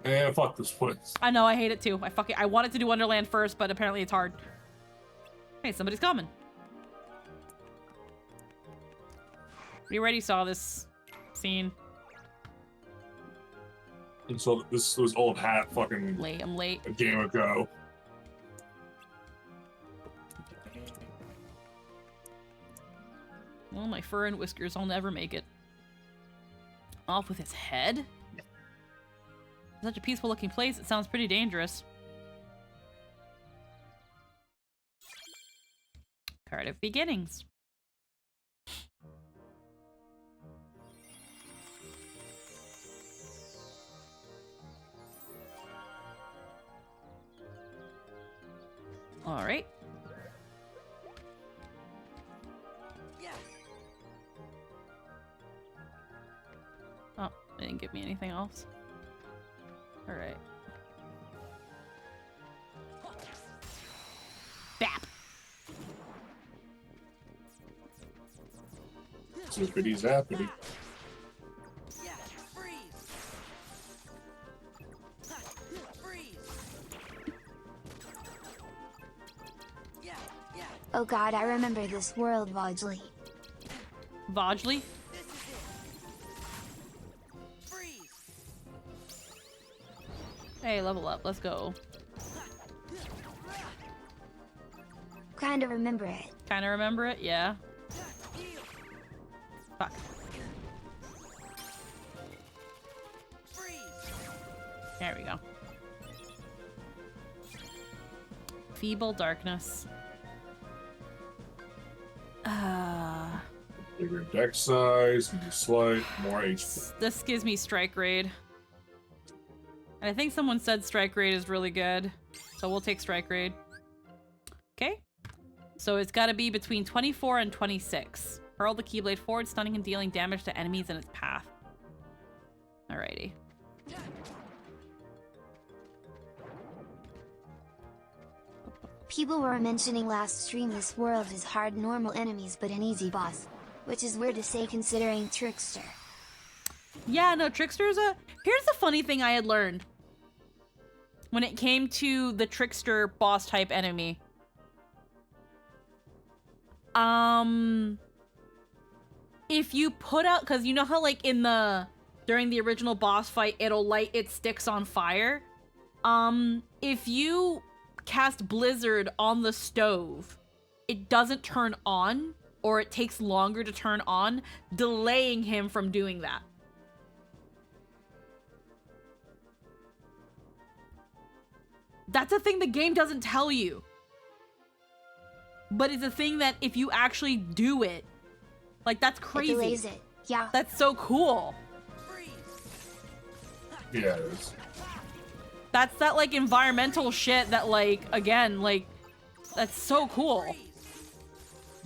And fuck this place. I know, I hate it too. I wanted to do Wonderland first, but apparently it's hard. Hey, somebody's coming. We already saw this scene. And so this was old hat fucking I'm late. A game ago. Well, my fur and whiskers, I'll never make it. Off with his head? Such a peaceful looking place, it sounds pretty dangerous. Card of Beginnings. Alright. Oh, they didn't give me anything else. Alright. Bap! Zippity zappity. Oh god, I remember this world, Vodgely. Vodgely? Hey, level up. Let's go. Kinda remember it. Kinda remember it? Yeah. Fuck. There we go. Feeble Darkness. Bigger deck size, more slight, more HP. This gives me Strike Raid. And I think someone said Strike Raid is really good. So we'll take Strike Raid. Okay. So it's got to be between 24 and 26. Hurl the Keyblade forward, stunning and dealing damage to enemies in its path. Alrighty. People were mentioning last stream this world is hard normal enemies but an easy boss. Which is weird to say considering Trickster. Yeah, no, Trickster's a... Here's the funny thing I had learned. When it came to the Trickster boss type enemy. If you put out... Because you know how like in the... During the original boss fight, it'll light its sticks on fire? If you cast Blizzard on the stove, it doesn't turn on, or it takes longer to turn on, delaying him from doing that. That's a thing the game doesn't tell you. But it's a thing that if you actually do it, like that's crazy. It delays it, yeah. That's so cool. Yeah, it is. That's that like environmental shit that like, again, like, that's so cool.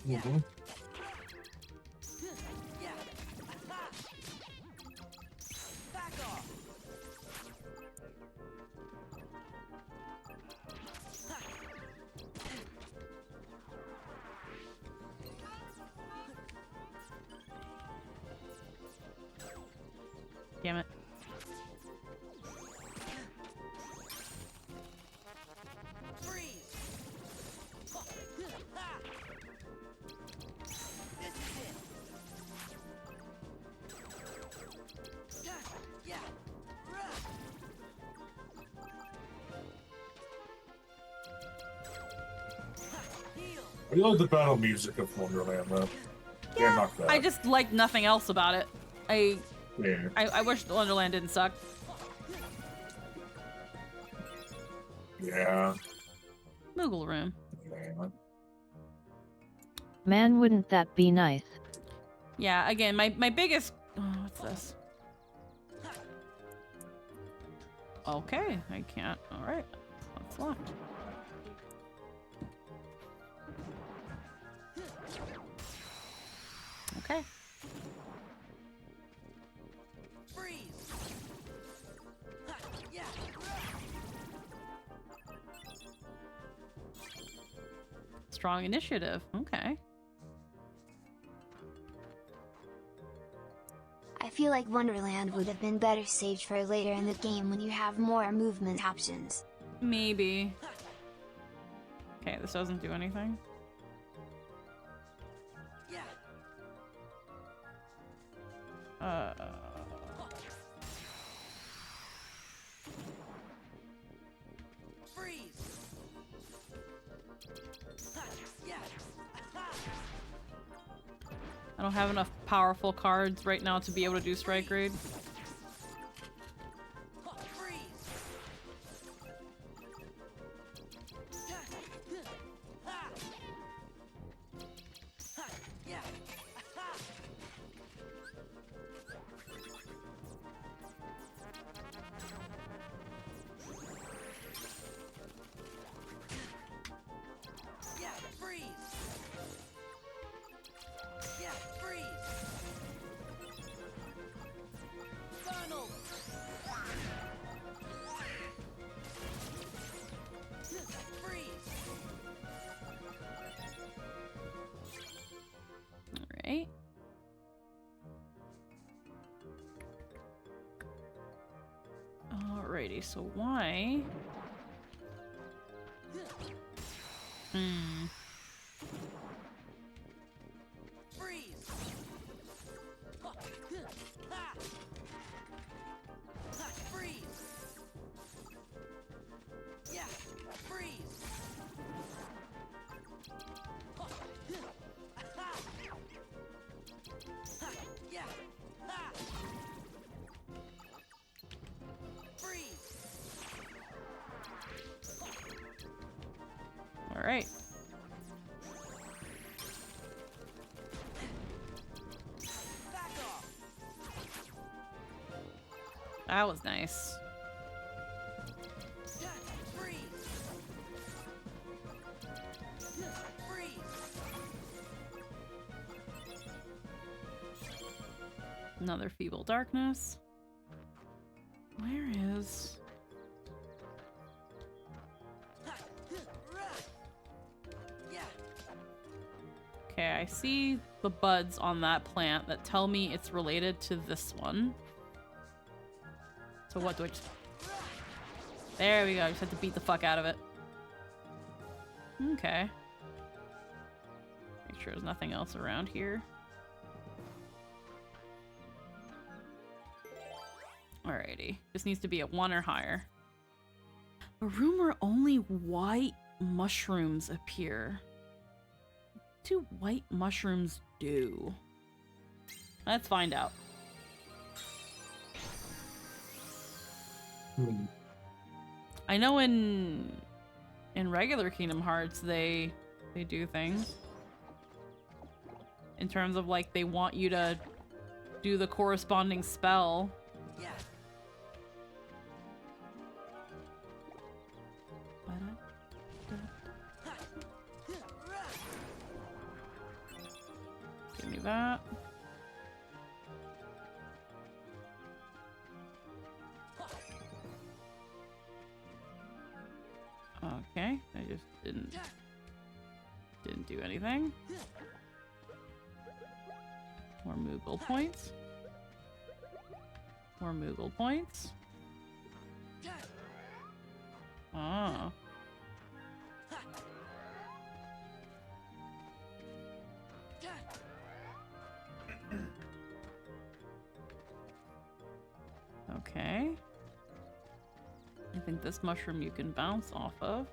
Mm-hmm. Damn it. I love the battle music of Wonderland, though. Yeah, not that. I just like nothing else about it. Yeah. I wish Wonderland didn't suck. Yeah. Moogle Room. Yeah. Man, wouldn't that be nice? Yeah, again, my biggest... Oh, what's this? okay. I can't. Alright. What's left? Okay. Freeze! Yeah. Strong initiative. Okay. I feel like Wonderland would have been better saved for later in the game when you have more movement options. Maybe. Okay, this doesn't do anything. Freeze! Yeah. I don't have enough powerful cards right now to be able to do Strike Raid. Alright. Alrighty, so why? Freeze! Freeze! Yeah, freeze! Yeah! Freeze! Alright. That was nice. Another Feeble Darkness. Where is... Okay, I see the buds on that plant that tell me it's related to this one. So what do I just... There we go, I just have to beat the fuck out of it. Okay. Make sure there's nothing else around here. Alrighty. This needs to be a 1 or higher. A room where only white mushrooms appear. What do white mushrooms do? Let's find out. I know in regular Kingdom Hearts they do things. In terms of like they want you to do the corresponding spell. Yeah. Give me that. Okay, I just didn't do anything. More Moogle points. More Moogle points. Ah. Okay. I think this mushroom you can bounce off of.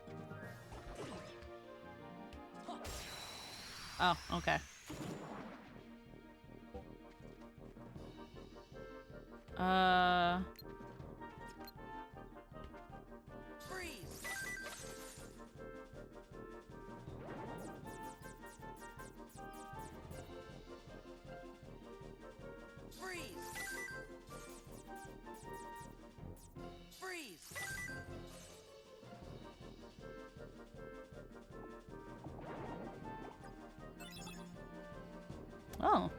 Oh, okay. Freeze! Freeze! Freeze! Oh.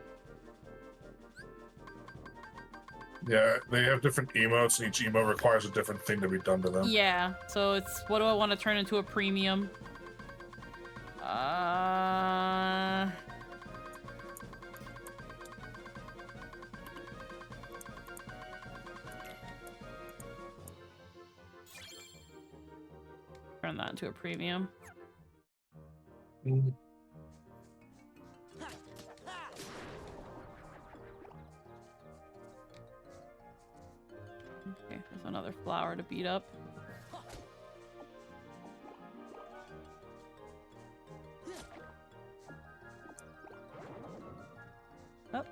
Yeah, they have different emotes, and each emote requires a different thing to be done to them. Yeah, so it's, what do I want to turn into a premium? Turn that into a premium. Okay, there's another flower to beat up. Oh.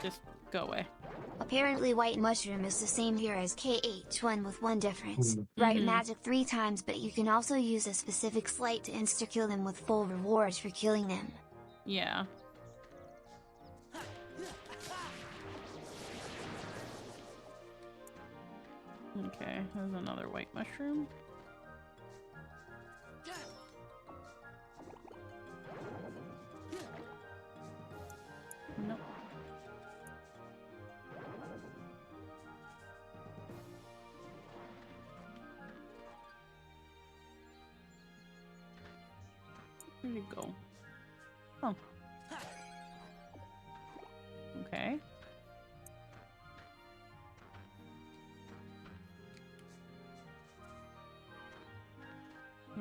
Just go away. Apparently White Mushroom is the same here as KH1 with one difference. Write magic 3 times, but you can also use a specific sleight to insta-kill them with full rewards for killing them. Yeah. Okay, there's another white mushroom. Nope. Where'd it go? Oh. Okay.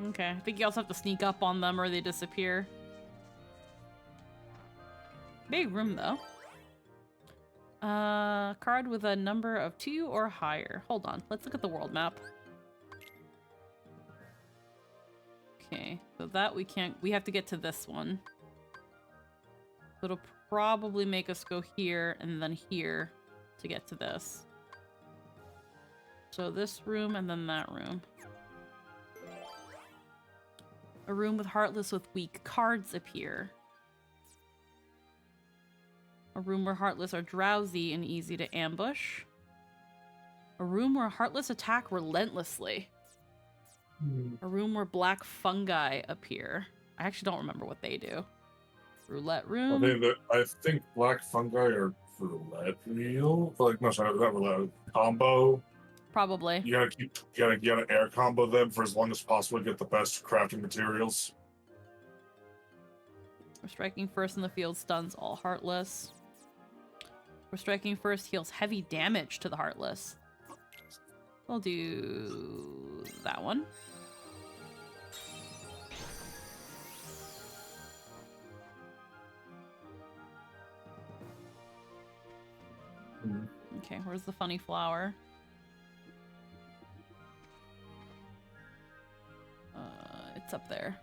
Okay, I think you also have to sneak up on them or they disappear. Big room, though. Card with a number of 2 or higher. Hold on, let's look at the world map. Okay, so that we can't... We have to get to this one. So it'll probably make us go here and then here to get to this. So this room and then that room. A room with Heartless with weak cards appear. A room where Heartless are drowsy and easy to ambush. A room where Heartless attack relentlessly. A room where black fungi appear. I actually don't remember what they do. Roulette room. I think black fungi are roulette wheel. Like, no, sorry, not roulette. Combo. Probably. You gotta air combo them for as long as possible to get the best crafting materials. We're striking first in the field stuns all Heartless. We're striking first heals heavy damage to the Heartless. We'll do that one. Okay, where's the funny flower? It's up there.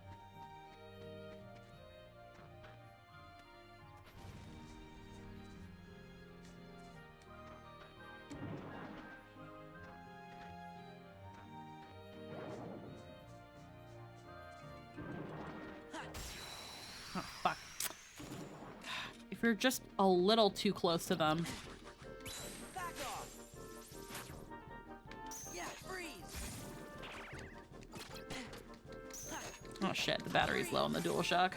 Oh, fuck. If you're just a little too close to them. Oh shit, the battery's low on the DualShock.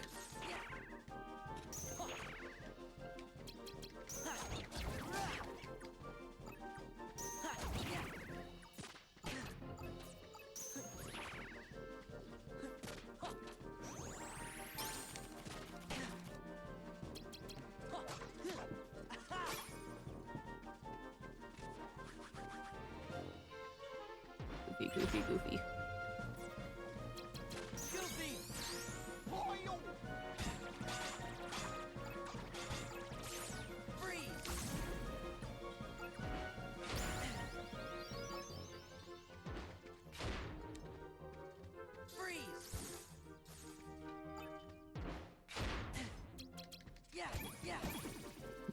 Goofy, goofy.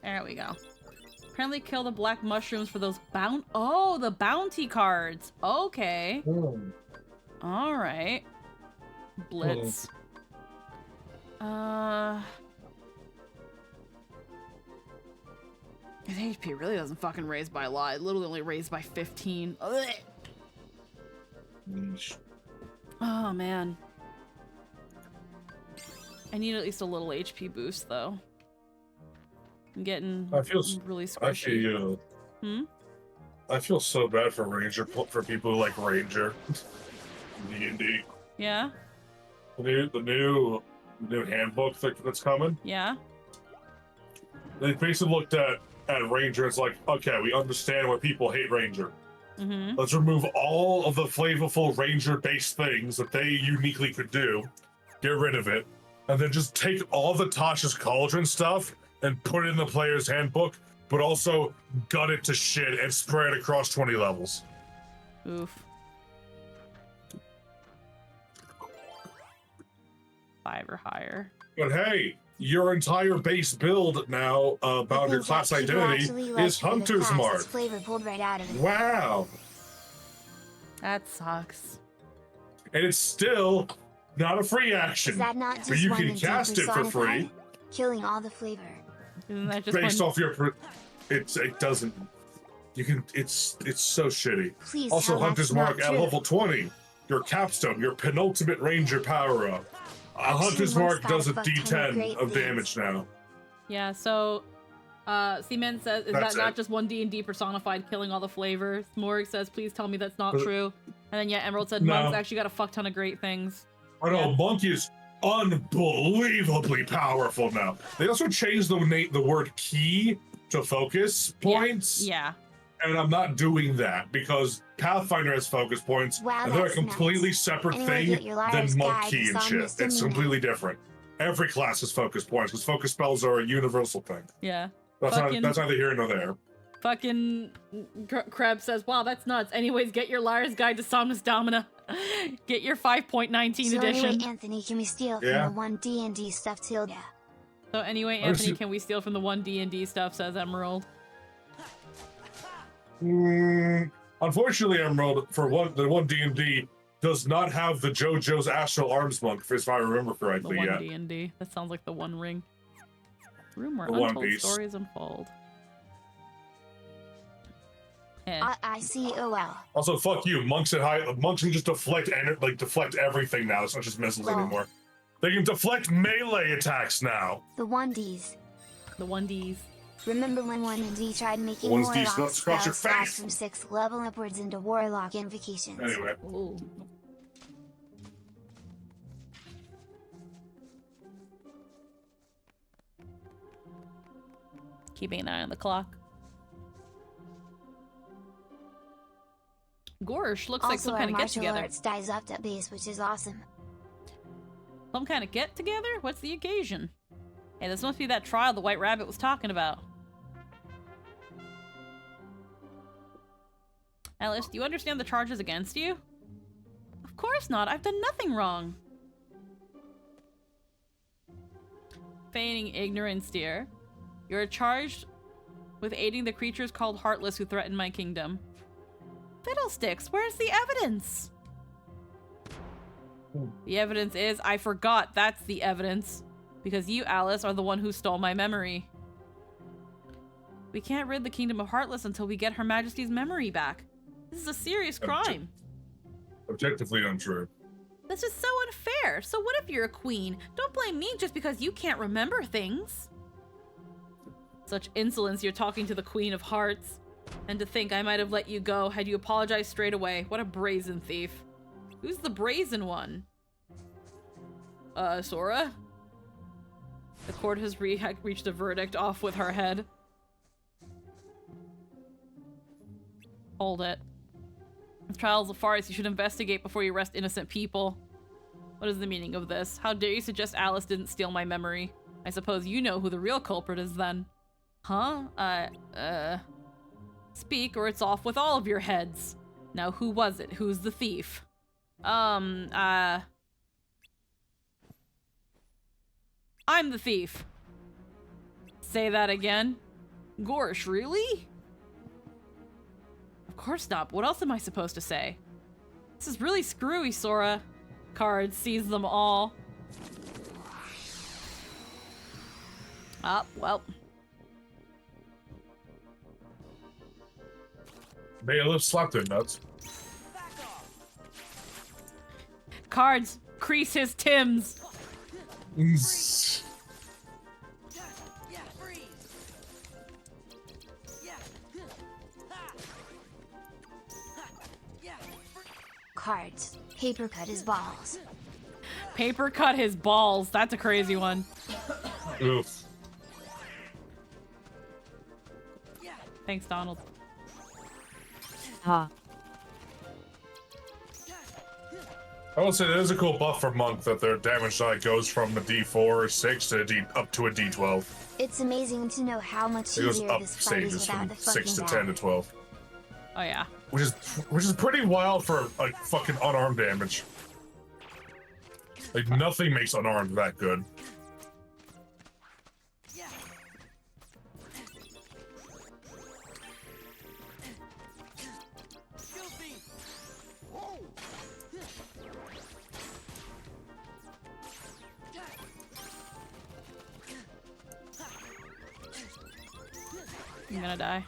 There we go. Apparently kill the black mushrooms for those Oh, the bounty cards. Okay. All right. Blitz. His HP really doesn't fucking raise by a lot. It literally only raised by 15. Ugh. Oh, man. I need at least a little HP boost, though. I'm getting really squishy. I feel so bad for people who like Ranger. D&D. Yeah? The new handbook that's coming. Yeah? They basically looked at Ranger. It's like, okay, we understand why people hate Ranger. Mm-hmm. Let's remove all of the flavorful Ranger-based things that they uniquely could do. Get rid of it. And then just take all the Tasha's Cauldron stuff and put it in the player's handbook, but also gut it to shit and spread it across 20 levels. Oof. 5 or higher. But hey, your entire base build now about your class identity is Hunter's Mark. Flavor pulled right out of it. Wow. That sucks. And it's still not a free action. Is that not just but you one can and cast it for free. Killing all the flavor. Isn't that just Based off your it doesn't. You can. It's so shitty. Please also, tell Hunter's that's not Mark at true. level 20. Your capstone, your penultimate Ranger power up. Hunter's once Mark thought does a a fuck ton of D10 great of things. damage now. Yeah, so Seaman says, is That's that not it. just one D&D personified killing all the flavors? Morg says, please tell me that's not But- true. And then yeah, Emerald said, No. Monk's actually got a fuck ton of great things. I know, Monk is unbelievably powerful now. They also changed the word key to focus points. Yeah. And I'm not doing that because Pathfinder has focus points, Wow, and they're a that's completely nuts. separate Anyway, get thing your liar's than Monk guide Key to and shit. Somnus It's Domino. completely different. Every class has focus points because focus spells are a universal thing. Yeah. That's Fucking- neither here nor there. Fucking Krebs says, wow, that's nuts. Anyways, get your Liar's Guide to Somnus Domina. Get your 5.19 So edition. anyway, Anthony, can we steal from Yeah. the one D&D stuff, Tilda? So anyway, I Anthony, see- can we steal from the one D&D stuff, says Emerald. Unfortunately, Emerald, for the one D&D does not have the JoJo's Astral Arms Monk, if I remember The correctly one yet. D&D. That sounds like the One Ring. Room where The One untold Piece. stories unfold. Eh. ICOL. Also, fuck you. Monks can just deflect deflect everything now. It's not just missiles Well. anymore. They can deflect melee attacks now. The 1Ds. The 1Ds. Remember when 1D tried making 1Ds warlock not scratch your spells face. from 6th level upwards into warlock invocations? Anyway. Ooh. Keeping an eye on the clock. Gorsh looks like Also, some our kind of get martial together. arts dies up at base, which is awesome. Some kind of get together? What's the occasion? Hey, this must be that trial the White Rabbit was talking about. Alice, do you understand the charges against you? Of course not. I've done nothing wrong. Feigning ignorance, dear. You're charged with aiding the creatures called Heartless who threaten my kingdom. Fiddlesticks, where's the evidence? The evidence is, I forgot that's the evidence. Because you, Alice, are the one who stole my memory. We can't rid the Kingdom of Heartless until we get Her Majesty's memory back. This is a serious crime. Objectively untrue. This is so unfair. So what if you're a queen? Don't blame me just because you can't remember things. Such insolence, you're talking to the Queen of Hearts. And to think I might have let you go had you apologized straight away. What a brazen thief. Who's the brazen one? Sora? The court has reached a verdict. Off with her head. Hold it. If trials the farthest, you should investigate before you arrest innocent people. What is the meaning of this? How dare you suggest Alice didn't steal my memory? I suppose you know who the real culprit is then. Huh? Speak or it's off with all of your heads. Now who was it? Who's the thief? I'm the thief. Say that again. Gorsh, really? Of course not. What else am I supposed to say? This is really screwy, Sora. Cards, seize them all. Ah, well. Bailiff slapped their nuts. Cards, crease his Tims. Cards, paper cut his balls. Paper cut his balls. That's a crazy one. Oof. Thanks, Donald. Ha. I will say there's a cool buff for Monk that their damage die goes from a D4 or 6 to a D up to a D12. It's amazing to know how much It goes easier up this fight is stages without from the 6 to fucking 10 to 12. Oh yeah. Which is pretty wild for like fucking unarmed damage. Like nothing makes unarmed that good. I'm gonna die.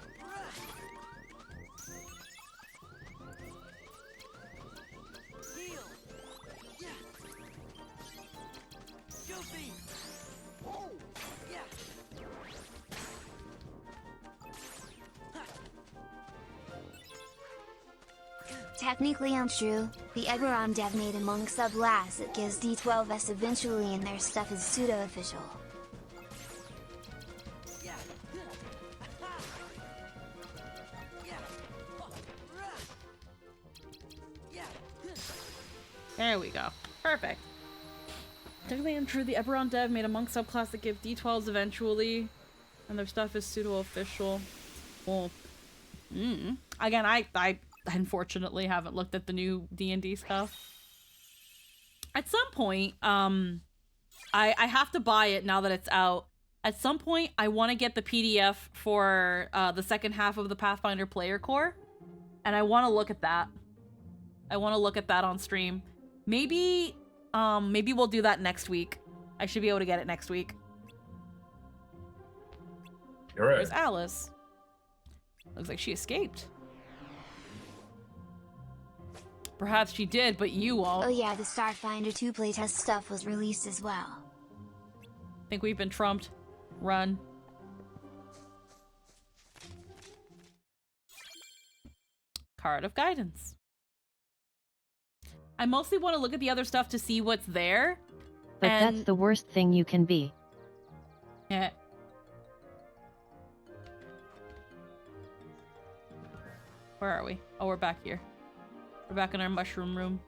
Technically untrue, the Eberron dev made a monk sub last that gives D12s eventually and their stuff is pseudo-official. There we go. Perfect. Technically untrue, the Eberron dev made a monk subclass that gives D12s eventually, and their stuff is pseudo-official. Well, again, I unfortunately haven't looked at the new D&D stuff. At some point, I have to buy it now that it's out. At some point, I want to get the PDF for the second half of the Pathfinder player core, and I want to look at that. I want to look at that on stream. Maybe we'll do that next week. I should be able to get it next week. You're right. Where's Alice? Looks like she escaped. Perhaps she did, but you won't. Oh yeah, the Starfinder 2 playtest stuff was released as well. Think we've been trumped. Run. Card of Guidance. I mostly want to look at the other stuff to see what's there. But that's the worst thing you can be. Yeah. Where are we? Oh, we're back here. We're back in our mushroom room.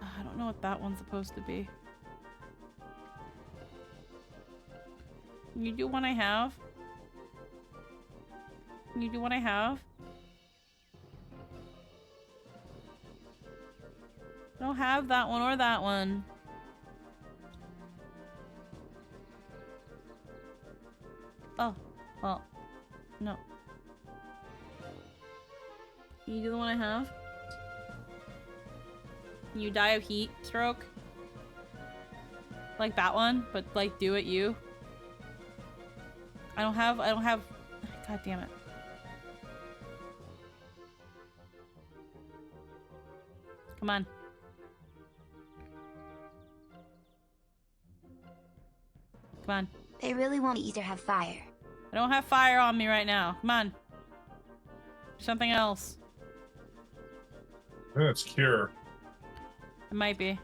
I don't know what that one's supposed to be. Can you do one I have? Can you do what I have? I don't have that one or that one. Oh, well, no. Can you do the one I have? Can you die of heat stroke? Like that one, but like do it you. I don't have, god damn it. Come on. Come on. They really want me to have fire. I don't have fire on me right now. Come on. Something else. I think it's Cure. It might be.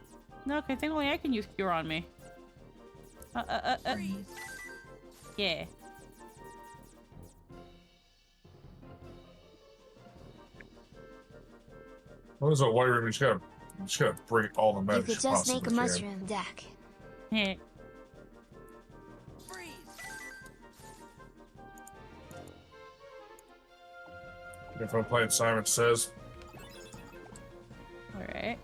No, okay, I think only I can use Cure on me. Yeah. What is a white room? You just gotta bring all the You magic could you just make a possibly can. mushroom deck. Yeah. If I'm playing Simon Says. Alright.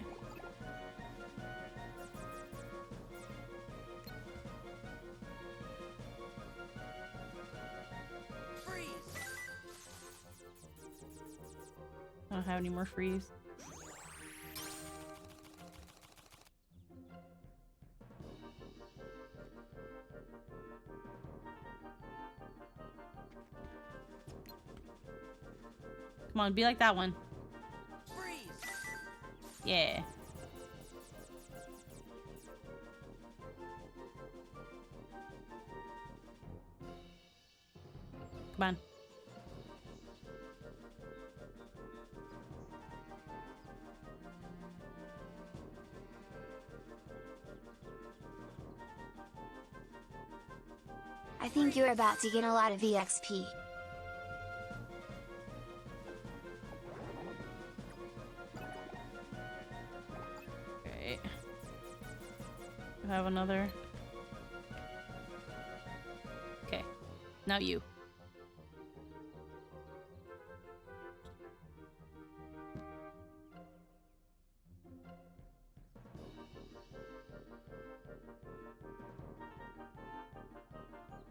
don't have any more freeze. Come on, be like that one. Yeah. Come on. I think you're about to get a lot of EXP. Okay. I have another. Okay. Now you.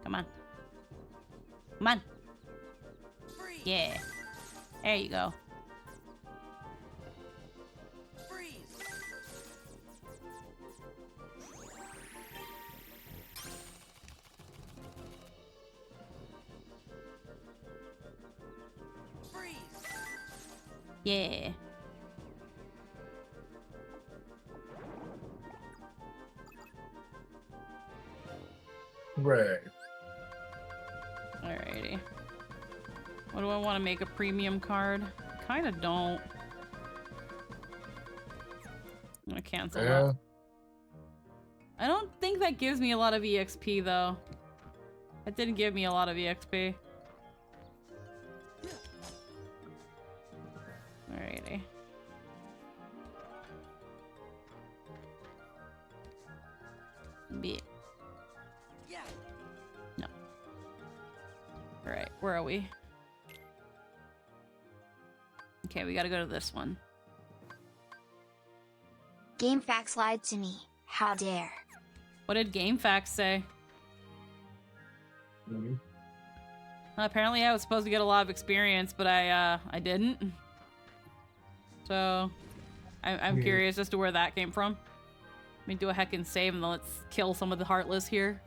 Come on. Come on. Yeah. There you go. Yeah. Right. Alrighty. What do I want to make a premium card? Kind of don't. I'm gonna cancel that. I don't think that gives me a lot of EXP though. It didn't give me a lot of EXP. Alrighty. No. Alright, where are we? Okay, we gotta go to this one. GameFAQs lied to me. How dare. What did GameFAQs say? Apparently I was supposed to get a lot of experience, but I didn't. So, I'm curious as to where that came from. Let me do a heckin' save and then let's kill some of the Heartless here.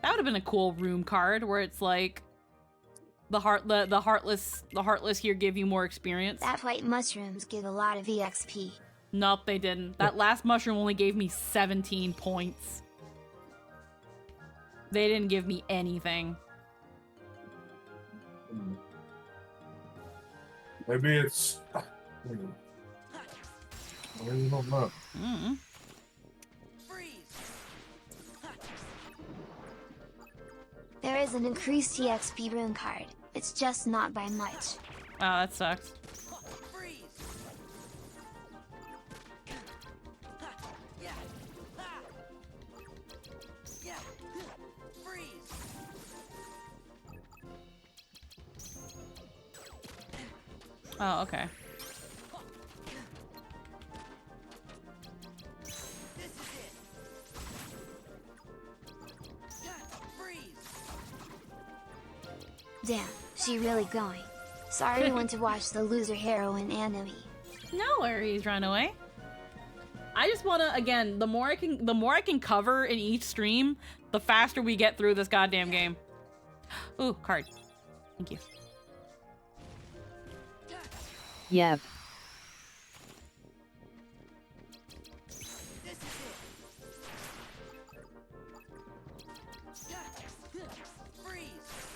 That would have been a cool room card where it's like the Heartless here give you more experience. That white mushrooms give a lot of EXP. Nope, they didn't. That last mushroom only gave me 17 points. They didn't give me anything. Maybe it's. I don't know. There is an increased EXP rune card. It's just not by much. Oh, that sucks. Oh, okay. Damn, she really going. Sorry when to watch the loser heroine anime. No worries, Runaway. I just wanna, again, the more I can cover in each stream, the faster we get through this goddamn game. Ooh, card. Thank you. Yep.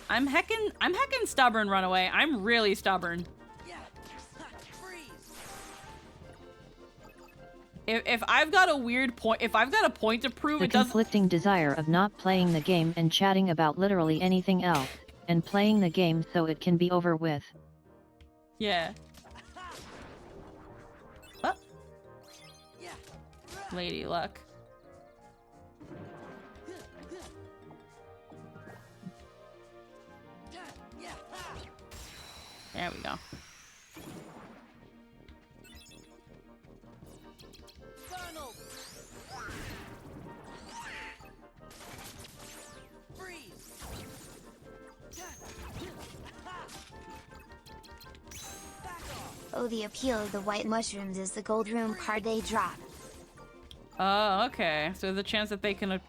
I'm heckin' stubborn, Runaway. I'm really stubborn. If I've got a weird point, if I've got a point to prove, The it doesn't. conflicting desire of not playing the game and chatting about literally anything else, and playing the game so it can be over with. Yeah. Oh. Lady Luck. There we go. Oh, the appeal of the white mushrooms is the gold room card they drop. Oh, okay. So there's a chance that they can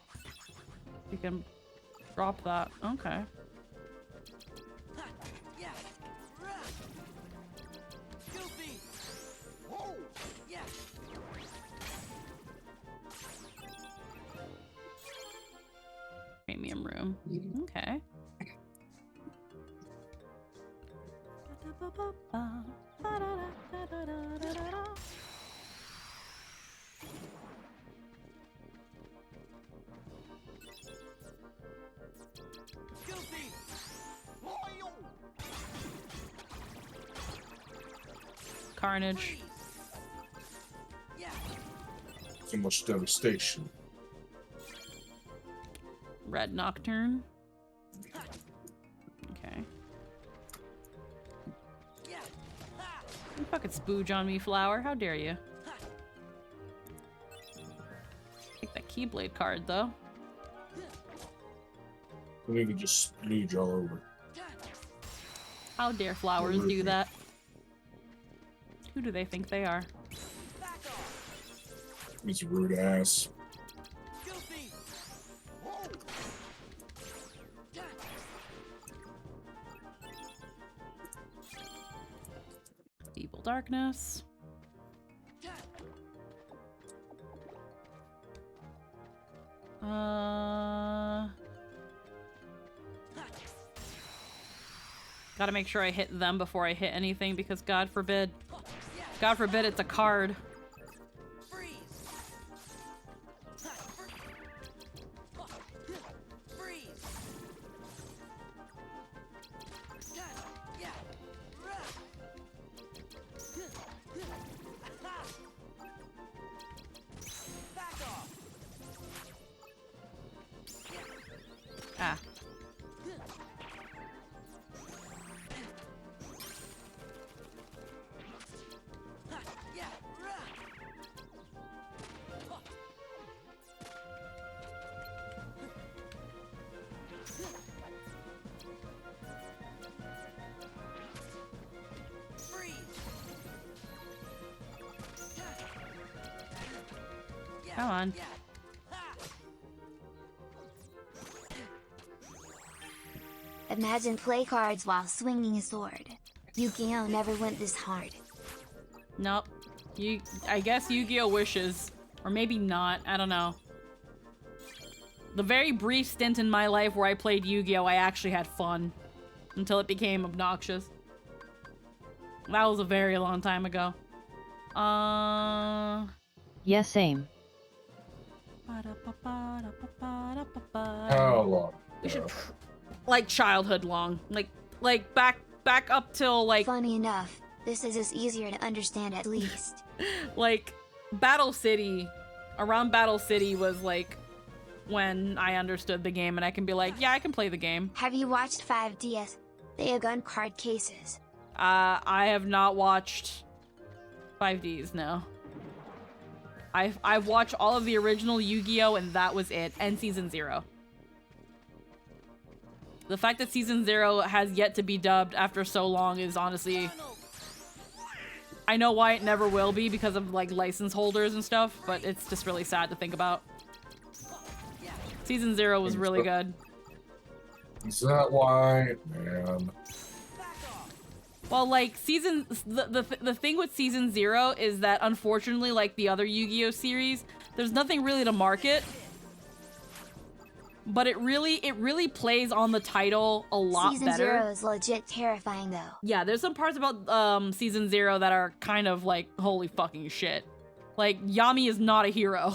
drop that. Okay. Premium room. Okay. Carnage. So much devastation. Red Nocturne. Okay. You fucking spooge on me, Flower. How dare you? Take that Keyblade card, though. I think you just splooge all over. How dare flowers do that? Who do they think they are? He's a rude ass. Feeble Darkness. Gotta make sure I hit them before I hit anything because God forbid it's a card. Ah. Come on. Imagine play cards while swinging a sword. Yu-Gi-Oh never went this hard. Nope. I guess Yu-Gi-Oh wishes. Or maybe not. I don't know. The very brief stint in my life where I played Yu-Gi-Oh, I actually had fun. Until it became obnoxious. That was a very long time ago. Yeah, same. How long? We should, like, childhood long. Like back up till, like... Funny enough, this is easier to understand at least. Like, Battle City, around Battle City was, like, when I understood the game, and I can be like, yeah, I can play the game. Have you watched 5DS? They have gun card cases. I have not watched 5Ds, no. I've watched all of the original Yu-Gi-Oh! And that was it, and Season 0. The fact that Season 0 has yet to be dubbed after so long is honestly... I know why it never will be because of, like, license holders and stuff, but it's just really sad to think about. Season 0 was really good. Is that why? Man. Well, like, the thing with Season 0 is that, unfortunately, like the other Yu-Gi-Oh! Series, there's nothing really to market. But it really plays on the title a lot Season better. Season 0 is legit terrifying, though. Yeah, there's some parts about Season 0 that are kind of like, holy fucking shit. Like, Yami is not a hero.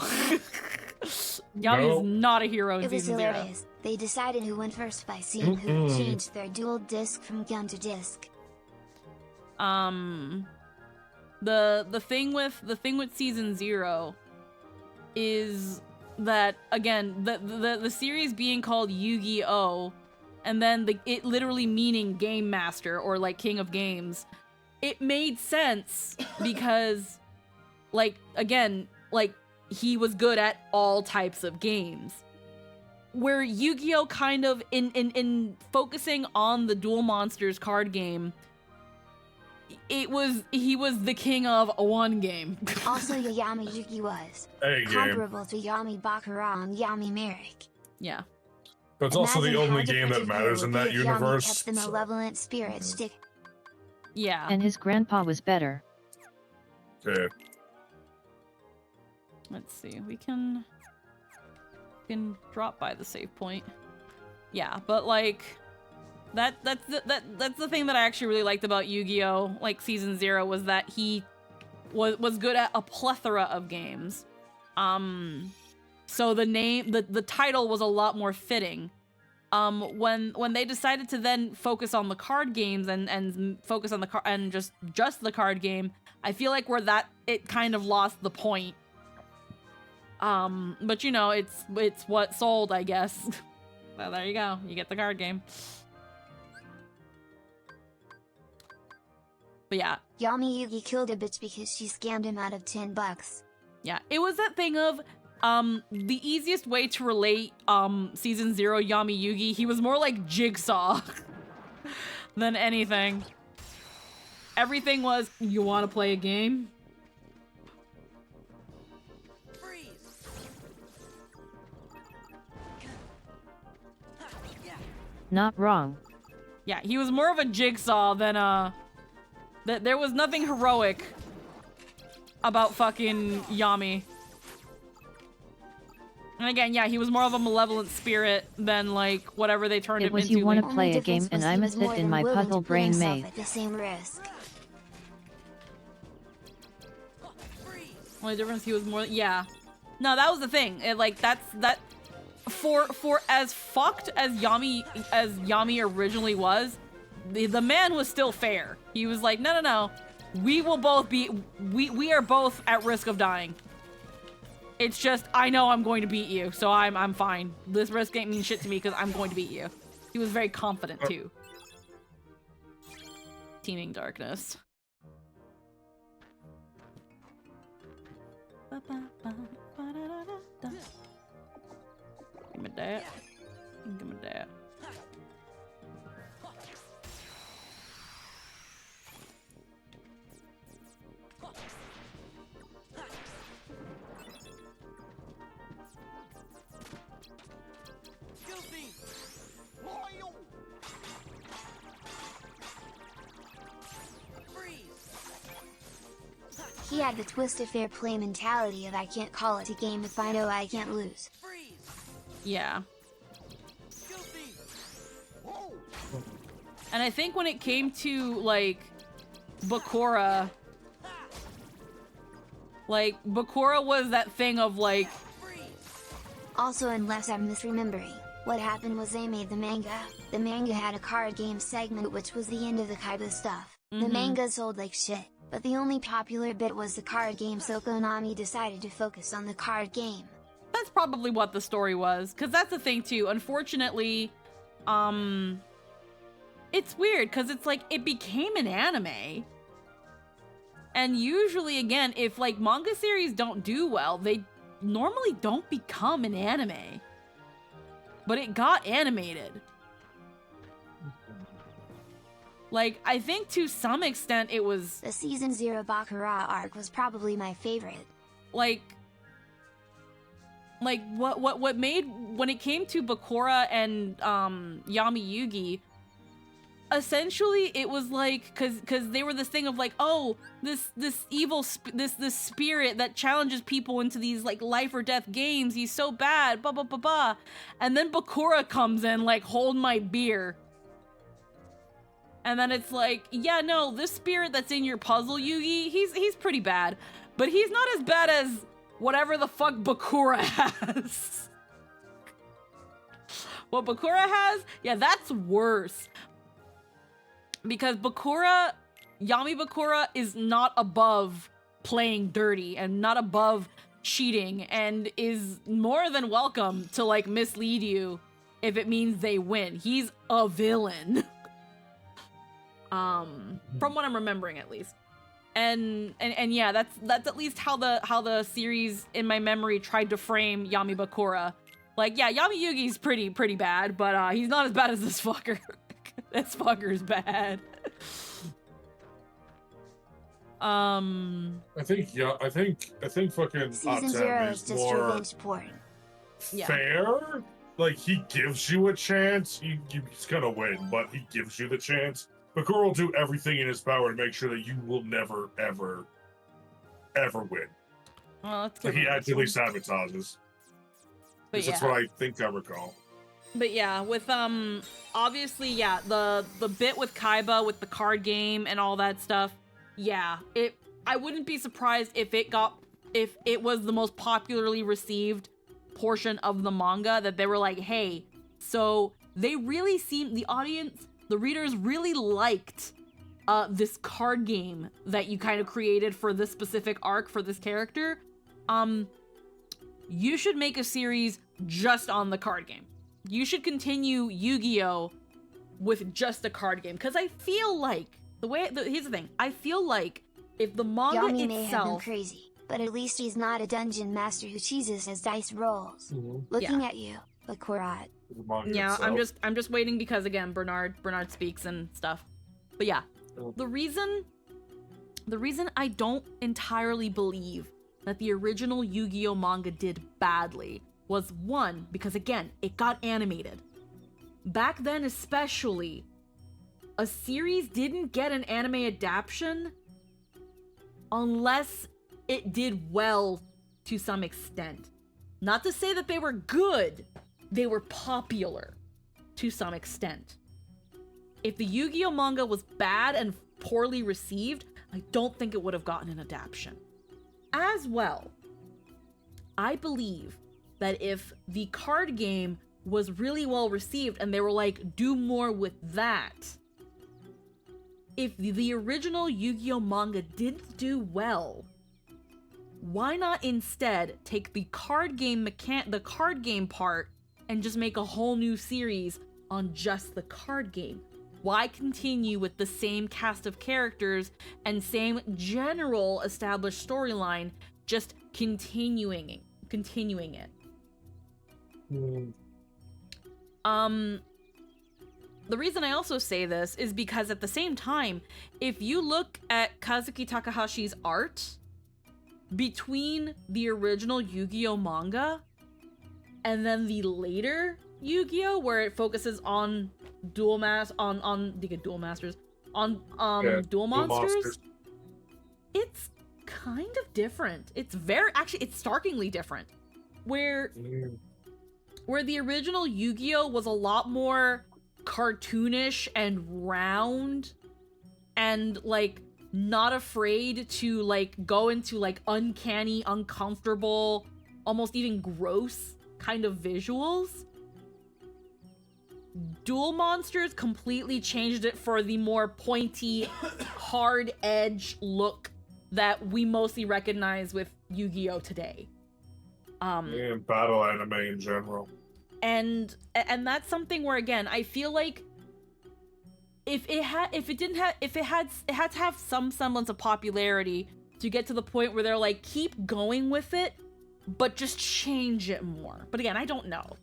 Yami is not a hero in Season 0. It was hilarious. They decided who went first by seeing who changed their dual disc from gun to disc. The thing with Season 0 is that, again, the series being called Yu-Gi-Oh! And then it literally meaning Game Master or like King of Games, it made sense because, like, again, like, he was good at all types of games. Where Yu-Gi-Oh! Kind of, in focusing on the Duel Monsters card game, he was the king of one game. Also, Yami Yugi was Hey, game. comparable to Yami Bakura and Yami Merrick. Yeah. But it's also the Imagine only how game that different matters it in would that be if Yami universe. kept the malevolent spirit stick. Yeah. And his grandpa was better. Okay. Let's see. We can drop by the save point. Yeah, but like that's the thing that I actually really liked about Yu-Gi-Oh! Like Season 0 was that he was good at a plethora of games. So the title was a lot more fitting. When they decided to then focus on the card games and focus on just the card game, I feel like it kind of lost the point. But you know, it's what sold, I guess. So there you go. You get the card game. But yeah. Yami Yugi killed a bitch because she scammed him out of $10. Yeah, it was that thing of the easiest way to relate Season 0 Yami Yugi, he was more like Jigsaw than anything. Everything was, you want to play a game? Not wrong. Yeah, he was more of a Jigsaw than there was nothing heroic about fucking Yami. And again, yeah, he was more of a malevolent spirit than like whatever they turned him into. It was you want to like- play a game and I'm a sit in my puzzle brain maze. At the same risk. Only difference, he was more, yeah. No, that was the thing. For as fucked as Yami originally was, the man was still fair. He was like, no, we will both be, we are both at risk of dying. It's just, I know I'm going to beat you, so I'm fine. This risk ain't mean shit to me because I'm going to beat you. He was very confident too. Teeming Darkness. Give me that. Give me that. He had the twisted fair play mentality of I can't call it a game if I know I can't lose. Yeah. And I think when it came to, like, Bakura, was that thing of, like... Also, unless I'm misremembering, what happened was they made the manga. The manga had a card game segment which was the end of the Kaiba stuff. The manga sold like shit, but the only popular bit was the card game, so Konami decided to focus on the card game. That's probably what the story was, because that's the thing too. Unfortunately, it's weird, because it's like, it became an anime. And usually, again, if like manga series don't do well, they normally don't become an anime. But it got animated. Like, I think to some extent it was... The Season 0 Bakura arc was probably my favorite. Like what made, when it came to Bakura and Yami Yugi, essentially it was like, cause they were this thing of like, oh, this evil this spirit that challenges people into these like life or death games, he's so bad, blah blah blah blah. And then Bakura comes in like, hold my beer. And then it's like, yeah, no, this spirit that's in your puzzle, Yugi, he's pretty bad. But he's not as bad as whatever the fuck Bakura has. What Bakura has? Yeah, that's worse. Because Bakura, Yami Bakura is not above playing dirty and not above cheating and is more than welcome to like mislead you if it means they win. He's a villain. From what I'm remembering at least. And yeah, that's at least how the series in my memory tried to frame Yami Bakura. Like, yeah, Yami Yugi's pretty bad, but he's not as bad as this fucker. This fucker's bad. I think fucking Season 0 is is just more revenge porn. Yeah. fair. Like, he gives you a chance. He's gonna win, but he gives you the chance. Bakura will do everything in his power to make sure that you will never, ever, ever win. Well, let's Like, give he him this actively one. sabotages. But That's yeah. what I think I recall. But yeah, with obviously, yeah, the bit with Kaiba with the card game and all that stuff, yeah, I wouldn't be surprised if it was the most popularly received portion of the manga, that they were like, hey, so they really the audience, the readers really liked this card game that you kind of created for this specific arc for this character. You should make a series just on the card game. You should continue Yu-Gi-Oh! With just a card game. Because I feel like, here's the thing. I feel like if the manga Yami may have been itself... crazy, but at least he's not a dungeon master who cheeses his dice rolls. Mm-hmm. Looking at you, Bakurat. Yeah, I'm just waiting because, again, Bernard speaks and stuff. But yeah, the reason I don't entirely believe that the original Yu-Gi-Oh! Manga did badly was, one, because again, it got animated. Back then especially, a series didn't get an anime adaptation unless it did well to some extent. Not to say that they were good, they were popular to some extent. If the Yu-Gi-Oh! Manga was bad and poorly received, I don't think it would have gotten an adaptation. As well, I believe that if the card game was really well received and they were like, do more with that, if the original Yu-Gi-Oh! Manga didn't do well, why not instead take the card game part and just make a whole new series on just the card game? Why continue with the same cast of characters and same general established storyline, just continuing it? The reason I also say this is because at the same time, if you look at Kazuki Takahashi's art between the original Yu-Gi-Oh! Manga and then the later Yu-Gi-Oh! Where it focuses on dual monsters, it's kind of different. It's starkly different. Where the original Yu-Gi-Oh! Was a lot more cartoonish and round and like not afraid to like go into like uncanny, uncomfortable, almost even gross kind of visuals. Duel Monsters completely changed it for the more pointy, hard edge look that we mostly recognize with Yu-Gi-Oh! Today. And battle anime in general. And that's something where, again, I feel like it had to have some semblance of popularity to get to the point where they're like, keep going with it, but just change it more. But again, I don't know.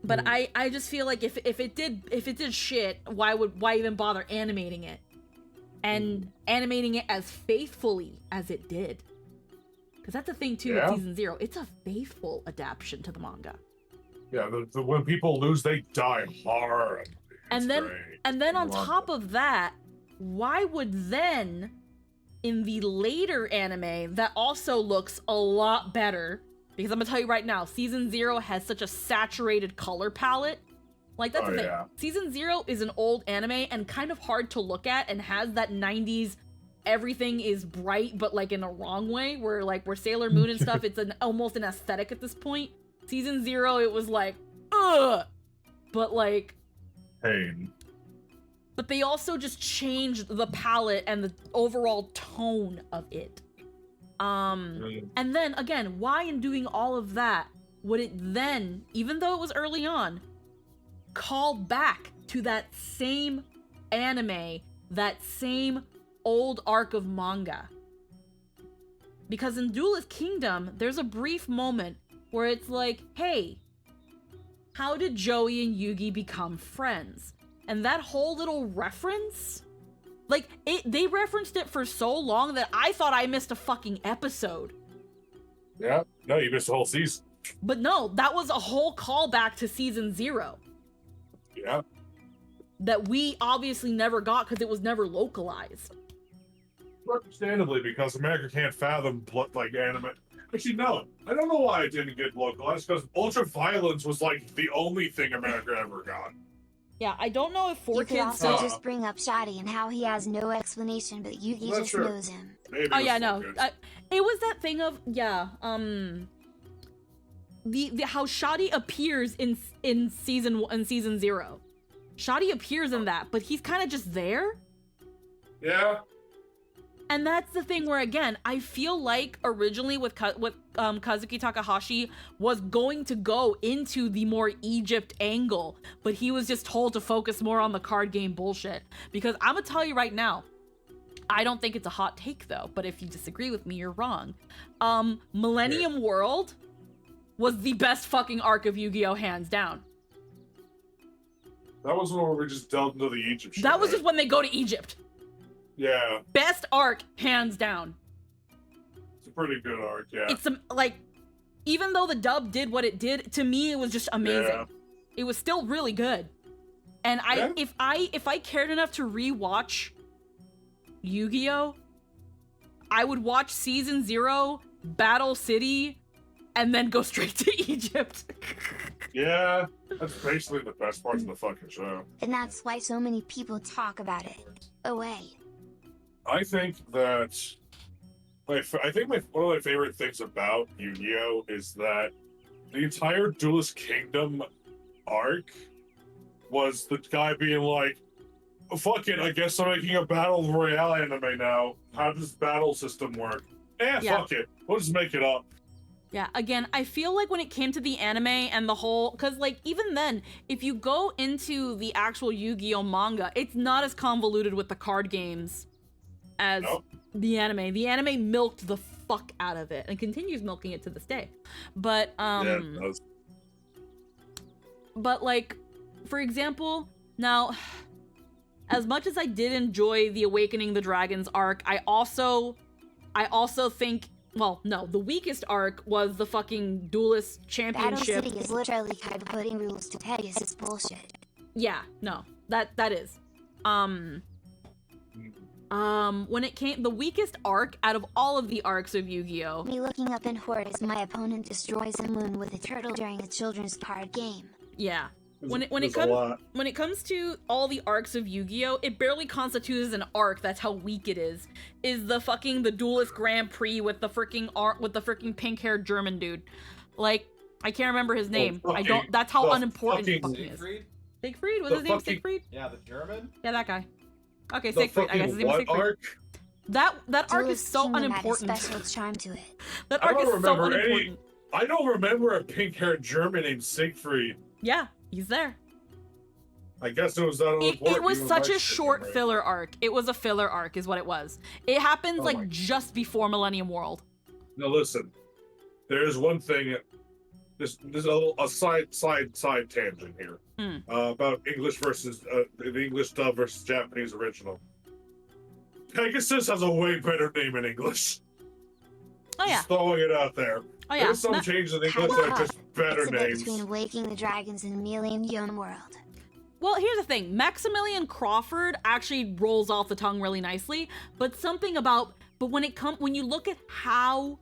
But I just feel like if it did shit, why even bother animating it? And animating it as faithfully as it did. Because that's the thing too with Season 0. It's a faithful adaptation to the manga. Yeah, when people lose, they die hard. And then on top of that, why would then in the later anime that also looks a lot better? Because I'm gonna tell you right now, Season 0 has such a saturated color palette. Like, that's the thing. Yeah. Season 0 is an old anime and kind of hard to look at and has that 90s everything is bright, but like in a wrong way, where Sailor Moon and stuff, it's almost an aesthetic at this point. Season 0, it was like, ugh! But like... Pain. But they also just changed the palette and the overall tone of it. And then, again, why in doing all of that would it then, even though it was early on, call back to that same anime, that same old arc of manga? Because in Duelist Kingdom, there's a brief moment where it's like, hey, how did Joey and Yugi become friends? And that whole little reference Like, they referenced it for so long that I thought I missed a fucking episode. Yeah, no, you missed the whole season. But no, that was a whole callback to season 0. Yeah. That we obviously never got because it was never localized. Understandably, because America can't fathom like anime. Actually, no. I don't know why it didn't get localized, because ultra-violence was like the only thing America ever got. Yeah, I don't know if You 4Kids... could also just bring up Shoddy and how he has no explanation, but Yugi That's just true. knows him. Maybe Oh it yeah, was no. 4Kids. It was that thing of the how Shoddy appears in season 0. Shoddy appears in that, but he's kind of just there. Yeah. And that's the thing where, again, I feel like originally with Kazuki Takahashi was going to go into the more Egypt angle, but he was just told to focus more on the card game bullshit. Because I'm gonna tell you right now, I don't think it's a hot take though, but if you disagree with me, you're wrong. Millennium World was the best fucking arc of Yu-Gi-Oh! Hands down. That was when we just delved into the Egypt shit. That was right? just when they go to Egypt. Yeah, Best arc, hands down. it's a pretty good arc, yeah. It's like, even though the dub did what it did, to me it was just amazing. Yeah. It was still really good. And if I cared enough to rewatch Yu-Gi-Oh, I would watch season 0, Battle City, and then go straight to Egypt. Yeah, that's basically the best parts of the fucking show. And that's why so many people talk about it. Away. I think that one of my favorite things about Yu-Gi-Oh is that the entire Duelist Kingdom arc was the guy being like, oh, fuck it, I guess I'm making a Battle Royale anime now. How does battle system work? Yeah. Fuck it. We'll just make it up. Yeah, again, I feel like when it came to the anime and the whole, because like even then, if you go into the actual Yu-Gi-Oh manga, it's not as convoluted with the card games as the anime. The anime milked the fuck out of it and continues milking it to this day. But Yeah, it does. but like, for example, now, as much as I did enjoy the Awakening the Dragons arc, I also think, well, no, the weakest arc was the fucking Duelist Battle Championship. City is literally kind of putting rules to Pegasus bullshit. Yeah, no, that is. When it came, the weakest arc out of all of the arcs of Yu-Gi-Oh! Me looking up in Horde as my opponent destroys a moon with a turtle during a children's card game. Yeah. When it There's a lot. comes to all the arcs of Yu-Gi-Oh, it barely constitutes an arc. That's how weak it is. Is the Duelist Grand Prix with the freaking pink-haired German dude? Like, I can't remember his name. That's how unimportant it fucking is. Siegfried? Was his name Siegfried? Yeah, the German? Yeah, that guy. Okay, The Siegfried. I guess his name was fucking Siegfried. what arc? That arc is Duelist so Kingdom unimportant. had a special charm to it. That I arc don't is so remember unimportant. I don't remember a pink-haired German named Siegfried. Yeah, he's there. I guess it was that It was such a short filler arc. It was a filler arc, is what it was. It happens like just before Millennium World. Now listen, there is one thing. There's a side tangent here about English versus the English dub versus Japanese original. Pegasus has a way better name in English. Oh yeah. Just throwing it out there. Oh yeah. There's some changes in English that are just better It's a bit names. between Awakening the Dragons and Millennium World. Well, here's the thing. Maximilian Crawford actually rolls off the tongue really nicely, but when you look at how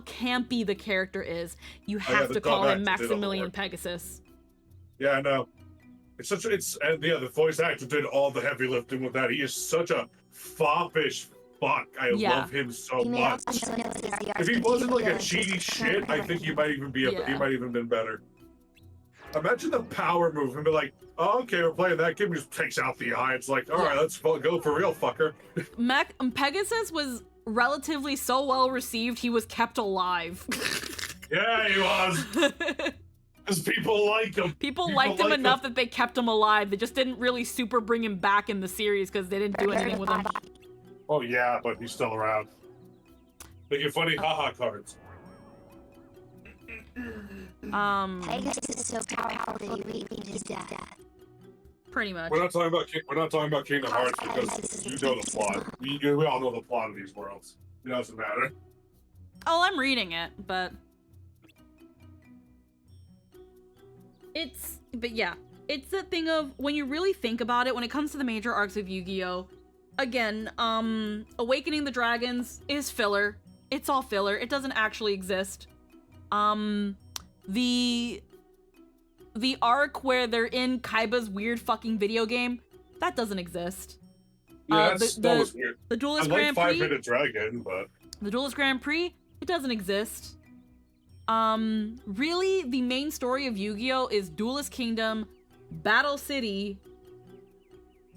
campy the character is, you have the to call dub him actor did all the Maximilian work. Pegasus. Yeah, I know. The voice actor did all the heavy lifting with that. He is such a foppish fuck. I Yeah. love him so He made much. also notice the If he arc wasn't like a of cheaty Duelist shit, I think he might even he Yeah. might even been better. Imagine the power move and be like, oh, okay, we're playing that game. He just takes out the eye. It's like, all right, let's go for real, fucker. Pegasus was relatively so well received, he was kept alive. Yeah, he was. Because people like him. People liked him enough that they kept him alive. They just didn't really super bring him back in the series because they didn't do anything with him. Oh, yeah, but he's still around. Making funny haha cards. Pegasus is so powerful that he reaped his death. Pretty much. We're not talking about Kingdom Hearts because you know the plot. We all know the plot of these worlds. It doesn't matter. Oh, I'm reading it, but yeah, it's the thing of when you really think about it, when it comes to the major arcs of Yu-Gi-Oh, again, Awakening the Dragons is filler. It's all filler. It doesn't actually exist. The arc where they're in Kaiba's weird fucking video game, that doesn't exist. Yeah, that was weird. The Duelist I like Grand Prix. 5-Minute Dragon, but The Duelist Grand Prix, it doesn't exist. Really, the main story of Yu-Gi-Oh! Is Duelist Kingdom, Battle City,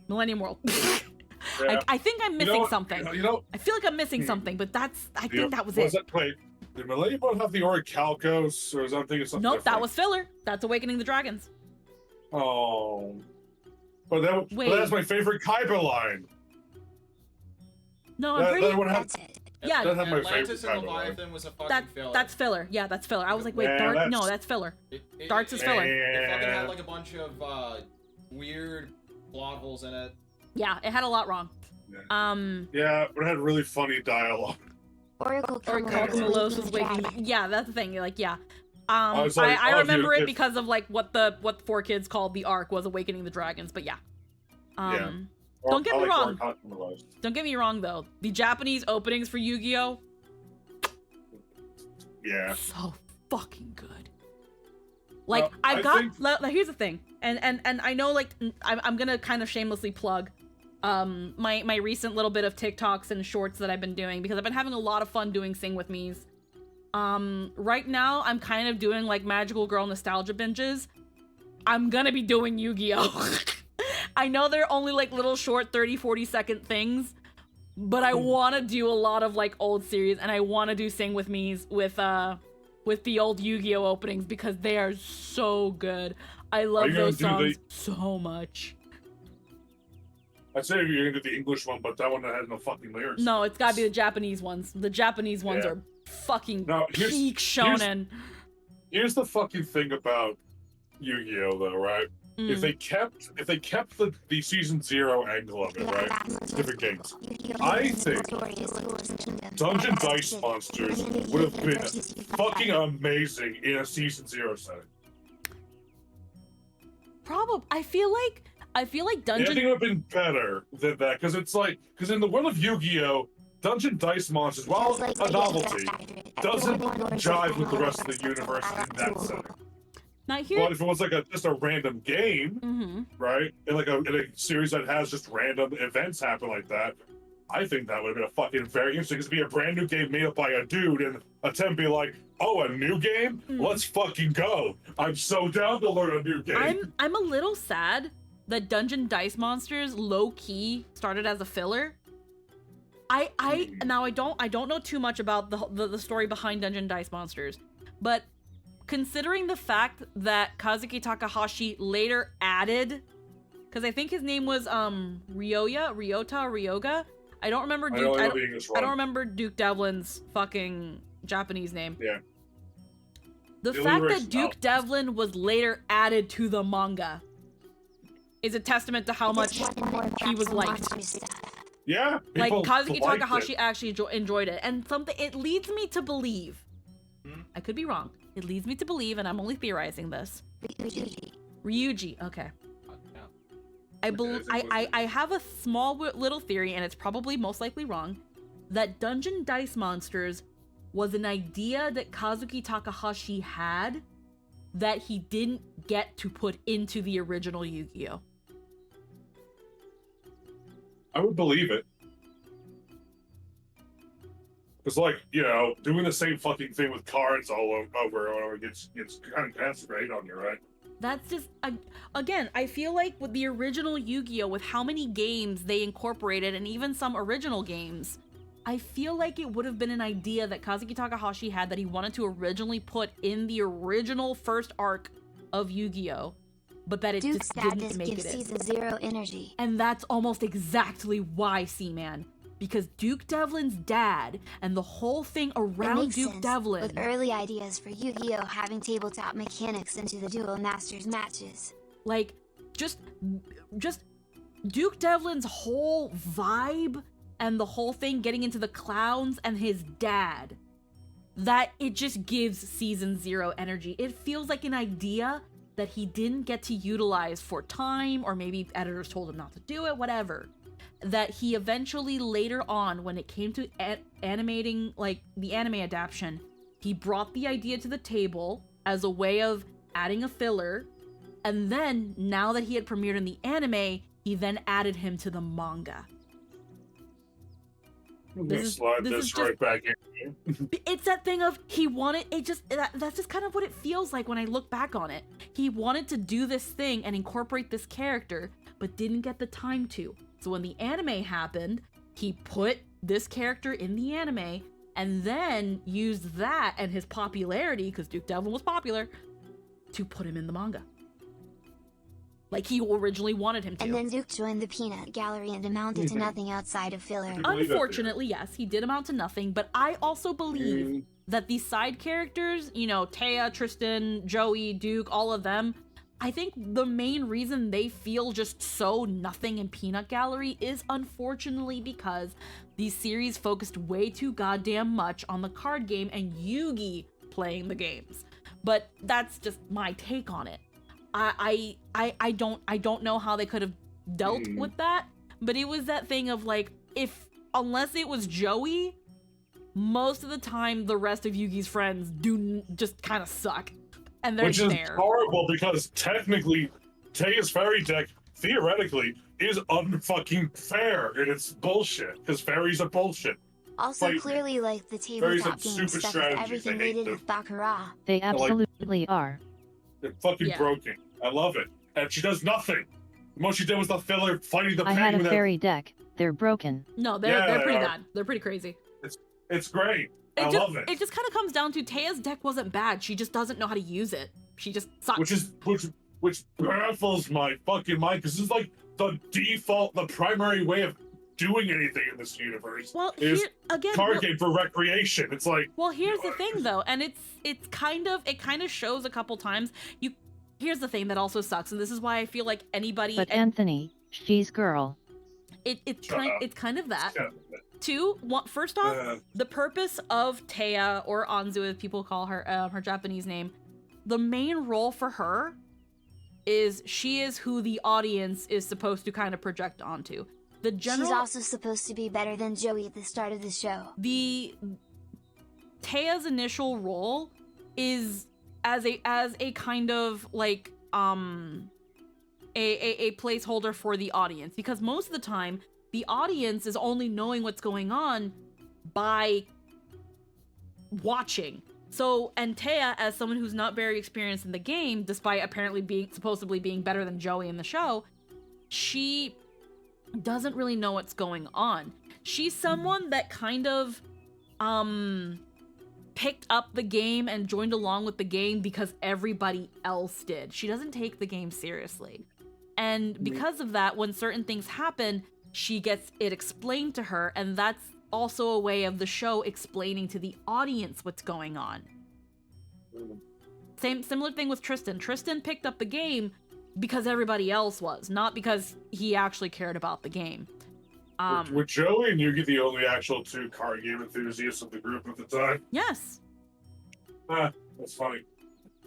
Millennium World. yeah. I think I'm missing something. You know, I feel like I'm missing something, but I think that was it. Wait, did Millennium World have the Orichalcos, or is that thinking something Nope, different? that was filler. That's Awakening the Dragons. Oh. But that's my favorite Kaiba line. No, I'm pretty... That would have, yeah, that had my favorite Atlantis and Kaiba line. Leviathan was a fucking filler. That's filler. Yeah, that's filler. I was like, wait, Yeah, Dart? No, that's filler. Darts is filler. It fucking had like a bunch of weird plot holes in it. Yeah, it had a lot wrong. Yeah, but it had really funny dialogue. Oracle Kumalos was waking. Yeah, that's the thing. Like, yeah. I was like, I oh, remember if- it because of like what the 4Kids called the arc was Awakening the Dragons. But yeah. Yeah. Don't get I me like wrong. Orichalcos. Don't get me wrong though. The Japanese openings for Yu-Gi-Oh! Yeah. So fucking good. Like I I've got. think- Like, here's the thing, and I know like I'm gonna kind of shamelessly plug my recent little bit of TikToks and shorts that I've been doing because I've been having a lot of fun doing Sing With Me's. Right now I'm kind of doing like Magical Girl nostalgia binges. I'm gonna be doing Yu-Gi-Oh! I know they're only like little short 30-40 second things, but I want to do a lot of like old series, and I want to do Sing With Me's with the old Yu-Gi-Oh! Openings because they are so good. I love those songs so much. I'd say you're gonna do the English one, but that one has no fucking lyrics. No, it's gotta be the Japanese ones. The Japanese ones Yeah. are fucking No, peak shonen. Here's the fucking thing about Yu-Gi-Oh! Though, right? If they kept the season 0 angle of it, right? Different games. I think Dungeon Dice Monsters would have been fucking amazing in a season 0 setting. Probably. I feel like Yeah, I think it Dungeon. would have been better than that, because in the world of Yu-Gi-Oh! Dungeon Dice Monsters, while a novelty, doesn't jive with the rest of the universe in that setting. Now here. But if it was like just a random game, Mm-hmm. right? In a series that has just random events happen like that, I think that would have been a fucking very interesting. Because it'd be a brand new game made up by a dude and attempt to be like, oh, a new game? Let's fucking go. I'm so down to learn a new game. I'm a little sad that Dungeon Dice Monsters low key started as a filler. Now I don't know too much about the story behind Dungeon Dice Monsters, but considering the fact that Kazuki Takahashi later added, because I think his name was Ryota. I don't remember I Duke. don't know the English I don't one. remember Duke Devlin's fucking Japanese name. Yeah. The The fact lyrics that Duke Devlin was later added to the manga is a testament to how much he was liked. Yeah, Like people Kazuki liked Takahashi it. actually enjoyed it, and it leads me to believe. I could be wrong. It leads me to believe, and I'm only theorizing this. Ryuji. Okay. I have a small little theory, and it's probably most likely wrong, that Dungeon Dice Monsters was an idea that Kazuki Takahashi had that he didn't get to put into the original Yu-Gi-Oh! I would believe it. It's like, doing the same fucking thing with cards all over gets kind of great on you, right? That's just, again, I feel like with the original Yu-Gi-Oh! With how many games they incorporated, and even some original games, I feel like it would have been an idea that Kazuki Takahashi had that he wanted to originally put in the original first arc of Yu-Gi-Oh! But that it Duke's just didn't sadness make gives it in. season 0 energy. And that's almost exactly why, Seaman. Because Duke Devlin's dad and the whole thing It around makes Duke sense, Devlin. with early ideas for Yu-Gi-Oh! Having tabletop mechanics into the Duel Masters matches. Like, just Duke Devlin's whole vibe and the whole thing getting into the clowns and his dad, that it just gives season 0 energy. It feels like an idea that he didn't get to utilize for time, or maybe editors told him not to do it, whatever. That he eventually later on, when it came to animating like the anime adaptation, he brought the idea to the table as a way of adding a filler, and then now that he had premiered in the anime, he then added him to the manga. Slide this right back in. It's that thing of he wanted it. That's just kind of what it feels like when I look back on it. He wanted to do this thing and incorporate this character, but didn't get the time to. So when the anime happened, he put this character in the anime and then used that and his popularity, because Duke Devlin was popular, to put him in the manga. Like he originally wanted him to. And then Duke joined the peanut gallery and amounted to nothing outside of filler. Unfortunately, yes, he did amount to nothing, but I also believe that these side characters, you know, Taya, Tristan, Joey, Duke, all of them, I think the main reason they feel just so nothing in Peanut Gallery is unfortunately because these series focused way too goddamn much on the card game and Yugi playing the games. But that's just my take on it. I don't know how they could have dealt with that, but it was that thing of like, unless it was Joey, most of the time the rest of Yugi's friends do just kind of suck, and they're Which is there. horrible because technically, Taya's fairy deck theoretically is unfucking fair, and it's bullshit because fairies are bullshit. Also, Like, clearly, like the fairies tabletop have game stupid stuff with strategies. everything I they hate did them. with Baccarat. They absolutely are. They're fucking Yeah. broken. I love it. And she does nothing. The most she did was the filler fighting the I had a penguin. fairy deck. They're broken. No, they're Yeah, they pretty are. bad. They're pretty crazy. It's great. I love it. It just kind of comes down to Taya's deck wasn't bad. She just doesn't know how to use it. She just sucks. Which baffles my fucking mind because it's like the default, the primary way of doing anything in this universe. Well, is here again, card game for recreation. It's like, well, here's the thing though, and it kind of shows a couple times. Here's the thing that also sucks, and this is why I feel like anybody. But Anthony, she's girl. It's kind of that. First off, the purpose of Taya, or Anzu as people call her, her Japanese name, the main role for her is she is who the audience is supposed to kind of project onto. She's also supposed to be better than Joey at the start of the show. Taya's initial role is as a kind of like a placeholder for the audience, because most of the time the audience is only knowing what's going on by watching. So, and Taya, as someone who's not very experienced in the game, despite apparently supposedly being better than Joey in the show, she doesn't really know what's going on. She's someone that kind of picked up the game and joined along with the game because everybody else did. She doesn't take the game seriously. And because of that, when certain things happen, she gets it explained to her, and that's also a way of the show explaining to the audience what's going on. Similar thing with Tristan. Tristan picked up the game because everybody else was, not because he actually cared about the game. were Joey and Yugi the only actual two card game enthusiasts of the group at the time? Yes. That's funny.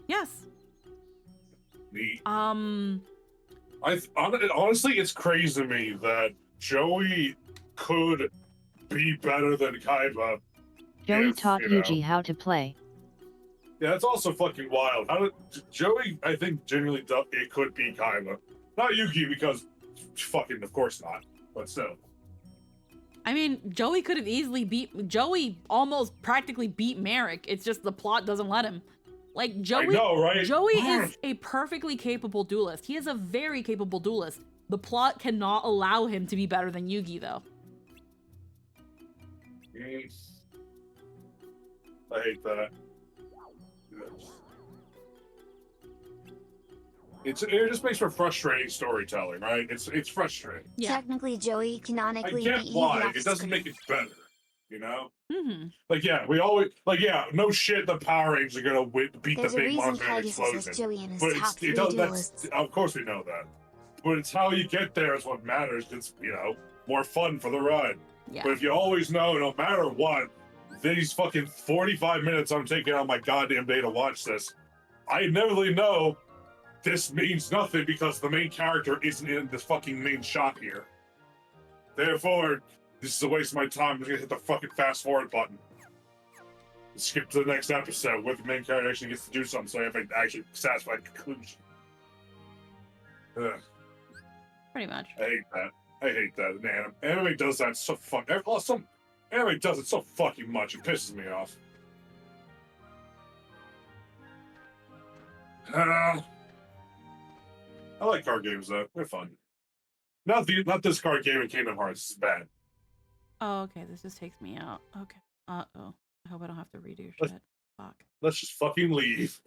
Yes. Neat. Honestly, it's crazy to me that Joey could be better than Kaiba. Joey if, taught you know. Yuji how to play. Yeah, that's also fucking wild. How did Joey? I think genuinely it could be Kaiba, not Yugi, because fucking of course not. But still. I mean, Joey could have easily Joey almost practically beat Merrick. It's just the plot doesn't let him. Like Joey, I know, right? Joey is a perfectly capable duelist. He is a very capable duelist. The plot cannot allow him to be better than Yugi, though. I hate that. It just makes for frustrating storytelling, right? It's frustrating. Yeah. Technically, Joey canonically I get beat why. Yugi It doesn't make it better, you know? Mm-hmm. Like, yeah, we always, like, yeah, no shit, the Power Rangers are gonna beat There's the a big reason monster in Pegasus explosion. is Joey and his But top it three does, duelists. of course we know that. but it's how you get there is what matters. It's, you know, more fun for the ride. Yeah. But if you always know, no matter what, these fucking 45 minutes I'm taking out my goddamn day to watch this, I inevitably know this means nothing because the main character isn't in this fucking main shot here. Therefore, this is a waste of my time. I'm just gonna hit the fucking fast forward button. Skip to the next episode where the main character actually gets to do something so I have an actually satisfied conclusion. Ugh. Pretty much. I hate that. I hate that. Anime does that so fucking. Some anime does it so fucking much. It pisses me off. I like card games though. They're fun. Not this card game in Kingdom Hearts. It's bad. Oh, okay. This just takes me out. Okay. Uh-oh. I hope I don't have to redo shit. Fuck. Let's just fucking leave.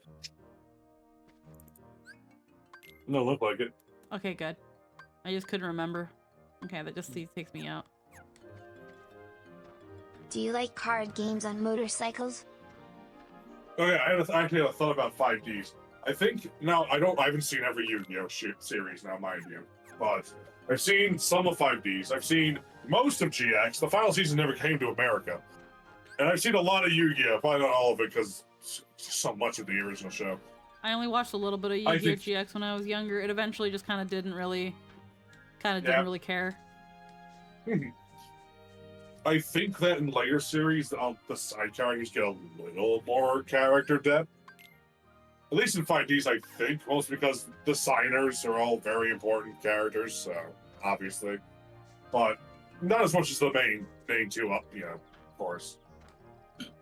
No, look like it. Okay, good. I just couldn't remember. Okay, that just takes me out. Do you like card games on motorcycles? Oh yeah, I actually had a thought about 5Ds. I think now I haven't seen every Yu-Gi-Oh series now, mind you, but I've seen some of 5Ds. I've seen most of GX. The final season never came to America, and I've seen a lot of Yu-Gi-Oh. Probably not all of it because so much of the original show. I only watched a little bit of Yu-Gi-Oh! GX when I was younger. It eventually just kind of didn't really care. I think that in later series, the side characters get a little more character depth. At least in 5Ds, I think, mostly because the signers are all very important characters, so obviously, but not as much as the main two up, you know, of course.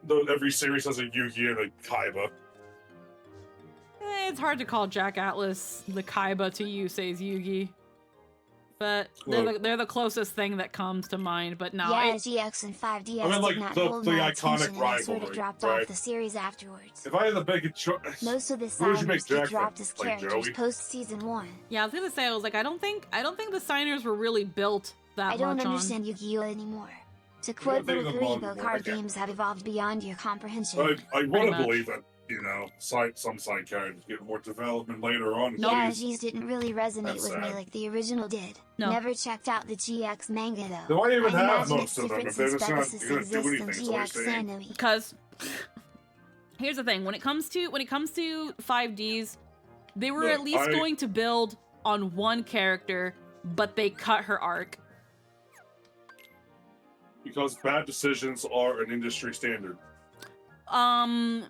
Though every series has a Yugi and a Kaiba. It's hard to call Jack Atlas the Kaiba to Yusei's Yugi. But they're the closest thing that comes to mind. But no, yeah, GX and 5DS I mean, like, did not the hold my iconic attention, and I sort rivalry, of dropped right? off the series afterwards. If I had to make a choice, Most of the who would you make signers get Jack dropped as like characters Joey? post season 1. Yeah, I was gonna say, I was like, I don't think the signers were really built that I don't much understand Yu-Gi-Oh anymore. To quote they Little evolved Kuribo, more, card okay. games have evolved beyond your comprehension. I want to believe that, you know, some side characters get more development later on. Yeah, Please. G's didn't really resonate That's with me sad. like the original did. No. Never checked out the GX manga though. Do I even have imagine most its of them if they're just not differences gonna do exist in anything? That's what I'm GX saying. anime. Because here's the thing: when it comes to 5Ds, they were Look, at least going to build on one character, but they cut her arc. Because bad decisions are an industry standard.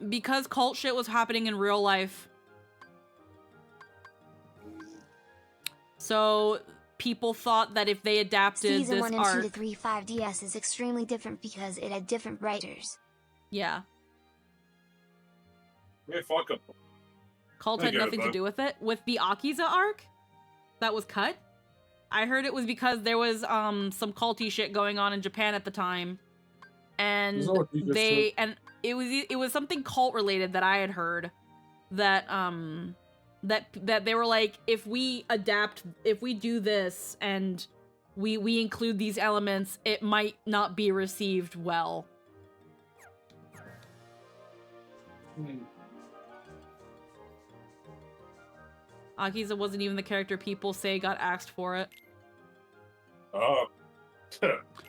Because cult shit was happening in real life. So people thought that if they adapted Season this 1 and 2 arc, to 3 5DS is extremely different because it had different writers. yeah, Yeah, fuck 'em. cult I had get it, nothing to though. do with it. With the Akiza arc that was cut, I heard it was because there was some culty shit going on in Japan at the time, and Isn't that what you just they said? and it was something cult related that I had heard that that they were like, if we do this and we include these elements, it might not be received well. Akiza wasn't even the character people say got axed for it. Oh.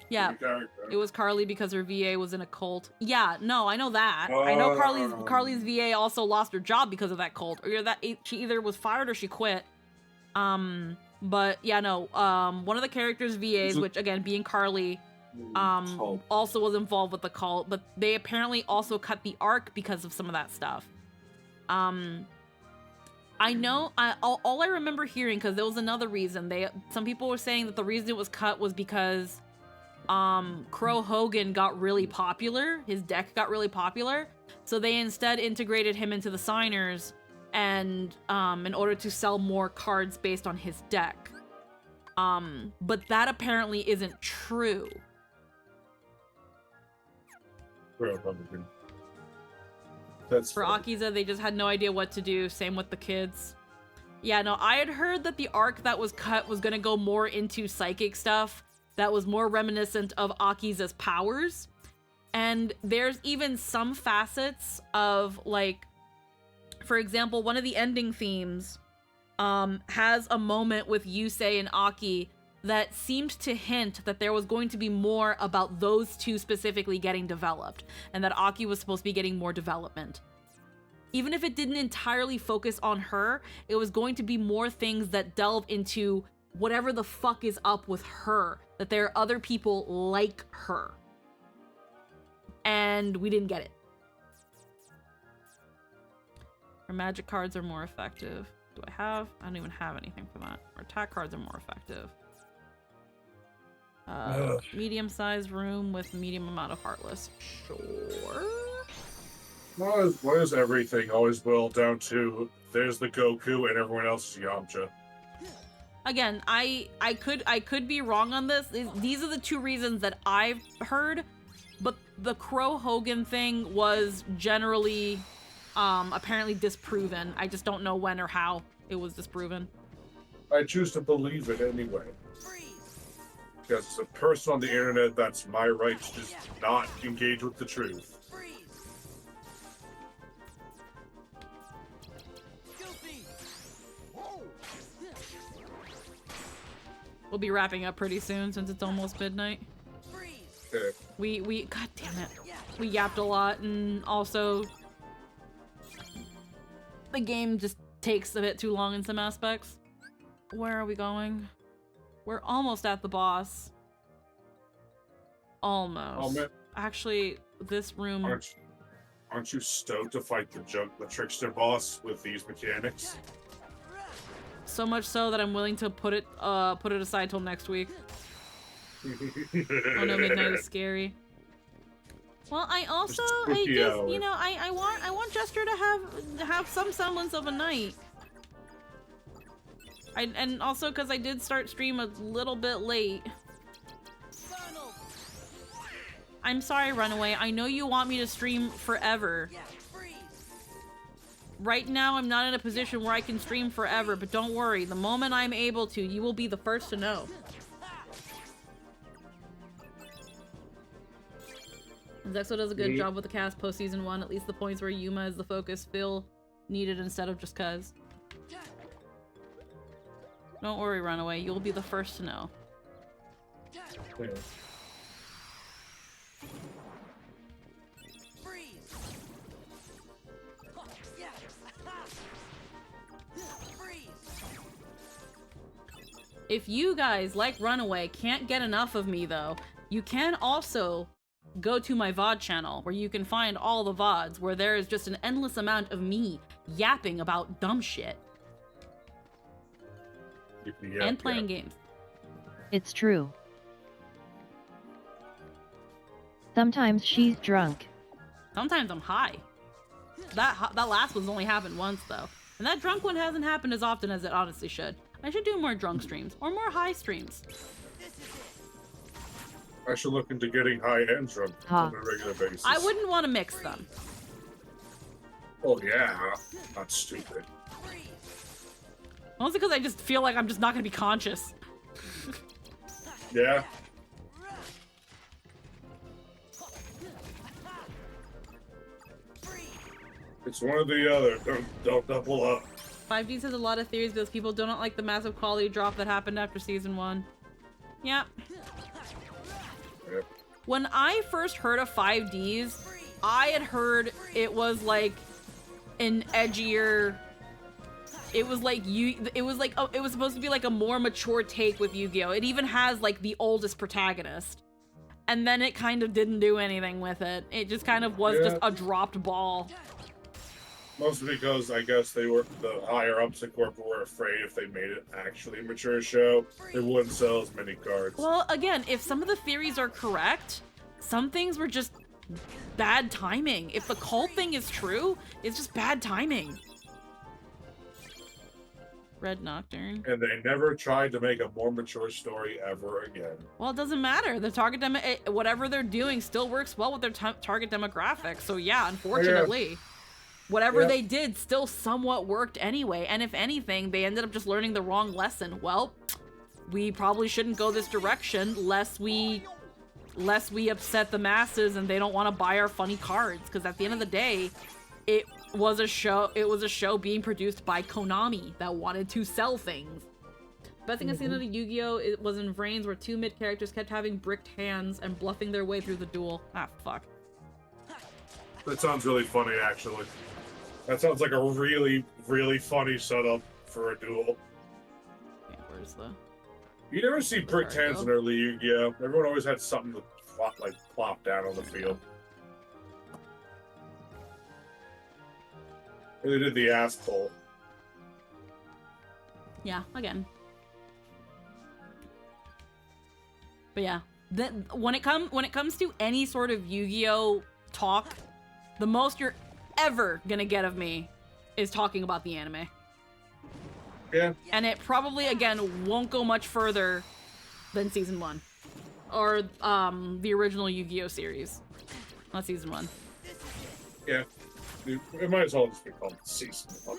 Yeah, Good character. it was Carly because her VA was in a cult. Yeah, no, I know that. I know Carly's VA also lost her job because of that cult. Or either that she either was fired or she quit. But yeah, no. One of the characters' VAs, which again being Carly, also was involved with the cult, but they apparently also cut the arc because of some of that stuff. I know. All I remember hearing, because there was another reason. Some people were saying that the reason it was cut was because Crow Hogan got really popular. His deck got really popular, so they instead integrated him into the signers, and in order to sell more cards based on his deck. But that apparently isn't true. Republican. That's For Akiza, they just had no idea what to do. Same with the kids. Yeah, no, I had heard that the arc that was cut was going to go more into psychic stuff that was more reminiscent of Akiza's powers. And there's even some facets of, like, for example, one of the ending themes has a moment with Yusei and Aki that seemed to hint that there was going to be more about those two specifically getting developed, and that Aki was supposed to be getting more development. Even if it didn't entirely focus on her, it was going to be more things that delve into whatever the fuck is up with her, that there are other people like her. And we didn't get it. Her magic cards are more effective. Do I have? I don't even have anything for that. Her attack cards are more effective. Medium-sized room with medium amount of Heartless. Sure. Why does everything always boil down to there's the Goku and everyone else is Yamcha? Again, I could be wrong on this. These are the two reasons that I've heard, but the Crow Hogan thing was generally apparently disproven. I just don't know when or how it was disproven. I choose to believe it anyway. Because as a person on the internet, that's my right to just not engage with the truth. We'll be wrapping up pretty soon since it's almost midnight. Okay. We god damn it. We yapped a lot, and also the game just takes a bit too long in some aspects. Where are we going? We're almost at the boss. Almost. Oh, man. Actually, this room. Aren't you stoked to fight the trickster boss with these mechanics? So much so that I'm willing to put it aside till next week. Oh no, midnight is scary. Well, I want Jester to have some semblance of a night. And also because I did start stream a little bit late. I'm sorry, Runaway. I know you want me to stream forever. Right now, I'm not in a position where I can stream forever, but don't worry. The moment I'm able to, you will be the first to know. Zexo does a good job with the cast post season 1. At least the points where Yuma is the focus feel needed instead of just cuz. Don't worry, Runaway. You'll be the first to know. Okay. If you guys, like Runaway, can't get enough of me, though, you can also go to my VOD channel, where you can find all the VODs, where there is just an endless amount of me yapping about dumb shit. And playing games. It's true. Sometimes she's drunk. Sometimes I'm high. That last one's only happened once, though. And that drunk one hasn't happened as often as it honestly should. I should do more drunk streams, or more high streams. I should look into getting high and drunk on a regular basis. I wouldn't want to mix them. Oh yeah, not stupid. Mostly because I just feel like I'm just not going to be conscious. Yeah. It's one or the other. Don't double up. 5Ds has a lot of theories because people don't like the massive quality drop that happened after season 1. Yep. When I first heard of 5Ds, I had heard it was like an edgier. It was supposed to be like a more mature take with Yu-Gi-Oh! It even has like the oldest protagonist. And then it kind of didn't do anything with it. It just kind of was just a dropped ball. Mostly because I guess the higher ups at corporate were afraid if they made it actually a mature show, they wouldn't sell as many cards. Well, again, if some of the theories are correct, some things were just bad timing. If the cult thing is true, it's just bad timing. Red Nocturne. And they never tried to make a more mature story ever again. Well, it doesn't matter. The target whatever they're doing still works well with their target demographic. So yeah, unfortunately. Whatever they did still somewhat worked anyway, and if anything, they ended up just learning the wrong lesson. Well, we probably shouldn't go this direction lest we upset the masses and they don't want to buy our funny cards, because at the end of the day, was a show. It was a show being produced by Konami that wanted to sell things. Best thing I've seen out of Yu-Gi-Oh! It was in Vrains, where two mid characters kept having bricked hands and bluffing their way through the duel. Ah, fuck. That sounds really funny, actually. That sounds like a really, really funny setup for a duel. Okay, where's the... You never see bricked There we hands go. in early Yu-Gi-Oh! Everyone always had something to plop down on the field. They did the ass pull. Yeah, again. But yeah, when it comes to any sort of Yu-Gi-Oh talk, the most you're ever gonna get of me is talking about the anime. Yeah. And it probably, again, won't go much further than Season 1. Or, the original Yu-Gi-Oh series. Not Season 1. Yeah. It might as well just be called Season 1.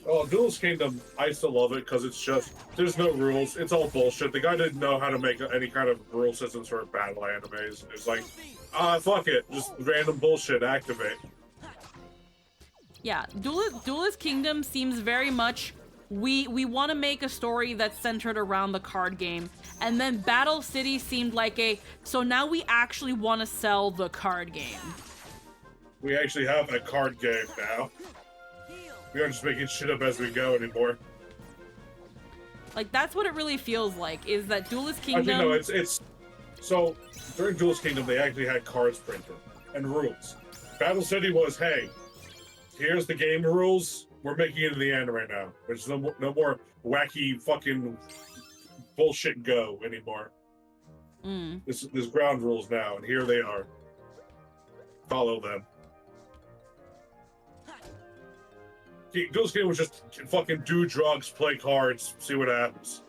Oh, Duelist Kingdom, I still love it because it's just, there's no rules. It's all bullshit. The guy didn't know how to make any kind of rule systems for battle animes. It's like, fuck it. Just random bullshit, activate. Yeah, Duelist Kingdom seems very much, we want to make a story that's centered around the card game. And then Battle City seemed like so now we actually want to sell the card game. We actually have a card game now. We aren't just making shit up as we go anymore. Like, that's what it really feels like, is that Duelist Kingdom... Actually, no, it's... So, during Duelist Kingdom, they actually had cards printed and rules. Battle City was, hey, here's the game rules. We're making it into the anime right now. There's no more wacky fucking bullshit go anymore. There's ground rules now, and here they are. Follow them. Duelist Kingdom was just fucking do drugs, play cards, see what happens.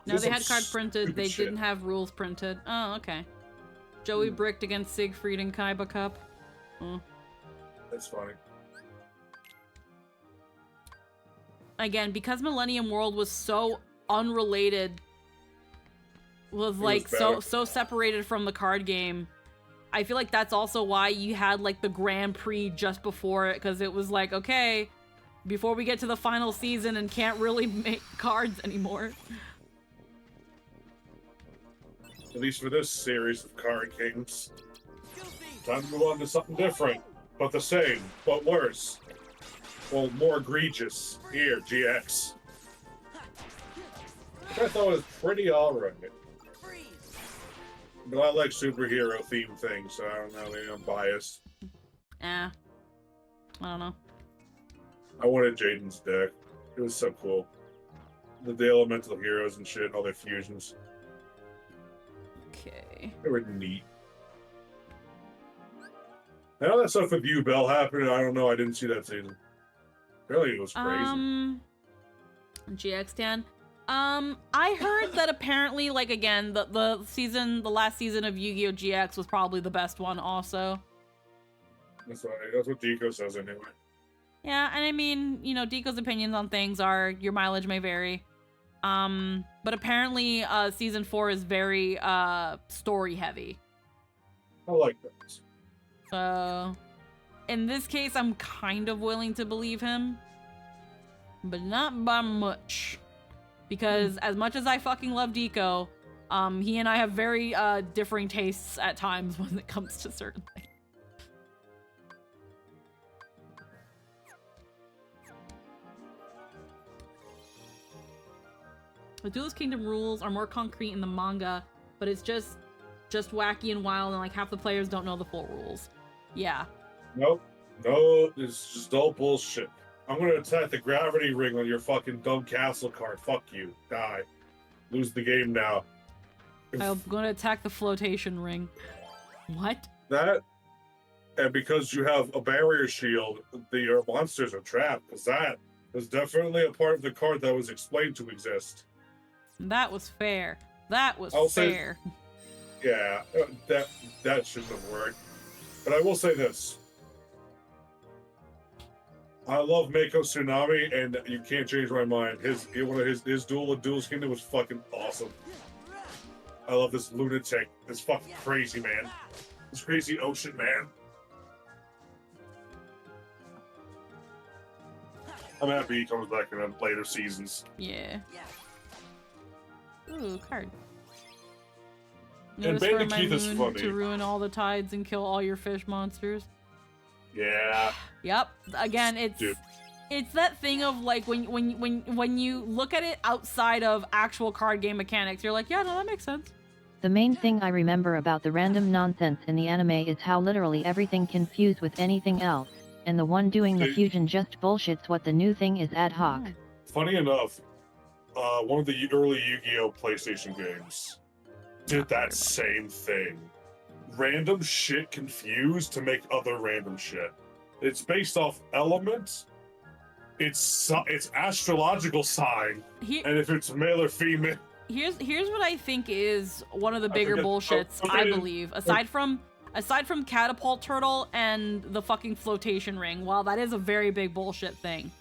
No, they had cards printed. They didn't have rules printed. Oh, okay. Joey bricked against Siegfried and Kaiba Cup. Oh. That's funny. Again, because Millennium World was so unrelated, was like so separated from the card game, I feel like that's also why you had like the Grand Prix just before it, because it was like, okay, before we get to the final season and can't really make cards anymore. At least for this series of card games. Time to move on to something different, but the same, but worse. Well, more egregious. Here, GX. Which I thought was pretty alright. But I like superhero themed things, so I don't know, maybe I'm biased. I don't know. I wanted Jaden's deck. It was so cool. The elemental heroes and shit, all their fusions. Okay. They were neat. And all that stuff with you, Bell, happened. I don't know. I didn't see that season. Really, it was crazy. GX Dan. I heard that apparently, like, again, the last season of Yu-Gi-Oh! GX was probably the best one also. That's what Deco says anyway. Yeah, and I mean, you know, Deco's opinions on things are your mileage may vary. But apparently, season 4 is very, story heavy. I like that. So, in this case, I'm kind of willing to believe him. But not by much. Because as much as I fucking love Deco, he and I have very, differing tastes at times when it comes to certain things. The Duelist Kingdom rules are more concrete in the manga, but it's just wacky and wild, and like half the players don't know the full rules. Yeah. Nope. No, it's just all bullshit. I'm gonna attack the gravity ring on your fucking dumb castle card. Fuck you. Die. Lose the game now. I'm gonna attack the flotation ring. What? That, and because you have a barrier shield, your monsters are trapped. Because that was definitely a part of the card that was explained to exist. That was fair. That was fair. Yeah, that shouldn't have worked. But I will say this. I love Mako Tsunami, and you can't change my mind. His duel of Duelist Kingdom was fucking awesome. I love this lunatic, this fucking crazy man, this crazy ocean man. I'm happy he comes back in the later seasons. Yeah. Ooh, card. And Notice for Bandit my Keith is moon funny. to ruin all the tides and kill all your fish monsters. Yeah. Yep. Again, Dude. it's that thing of like when you look at it outside of actual card game mechanics, you're like, yeah, no, that makes sense. The main thing I remember about the random nonsense in the anime is how literally everything can fuse with anything else, and the one doing the fusion just bullshits what the new thing is ad hoc. Funny enough, one of the early Yu-Gi-Oh! PlayStation games did that same thing. Random shit confused to make other random shit. It's based off elements. It's astrological sign, and if it's male or female. Here's what I think is one of the bigger bullshits, I believe, aside from Catapult Turtle and the fucking flotation ring. While that is a very big bullshit thing,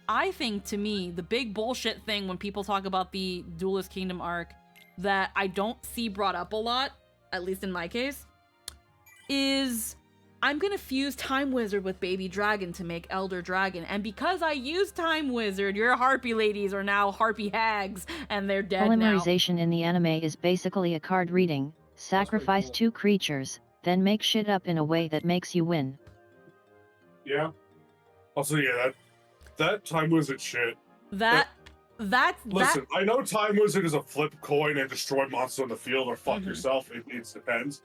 I think, to me, the big bullshit thing when people talk about the Duelist Kingdom arc that I don't see brought up a lot, at least in my case, is I'm gonna fuse Time Wizard with Baby Dragon to make Elder Dragon, and because I used Time Wizard, your Harpy ladies are now Harpy hags, and they're dead now. Polymerization in the anime is basically a card reading, sacrifice 2 creatures, then make shit up in a way that makes you win. Yeah. Also, yeah, that Time Wizard shit. Listen, I know Time Wizard is a flip coin and destroy monster on the field or fuck yourself. It depends.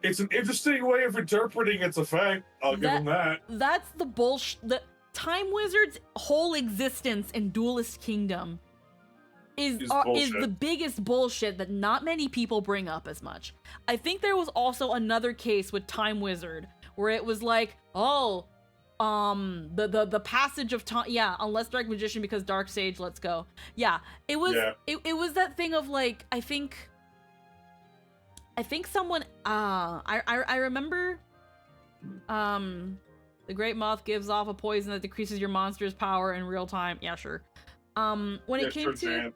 It's an interesting way of interpreting its effect. I'll give them that. That's the bullshit. The Time Wizard's whole existence in Duelist Kingdom is the biggest bullshit that not many people bring up as much. I think there was also another case with Time Wizard where it was like, oh, the passage of time. Yeah, unless Dark Magician because Dark Sage. Let's go. Yeah, it was. Yeah. It was that thing of like, I think someone, I remember, the Great Moth gives off a poison that decreases your monster's power in real time. Yeah, sure. When it came to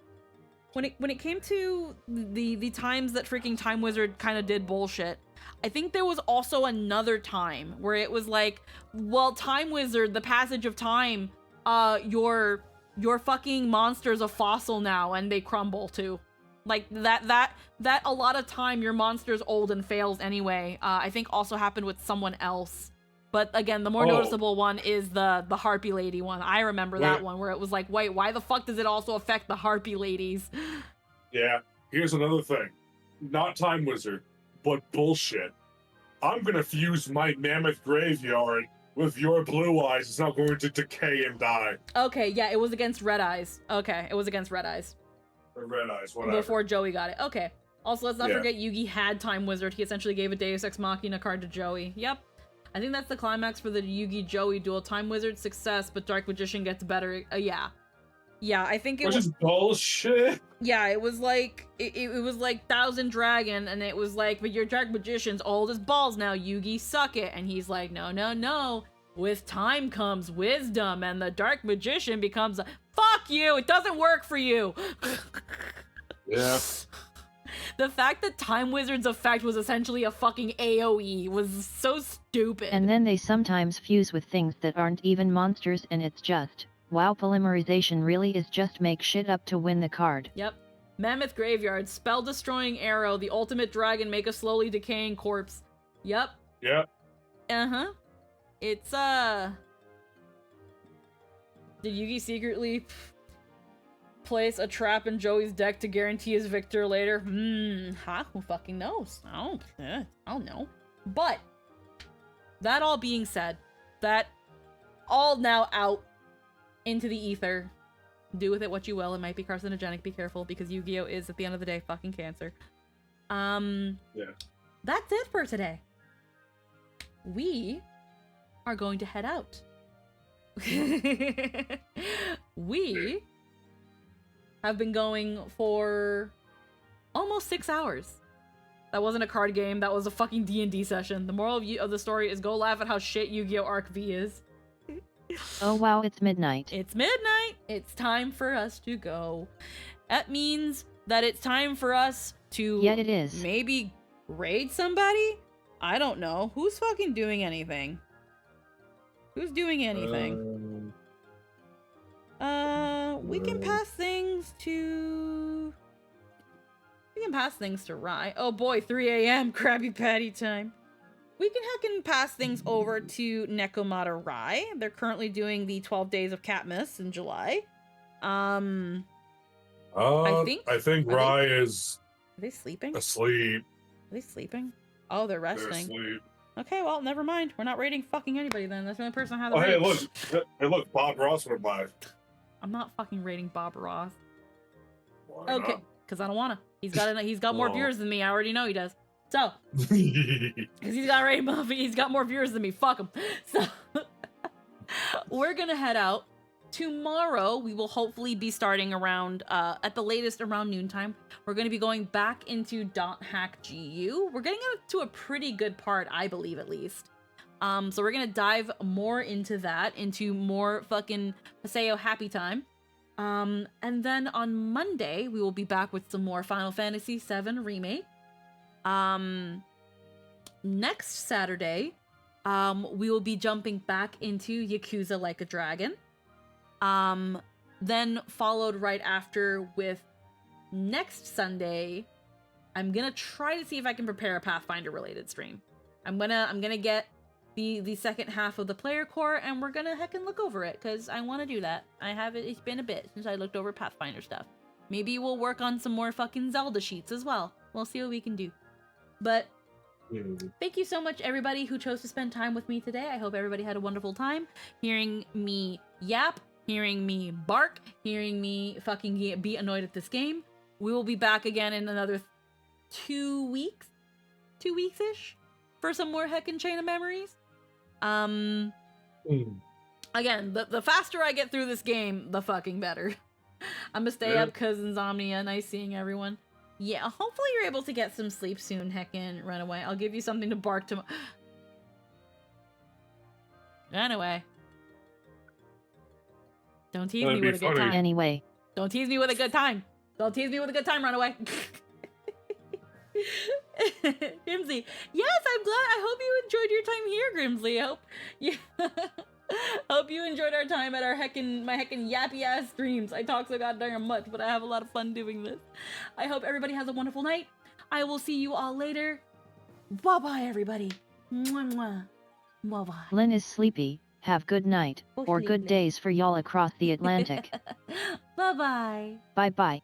the times that freaking Time Wizard kind of did bullshit, I think there was also another time where it was like, well, Time Wizard, the passage of time, your fucking monster's a fossil now and they crumble too. Like that a lot of time your monster's old and fails anyway. I think also happened with someone else. But again, the more noticeable one is the Harpy Lady one. I remember that one where it was like, wait, why the fuck does it also affect the Harpy Ladies? Yeah, here's another thing. Not Time Wizard, but bullshit. I'm gonna fuse my Mammoth Graveyard with your Blue Eyes. It's not going to decay and die. Okay, yeah, it was against Red Eyes. Okay, it was against Red Eyes. Or Red Eyes, whatever. Before Joey got it. Okay. Also, let's not forget Yugi had Time Wizard. He essentially gave a Deus Ex Machina card to Joey. Yep. I think that's the climax for the Yugi-Joey duel. Time Wizard success, but Dark Magician gets better. Yeah. Yeah, I think it was... Which is bullshit. Yeah, it was like... It was like Thousand Dragon, and it was like, but your Dark Magician's old as balls now, Yugi, suck it. And he's like, no, no, no. With time comes wisdom, and the Dark Magician becomes a... Fuck you! It doesn't work for you! Yeah. The fact that Time Wizard's effect was essentially a fucking AoE was so stupid. And then they sometimes fuse with things that aren't even monsters, and it's just, wow, polymerization really is just make shit up to win the card. Yep. Mammoth Graveyard, spell destroying arrow, the ultimate dragon, make a slowly decaying corpse. Yep. Yep. Uh-huh. It's, Did Yugi secretly place a trap in Joey's deck to guarantee his victor later? Who fucking knows? I don't know. But, that all being said, that all now out into the ether. Do with it what you will. It might be carcinogenic. Be careful, because Yu-Gi-Oh! Is, at the end of the day, fucking cancer. Yeah. That's it for today. We are going to head out. We have been going for almost 6 hours. That wasn't a card game, that was a fucking D&D session. The moral of the story is go laugh at how shit Yu-Gi-Oh! Arc V is. Oh wow, it's midnight. It's midnight! It's time for us to go. That means that it's time for us to... Yeah, it is. Maybe raid somebody? I don't know. Who's fucking doing anything? Who's doing anything? We can pass things to... We can pass things to Rye. Oh boy, 3 a.m. Krabby Patty time. We can pass things over to Nekomata Rye. They're currently doing the 12 Days of Catmas in July. I think Rye is Are they sleeping? asleep. Are they sleeping? Oh, they're They're resting. asleep. Okay, well, never mind. We're not rating fucking anybody then. That's the only person I have Oh, to hey, rate. look, Bob Ross went by. I'm not fucking rating Bob Ross. Why Okay, not? because I don't wanna. He's got more Oh. viewers than me. I already know he does. So, because he's got more viewers than me. Fuck him. So, we're gonna head out. Tomorrow, we will hopefully be starting around, at the latest around noontime. We're going to be going back into .hack GU. We're getting to a pretty good part, I believe, at least. So we're going to dive more into that, into more fucking Paseo happy time. And then on Monday, we will be back with some more Final Fantasy VII Remake. Next Saturday, we will be jumping back into Yakuza Like a Dragon. Then followed right after with next Sunday, I'm gonna try to see if I can prepare a Pathfinder related stream. I'm gonna get the second half of the player core and we're gonna heckin' look over it because I want to do that. It's been a bit since I looked over Pathfinder stuff. Maybe we'll work on some more fucking Zelda sheets as well. We'll see what we can do. But thank you so much, everybody who chose to spend time with me today. I hope everybody had a wonderful time hearing me yap, hearing me bark, hearing me fucking be annoyed at this game. We will be back again in another 2 weeks. 2 weeks-ish? For some more heckin' Chain of Memories. Again, the faster I get through this game, the fucking better. I'm gonna stay up because Insomnia. Nice seeing everyone. Yeah, hopefully you're able to get some sleep soon, heckin' Runaway. I'll give you something to bark to... Anyway. Don't tease me with a good time. Anyway. Don't tease me with a good time. Don't tease me with a good time, Runaway. Grimsley. Yes, I'm glad. I hope you enjoyed your time here, Grimsley. Hope you enjoyed our time at my heckin' yappy ass streams. I talk so goddamn much, but I have a lot of fun doing this. I hope everybody has a wonderful night. I will see you all later. Bye-bye, everybody. Mwah, mwah. Bye-bye. Lynn is sleepy. Have good night, or good days for y'all across the Atlantic. Bye-bye. Bye-bye.